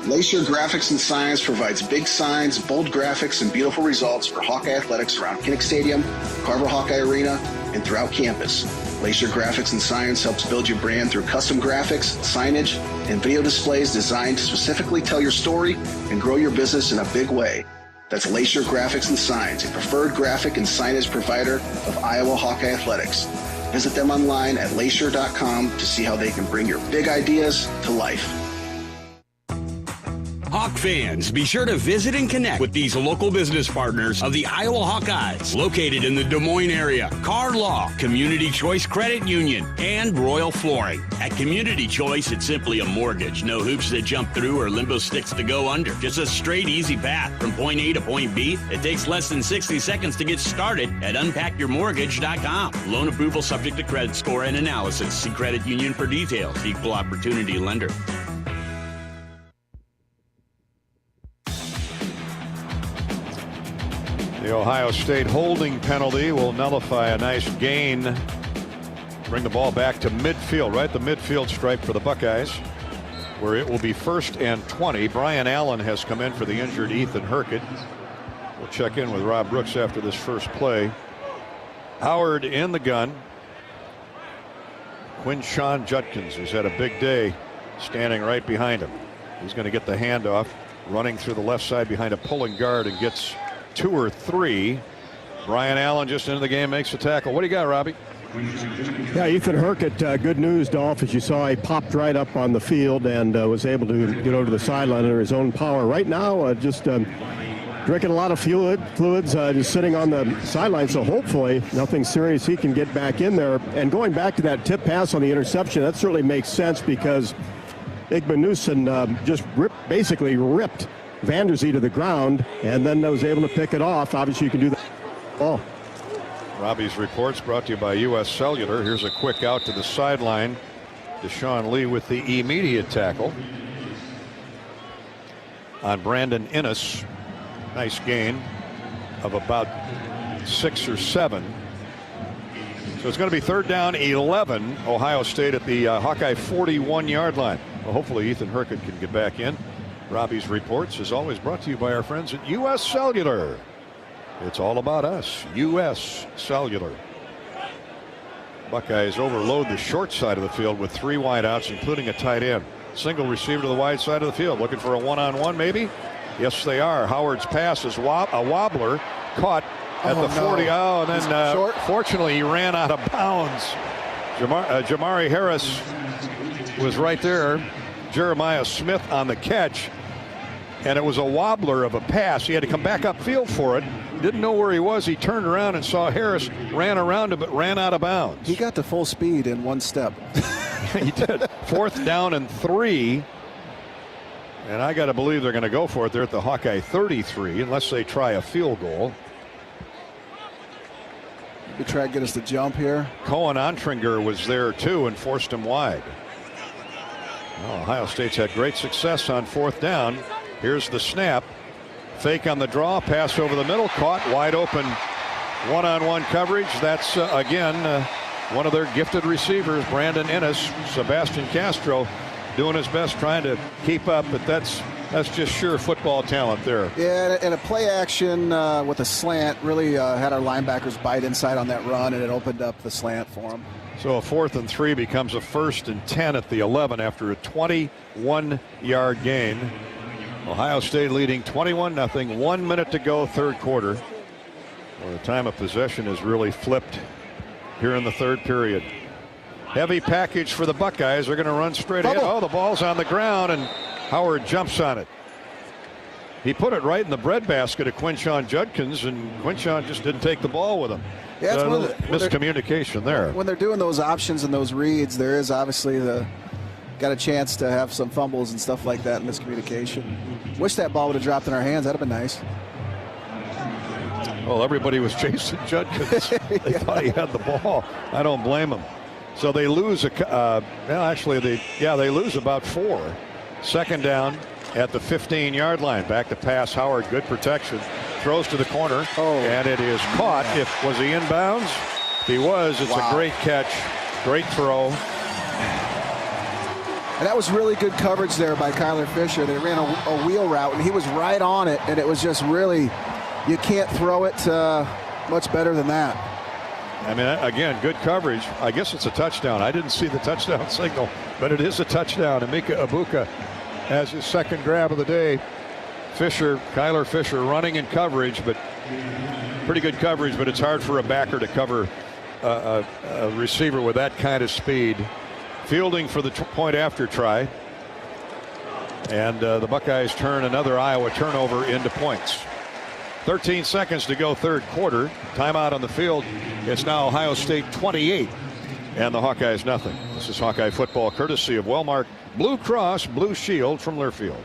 Lachey Graphics and Signs provides big signs, bold graphics, and beautiful results for Hawkeye athletics around Kinnick Stadium, Carver Hawkeye Arena, and throughout campus. Lachey Graphics and Signs helps build your brand through custom graphics, signage, and video displays designed to specifically tell your story and grow your business in a big way. That's Lachey Graphics and Signs, a preferred graphic and signage provider of Iowa Hawkeye athletics. Visit them online at lachey.com to see how they can bring your big ideas to life. Hawk fans, be sure to visit and connect with these local business partners of the Iowa Hawkeyes, located in the Des Moines area. Car Law, Community Choice Credit Union, and Royal Flooring. At Community Choice, it's simply a mortgage. No hoops to jump through or limbo sticks to go under. Just a straight, easy path from point A to point B. It takes less than 60 seconds to get started at unpackyourmortgage.com. Loan approval subject to credit score and analysis. See Credit Union for details. Equal opportunity lender. The Ohio State holding penalty will nullify a nice gain. Bring the ball back to midfield, right? The midfield stripe for the Buckeyes, where it will be 1st and 20. Brian Allen has come in for the injured Ethan Herkett. We'll check in with Rob Brooks after this first play. Howard in the gun. Quinshawn Judkins, who's had a big day, standing right behind him. He's going to get the handoff, running through the left side behind a pulling guard, and gets 2 or 3. Brian Allen just into the game, makes the tackle. What do you got, Robbie? Yeah, Ethan Herkett, good news, Dolph. As you saw, he popped right up on the field and was able to get over to the sideline under his own power. Right now, just drinking a lot of fluids, just sitting on the sideline, so hopefully nothing serious. He can get back in there. And going back to that tip pass on the interception, that certainly makes sense because Igbinosun just basically ripped Vanderzee to the ground and then was able to pick it off. Obviously, you can do that. Oh. Robbie's reports brought to you by U.S. Cellular. Here's a quick out to the sideline. Deshaun Lee with the immediate tackle on Brandon Innes. Nice gain of about 6 or 7. So it's going to be 3rd down 11. Ohio State at the Hawkeye 41-yard line. Well, hopefully Ethan Herkett can get back in. Robbie's reports, as always, brought to you by our friends at U.S. Cellular. It's all about us. U.S. Cellular. Buckeyes overload the short side of the field with 3 wideouts, including a tight end. Single receiver to the wide side of the field. Looking for a one-on-one, maybe? Yes, they are. Howard's pass is a wobbler, caught at the 40. No. Oh, and then fortunately he ran out of bounds. Jamari Harris was right there. Jeremiah Smith on the catch. And it was a wobbler of a pass. He had to come back upfield for it. Didn't know where he was. He turned around and saw Harris, ran around him, but ran out of bounds. He got to full speed in one step. He did. 4th down and 3. And I got to believe they're going to go for it. They're at the Hawkeye 33, unless they try a field goal. We try to get us to jump here. Cohen Ontringer was there too and forced him wide. Well, Ohio State's had great success on 4th down. Here's the snap. Fake on the draw, pass over the middle, caught wide open one-on-one coverage. That's again one of their gifted receivers, Brandon Ennis. Sebastian Castro doing his best trying to keep up, but that's just sheer football talent there. Yeah, and a play action with a slant really had our linebackers bite inside on that run, and it opened up the slant for them. So a 4th and 3 becomes a 1st and 10 at the 11 after a 21-yard gain. Ohio State leading 21-0. 1 minute to go, 3rd quarter. Well, the time of possession has really flipped here in the 3rd period. Heavy package for the Buckeyes. They're going to run straight ahead. Oh, the ball's on the ground, and Howard jumps on it. He put it right in the breadbasket of Quinshon Judkins, and Quinshon just didn't take the ball with him. Yeah, it's miscommunication there. When they're doing those options and those reads, there is obviously got a chance to have some fumbles and stuff like that, miscommunication. Wish that ball would have dropped in our hands. That'd have been nice. Well, everybody was chasing Judkins. They thought he had the ball. I don't blame them. So they lose they lose about 4. 2nd down at the 15-yard line. Back to pass. Howard, good protection. Throws to the corner, and it is caught. Was he inbounds? If he was, it's a great catch. Great throw. And that was really good coverage there by Kyler Fisher. They ran a wheel route, and he was right on it, and it was just really, you can't throw it much better than that. I mean, again, good coverage. I guess it's a touchdown. I didn't see the touchdown signal, but it is a touchdown. Emeka Egbuka has his 2nd grab of the day. Kyler Fisher running in coverage, but pretty good coverage, but it's hard for a backer to cover a receiver with that kind of speed. Fielding for the point after try. And the Buckeyes turn another Iowa turnover into points. 13 seconds to go, 3rd quarter. Timeout on the field. It's now Ohio State 28 and the Hawkeyes nothing. This is Hawkeye football courtesy of Wellmark Blue Cross Blue Shield from Learfield.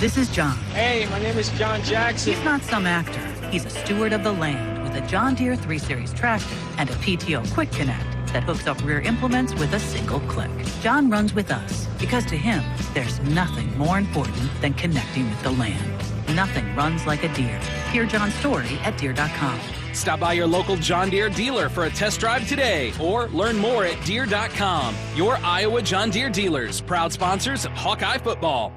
This is John. Hey, my name is John Jackson. He's not some actor. He's a steward of the land with a John Deere 3 Series tractor and a PTO Quick Connect that hooks up rear implements with a single click. John runs with us because to him, there's nothing more important than connecting with the land. Nothing runs like a Deere. Hear John's story at Deere.com. Stop by your local John Deere dealer for a test drive today or learn more at Deere.com. Your Iowa John Deere dealers, proud sponsors of Hawkeye football.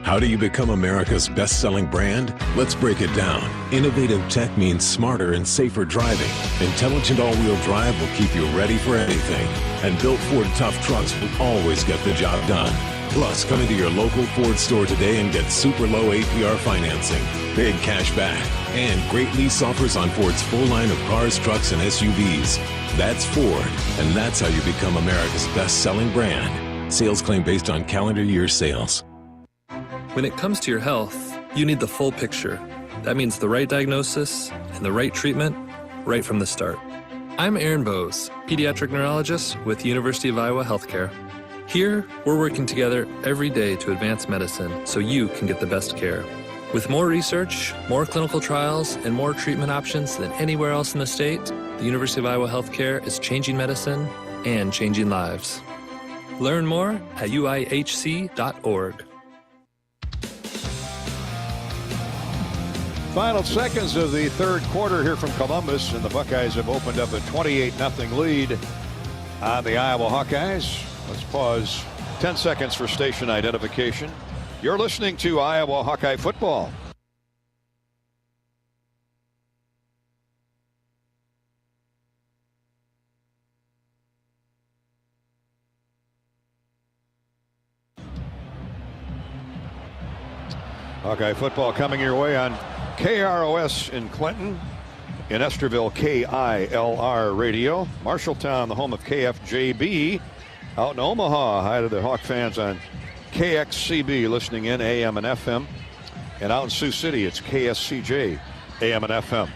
How do you become America's best-selling brand? Let's break it down. Innovative tech means smarter and safer driving. Intelligent all-wheel drive will keep you ready for anything. And built Ford tough trucks will always get the job done. Plus, come into your local Ford store today and get super low APR financing, big cash back, and great lease offers on Ford's full line of cars, trucks, and SUVs. That's Ford, and that's how you become America's best-selling brand. Sales claim based on calendar year sales. When it comes to your health, you need the full picture. That means the right diagnosis and the right treatment right from the start. I'm Aaron Bose, pediatric neurologist with University of Iowa Healthcare. Here, we're working together every day to advance medicine so you can get the best care. With more research, more clinical trials, and more treatment options than anywhere else in the state, the University of Iowa Healthcare is changing medicine and changing lives. Learn more at uihc.org. Final seconds of the 3rd quarter here from Columbus, and the Buckeyes have opened up a 28-0 lead on the Iowa Hawkeyes. Let's pause 10 seconds for station identification. You're listening to Iowa Hawkeye football. Hawkeye football coming your way on KROS in Clinton, in Esterville, KILR Radio, Marshalltown, the home of KFJB, out in Omaha. Hi to the Hawk fans on KXCB listening in AM and FM, and out in Sioux City it's KSCJ AM and FM.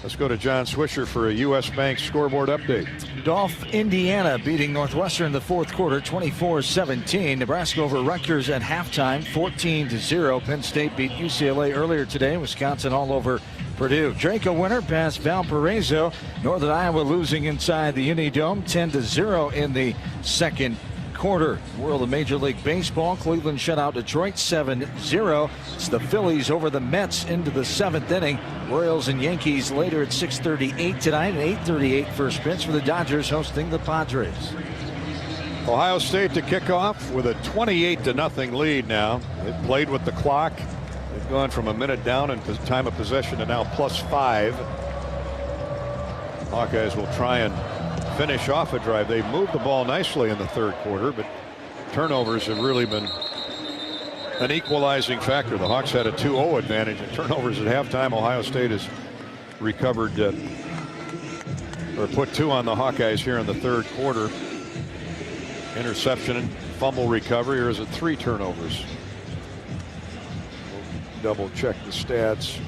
Let's go to John Swisher for a U.S. Bank scoreboard update. Dolph, Indiana beating Northwestern in the fourth quarter, 24-17. Nebraska over Rutgers at halftime, 14-0. Penn State beat UCLA earlier today. Wisconsin all over Purdue. Draco winner past Valparaiso. Northern Iowa losing inside the Unidome, 10-0 in the second quarter. World of Major League Baseball. Cleveland shut out Detroit 7-0. It's the Phillies over the Mets into the seventh inning. Royals and Yankees later at 6:38 tonight. At 8:38 first pitch for the Dodgers hosting the Padres. Ohio State to kick off with a 28-0 lead now. It played with the clock. They've gone from a minute down in time of possession to now +5. Hawkeyes will try and finish off a drive. They moved the ball nicely in the third quarter, but turnovers have really been an equalizing factor. The Hawks had a 2-0 advantage in turnovers at halftime. Ohio State has recovered or put 2 on the Hawkeyes here in the third quarter. Interception and fumble recovery, or is it 3 turnovers? We'll double check the stats.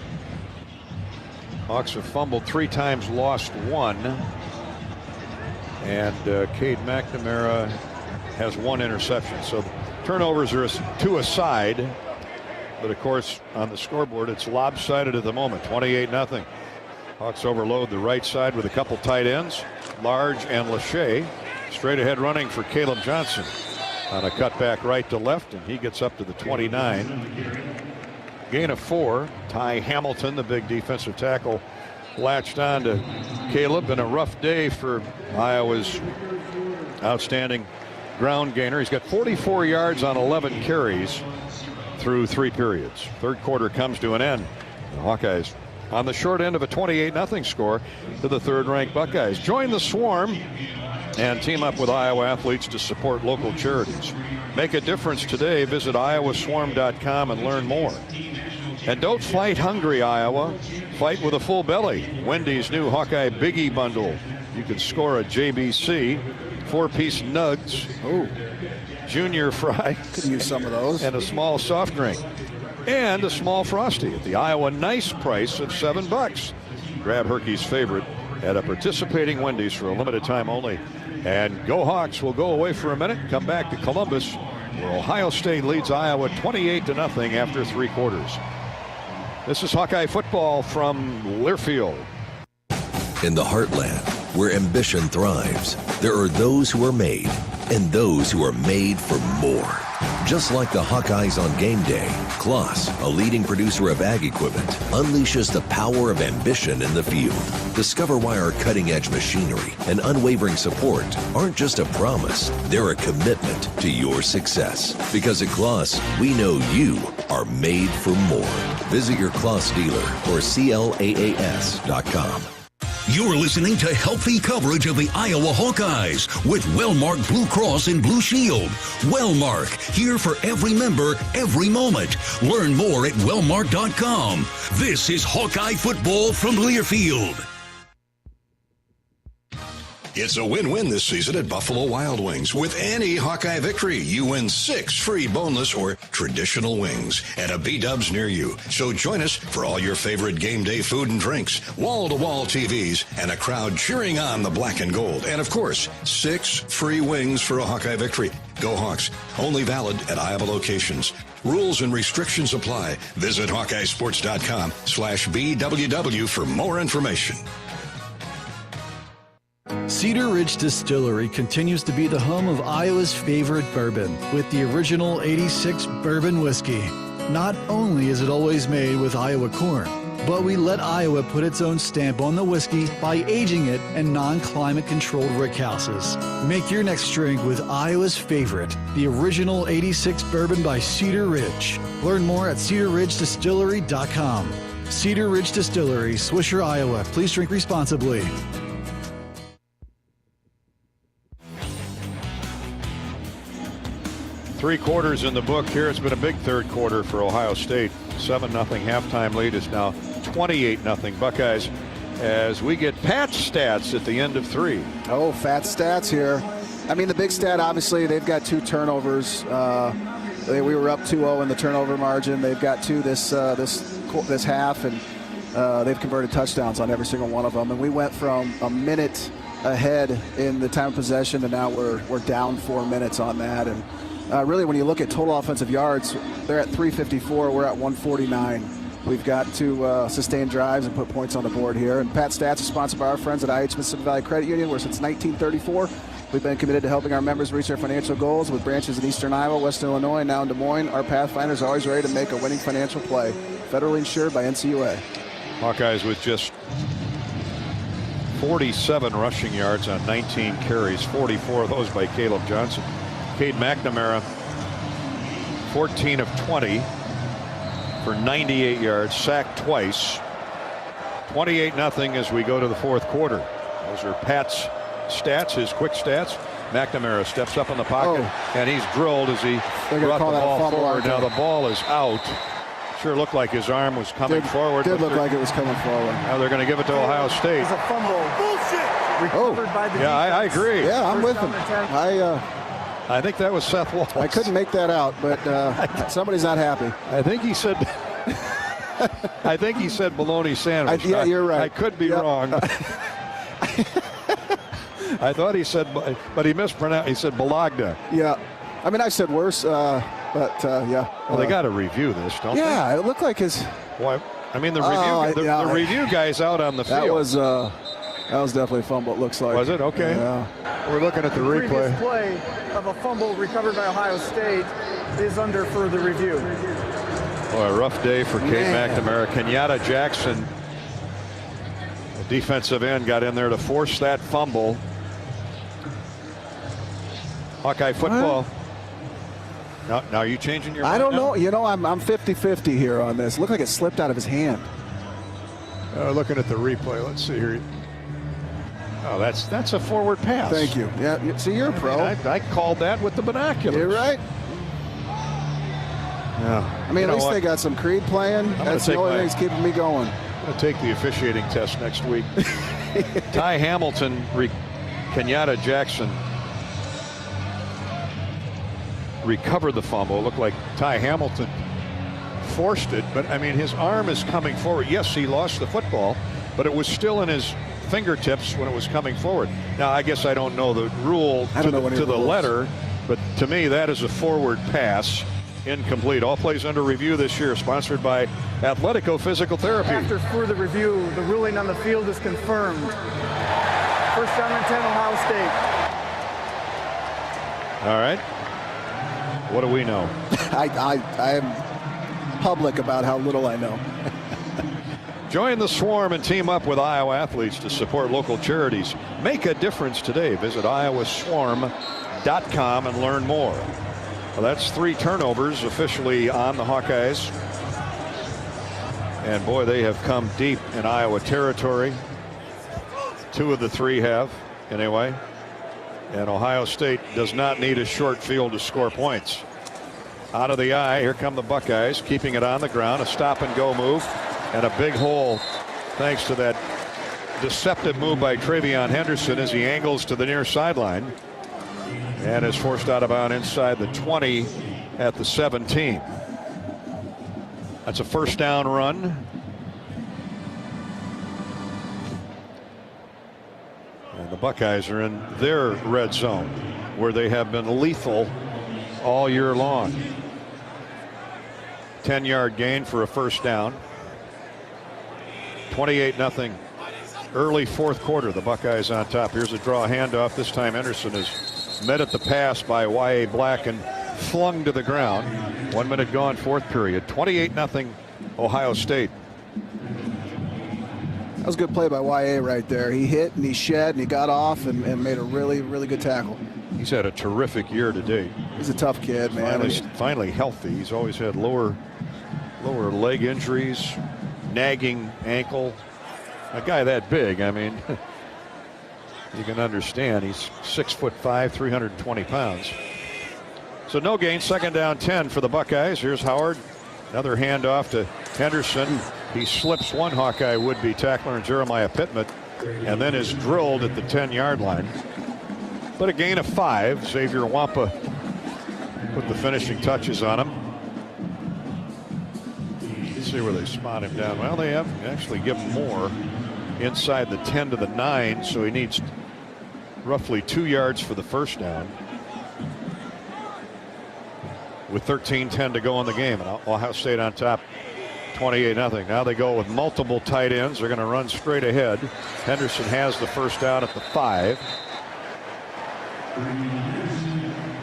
Hawks have fumbled 3 times, lost 1. And Cade McNamara has 1 interception. So turnovers are 2 aside. But of course, on the scoreboard, it's lopsided at the moment, 28-0. Hawks overload the right side with a couple tight ends, Large and Lachey. Straight ahead running for Caleb Johnson on a cutback right to left, and he gets up to the 29. Gain of 4. Ty Hamilton, the big defensive tackle, latched on to Caleb. Been a rough day for Iowa's outstanding ground gainer. He's got 44 yards on 11 carries through 3 periods. Third quarter comes to an end. The Hawkeyes on the short end of a 28-0 score to the third-ranked Buckeyes. Join the Swarm and team up with Iowa athletes to support local charities. Make a difference today. Visit iowaswarm.com and learn more. And don't fight hungry, Iowa. Fight with a full belly. Wendy's new Hawkeye Biggie Bundle. You can score a JBC, 4-piece nugs, junior fry. Could use some of those. And a small soft drink. And a small Frosty at the Iowa nice price of $7. Grab Herky's favorite at a participating Wendy's for a limited time only. And Go Hawks will go away for a minute, come back to Columbus, where Ohio State leads Iowa 28-0 after 3 quarters. This is Hawkeye football from Learfield. In the heartland, where ambition thrives, there are those who are made and those who are made for more. Just like the Hawkeyes on game day, Kloss, a leading producer of ag equipment, unleashes the power of ambition in the field. Discover why our cutting-edge machinery and unwavering support aren't just a promise, they're a commitment to your success. Because at Kloss, we know you are made for more. Visit your Kloss dealer or CLAAS.com. You're listening to healthy coverage of the Iowa Hawkeyes with Wellmark Blue Cross and Blue Shield. Wellmark, here for every member, every moment. Learn more at wellmark.com. This is Hawkeye football from Learfield. It's a win-win this season at Buffalo Wild Wings. With any Hawkeye victory, you win 6 free boneless or traditional wings at a B-Dubs near you. So join us for all your favorite game day food and drinks, wall-to-wall TVs, and a crowd cheering on the black and gold. And of course, 6 free wings for a Hawkeye victory. Go Hawks. Only valid at Iowa locations. Rules and restrictions apply. Visit HawkeyeSports.com/BWW for more information. Cedar Ridge Distillery continues to be the home of Iowa's favorite bourbon with the original 86 bourbon whiskey. Not only is it always made with Iowa corn, but we let Iowa put its own stamp on the whiskey by aging it in non-climate controlled rick houses. Make your next drink with Iowa's favorite, the original 86 bourbon by Cedar Ridge. Learn more at cedarridgedistillery.com. Cedar Ridge Distillery, Swisher, Iowa. Please drink responsibly. 3 quarters in the book here. It's been a big third quarter for Ohio State. 7-0 halftime lead is now 28-0 Buckeyes as we get Pat's stats at the end of 3. Oh, fat stats here. I mean, the big stat, obviously, they've got 2 turnovers. We were up 2-0 in the turnover margin. They've got 2 this half, and they've converted touchdowns on every single one of them. And we went from a minute ahead in the time of possession, and now we're down 4 minutes on that. And really, when you look at total offensive yards, they're at 354. We're at 149. We've got to sustain drives and put points on the board here. And Pat Stats is sponsored by our friends at IH Mississippi Valley Credit Union, where since 1934, we've been committed to helping our members reach their financial goals with branches in Eastern Iowa, Western Illinois, and now in Des Moines. Our Pathfinders are always ready to make a winning financial play. Federally insured by NCUA. Hawkeyes with just 47 rushing yards on 19 carries, 44 of those by Caleb Johnson. Cade McNamara, 14 of 20 for 98 yards, sacked twice. 28-0 as we go to the fourth quarter. Those are Pat's stats, his quick stats. McNamara steps up in the pocket, and he's drilled as he brought the ball forward. Now the ball is out. Sure looked like his arm was coming forward. Did look like it was coming forward. Now they're going to give it to Ohio State. It's a fumble. Recovered by the yeah, I agree. Yeah, I'm with him. I think that was Seth Walls. I couldn't make that out, but somebody's not happy. I think he said. I think he said bologna sandwich. Yeah, you're right. I could be wrong. I thought he said, but he mispronounced. He said Bologna. Yeah, I mean I said worse, but yeah. Well, they got to review this, don't they? Yeah, it looked like his. Why? I mean the review guy's out on the field. That was definitely a fumble. It looks like. Was it? Okay. Yeah. We're looking at the replay. Previous play of a fumble recovered by Ohio State is under further review. Boy, a rough day for Cade McNamara. Kenyatta Jackson, the defensive end, got in there to force that fumble. Hawkeye football. Now are you changing your mind? I don't now? know. You know, I'm 50-50 here on this. Looked like it slipped out of his hand. Looking at the replay. Let's see here. Oh, that's a forward pass. Thank you. Yeah. See, you're a pro. I called that with the binoculars. You're right. Yeah. I mean, at least they got some Creed playing. That's the only thing that's keeping me going. I'm going to take the officiating test next week. Ty Hamilton, Kenyatta Jackson recovered the fumble. It looked like Ty Hamilton forced it, but I mean, his arm is coming forward. Yes, he lost the football, but it was still in his fingertips when it was coming forward. Now, I guess I don't know the rule to the letter, but to me, that is a forward pass. Incomplete. All plays under review this year, sponsored by Athletico Physical Therapy. After further review, the ruling on the field is confirmed. First down and 10, Ohio State. All right. What do we know? I am public about how little I know. Join the swarm and team up with Iowa athletes to support local charities. Make a difference today. Visit iowaswarm.com and learn more. Well, that's 3 turnovers officially on the Hawkeyes. And boy, they have come deep in Iowa territory. 2 of the 3 have, anyway. And Ohio State does not need a short field to score points. Out of the eye, here come the Buckeyes, keeping it on the ground. A stop-and-go move, and a big hole thanks to that deceptive move by Travion Henderson as he angles to the near sideline. And is forced out of bounds inside the 20 at the 17. That's a first down run. And the Buckeyes are in their red zone, where they have been lethal all year long. 10-yard gain for a first down. 28-0. Early fourth quarter, the Buckeyes on top. Here's a draw handoff. This time Henderson is met at the pass by Y.A. Black and flung to the ground. 1 minute gone, fourth period. 28-0 Ohio State. That was a good play by Y.A. right there. He hit and he shed and he got off and made a really, really good tackle. He's had a terrific year to date. He's a tough kid, man. Finally healthy. He's always had lower leg injuries, nagging ankle. A guy that big, I mean, you can understand. He's 6'5", 320 pounds. So no gain, second down 10 for the Buckeyes. Here's Howard. Another handoff to Henderson. He slips one Hawkeye would-be tackler in Jeremiah Pittman and then is drilled at the 10-yard line. But a gain of 5. Xavier Wampa put the finishing touches on him. Let's see where they spot him down. Well, they have actually given more inside the 10 to the 9, so he needs roughly 2 yards for the first down. With 13-10 to go in the game, and Ohio State on top 28-0. Now they go with multiple tight ends. They're going to run straight ahead. Henderson has the first down at the 5.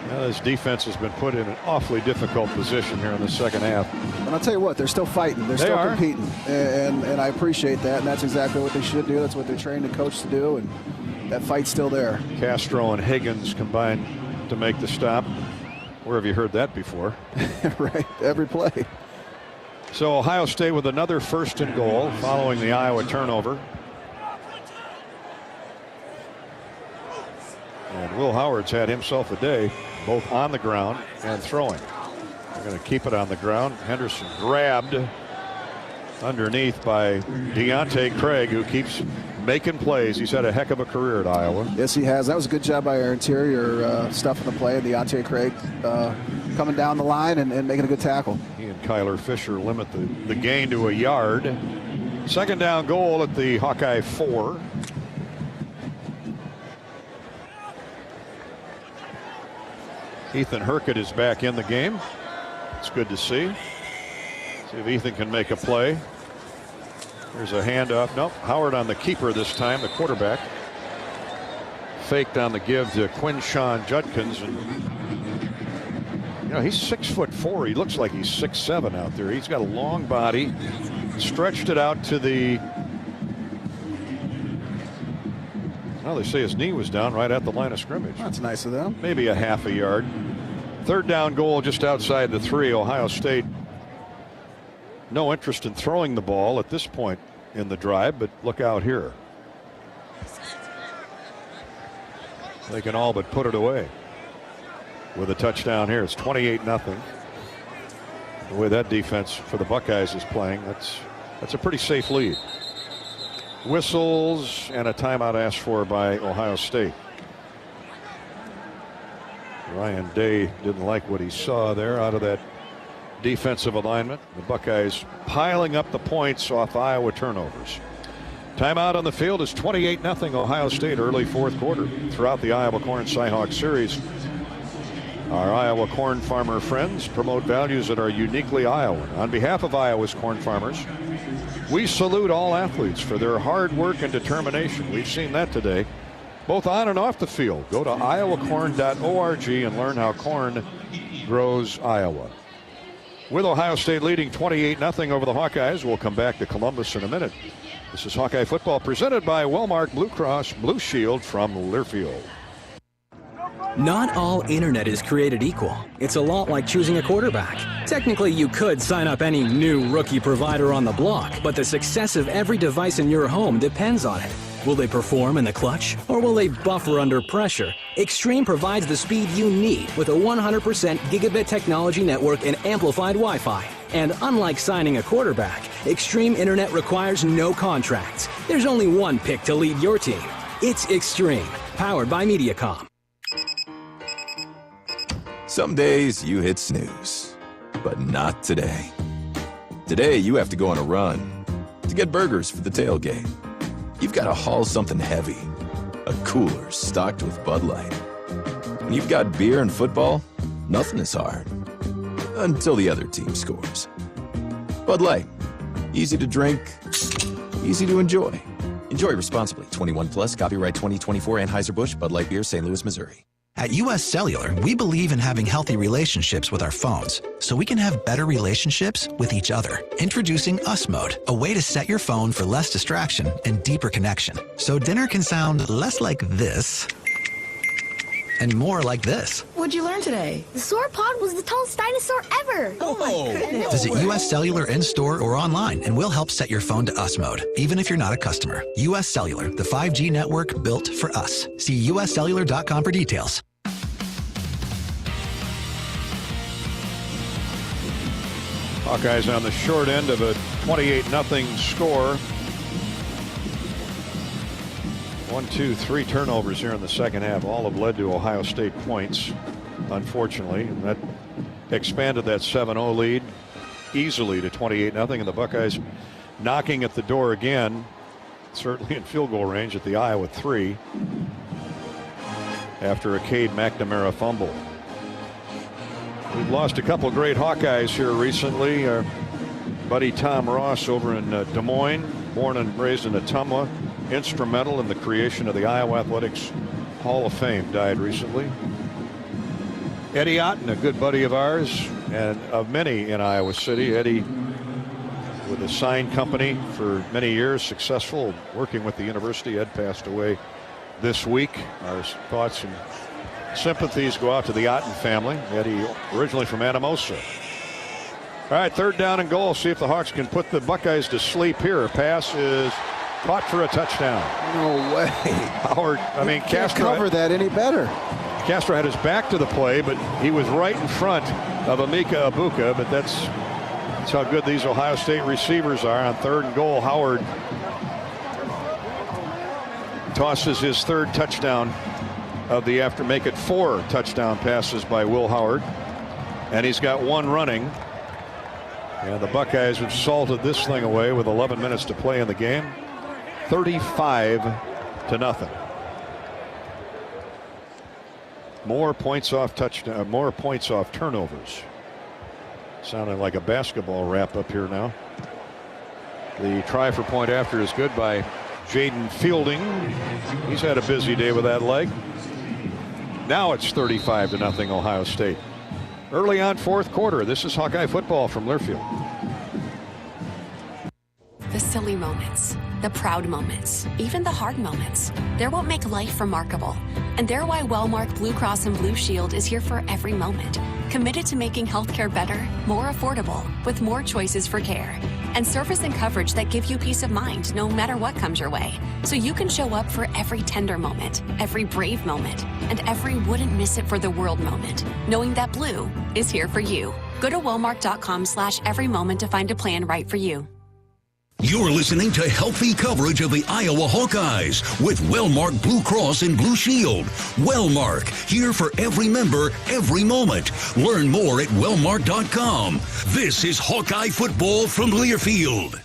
Now this defense has been put in an awfully difficult position here in the second half. And I'll tell you what, they're still fighting. They're still competing. And I appreciate that, and that's exactly what they should do. That's what they're trained and coached to do, and that fight's still there. Castro and Higgins combined to make the stop. Where have you heard that before? Right, every play. So Ohio State with another first and goal following the Iowa turnover. And Will Howard's had himself a day, both on the ground and throwing. They're going to keep it on the ground. Henderson grabbed underneath by Deontay Craig, who keeps making plays. He's had a heck of a career at Iowa. Yes, he has. That was a good job by our interior stuff in the play. Deontay Craig coming down the line and making a good tackle. He and Kyler Fisher limit the gain to a yard. Second down goal at the Hawkeye 4. Ethan Hurkett is back in the game. It's good to see. See if Ethan can make a play. There's a handoff. Nope. Howard on the keeper this time, the quarterback. Faked on the give to Quinshawn Judkins. And, you know, he's 6'4". He looks like he's 6'7" out there. He's got a long body. Stretched it out to the. Well, they say his knee was down right at the line of scrimmage. That's nice of them. Maybe a half a yard. Third down goal just outside the 3. Ohio State. No interest in throwing the ball at this point in the drive, but look out here. They can all but put it away with a touchdown here. It's 28-0. The way that defense for the Buckeyes is playing, that's a pretty safe lead. Whistles and a timeout asked for by Ohio State. Ryan Day didn't like what he saw there out of that defensive alignment. The Buckeyes piling up the points off Iowa turnovers. Timeout on the field is 28-0 Ohio State, early fourth quarter. Throughout the Iowa Corn Cyhawk series, our Iowa corn farmer friends promote values that are uniquely Iowan. On behalf of Iowa's corn farmers, we salute all athletes for their hard work and determination. We've seen that today, both on and off the field. Go to iowacorn.org and learn how corn grows Iowa. With Ohio State leading 28-0 over the Hawkeyes, we'll come back to Columbus in a minute. This is Hawkeye Football presented by Wellmark Blue Cross Blue Shield from Learfield. Not all internet is created equal. It's a lot like choosing a quarterback. Technically, you could sign up any new rookie provider on the block, but the success of every device in your home depends on it. Will they perform in the clutch, or will they buffer under pressure? Extreme provides the speed you need with a 100% gigabit technology network and amplified Wi-Fi. And unlike signing a quarterback, Extreme Internet requires no contracts. There's only one pick to lead your team. It's Extreme, powered by Mediacom. Some days you hit snooze, but not today. Today you have to go on a run to get burgers for the tailgate. You've got to haul something heavy, a cooler stocked with Bud Light. When you've got beer and football, nothing is hard. Until the other team scores. Bud Light, easy to drink, easy to enjoy. Enjoy responsibly. 21 plus, copyright 2024 Anheuser-Busch, Bud Light Beer, St. Louis, Missouri. At U.S. Cellular, we believe in having healthy relationships with our phones so we can have better relationships with each other. Introducing US Mode, a way to set your phone for less distraction and deeper connection. So dinner can sound less like this and more like this. What'd you learn today? The sauropod was the tallest dinosaur ever. Oh my goodness. Visit U.S. Cellular in-store or online and we'll help set your phone to US Mode, even if you're not a customer. U.S. Cellular, the 5G network built for us. See uscellular.com for details. Hawkeyes on the short end of a 28-0 score. 1, 2, 3 turnovers here in the second half. All have led to Ohio State points, unfortunately. And that expanded that 7-0 lead easily to 28-0. And the Buckeyes knocking at the door again, certainly in field goal range at the Iowa 3 after a Cade McNamara fumble. We've lost a couple great Hawkeyes here recently. Our buddy Tom Ross over in Des Moines, born and raised in Ottumwa, instrumental in the creation of the Iowa Athletics Hall of Fame, died recently. Eddie Otten, a good buddy of ours and of many in Iowa City. Eddie with a sign company for many years, successful working with the university. Ed passed away this week. Our thoughts and sympathies go out to the Otten family. Eddie originally from Anamosa. All right, 3rd down and goal. See if the Hawks can put the Buckeyes to sleep here. Pass is caught for a touchdown. No way. Howard, Can't cover that any better. Castro had his back to the play, but he was right in front of Emeka Egbuka. But that's how good these Ohio State receivers are. On 3rd and goal, Howard tosses his 3rd touchdown of the after. Make it 4 touchdown passes by Will Howard, and he's got 1 running. And the Buckeyes have salted this thing away with 11 minutes to play in the game. 35-0. More points off touchdown, more points off turnovers. Sounding like a basketball wrap up here now. The try for point after is good by Jaden Fielding. He's had a busy day with that leg. Now it's 35-0 Ohio State. Early on 4th quarter. This is Hawkeye football from Learfield. The silly moments, the proud moments, even the hard moments. They're what make life remarkable. And they're why Wellmark Blue Cross and Blue Shield is here for every moment. Committed to making healthcare better, more affordable, with more choices for care. And service and coverage that give you peace of mind no matter what comes your way. So you can show up for every tender moment, every brave moment, and every wouldn't miss it for the world moment, knowing that Blue is here for you. Go to Wellmark.com/every moment to find a plan right for you. You're listening to healthy coverage of the Iowa Hawkeyes with Wellmark Blue Cross and Blue Shield. Wellmark, here for every member, every moment. Learn more at wellmark.com. This is Hawkeye football from Learfield.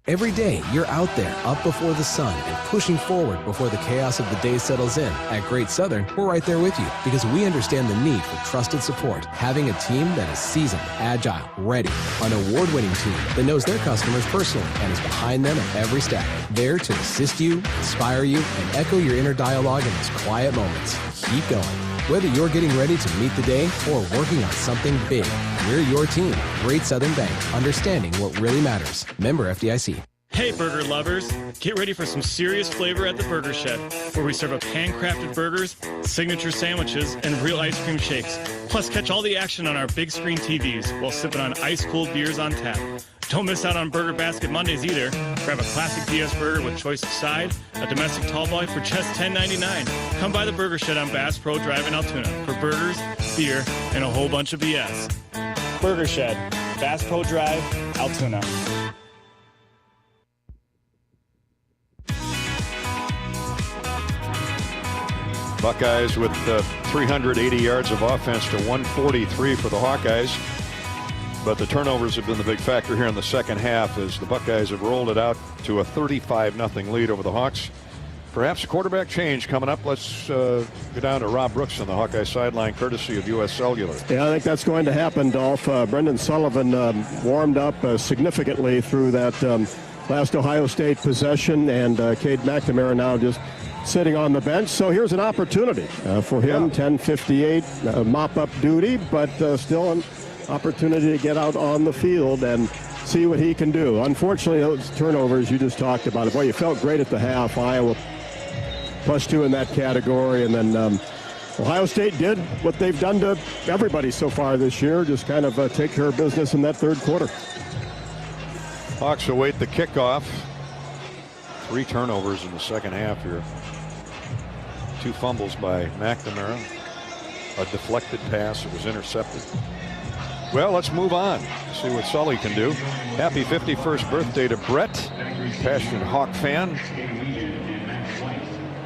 Every day, you're out there, up before the sun, and pushing forward before the chaos of the day settles in. At Great Southern, we're right there with you because we understand the need for trusted support. Having a team that is seasoned, agile, ready, an award-winning team that knows their customers personally and is behind them at every step. There to assist you, inspire you, and echo your inner dialogue in those quiet moments. Keep going. Whether you're getting ready to meet the day or working on something big, we're your team. Great Southern Bank, understanding what really matters. Member FDIC. Hey burger lovers, get ready for some serious flavor at the Burger Shed, where we serve up handcrafted burgers, signature sandwiches, and real ice cream shakes. Plus catch all the action on our big screen TVs while sipping on ice-cold beers on tap. Don't miss out on Burger Basket Mondays either. Grab a classic BS burger with choice of side, a domestic tall boy for just $10.99. Come by the Burger Shed on Bass Pro Drive in Altoona for burgers, beer, and a whole bunch of BS. Burger Shed, Bass Pro Drive, Altoona. Buckeyes with 380 yards of offense to 143 for the Hawkeyes. But the turnovers have been the big factor here in the second half as the Buckeyes have rolled it out to a 35-0 lead over the Hawks. Perhaps a quarterback change coming up. Let's go down to Rob Brooks on the Hawkeye sideline, courtesy of U.S. Cellular. Yeah, I think that's going to happen, Dolph. Brendan Sullivan warmed up significantly through that last Ohio State possession, and Cade McNamara now just sitting on the bench. So here's an opportunity for him. 10:58 mop-up duty, but still an opportunity to get out on the field and see what he can do. Unfortunately, those turnovers you just talked about. Boy, you felt great at the half. Iowa +2 in that category, and then Ohio State did what they've done to everybody so far this year, just kind of take care of business in that 3rd quarter. Hawks await the kickoff. 3 turnovers in the second half here. 2 fumbles by McNamara. A deflected pass that was intercepted. Well, let's move on. See what Sully can do. Happy 51st birthday to Brett, passionate Hawk fan.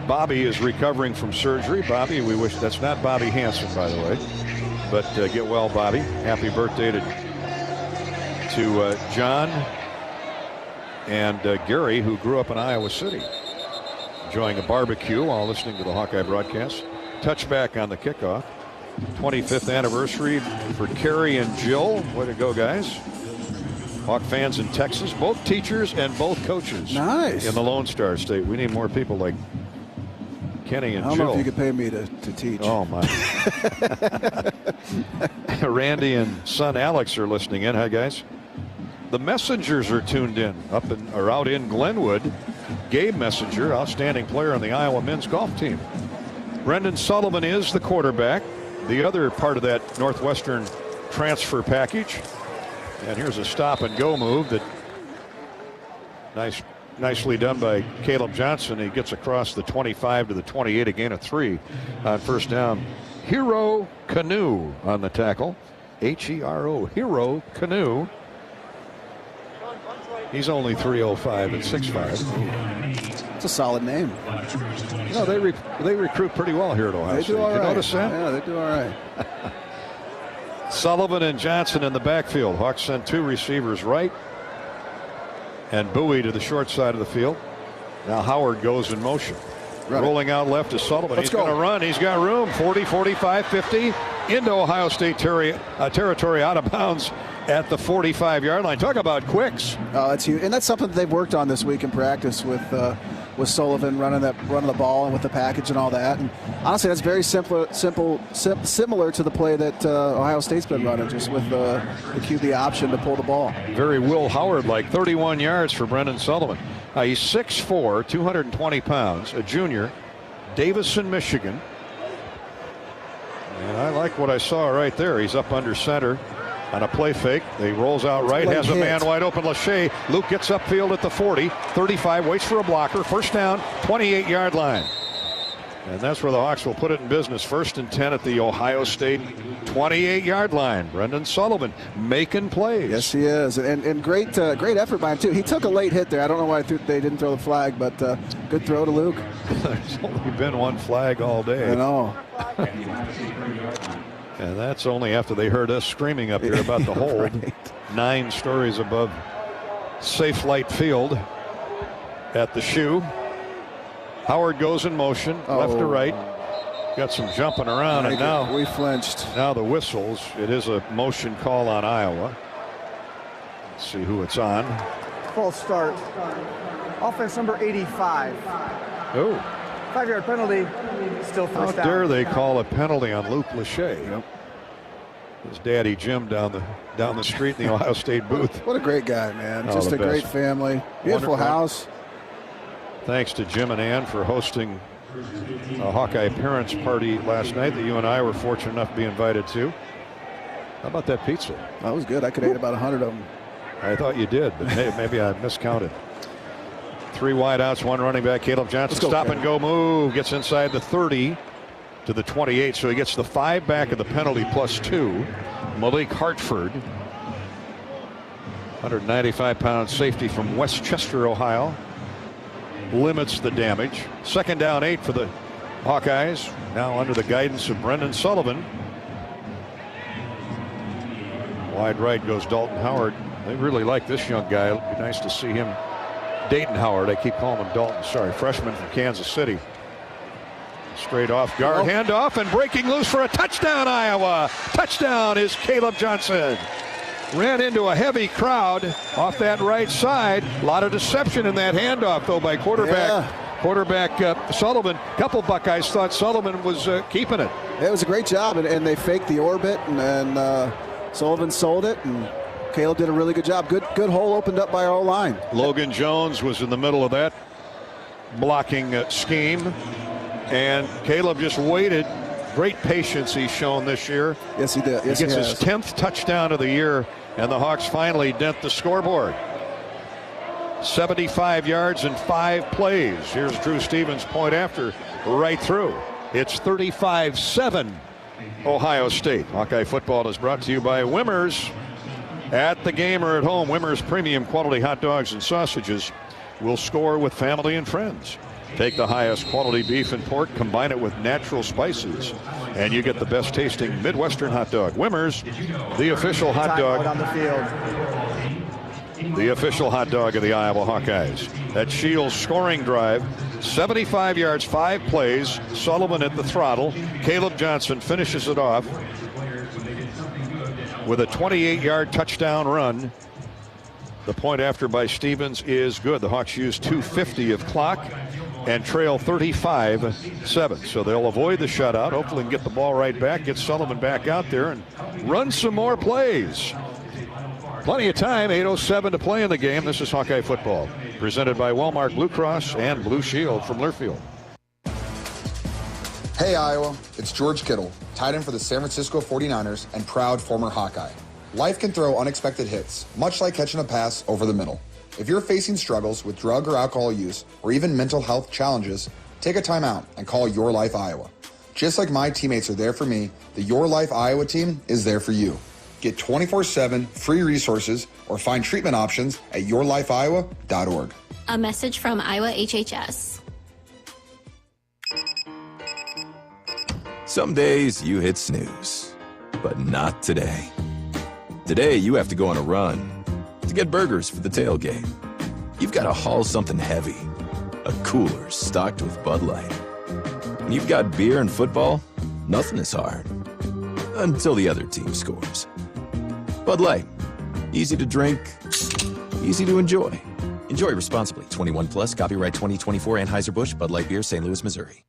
Bobby is recovering from surgery. Bobby, we wish that's not Bobby Hansen, by the way. But get well, Bobby. Happy birthday to John and Gary, who grew up in Iowa City. Enjoying a barbecue while listening to the Hawkeye broadcast. Touchback on the kickoff. 25th anniversary for Carrie and Jill. Way to go, guys. Hawk fans in Texas, both teachers and both coaches. Nice. In the Lone Star State. We need more people like Kenny and Jill. I don't know if you could pay me to teach. Oh, my. Randy and son Alex are listening in. Hi, guys. The Messengers are tuned in out in Glenwood. Gabe Messenger, outstanding player on the Iowa men's golf team. Brendan Sullivan is the quarterback. The other part of that Northwestern transfer package. And here's a stop and go move that nicely done by Caleb Johnson. He gets across the 25 to the 28, again a 3 on first down. Hero Canoe on the tackle. H-E-R-O, Hero Canoe. He's only 305 and 6'5". It's a solid name. No, they recruit pretty well here at Ohio State. They do all right. You notice that? Yeah, they do all right. Sullivan and Johnson in the backfield. Hawks send 2 receivers right. And Bowie to the short side of the field. Now Howard goes in motion. Right. Rolling out left to Sullivan. He's going to run. He's got room. 40, 45, 50 into Ohio State territory, out of bounds at the 45-yard line. Talk about quicks. Oh, it's huge. And that's something that they've worked on this week in practice with Sullivan running the ball and with the package and all that. And honestly, that's very similar to the play that Ohio State's been running, just with the QB option to pull the ball. Very Will Howard-like. 31 yards for Brendan Sullivan. He's 6'4", 220 pounds, a junior, Davison, Michigan. And I like what I saw right there. He's up under center on a play fake. He rolls out right, has a man wide open, Lachey. Luke gets upfield at the 40, 35, waits for a blocker. First down, 28-yard line. And that's where the Hawks will put it in business. 1st and 10 at the Ohio State 28-yard line. Brendan Sullivan making plays. Yes, he is. And great effort by him, too. He took a late hit there. I don't know why they didn't throw the flag, but good throw to Luke. There's only been one flag all day. I know. And that's only after they heard us screaming up here about the hold. Right. 9 stories above Safe Light Field at the shoe. Howard goes in motion, left to right. Got some jumping around, and now we flinched. Now the whistles. It is a motion call on Iowa. Let's see who it's on. False start. Offense number 85. Oh. 5-yard penalty. Still first down. How dare they call a penalty on Luke Lachey? Yep. His daddy Jim down the street in the Ohio State booth. What a great guy, man. Just a great family. Beautiful house. Thanks to Jim and Ann for hosting a Hawkeye parents party last night that you and I were fortunate enough to be invited to. How about that pizza? That was good. I could eat about 100 of them. I thought you did, but maybe I miscounted. 3 wideouts, 1 running back. Caleb Johnson, stop and go move. Gets inside the 30 to the 28, so he gets the 5 back of the penalty plus 2. Malik Hartford, 195-pound safety from Westchester, Ohio, limits the damage. 2nd down 8 for the Hawkeyes, now under the guidance of Brendan Sullivan. Wide right goes Dalton Howard. They really like this young guy. It'd be nice to see him. Dayton Howard, I keep calling him Dalton, sorry, freshman from Kansas City. Straight off guard, handoff, and breaking loose for a touchdown, Iowa. Touchdown is Caleb Johnson. Ran into a heavy crowd off that right side. A lot of deception in that handoff, though, by quarterback Sullivan. A couple Buckeyes thought Sullivan was keeping it. It was a great job, and they faked the orbit, and Sullivan sold it, and Caleb did a really good job. Good hole opened up by our O-line. Logan Jones was in the middle of that blocking scheme, and Caleb just waited. Great patience he's shown this year. Yes, he did. Yes, he gets his 10th touchdown of the year, and the Hawks finally dent the scoreboard. 75 yards and 5 plays. Here's Drew Stevens' point after, right through. It's 35-7 Ohio State. Hawkeye football is brought to you by Wimmers. At the game or at home, Wimmers premium quality hot dogs and sausages will score with family and friends. Take the highest quality beef and pork, combine it with natural spices, and you get the best tasting Midwestern hot dog. Wimmers, the official hot dog. On the field. The official hot dog of the Iowa Hawkeyes. That Shields scoring drive, 75 yards, 5 plays. Sullivan at the throttle. Caleb Johnson finishes it off with a 28-yard touchdown run. The point after by Stevens is good. The Hawks use 2:50 of clock and trail 35-7. So they'll avoid the shutout. Hopefully get the ball right back, get Sullivan back out there and run some more plays. Plenty of time, 8:07 to play in the game. This is Hawkeye football, presented by Wellmark Blue Cross and Blue Shield from Learfield. Hey Iowa, it's George Kittle, tight end for the San Francisco 49ers and proud former Hawkeye. Life can throw unexpected hits, much like catching a pass over the middle. If you're facing struggles with drug or alcohol use or even mental health challenges, take a time out and call Your Life Iowa. Just like my teammates are there for me, the Your Life Iowa team is there for you. Get 24/7 free resources or find treatment options at yourlifeiowa.org. A message from Iowa HHS. Some days you hit snooze, but not today. Today you have to go on a run to get burgers for the tailgate. You've got to haul something heavy, a cooler stocked with Bud Light. And you've got beer and football, nothing is hard. Until the other team scores. Bud Light, easy to drink, easy to enjoy. Enjoy responsibly. 21 plus, copyright 2024 Anheuser-Busch, Bud Light Beer, St. Louis, Missouri.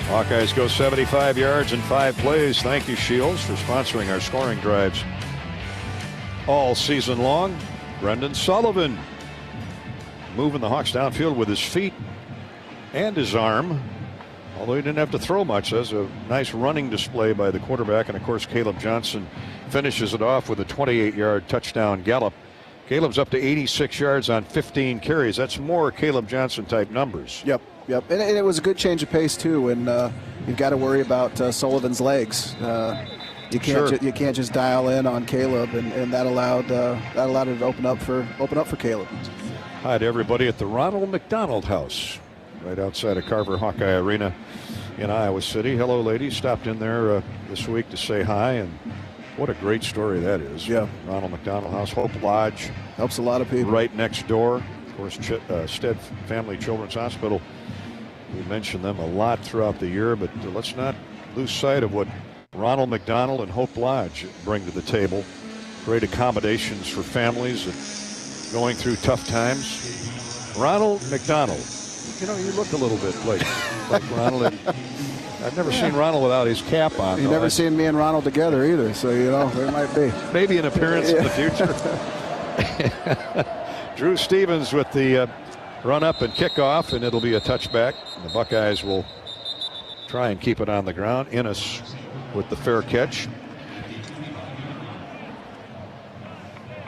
Hawkeyes go 75 yards in 5 plays. Thank you, Shields, for sponsoring our scoring drives all season long. Brendan Sullivan moving the Hawks downfield with his feet and his arm. Although he didn't have to throw much. That's a nice running display by the quarterback. And, of course, Caleb Johnson finishes it off with a 28-yard touchdown gallop. Caleb's up to 86 yards on 15 carries. That's more Caleb Johnson-type numbers. Yep. And it was a good change of pace, too. And you've got to worry about Sullivan's legs. You can't just dial in on Caleb, and that allowed it to open up for Caleb. Hi to everybody at the Ronald McDonald House, right outside of Carver Hawkeye Arena in Iowa City. Hello, ladies. Stopped in there this week to say hi, and what a great story that is. Yeah. Ronald McDonald House, Hope Lodge. Helps a lot of people. Right next door. Of course, Stead Family Children's Hospital. We mention them a lot throughout the year, but let's not lose sight of what Ronald McDonald and Hope Lodge bring to the table. Great accommodations for families and going through tough times. Ronald McDonald. You know, you look a little bit like Ronald. I've never seen Ronald without his cap on. You've never seen me and Ronald together either, so, you know, there might be. Maybe an appearance in the future. Drew Stevens with the run up and kickoff, and it'll be a touchback. The Buckeyes will try and keep it on the ground. Innes with the fair catch.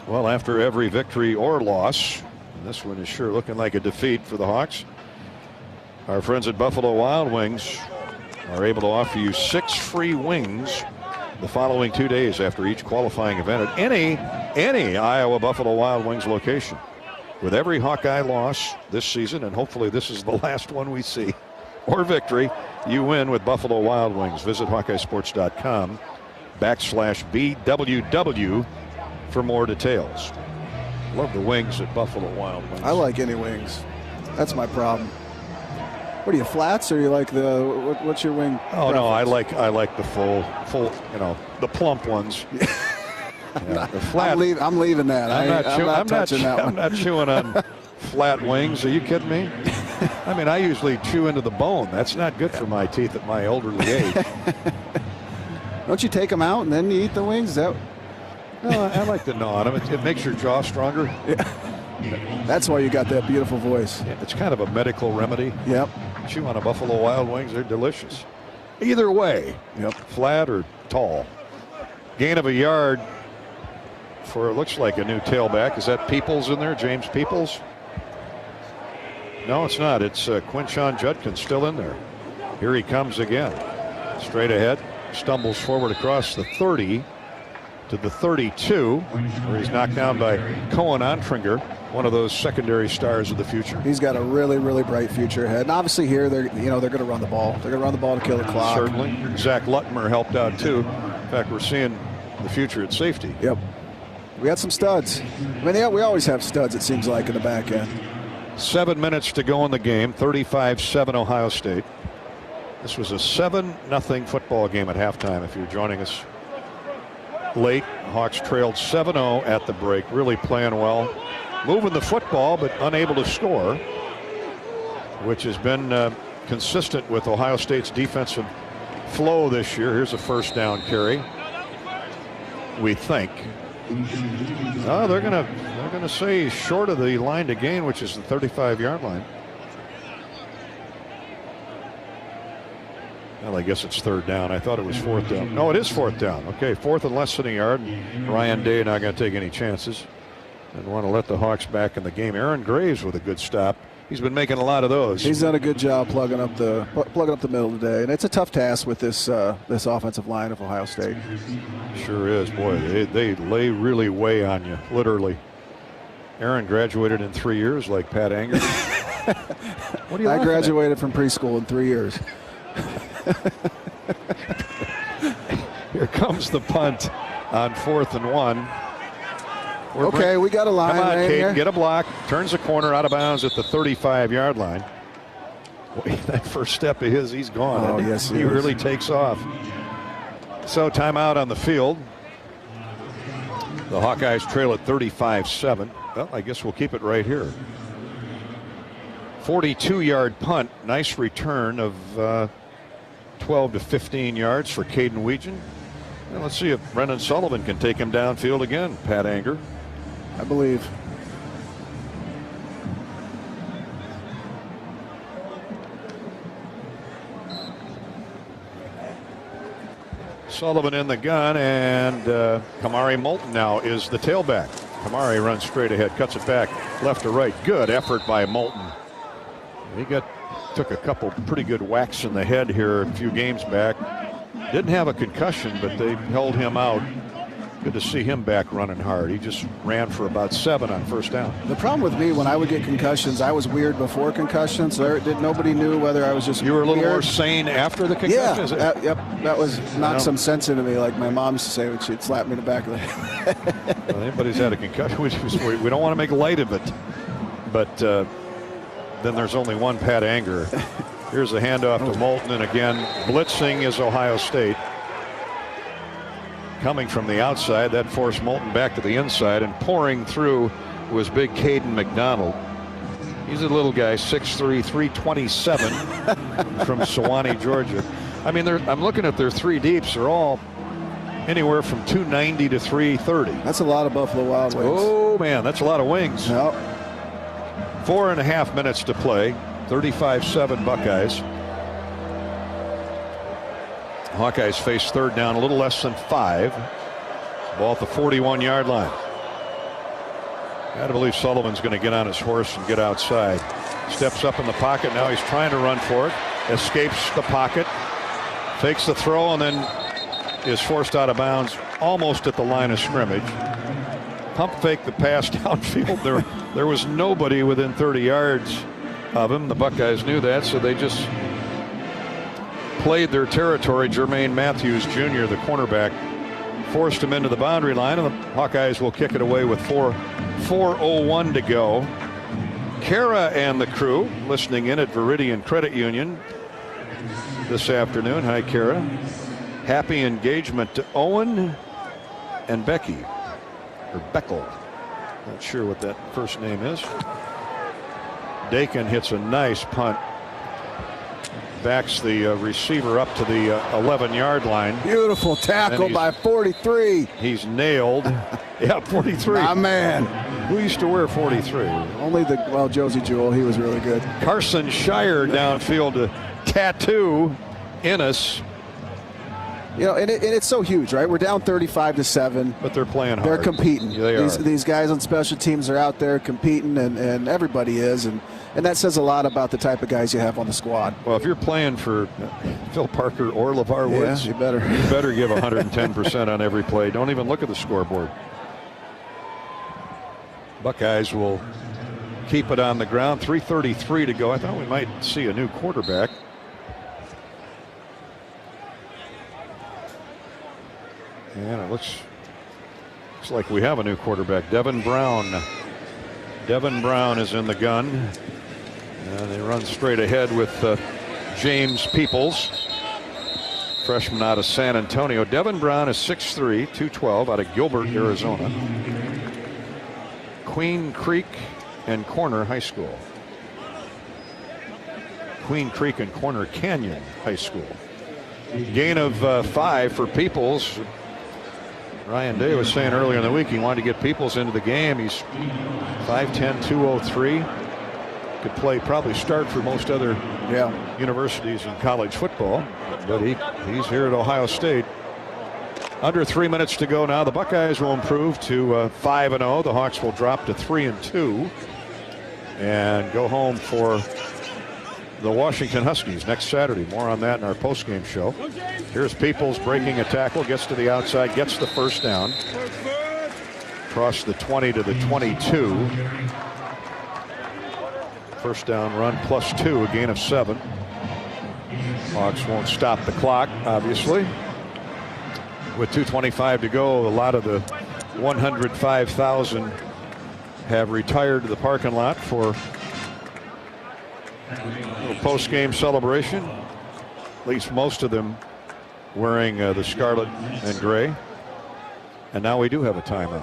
Well, after every victory or loss, and this one is sure looking like a defeat for the Hawks, our friends at Buffalo Wild Wings are able to offer you 6 free wings the following 2 days after each qualifying event at any Iowa Buffalo Wild Wings location. With every Hawkeye loss this season, and hopefully this is the last one we see, or victory, you win with Buffalo Wild Wings. Visit HawkeyeSports.com/BWW for more details. Love the wings at Buffalo Wild Wings. I like any wings. That's my problem. What are you, flats, or you like the what's your wing? Oh, no, I like the full, you know, the plump ones. Yeah, the flat. I'm leaving that. I'm not touching that one. I'm not chewing on flat wings. Are you kidding me? I mean, I usually chew into the bone. That's not good for my teeth at my elderly age. Don't you take them out and then you eat the wings? No, I like to gnaw on them. It makes your jaw stronger. Yeah. That's why you got that beautiful voice. Yeah, it's kind of a medical remedy. Yep. Chew on a Buffalo Wild Wings. They're delicious. Either way, flat or tall. Gain of a yard for, it looks like a new tailback. Is that Peoples in there, James Peoples? No, it's not. It's Quinshon Judkins still in there. Here he comes again. Straight ahead. Stumbles forward across the 30 to the 32, where he's knocked down by Cohen Ontringer, one of those secondary stars of the future. He's got a really, really bright future ahead. And obviously here, they're going to run the ball. They're going to run the ball to kill the clock. Certainly. Zach Lutmer helped out too. In fact, we're seeing the future at safety. Yep. We had some studs. I mean, we always have studs, it seems like, in the back end. 7 minutes to go in the game. 35-7 Ohio State. This was a 7-0 football game at halftime. If you're joining us late, Hawks trailed 7-0 at the break. Really playing well. Moving the football, but unable to score, which has been consistent with Ohio State's defensive flow this year. Here's a first down carry. We think. Oh, they're gonna say short of the line to gain, which is the 35-yard line. Well, I guess it's third down. I thought it was fourth down. No, it is fourth down. Okay, fourth and less than a yard. Ryan Day not going to take any chances and want to let the Hawks back in the game. Aaron Graves with a good stop. He's been making a lot of those. He's done a good job plugging up the middle today, and it's a tough task with this offensive line of Ohio State. Sure is, boy. They lay really way on you, literally. Aaron graduated in 3 years, like Pat Anger. What are you? I graduated from preschool in 3 years. Here comes the punt on 4th and 1. Okay, we got a line. Come on, right Caden, here. get a block. Turns the corner out of bounds at the 35-yard line. Boy, that first step of his, he's gone. Oh, yes, he really takes off. So timeout on the field. The Hawkeyes trail at 35-7. Well, I guess we'll keep it right here. 42-yard punt. Nice return of 12 to 15 yards for Caden Weegan. And let's see if Brendan Sullivan can take him downfield again, Pat Anger. I believe. Sullivan in the gun, and Kamari Moulton now is the tailback. Kamari runs straight ahead, cuts it back left to right. Good effort by Moulton. He took a couple pretty good whacks in the head here a few games back. Didn't have a concussion, but they held him out. Good to see him back running hard. He just ran for about 7 on first down. The problem with me, when I would get concussions, I was weird before concussions. Nobody knew whether I was just You were a little weird. more sane after the concussion? Yeah, yep. That was knocked some sense into me, like my mom used to say when she'd slap me in the back of the head. Well, anybody's had a concussion. We don't want to make light of it. But then there's only one Pat Anger. Here's a handoff to Moulton, and again, blitzing is Ohio State. Coming from the outside, that forced Moulton back to the inside, and pouring through was big Caden McDonald. He's a little guy, 6'3", 327 from Sewanee, Georgia. I mean, I'm looking at their 3 deeps. They're all anywhere from 290 to 330. That's a lot of Buffalo Wild Wings. Oh, man, that's a lot of wings. Yep. 4.5 minutes to play. 35-7 Buckeyes. Hawkeyes face third down, a little less than 5. Ball at the 41-yard line. Got to believe Sullivan's going to get on his horse and get outside. Steps up in the pocket. Now he's trying to run for it. Escapes the pocket. Fakes the throw and then is forced out of bounds almost at the line of scrimmage. Pump fake the pass downfield. There was nobody within 30 yards of him. The Buckeyes knew that, so they just played their territory. Jermaine Matthews Jr., the cornerback, forced him into the boundary line, and the Hawkeyes will kick it away with 4:01 to go. Kara and the crew listening in at Veridian Credit Union this afternoon. Hi, Kara. Happy engagement to Owen and Becky, or Beckel. Not sure what that first name is. Dakin hits a nice punt. Backs the receiver up to the 11-yard line. Beautiful tackle by 43. He's nailed. Yeah, 43. My man. Who used to wear 43? Only Josie Jewell. He was really good. Carson Shire downfield to tattoo Ennis. You know, and it's so huge, right? We're down 35-7. But they're playing hard. They're competing. They are. These guys on special teams are out there competing, and everybody is. And And that says a lot about the type of guys you have on the squad. Well, if you're playing for Phil Parker or LeVar Woods, you better give 110% on every play. Don't even look at the scoreboard. Buckeyes will keep it on the ground. 3:33 to go. I thought we might see a new quarterback. And it looks like we have a new quarterback. Devin Brown. Devin Brown is in the gun. And they run straight ahead with James Peoples, freshman out of San Antonio. Devin Brown is 6'3", 212, out of Gilbert, Arizona. Queen Creek and Corner High School. Queen Creek and Corner Canyon High School. Gain of 5 for Peoples. Ryan Day was saying earlier in the week he wanted to get Peoples into the game. He's 5'10", 203. Could play, probably start for most other universities in college football, but he's here at Ohio State. Under 3 minutes to go now. The Buckeyes will improve to 5-0. The Hawks will drop to 3-2 and go home for the Washington Huskies next Saturday. More on that in our postgame show. Here's Peoples breaking a tackle, gets to the outside, gets the first down. Across the 20 to the 22. First down run +2, a gain of 7. Hawks won't stop the clock, obviously. With 2:25 to go, a lot of the 105,000 have retired to the parking lot for a little post-game celebration. At least most of them wearing the scarlet and gray. And now we do have a timeout.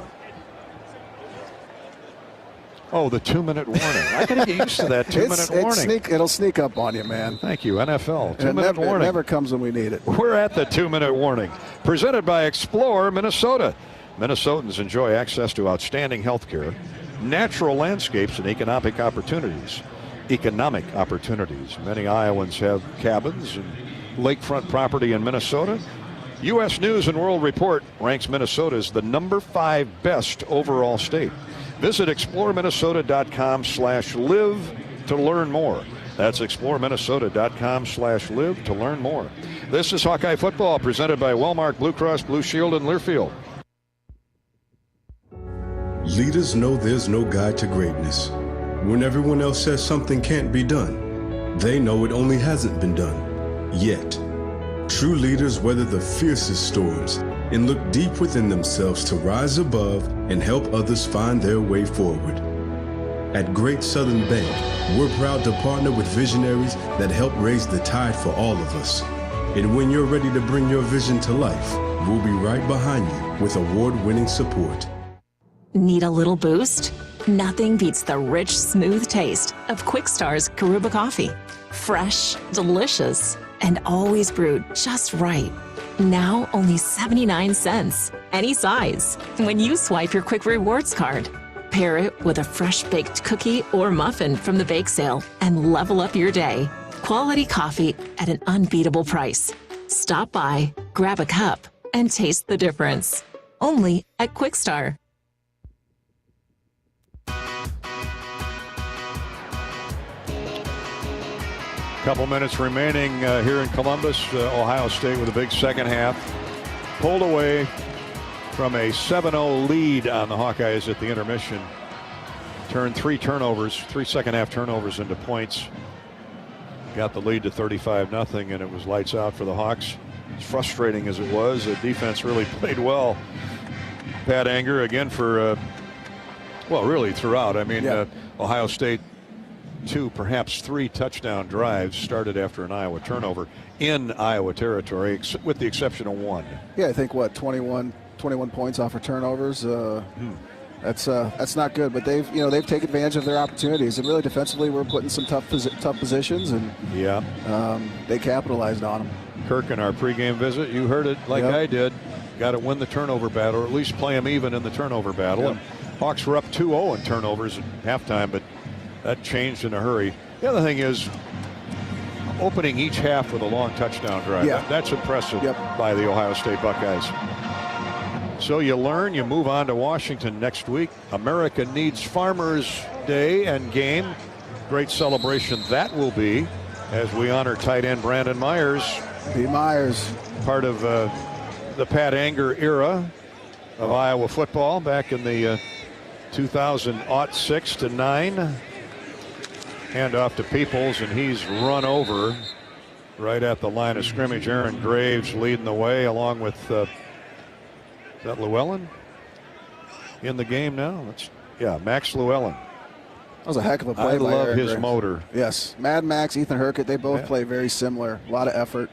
Oh, the 2-minute warning. I gotta get used to that 2-minute warning. It'll sneak up on you, man. Thank you, NFL. 2-minute warning. It never comes when we need it. We're at the 2-minute warning. Presented by Explore Minnesota. Minnesotans enjoy access to outstanding health care, natural landscapes, and economic opportunities. Many Iowans have cabins and lakefront property in Minnesota. U.S. News and World Report ranks Minnesota as the number 5 best overall state. Visit exploreminnesota.com/live to learn more. That's exploreminnesota.com/live to learn more. This is Hawkeye Football, presented by Wellmark Blue Cross Blue Shield in Learfield. Leaders know there's no guide to greatness. When everyone else says something can't be done, they know it only hasn't been done yet. True leaders weather the fiercest storms and look deep within themselves to rise above and help others find their way forward. At Great Southern Bank, we're proud to partner with visionaries that help raise the tide for all of us. And when you're ready to bring your vision to life, we'll be right behind you with award-winning support. Need a little boost? Nothing beats the rich, smooth taste of Quickstar's Karuba coffee. Fresh, delicious, and always brewed just right. Now only 79 cents. Any size. When you swipe your Quick Rewards card. Pair it with a fresh baked cookie or muffin from the bake sale and level up your day. Quality coffee at an unbeatable price. Stop by, grab a cup, and taste the difference. Only at Quickstar. Couple minutes remaining here in Columbus. Ohio State with a big second half. Pulled away from a 7-0 lead on the Hawkeyes at the intermission. Turned 3 second half turnovers into points. Got the lead to 35-0, and it was lights out for the Hawks. As frustrating as it was, the defense really played well. Pat Anger again for, really throughout. I mean, Ohio State 2, perhaps 3 touchdown drives started after an Iowa turnover in Iowa territory, with the exception of 1. Yeah, I think 21 points off of turnovers. That's not good, but they've taken advantage of their opportunities, and really defensively we're putting some tough positions, and they capitalized on them. Kirk, in our pregame visit, you heard it like I did. Got to win the turnover battle, or at least play them even in the turnover battle. And Hawks were up 2-0 in turnovers at halftime, but that changed in a hurry. The other thing is opening each half with a long touchdown drive. That's impressive by the Ohio State Buckeyes. So you learn, you move on to Washington next week. America needs Farmers Day and game great celebration that will be as we honor tight end Brandon Myers. B. Myers. Part of the Pat Anger era of Iowa football back in the 2006 to 9. Hand off to Peoples, and he's run over right at the line of scrimmage. Aaron Graves leading the way along with, is that Llewellyn in the game now? Max Llewellyn. That was a heck of a play. I by love Aaron his Graves. motor. Yes, Mad Max, Ethan Herkett, they both play very similar. A lot of effort.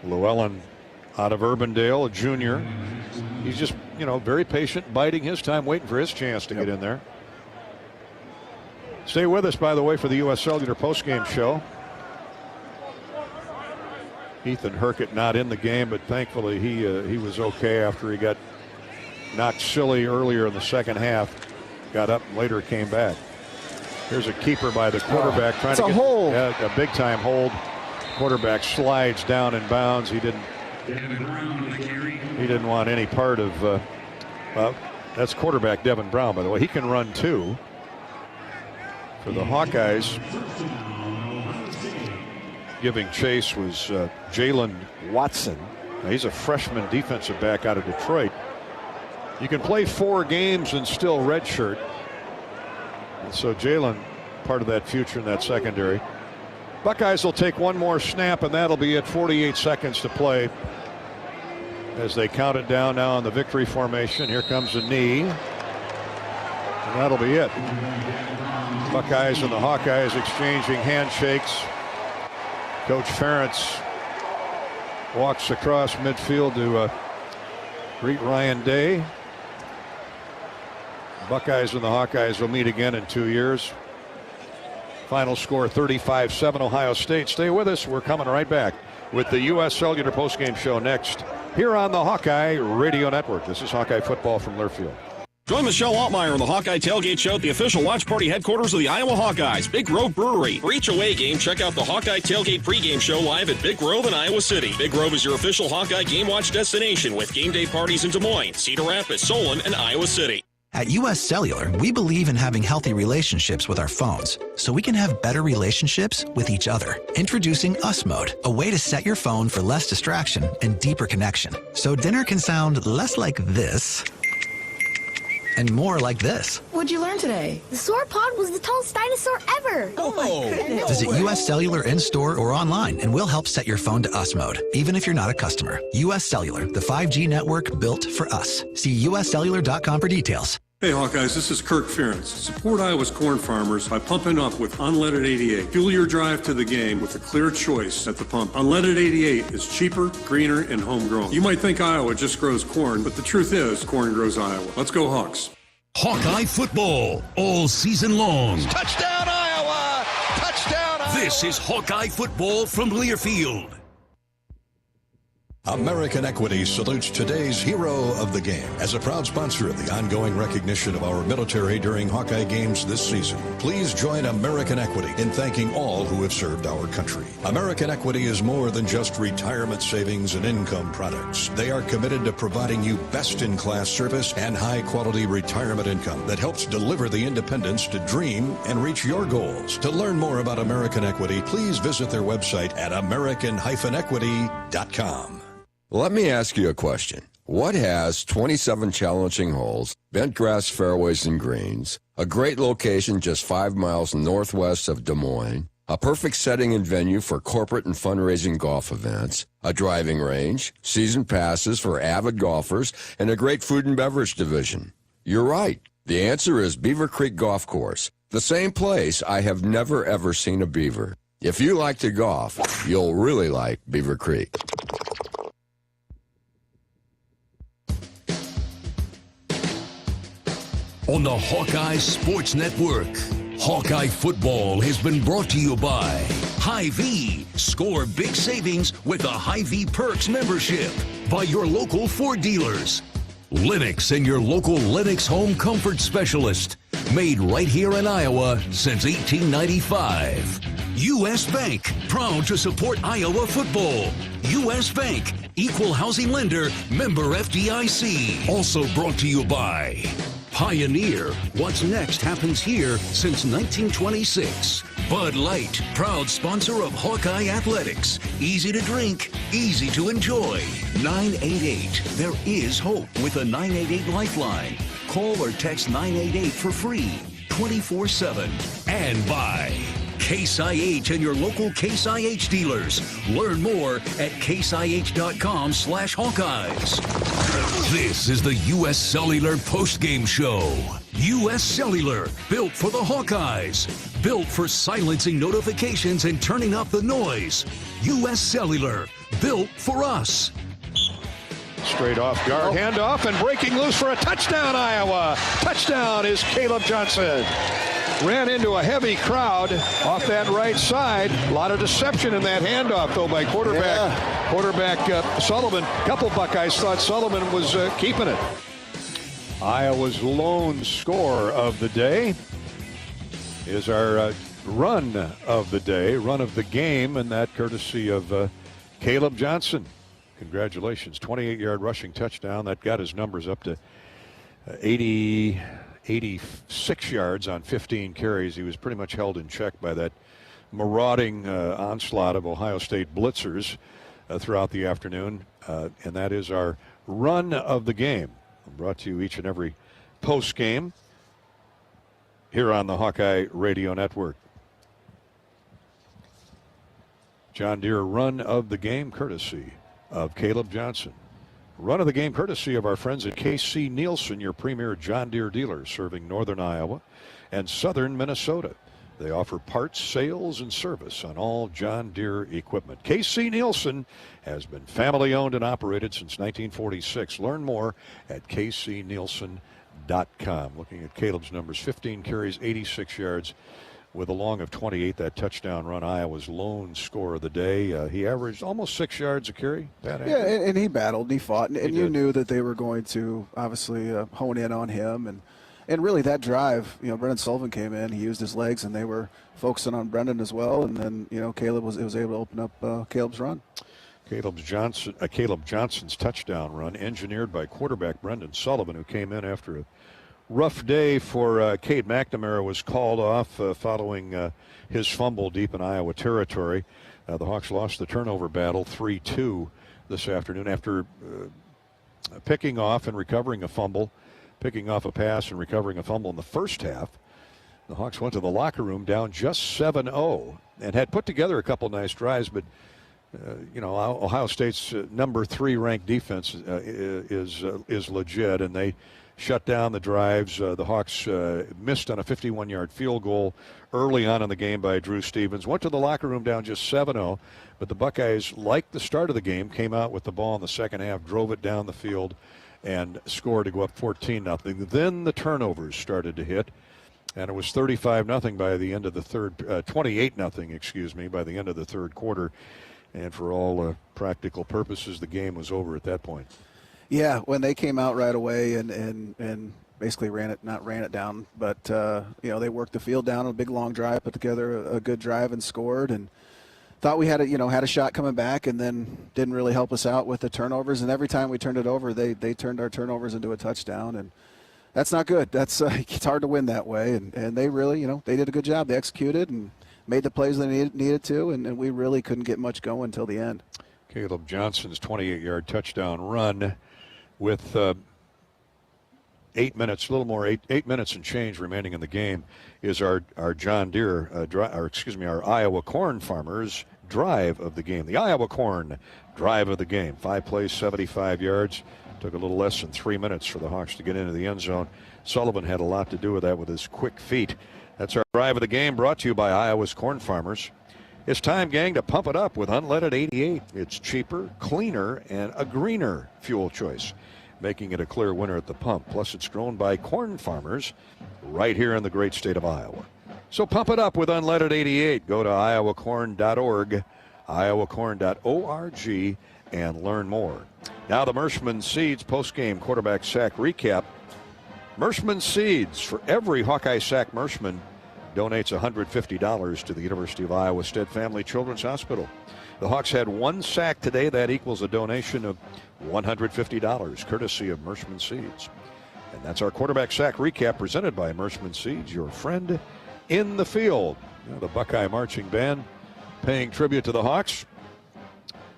Llewellyn out of Urbandale, a junior. He's just, very patient, biding his time, waiting for his chance to get in there. Stay with us, by the way, for the U.S. Cellular postgame show. Ethan Herkett not in the game, but thankfully he was okay after he got knocked silly earlier in the second half. Got up and later came back. Here's a keeper by the quarterback trying to get hold. A big-time hold. Quarterback slides down in bounds. He didn't want any part of. That's quarterback Devin Brown, by the way. He can run too. For the Hawkeyes, giving chase was Jalen Watson. Now, he's a freshman defensive back out of Detroit. You can play 4 games and still redshirt. And so Jalen, part of that future in that secondary. Buckeyes will take one more snap, and that'll be it. 48 seconds to play as they count it down now on the victory formation. Here comes a knee, and that'll be it. Buckeyes and the Hawkeyes exchanging handshakes. Coach Ferentz walks across midfield to greet Ryan Day. Buckeyes and the Hawkeyes will meet again in 2 years. Final score 35-7 Ohio State. Stay with us. We're coming right back with the U.S. Cellular postgame show next here on the Hawkeye Radio Network. This is Hawkeye football from Learfield. Join Michelle Altmeyer on the Hawkeye Tailgate Show at the official watch party headquarters of the Iowa Hawkeyes, Big Grove Brewery. For each away game, check out the Hawkeye Tailgate pregame show live at Big Grove in Iowa City. Big Grove is your official Hawkeye game watch destination with game day parties in Des Moines, Cedar Rapids, Solon, and Iowa City. At U.S. Cellular, we believe in having healthy relationships with our phones, so we can have better relationships with each other. Introducing Us Mode, a way to set your phone for less distraction and deeper connection. So dinner can sound less like this and more like this. What'd you learn today? The sauropod was the tallest dinosaur ever. Oh my goodness. Visit U.S. Cellular in-store or online, and we'll help set your phone to Us Mode, even if you're not a customer. U.S. Cellular, the 5G network built for us. See uscellular.com for details. Hey Hawkeyes, this is Kirk Ferentz. Support Iowa's corn farmers by pumping up with Unleaded 88. Fuel your drive to the game with a clear choice at the pump. Unleaded 88 is cheaper, greener, and homegrown. You might think Iowa just grows corn, but the truth is corn grows Iowa. Let's go Hawks. Hawkeye football all season long. Touchdown Iowa! Touchdown Iowa! This is Hawkeye football from Learfield. American Equity salutes today's hero of the game. As a proud sponsor of the ongoing recognition of our military during Hawkeye games this season, please join American Equity in thanking all who have served our country. American Equity is more than just retirement savings and income products. They are committed to providing you best-in-class service and high-quality retirement income that helps deliver the independence to dream and reach your goals. To learn more about American Equity, please visit their website at american-equity.com. Let me ask you a question. What has 27 challenging holes, bent grass fairways and greens, a great location just 5 miles northwest of Des Moines, a perfect setting and venue for corporate and fundraising golf events, a driving range, season passes for avid golfers, and a great food and beverage division? You're right. The answer is Beaver Creek Golf Course, the same place I have never ever seen a beaver. If you like to golf, you'll really like Beaver Creek. On the Hawkeye Sports Network, Hawkeye football has been brought to you by Hy-Vee. Score big savings with a Hy-Vee Perks membership. By your local Ford dealers. Lennox and your local Lennox home comfort specialist. Made right here in Iowa since 1895. U.S. Bank, proud to support Iowa football. U.S. Bank, equal housing lender, member FDIC. Also brought to you by Pioneer. What's next happens here since 1926. Bud Light, proud sponsor of Hawkeye Athletics. Easy to drink, easy to enjoy. 988. There is hope with a 988 lifeline. Call or text 988 for free, 24/7. And by Case IH and your local Case IH dealers. Learn more at caseih.com/Hawkeyes. This is the U.S. Cellular Postgame Show. U.S. Cellular, built for the Hawkeyes. Built for silencing notifications and turning up the noise. U.S. Cellular, built for us. Straight off guard, handoff, and breaking loose for a touchdown, Iowa. Touchdown is Caleb Johnson. Ran into a heavy crowd off that right side. A lot of deception in that handoff, though, by quarterback Sullivan. A couple Buckeyes thought Sullivan was keeping it. Iowa's lone score of the day is our run of the day, run of the game, and that courtesy of Caleb Johnson. Congratulations. 28-yard rushing touchdown. That got his numbers up to 86 yards on 15 carries. He was pretty much held in check by that marauding onslaught of Ohio State blitzers throughout the afternoon. And that is our run of the game. Brought to you each and every post game here on the Hawkeye Radio Network. John Deere run of the game courtesy of Caleb Johnson. Run of the game courtesy of our friends at KC Nielsen, your premier John Deere dealer serving northern Iowa and southern Minnesota. They offer parts, sales, and service on all John Deere equipment. KC Nielsen has been family owned and operated since 1946. Learn more at kcnielsen.com. Looking at Caleb's numbers, 15 carries, 86 yards with a long of 28. That touchdown run, Iowa's lone score of the day. He averaged almost 6 yards a carry. Yeah, and he battled, and he fought, and you knew that they were going to obviously hone in on him. And really that drive, Brendan Sullivan came in, he used his legs, and they were focusing on Brendan as well. And then, Caleb was able to open up Caleb's run. Caleb Johnson's touchdown run, engineered by quarterback Brendan Sullivan, who came in after a rough day for Cade McNamara, was called off following his fumble deep in Iowa territory. The Hawks lost the turnover battle 3-2 this afternoon after picking off and recovering a fumble, picking off a pass and recovering a fumble in the first half. The Hawks went to the locker room down just 7-0 and had put together a couple nice drives, but Ohio State's number 3 ranked defense is legit, and they shut down the drives. The Hawks missed on a 51-yard field goal early on in the game by Drew Stevens. Went to the locker room down just 7-0, but the Buckeyes, like the start of the game, came out with the ball in the second half, drove it down the field, and scored to go up 14-0. Then the turnovers started to hit, and it was 35-0 by the end of the third, 28-0, by the end of the third quarter. And for all practical purposes, the game was over at that point. Yeah, when they came out right away and basically ran it down, but they worked the field down on a big long drive, put together a good drive and scored, and thought we had a shot coming back, and then didn't really help us out with the turnovers. And every time we turned it over, they turned our turnovers into a touchdown, and that's not good. That's it's hard to win that way, and they really they did a good job. They executed and made the plays they needed to, and we really couldn't get much going until the end. Caleb Johnson's 28-yard touchdown run with 8 minutes, a little more, 8 minutes and change remaining in the game, is our John Deere, our Iowa Corn Farmers drive of the game. The Iowa Corn drive of the game. 5 plays, 75 yards. Took a little less than 3 minutes for the Hawks to get into the end zone. Sullivan had a lot to do with that with his quick feet. That's our drive of the game, brought to you by Iowa's Corn Farmers. It's time, gang, to pump it up with unleaded 88. It's cheaper, cleaner, and a greener fuel choice, making it a clear winner at the pump. Plus, it's grown by corn farmers right here in the great state of Iowa. So pump it up with unleaded 88. Go to iowacorn.org, iowacorn.org, and learn more. Now the Merschman Seeds postgame quarterback sack recap. Merschman Seeds, for every Hawkeye sack Merschman donates $150 to the University of Iowa Stead Family Children's Hospital. The Hawks had 1 sack today. That equals a donation of $150, courtesy of Merschman Seeds. And that's our quarterback sack recap presented by Immersement Seeds, your friend in the field. You know, the Buckeye Marching Band paying tribute to the Hawks.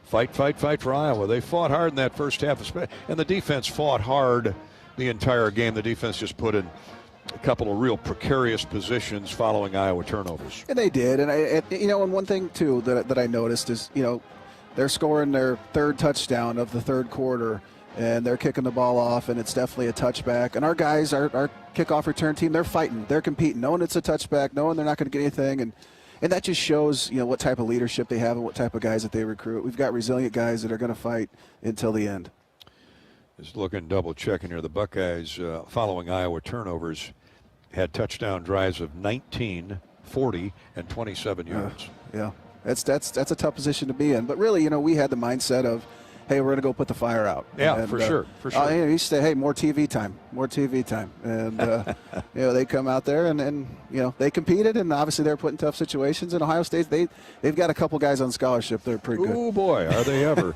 Fight, fight, fight for Iowa. They fought hard in that first half, and the defense fought hard the entire game. The defense just put in a couple of real precarious positions following Iowa turnovers. And they did. And one thing, too, that I noticed is, they're scoring their third touchdown of the third quarter, and they're kicking the ball off, and it's definitely a touchback. And our guys, our kickoff return team, they're fighting. They're competing, knowing it's a touchback, knowing they're not going to get anything. And that just shows, what type of leadership they have and what type of guys that they recruit. We've got resilient guys that are going to fight until the end. Just looking, double-checking here. The Buckeyes, following Iowa turnovers, had touchdown drives of 19, 40, and 27 yards. Yeah, that's a tough position to be in. But really, we had the mindset of, hey, we're going to go put the fire out. Yeah, and, for sure. You say, hey, more TV time. And, they come out there and they competed, and obviously they're put in tough situations. In Ohio State, they've got a couple guys on scholarship that are pretty good. Oh, boy, are they ever.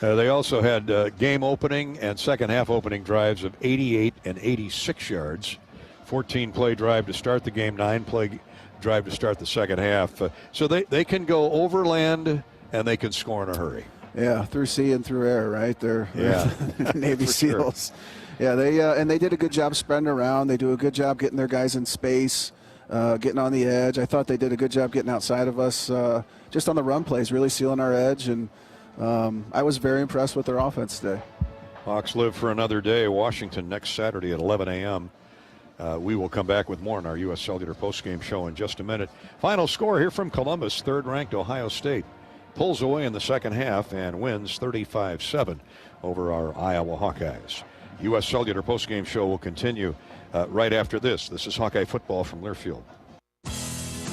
They also had game opening and second half opening drives of 88 and 86 yards. 14-play drive to start the game, 9-play drive to start the second half. So they can go overland, and they can score in a hurry. Yeah, through sea and through air, right? They're Navy SEALs. Sure. Yeah, they did a good job spreading around. They do a good job getting their guys in space, getting on the edge. I thought they did a good job getting outside of us, just on the run plays, really sealing our edge. And I was very impressed with their offense today. Hawks live for another day. Washington next Saturday at 11 a.m. We will come back with more in our U.S. Cellular postgame show in just a minute. Final score here from Columbus, third-ranked Ohio State pulls away in the second half and wins 35-7 over our Iowa Hawkeyes. U.S. Cellular postgame show will continue right after this. This is Hawkeye football from Learfield.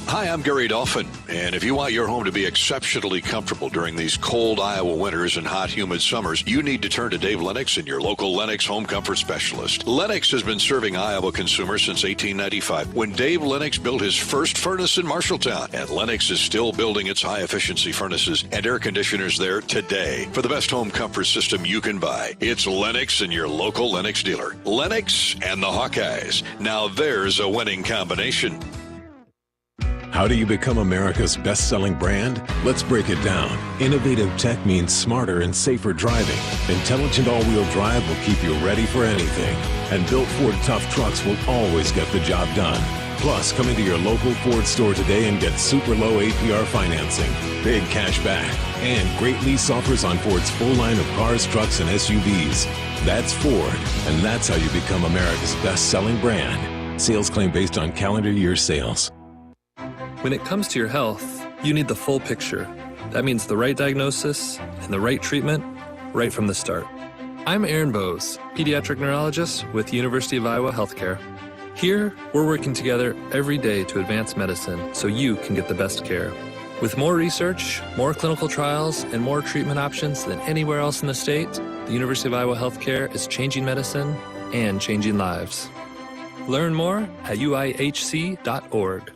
Hi, I'm Gary Dolphin, and if you want your home to be exceptionally comfortable during these cold Iowa winters and hot, humid summers, you need to turn to Dave Lennox and your local Lennox home comfort specialist. Lennox has been serving Iowa consumers since 1895, when Dave Lennox built his first furnace in Marshalltown, and Lennox is still building its high-efficiency furnaces and air conditioners there today. For the best home comfort system you can buy, it's Lennox and your local Lennox dealer. Lennox and the Hawkeyes. Now there's a winning combination. How do you become America's best-selling brand? Let's break it down. Innovative tech means smarter and safer driving. Intelligent all-wheel drive will keep you ready for anything. And built Ford tough trucks will always get the job done. Plus, come into your local Ford store today and get super low APR financing, big cash back, and great lease offers on Ford's full line of cars, trucks, and SUVs. That's Ford, and that's how you become America's best-selling brand. Sales claim based on calendar year sales. When it comes to your health, you need the full picture. That means the right diagnosis and the right treatment right from the start. I'm Aaron Bose, pediatric neurologist with the University of Iowa Healthcare. Here, we're working together every day to advance medicine so you can get the best care. With more research, more clinical trials, and more treatment options than anywhere else in the state, the University of Iowa Healthcare is changing medicine and changing lives. Learn more at uihc.org.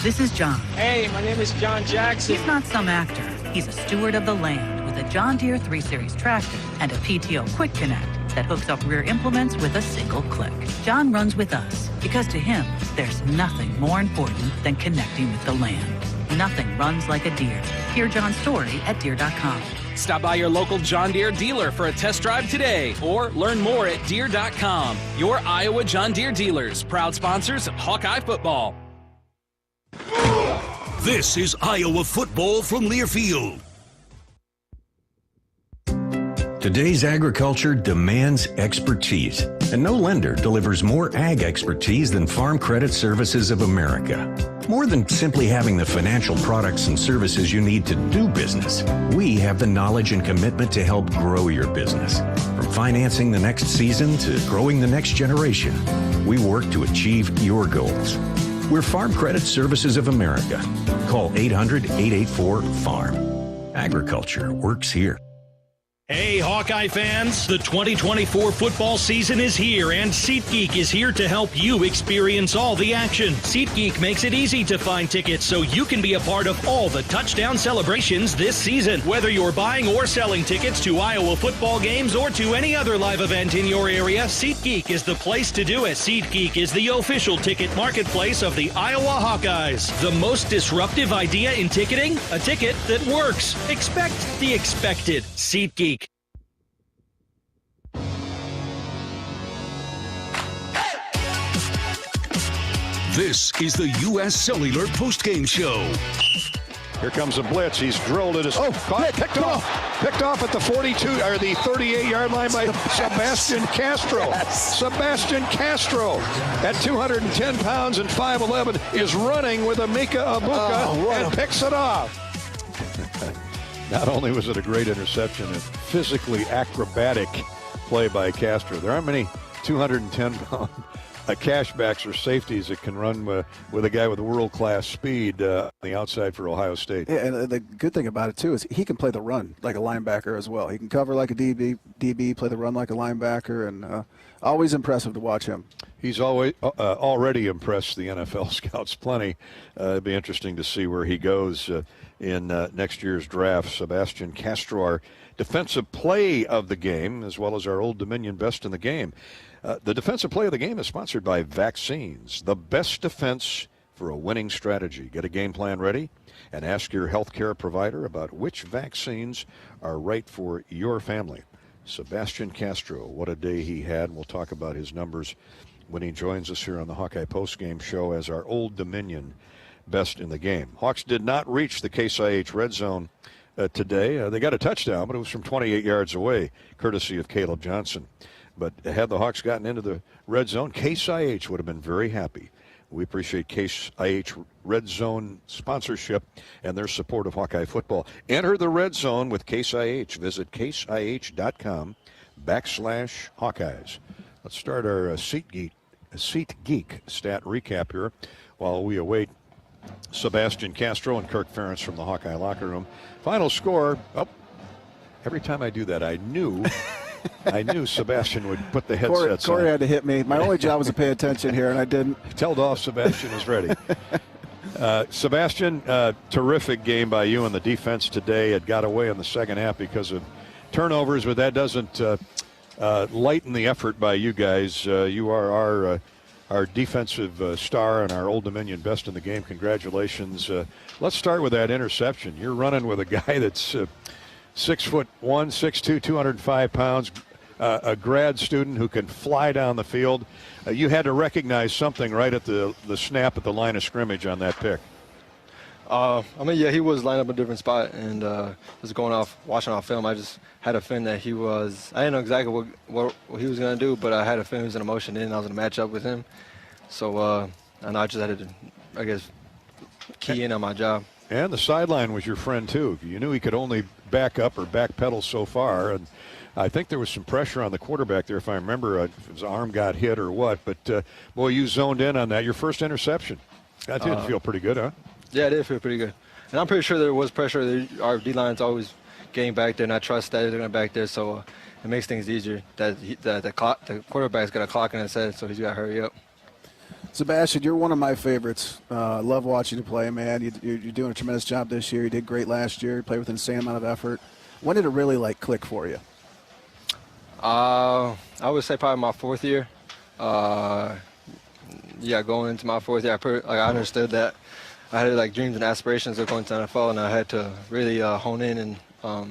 This is John. Hey, my name is John Jackson. He's not some actor. He's a steward of the land with a John Deere 3 Series tractor and a PTO Quick Connect that hooks up rear implements with a single click. John runs with us because to him, there's nothing more important than connecting with the land. Nothing runs like a Deere. Hear John's story at Deere.com. Stop by your local John Deere dealer for a test drive today or learn more at Deere.com. Your Iowa John Deere dealers, proud sponsors of Hawkeye football. This is Iowa football from Learfield. Today's agriculture demands expertise, and no lender delivers more ag expertise than Farm Credit Services of America. More than simply having the financial products and services you need to do business, we have the knowledge and commitment to help grow your business. From financing the next season to growing the next generation, we work to achieve your goals. We're Farm Credit Services of America. Call 800-884-FARM. Agriculture works here. Hey, Hawkeye fans, the 2024 football season is here, and SeatGeek is here to help you experience all the action. SeatGeek makes it easy to find tickets so you can be a part of all the touchdown celebrations this season. Whether you're buying or selling tickets to Iowa football games or to any other live event in your area, SeatGeek is the place to do it. SeatGeek is the official ticket marketplace of the Iowa Hawkeyes. The most disruptive idea in ticketing? A ticket that works. Expect the expected. SeatGeek. This is the U.S. Cellular Postgame Show. Here comes a blitz. He's drilled it. Picked off at the 42 or the 38-yard line by Sebastian Castro. Yes. Sebastian Castro at 210 pounds and 5'11" is running with Amika Abuka and picks it off. Not only was it a great interception, a physically acrobatic play by Castro. There aren't many 210-pound cashbacks or safeties that can run with a guy with world-class speed on the outside for Ohio State. Yeah, and the good thing about it, too, is he can play the run like a linebacker as well. He can cover like a DB, play the run like a linebacker, and always impressive to watch him. He's always already impressed the NFL scouts plenty. It'd be interesting to see where he goes in next year's draft. Sebastian Castro, our defensive play of the game, as well as our Old Dominion best in the game. The defensive play of the game is sponsored by Vaccines, the best defense for a winning strategy. Get a game plan ready and ask your healthcare provider about which vaccines are right for your family. Sebastian Castro, what a day he had. We'll talk about his numbers when he joins us here on the Hawkeye Postgame Show as our Old Dominion best in the game. Hawks did not reach the Case IH red zone today. They got a touchdown, but it was from 28 yards away, courtesy of Caleb Johnson. But had the Hawks gotten into the red zone, Case IH would have been very happy. We appreciate Case IH Red Zone sponsorship and their support of Hawkeye football. Enter the red zone with Case IH. Visit caseih.com/Hawkeyes. Let's start our SeatGeek stat recap here while we await Sebastian Castro and Kirk Ferentz from the Hawkeye locker room. Final score. Every time I do that, I knew Sebastian would put the headsets on. Corey had to hit me. My only job was to pay attention here, and I didn't. Tell Dolph Sebastian is ready. Sebastian, terrific game by you on the defense today. It got away in the second half because of turnovers, but that doesn't lighten the effort by you guys. You are our defensive star and our Old Dominion best in the game. Congratulations. Let's start with that interception. You're running with a guy that's 6'1", 6'2", 205 pounds, a grad student who can fly down the field. You had to recognize something right at the snap at the line of scrimmage on that pick. He was lined up a different spot, and just watching off film, I just had a feeling that I didn't know exactly what he was going to do, but I had a feeling he was in a motion and I was going to match up with him. So I just had to, key in on my job. And the sideline was your friend, too. You knew he could only back up or back pedal so far, and I think there was some pressure on the quarterback there, if I remember, if his arm got hit or what. But, boy, you zoned in on that. Your first interception. That did feel pretty good, huh? Yeah, it did feel pretty good. And I'm pretty sure there was pressure. Our D-line's always getting back there, and I trust that they're going to back there, so it makes things easier. The quarterback's got a clock in his head, so he's got to hurry up. Sebastian, you're one of my favorites. Love watching you play, man. You're doing a tremendous job this year. You did great last year. You played with an insane amount of effort. When did it really, click for you? I would say probably my fourth year. Going into my fourth year, I understood that I had dreams and aspirations of going to the NFL, and I had to really hone in. And I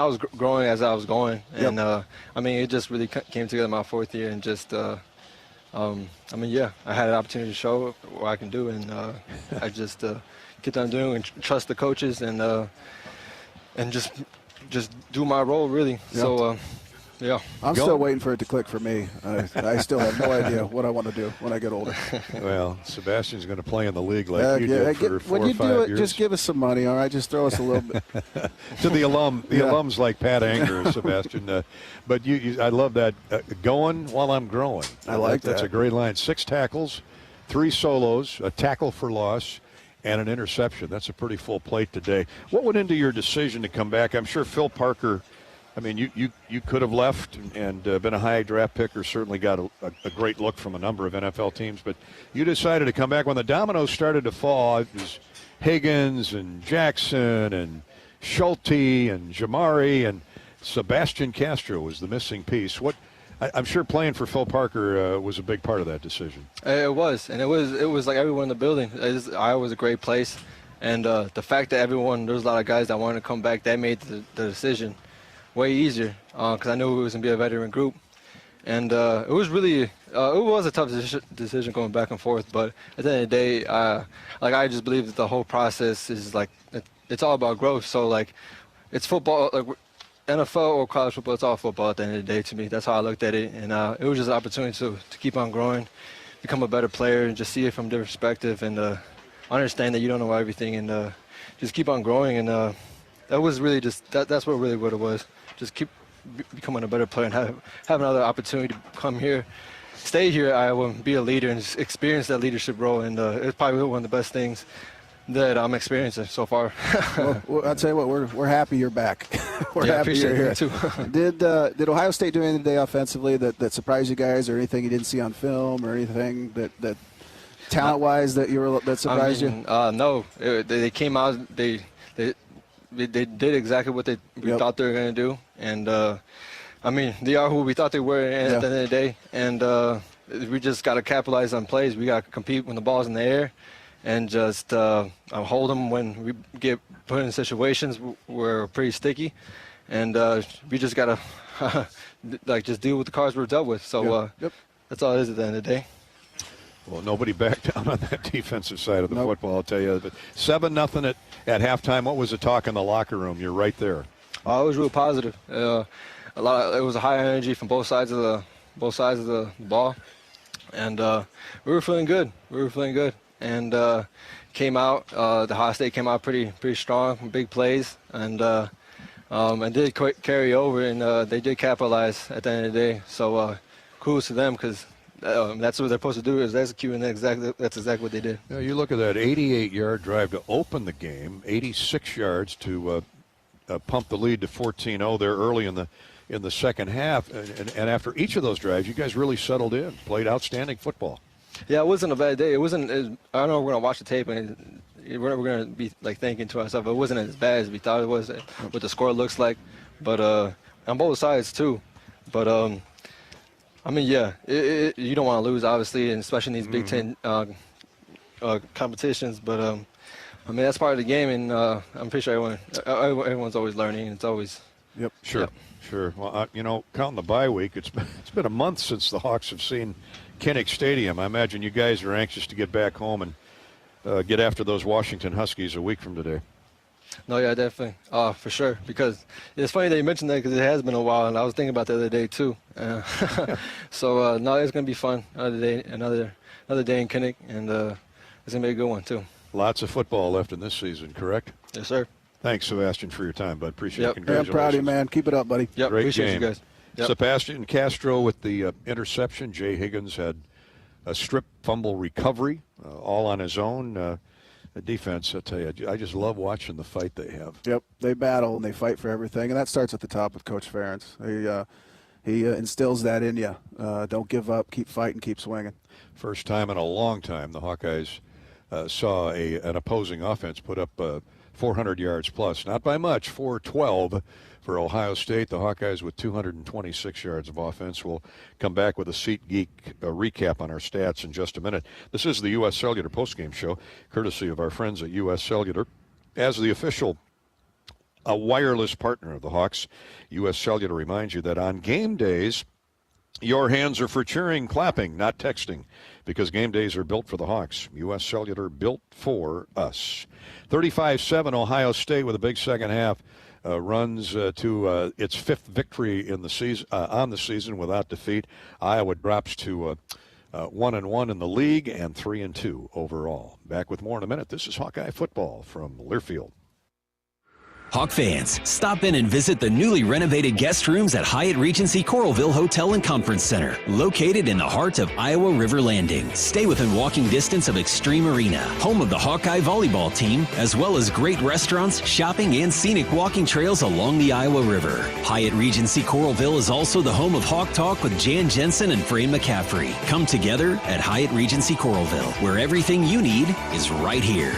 was growing as I was going, and it just really came together my fourth year, and just I had an opportunity to show what I can do, and I just kept on doing and trust the coaches, and just do my role really. Yep. So. I'm still waiting for it to click for me. I still have no idea what I want to do when I get older. Well, Sebastian's going to play in the league like you did for 4 or 5 years. When you do it, just give us some money, all right? Just throw us a little bit. To the alums like Pat Anger, Sebastian. But I love that, going while I'm growing. I like that. That's a great line. 6 tackles, 3 solos, a tackle for loss, and an interception. That's a pretty full plate today. What went into your decision to come back? I'm sure Phil Parker I mean, you could have left and been a high draft pick, or certainly got a great look from a number of NFL teams, but you decided to come back. When the dominoes started to fall, it was Higgins and Jackson and Schulte and Jamari, and Sebastian Castro was the missing piece. I'm sure playing for Phil Parker was a big part of that decision. It was, and it was like everyone in the building. Iowa was a great place, and the fact that there was a lot of guys that wanted to come back, that made the decision way easier, because I knew it was going to be a veteran group. And it was really, it was a tough decision going back and forth, but at the end of the day, I just believe that the whole process is like, it's all about growth. So like, it's football, like NFL or college football, it's all football at the end of the day to me. That's how I looked at it, and it was just an opportunity to keep on growing, become a better player, and just see it from a different perspective, and understand that you don't know everything, and just keep on growing. And that was really just, that's what it was. Just keep becoming a better player and have another opportunity to come here, stay here at Iowa, be a leader, and experience that leadership role. And it's probably one of the best things that I'm experiencing so far. Well, I'll tell you what, we're happy you're back. We're happy you're here. Too. Did Ohio State do anything today offensively that surprised you guys, or anything you didn't see on film, or anything that talent-wise that surprised you? No, they came out. They did exactly what we thought they were going to do, and I mean, they are who we thought they were at the end of the day, and we just got to capitalize on plays. We got to compete when the ball's in the air, and just hold them when we get put in situations where we're pretty sticky, and we just got to just deal with the cards we're dealt with. So that's all it is at the end of the day. Well, nobody backed down on that defensive side of the football, I'll tell you. But 7-0 at halftime. What was the talk in the locker room? You're right there. It was real positive. It was a high energy from both sides of the ball, and we were feeling good. And came out. The Ohio State came out pretty strong, big plays, and did carry over, and they did capitalize at the end of the day. So kudos to them, because that's what they're supposed to do, is execute, and that's exactly what they did. Yeah, you look at that 88-yard drive to open the game, 86 yards to pump the lead to 14-0 there early in the second half, and after each of those drives, you guys really settled in, played outstanding football. Yeah, it wasn't a bad day. I don't know if we're going to watch the tape and we're going to be thinking to ourselves, it wasn't as bad as we thought it was, what the score looks like, but on both sides too. But I mean, you don't want to lose, obviously, and especially in these Big Ten competitions. But I mean, that's part of the game, and I'm pretty sure everyone's always learning. It's always Sure. Well, counting the bye week, it's been a month since the Hawks have seen Kinnick Stadium. I imagine you guys are anxious to get back home and get after those Washington Huskies a week from today. No, yeah, definitely, for sure. Because it's funny that you mentioned that, because it has been a while, and I was thinking about the other day too. So no, it's gonna be fun. Another day in Kinnick, and it's gonna be a good one too. Lots of football left in this season, correct? Yes, sir. Thanks, Sebastian, for your time, bud. Appreciate it. I'm Congratulations. proud of you, man. Keep it up, buddy. Yep, Great appreciate game. you guys. Yep. Sebastian Castro with the interception. Jay Higgins had a strip fumble recovery, all on his own. The defense, I tell you, I just love watching the fight they have. Yep, they battle and they fight for everything, and that starts at the top with Coach Ferentz. He instills that in you. Don't give up, keep fighting, keep swinging. First time in a long time the Hawkeyes saw an opposing offense put up 400 yards plus. Not by much, 412 for Ohio State. The Hawkeyes with 226 yards of offense. We'll come back with a SeatGeek recap on our stats in just a minute. This is the U.S. Cellular postgame show, courtesy of our friends at U.S. Cellular. As the official wireless partner of the Hawks, U.S. Cellular reminds you that on game days, your hands are for cheering, clapping, not texting, because game days are built for the Hawks. U.S. Cellular, built for us. 35-7, Ohio State with a big second half. Runs to its fifth victory in the season on the season without defeat. Iowa drops to 1-1 in the league and 3-2 overall. Back with more in a minute. This is Hawkeye football from Learfield. Hawk fans, stop in and visit the newly renovated guest rooms at Hyatt Regency Coralville Hotel and Conference Center, located in the heart of Iowa River Landing. Stay within walking distance of Extreme Arena, home of the Hawkeye volleyball team, as well as great restaurants, shopping, and scenic walking trails along the Iowa River. Hyatt Regency Coralville is also the home of Hawk Talk with Jan Jensen and Fran McCaffrey. Come together at Hyatt Regency Coralville, where everything you need is right here.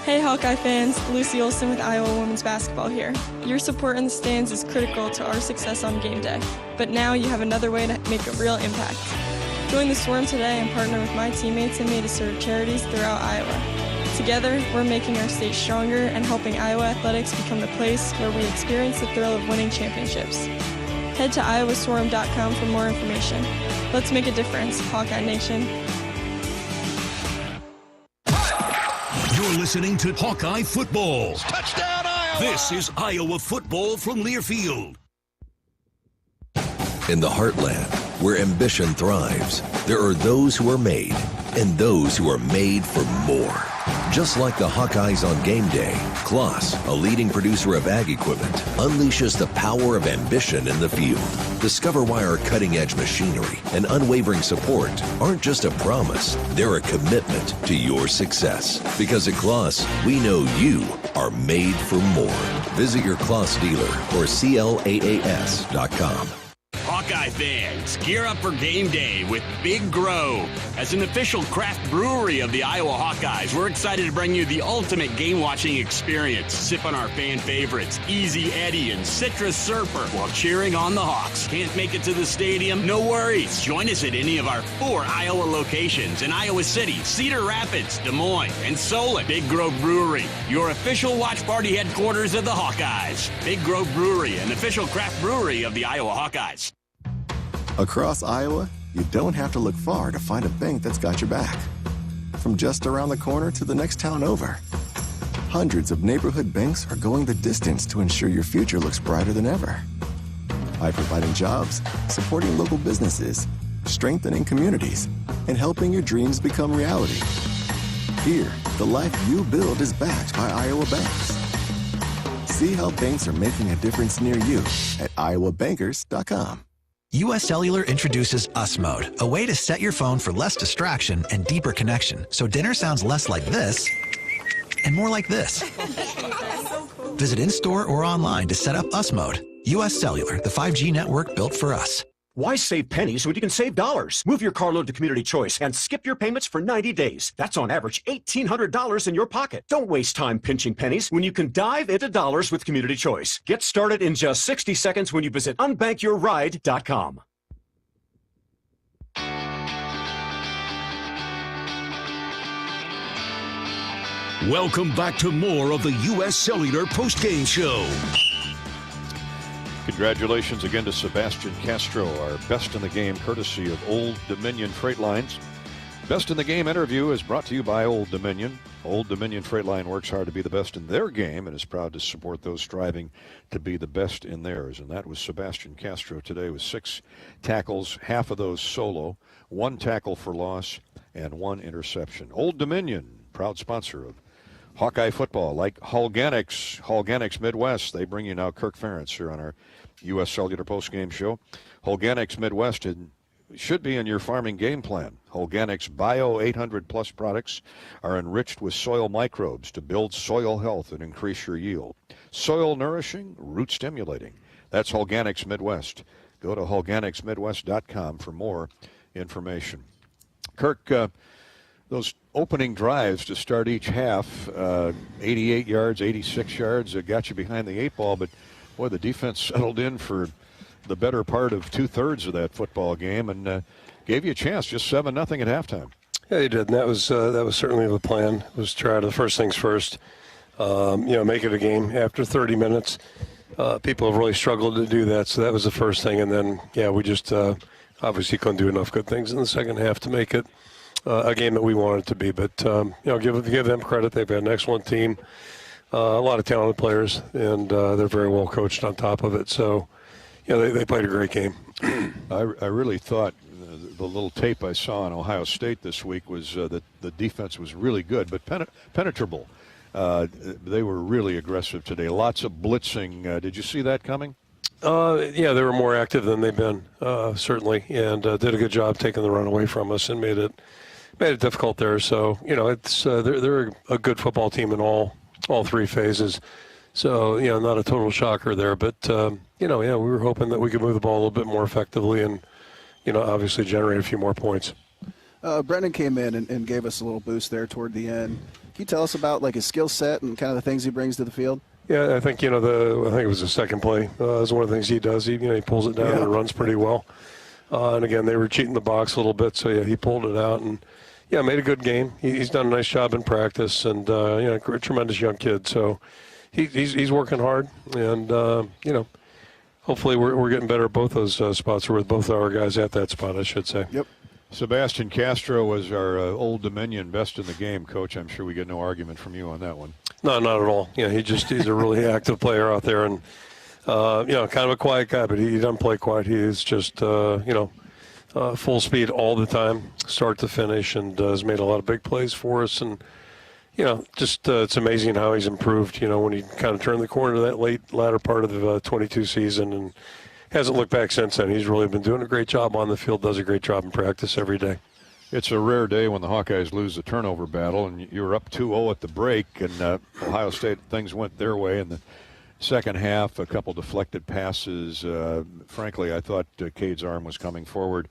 Hey Hawkeye fans, Lucy Olson with Iowa Women's Basketball here. Your support in the stands is critical to our success on game day, but now you have another way to make a real impact. Join the Swarm today and partner with my teammates and me to serve charities throughout Iowa. Together, we're making our state stronger and helping Iowa athletics become the place where we experience the thrill of winning championships. Head to iowaswarm.com for more information. Let's make a difference, Hawkeye Nation. You're listening to Hawkeye Football. Touchdown, Iowa! This is Iowa football from Learfield. In the heartland, where ambition thrives, there are those who are made and those who are made for more. Just like the Hawkeyes on game day, Kloss, a leading producer of ag equipment, unleashes the power of ambition in the field. Discover why our cutting-edge machinery and unwavering support aren't just a promise, they're a commitment to your success. Because at Kloss, we know you are made for more. Visit your Kloss dealer or CLAAS.com. Hawkeye fans, gear up for game day with Big Grove. As an official craft brewery of the Iowa Hawkeyes, we're excited to bring you the ultimate game-watching experience. Sip on our fan favorites, Easy Eddie and Citrus Surfer, while cheering on the Hawks. Can't make it to the stadium? No worries. Join us at any of our 4 Iowa locations in Iowa City, Cedar Rapids, Des Moines, and Solon. Big Grove Brewery, your official watch party headquarters of the Hawkeyes. Big Grove Brewery, an official craft brewery of the Iowa Hawkeyes. Across Iowa, you don't have to look far to find a bank that's got your back. From just around the corner to the next town over, hundreds of neighborhood banks are going the distance to ensure your future looks brighter than ever. By providing jobs, supporting local businesses, strengthening communities, and helping your dreams become reality. Here, the life you build is backed by Iowa banks. See how banks are making a difference near you at iowabankers.com. U.S. Cellular introduces US Mode, a way to set your phone for less distraction and deeper connection, so dinner sounds less like this and more like this. Visit in-store or online to set up US Mode. U.S. Cellular, the 5G network built for us. Why save pennies when you can save dollars? Move your car loan to Community Choice and skip your payments for 90 days. That's on average $1,800 in your pocket. Don't waste time pinching pennies when you can dive into dollars with Community Choice. Get started in just 60 seconds when you visit unbankyourride.com. Welcome back to more of the U.S. Cellular postgame show. Congratulations again to Sebastian Castro, our best in the game, courtesy of Old Dominion Freight Lines. Best in the Game interview is brought to you by Old Dominion. Old Dominion Freight Line works hard to be the best in their game and is proud to support those striving to be the best in theirs. And that was Sebastian Castro today with 6 tackles, half of those solo, 1 tackle for loss, and 1 interception. Old Dominion, proud sponsor of Hawkeye football, like Hulganics Midwest. They bring you now Kirk Ferentz here on our U.S. Cellular postgame show. Hulganics Midwest should be in your farming game plan. Hulganics Bio 800-plus products are enriched with soil microbes to build soil health and increase your yield. Soil nourishing, root stimulating. That's Hulganics Midwest. Go to hulganicsmidwest.com for more information. Kirk, those opening drives to start each half, 88 yards, 86 yards, got you behind the 8 ball, but boy, the defense settled in for the better part of 2/3 of that football game and gave you a chance, just 7-0 at halftime. Yeah, they did, and that was certainly the plan, was try to, the first things first, make it a game after 30 minutes. People have really struggled to do that, so that was the first thing, and then, we just obviously couldn't do enough good things in the second half to make it a game that we wanted it to be. But, give them credit. They've got an excellent team, a lot of talented players, and they're very well coached on top of it. So, they played a great game. I really thought the little tape I saw on Ohio State this week was that the defense was really good, but penetrable. They were really aggressive today. Lots of blitzing. Did you see that coming? Yeah, they were more active than they've been, certainly, and did a good job taking the run away from us and made it difficult there. So, it's they're a good football team in all three phases. So, not a total shocker there. But, we were hoping that we could move the ball a little bit more effectively and, obviously generate a few more points. Brendan came in and gave us a little boost there toward the end. Can you tell us about his skill set and kind of the things he brings to the field? Yeah, I think, I think it was the second play. Is one of the things he does. He pulls it down and runs pretty well. And, again, they were cheating the box a little bit. So, he pulled it out and, made a good game. He's done a nice job in practice and, a tremendous young kid. So, he's working hard, and hopefully we're getting better at both those spots, or with both our guys at that spot, I should say. Yep. Sebastian Castro was our Old Dominion best in the game, Coach. I'm sure we get no argument from you on that one. No, not at all. He's a really active player out there, and kind of a quiet guy, but he doesn't play quiet. He is just full speed all the time, start to finish, and has made a lot of big plays for us. And it's amazing how he's improved, when he kind of turned the corner to that latter part of the 22 season and hasn't looked back since then. He's really been doing a great job on the field, does a great job in practice every day. It's a rare day when the Hawkeyes lose the turnover battle, and you were up 2-0 at the break, and Ohio State, things went their way in the second half, a couple deflected passes. Frankly, I thought Cade's arm was coming forward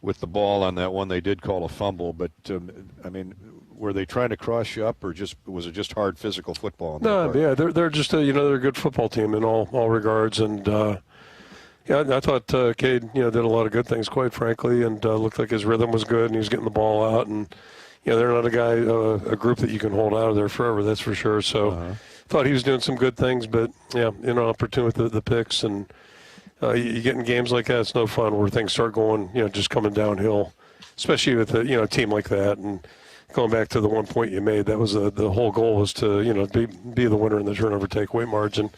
with the ball on that one. They did call a fumble, but, were they trying to cross you up, or was it just hard physical football? No, yeah, they're just they're a good football team in all regards, and I thought Cade did a lot of good things, quite frankly, and looked like his rhythm was good, and he was getting the ball out, and they're not a group that you can hold out of there forever, that's for sure. So thought he was doing some good things, but opportunity with the picks, and you get in games like that, it's no fun where things start going just coming downhill, especially with a team like that. And going back to the 1 point you made, that was the whole goal was to be the winner in the turnover takeaway margin,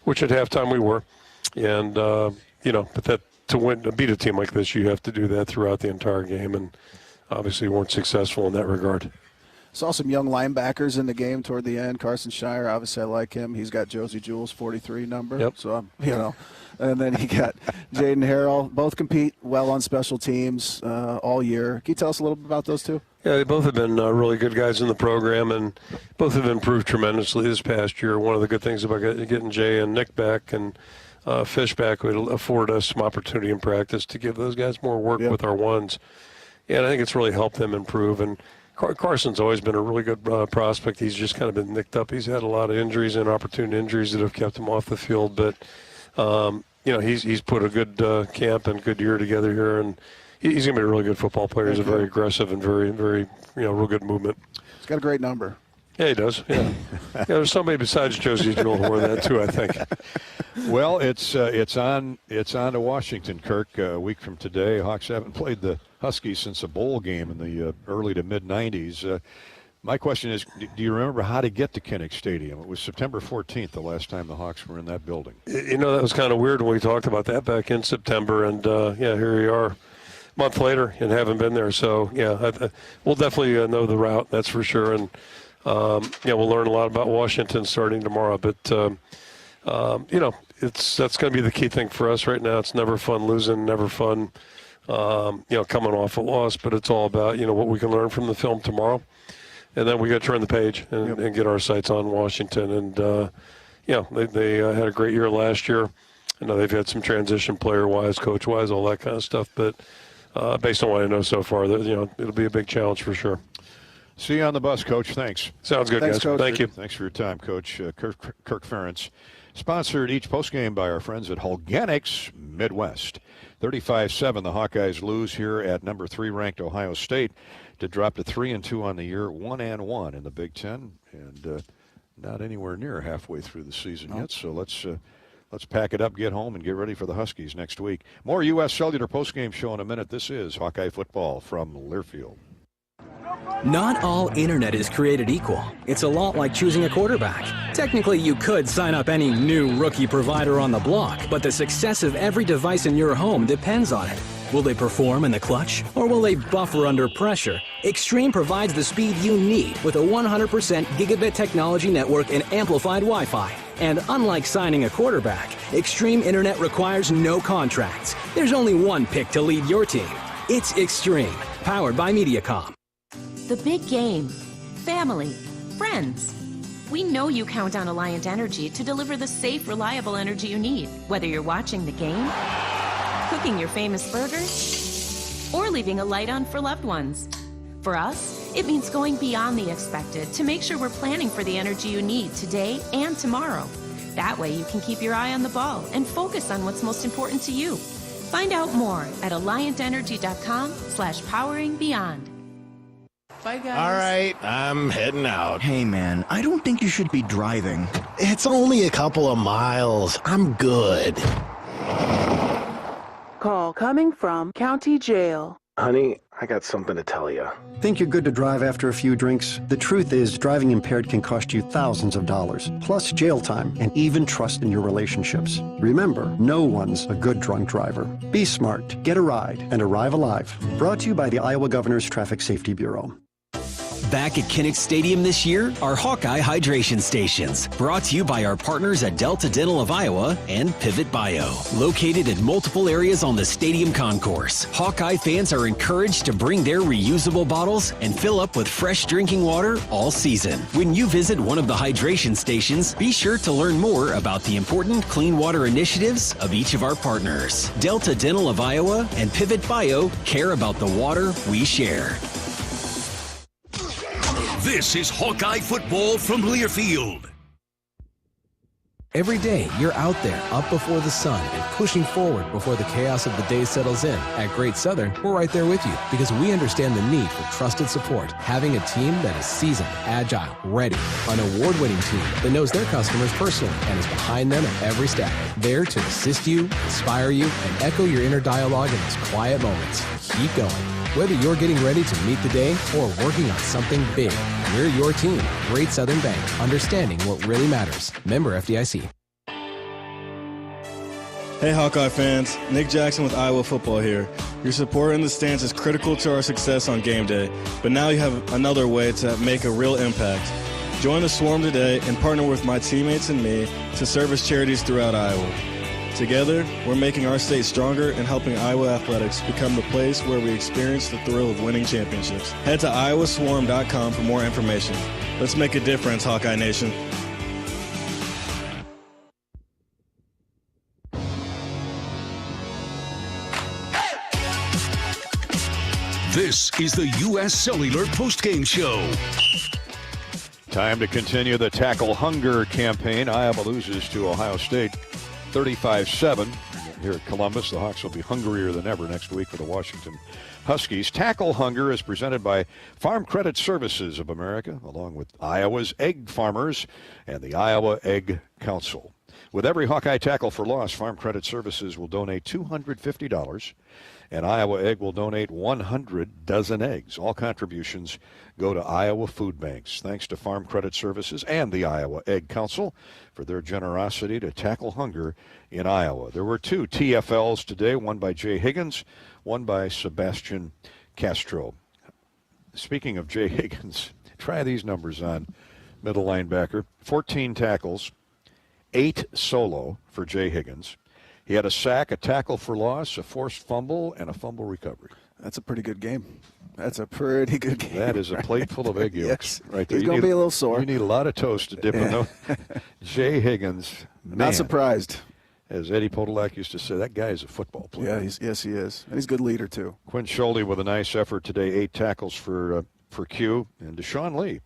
which at halftime we were, and but that to beat a team like this, you have to do that throughout the entire game, and obviously weren't successful in that regard. Saw some young linebackers in the game toward the end. Carson Shire, obviously I like him. He's got Josie Jewell's 43 number. Yep. So and then he got Jaden Harrell. Both compete well on special teams all year. Can you tell us a little bit about those two? Yeah, they both have been really good guys in the program, and both have improved tremendously this past year. One of the good things about getting Jay and Nick back and Fish back would afford us some opportunity in practice to give those guys more work with our ones. And I think it's really helped them improve. And Carson's always been a really good prospect. He's just kind of been nicked up. He's had a lot of injuries and opportunity injuries that have kept him off the field. But, he's put a good camp and good year together here, and he's going to be a really good football player. He's a very aggressive and very, very, real good movement. He's got a great number. Yeah, he does. Yeah, there's somebody besides Josie Jewell who wore that too, I think. Well, it's on to Washington, Kirk. A week from today, Hawks haven't played the Huskies since a bowl game in the early to mid '90s. My question is, do you remember how to get to Kinnick Stadium? It was September 14th, the last time the Hawks were in that building. That was kind of weird when we talked about that back in September, and here we are. Month later and haven't been there, so we'll definitely know the route, that's for sure, and we'll learn a lot about Washington starting tomorrow. But that's going to be the key thing for us right now. It's never fun losing, never fun coming off a loss, but it's all about what we can learn from the film tomorrow, and then we got to turn the page and get our sights on Washington. And they had a great year last year. I know they've had some transition player-wise, coach-wise, all that kind of stuff, but. Based on what I know so far, it'll be a big challenge for sure. See you on the bus, Coach. Thanks. Sounds good, Thanks, guys. Coach. Thank you. Thanks for your time, Coach. Kirk Ferentz. Sponsored each postgame by our friends at Hulganics Midwest. 35-7, the Hawkeyes lose here at number 3 ranked Ohio State to drop to 3-2 on the year, 1-1 in the Big Ten, and not anywhere near halfway through the season yet. So let's pack it up, get home, and get ready for the Huskies next week. More U.S. Cellular postgame show in a minute. This is Hawkeye Football from Learfield. Not all internet is created equal. It's a lot like choosing a quarterback. Technically, you could sign up any new rookie provider on the block, but the success of every device in your home depends on it. Will they perform in the clutch, or will they buffer under pressure? Extreme provides the speed you need with a 100% gigabit technology network and amplified Wi-Fi. And unlike signing a quarterback, Extreme Internet requires no contracts. There's only one pick to lead your team. It's Extreme, powered by Mediacom. The big game. Family. Friends. We know you count on Alliant Energy to deliver the safe, reliable energy you need, whether you're watching the game, cooking your famous burgers, or leaving a light on for loved ones. For us, it means going beyond the expected to make sure we're planning for the energy you need today and tomorrow. That way you can keep your eye on the ball and focus on what's most important to you. Find out more at alliantenergy.com/poweringbeyond. Bye, guys. All right, I'm heading out. Hey, man, I don't think you should be driving. It's only a couple of miles. I'm good. Call coming from County Jail. Honey, I got something to tell you. Think you're good to drive after a few drinks? The truth is, driving impaired can cost you thousands of dollars, plus jail time and even trust in your relationships. Remember, no one's a good drunk driver. Be smart, get a ride, and arrive alive. Brought to you by the Iowa Governor's Traffic Safety Bureau. Back at Kinnick Stadium this year are Hawkeye Hydration Stations, brought to you by our partners at Delta Dental of Iowa and Pivot Bio. Located in multiple areas on the stadium concourse, Hawkeye fans are encouraged to bring their reusable bottles and fill up with fresh drinking water all season. When you visit one of the hydration stations, be sure to learn more about the important clean water initiatives of each of our partners. Delta Dental of Iowa and Pivot Bio care about the water we share. This is Hawkeye football from Learfield. Every day, you're out there, up before the sun, and pushing forward before the chaos of the day settles in. At Great Southern, we're right there with you because we understand the need for trusted support. Having a team that is seasoned, agile, ready, an award-winning team that knows their customers personally and is behind them at every step. There to assist you, inspire you, and echo your inner dialogue in those quiet moments. Keep going. Whether you're getting ready to meet the day or working on something big, we're your team. Great Southern Bank, understanding what really matters. Member FDIC. Hey Hawkeye fans, Nick Jackson with Iowa Football here. Your support in the stands is critical to our success on game day, but now you have another way to make a real impact. Join the Swarm today and partner with my teammates and me to service charities throughout Iowa. Together, we're making our state stronger and helping Iowa athletics become the place where we experience the thrill of winning championships. Head to iowaswarm.com for more information. Let's make a difference, Hawkeye Nation. This is the U.S. Cellular Postgame Show. Time to continue the Tackle Hunger campaign. Iowa loses to Ohio State 35-7. Here at Columbus, the Hawks will be hungrier than ever next week for the Washington Huskies. Tackle Hunger is presented by Farm Credit Services of America, along with Iowa's egg farmers and the Iowa Egg Council. With every Hawkeye tackle for loss, Farm Credit Services will donate $250, and Iowa Egg will donate 100 dozen eggs. All contributions go to Iowa food banks. Thanks to Farm Credit Services and the Iowa Egg Council for their generosity to tackle hunger in Iowa. There were 2 TFLs today, one by Jay Higgins, one by Sebastian Castro. Speaking of Jay Higgins, try these numbers on middle linebacker. 14 tackles, 8 solo for Jay Higgins. He had a sack, a tackle for loss, a forced fumble, and a fumble recovery. That's a pretty good game. That's a pretty good game. That is a plate full of egg yolks. Yes. Right there. He's going to be a little sore. You need a lot of toast to dip in those. Jay Higgins, man, not surprised. As Eddie Podolak used to say, that guy is a football player. Yeah, yes, he is. And he's a good leader, too. Quinn Schulte with a nice effort today, 8 tackles for Q. And Deshaun Lee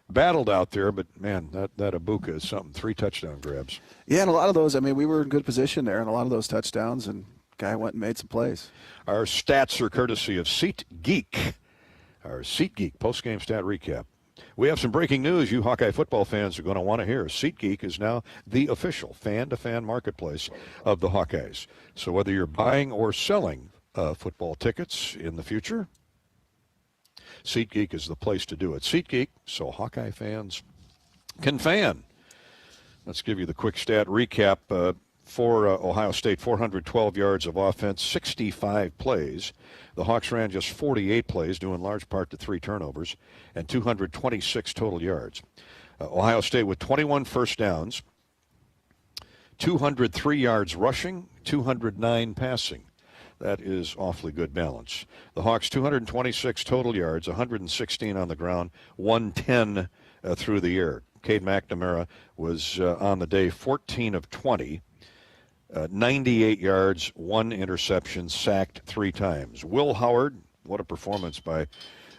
battled out there, but, man, that Ibuka is something. 3 touchdown grabs. Yeah, and a lot of those, I mean, we were in good position there, and a lot of those touchdowns, and guy went and made some plays. Our stats are courtesy of SeatGeek. Our SeatGeek postgame stat recap. We have some breaking news you Hawkeye football fans are going to want to hear. SeatGeek is now the official fan-to-fan marketplace of the Hawkeyes. So whether you're buying or selling football tickets in the future, SeatGeek is the place to do it. SeatGeek, so Hawkeye fans can fan. Let's give you the quick stat recap. for Ohio State, 412 yards of offense, 65 plays. The Hawks ran just 48 plays, due in large part to 3 turnovers, and 226 total yards. Ohio State with 21 first downs, 203 yards rushing, 209 passing. That is awfully good balance. The Hawks 226 total yards, 116 on the ground, 110 through the air. Cade McNamara was on the day 14 of 20, 98 yards, 1 interception, sacked 3 times. Will Howard, what a performance by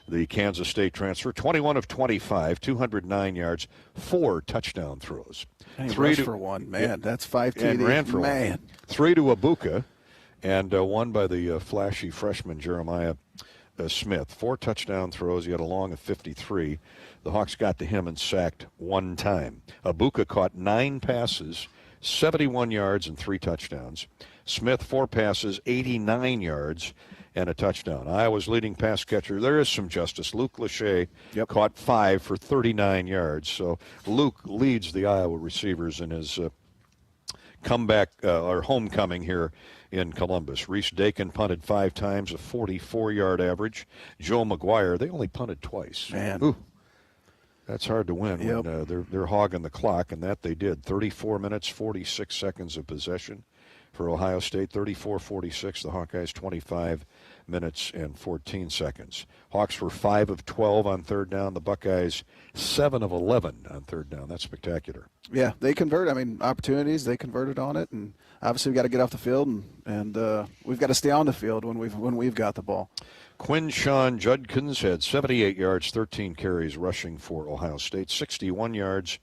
the Kansas State transfer, 21 of 25, 209 yards, 4 touchdown throws. And he rushed for 1, man. Yeah, that's 5 TDs. And ran for 1. 3 to Abuka, and 1 by the flashy freshman Jeremiah Smith. 4 touchdown throws. He had a long of 53. The Hawks got to him and sacked 1 time. Abuka caught 9 passes, 71 yards and 3 touchdowns. Smith 4 passes, 89 yards and a touchdown. Iowa's leading pass catcher, there is some justice. Luke Lachey caught 5 for 39 yards. So Luke leads the Iowa receivers in his comeback or homecoming here in Columbus. Reese Dakin punted 5 times, a 44-yard average. Joe McGuire, they only punted twice. Man. Ooh. That's hard to win when they're hogging the clock, and that they did. 34 minutes, 46 seconds of possession for Ohio State. 34-46. The Hawkeyes 25 minutes and 14 seconds. Hawks were 5 of 12 on third down. The Buckeyes 7 of 11 on third down. That's spectacular. Yeah, they convert. I mean, opportunities, they converted on it, and obviously we've got to get off the field, and we've got to stay on the field when we've got the ball. Quinshawn Judkins had 78 yards, 13 carries rushing for Ohio State, 61 yards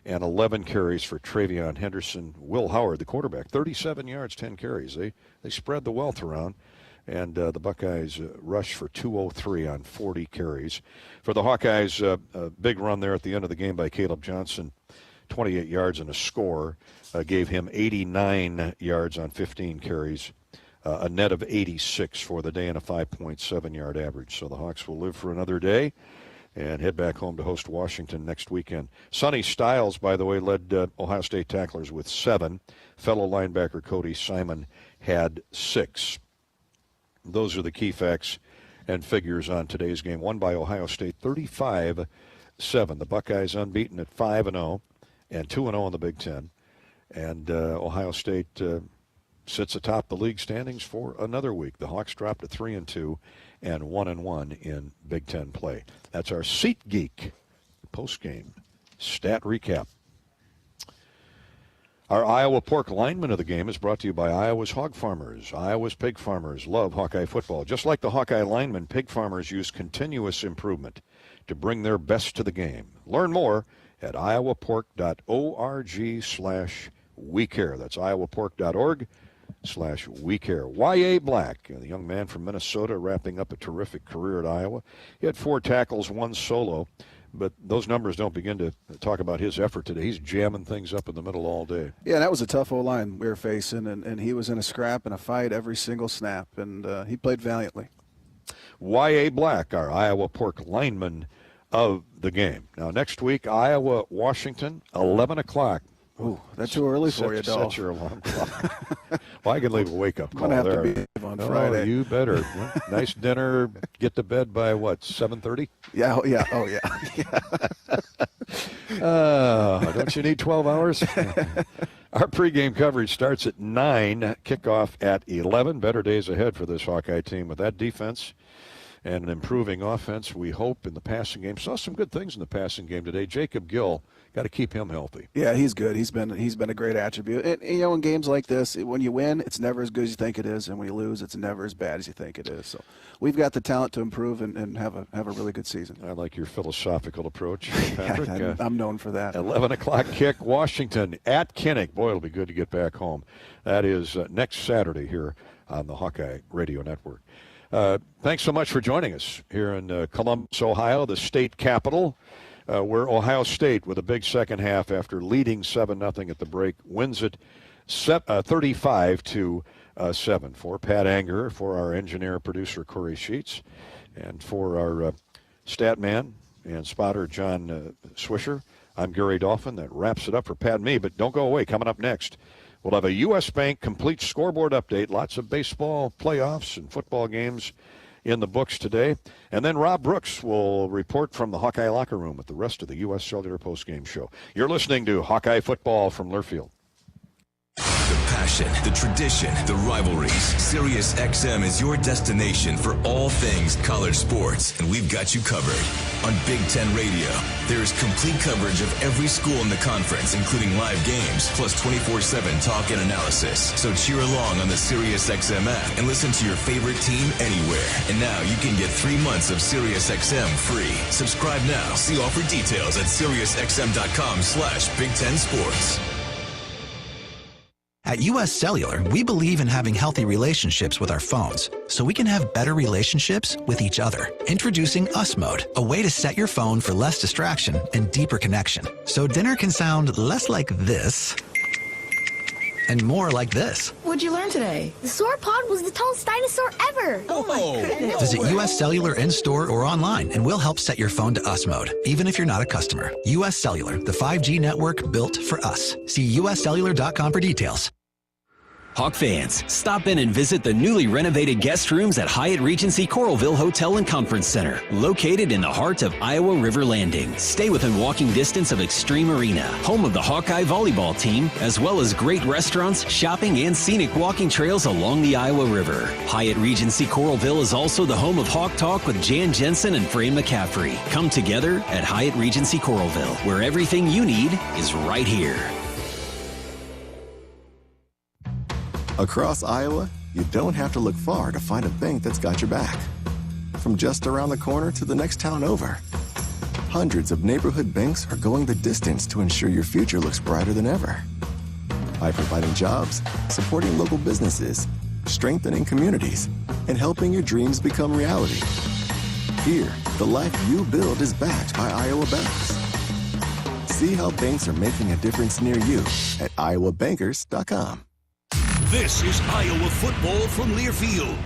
and 11 carries for Travion Henderson. Will Howard, the quarterback, 37 yards, 10 carries. They spread the wealth around, and the Buckeyes rushed for 203 on 40 carries. For the Hawkeyes, a big run there at the end of the game by Caleb Johnson, 28 yards and a score, gave him 89 yards on 15 carries. A net of 86 for the day and a 5.7-yard average. So the Hawks will live for another day and head back home to host Washington next weekend. Sonny Styles, by the way, led Ohio State tacklers with 7. Fellow linebacker Cody Simon had 6. Those are the key facts and figures on today's game. Won by Ohio State 35-7. The Buckeyes unbeaten at 5-0 and 2-0 in the Big Ten. And Ohio State sits atop the league standings for another week. The Hawks dropped to 3-2 and 1-1 in Big Ten play. That's our SeatGeek post-game stat recap. Our Iowa pork lineman of the game is brought to you by Iowa's hog farmers. Iowa's pig farmers love Hawkeye football. Just like the Hawkeye linemen, pig farmers use continuous improvement to bring their best to the game. Learn more at iowapork.org/WeCare. That's iowapork.org/WeCare. Y.A. Black, the young man from Minnesota, wrapping up a terrific career at Iowa. He had 4 tackles, 1 solo, but those numbers don't begin to talk about his effort today. He's jamming things up in the middle all day. Yeah, that was a tough O-line we were facing, and he was in a scrap and a fight every single snap, and he played valiantly. Y.A. Black, our Iowa pork lineman of the game. Now, next week, Iowa, Washington, 11 o'clock. Ooh, that's too early for you, Dolph. Set your alarm clock. Well, I can leave a wake-up call there. there. To be on Friday. Oh, you better. Nice dinner. Get to bed by, what, 7:30? Yeah, oh, yeah. Don't you need 12 hours? Our pregame coverage starts at 9, kickoff at 11. Better days ahead for this Hawkeye team with that defense and an improving offense, we hope, in the passing game. Saw some good things in the passing game today. Jacob Gill, got to keep him healthy. Yeah, he's good. He's been a great attribute. And, in games like this, when you win, it's never as good as you think it is, and when you lose, it's never as bad as you think it is. So we've got the talent to improve and have a really good season. I like your philosophical approach, Patrick. I'm known for that. 11 o'clock kick, Washington at Kinnick. Boy, it'll be good to get back home. That is next Saturday here on the Hawkeye Radio Network. Thanks so much for joining us here in Columbus, Ohio, the state capital, where Ohio State, with a big second half after leading 7-0 at the break, wins it 35-7. For Pat Anger, for our engineer, producer, Corey Sheets, and for our stat man and spotter, John Swisher, I'm Gary Dolphin. That wraps it up for Pat and me, but don't go away. Coming up next, We'll have a U.S. Bank complete scoreboard update. Lots of baseball playoffs and football games in the books today. And then Rob Brooks will report from the Hawkeye locker room with the rest of the U.S. Cellular postgame show. You're listening to Hawkeye Football from Learfield. The passion, the tradition, the rivalries. Sirius XM is your destination for all things college sports, and we've got you covered. On Big Ten Radio, there is complete coverage of every school in the conference, including live games, plus 24/7 talk and analysis. So cheer along on the Sirius XM app and listen to your favorite team anywhere. And now you can get 3 months of Sirius XM free. Subscribe now. See all for details at SiriusXM.com/Big Ten Sports. At U.S. Cellular, we believe in having healthy relationships with our phones, so we can have better relationships with each other. Introducing Us Mode, a way to set your phone for less distraction and deeper connection. So dinner can sound less like this and more like this. What'd you learn today? The sauropod was the tallest dinosaur ever. Oh my goodness. Visit U.S. Cellular in-store or online, and we'll help set your phone to Us Mode, even if you're not a customer. U.S. Cellular, the 5G network built for us. See uscellular.com for details. Hawk fans, stop in and visit the newly renovated guest rooms at Hyatt Regency Coralville Hotel and Conference Center, located in the heart of Iowa River Landing. Stay within walking distance of Extreme Arena, home of the Hawkeye volleyball team, as well as great restaurants, shopping, and scenic walking trails along the Iowa River. Hyatt Regency Coralville is also the home of Hawk Talk with Jan Jensen and Fran McCaffrey. Come together at Hyatt Regency Coralville, where everything you need is right here. Across Iowa, you don't have to look far to find a bank that's got your back. From just around the corner to the next town over, hundreds of neighborhood banks are going the distance to ensure your future looks brighter than ever. By providing jobs, supporting local businesses, strengthening communities, and helping your dreams become reality. Here, the life you build is backed by Iowa banks. See how banks are making a difference near you at iowabankers.com. This is Iowa football from Learfield.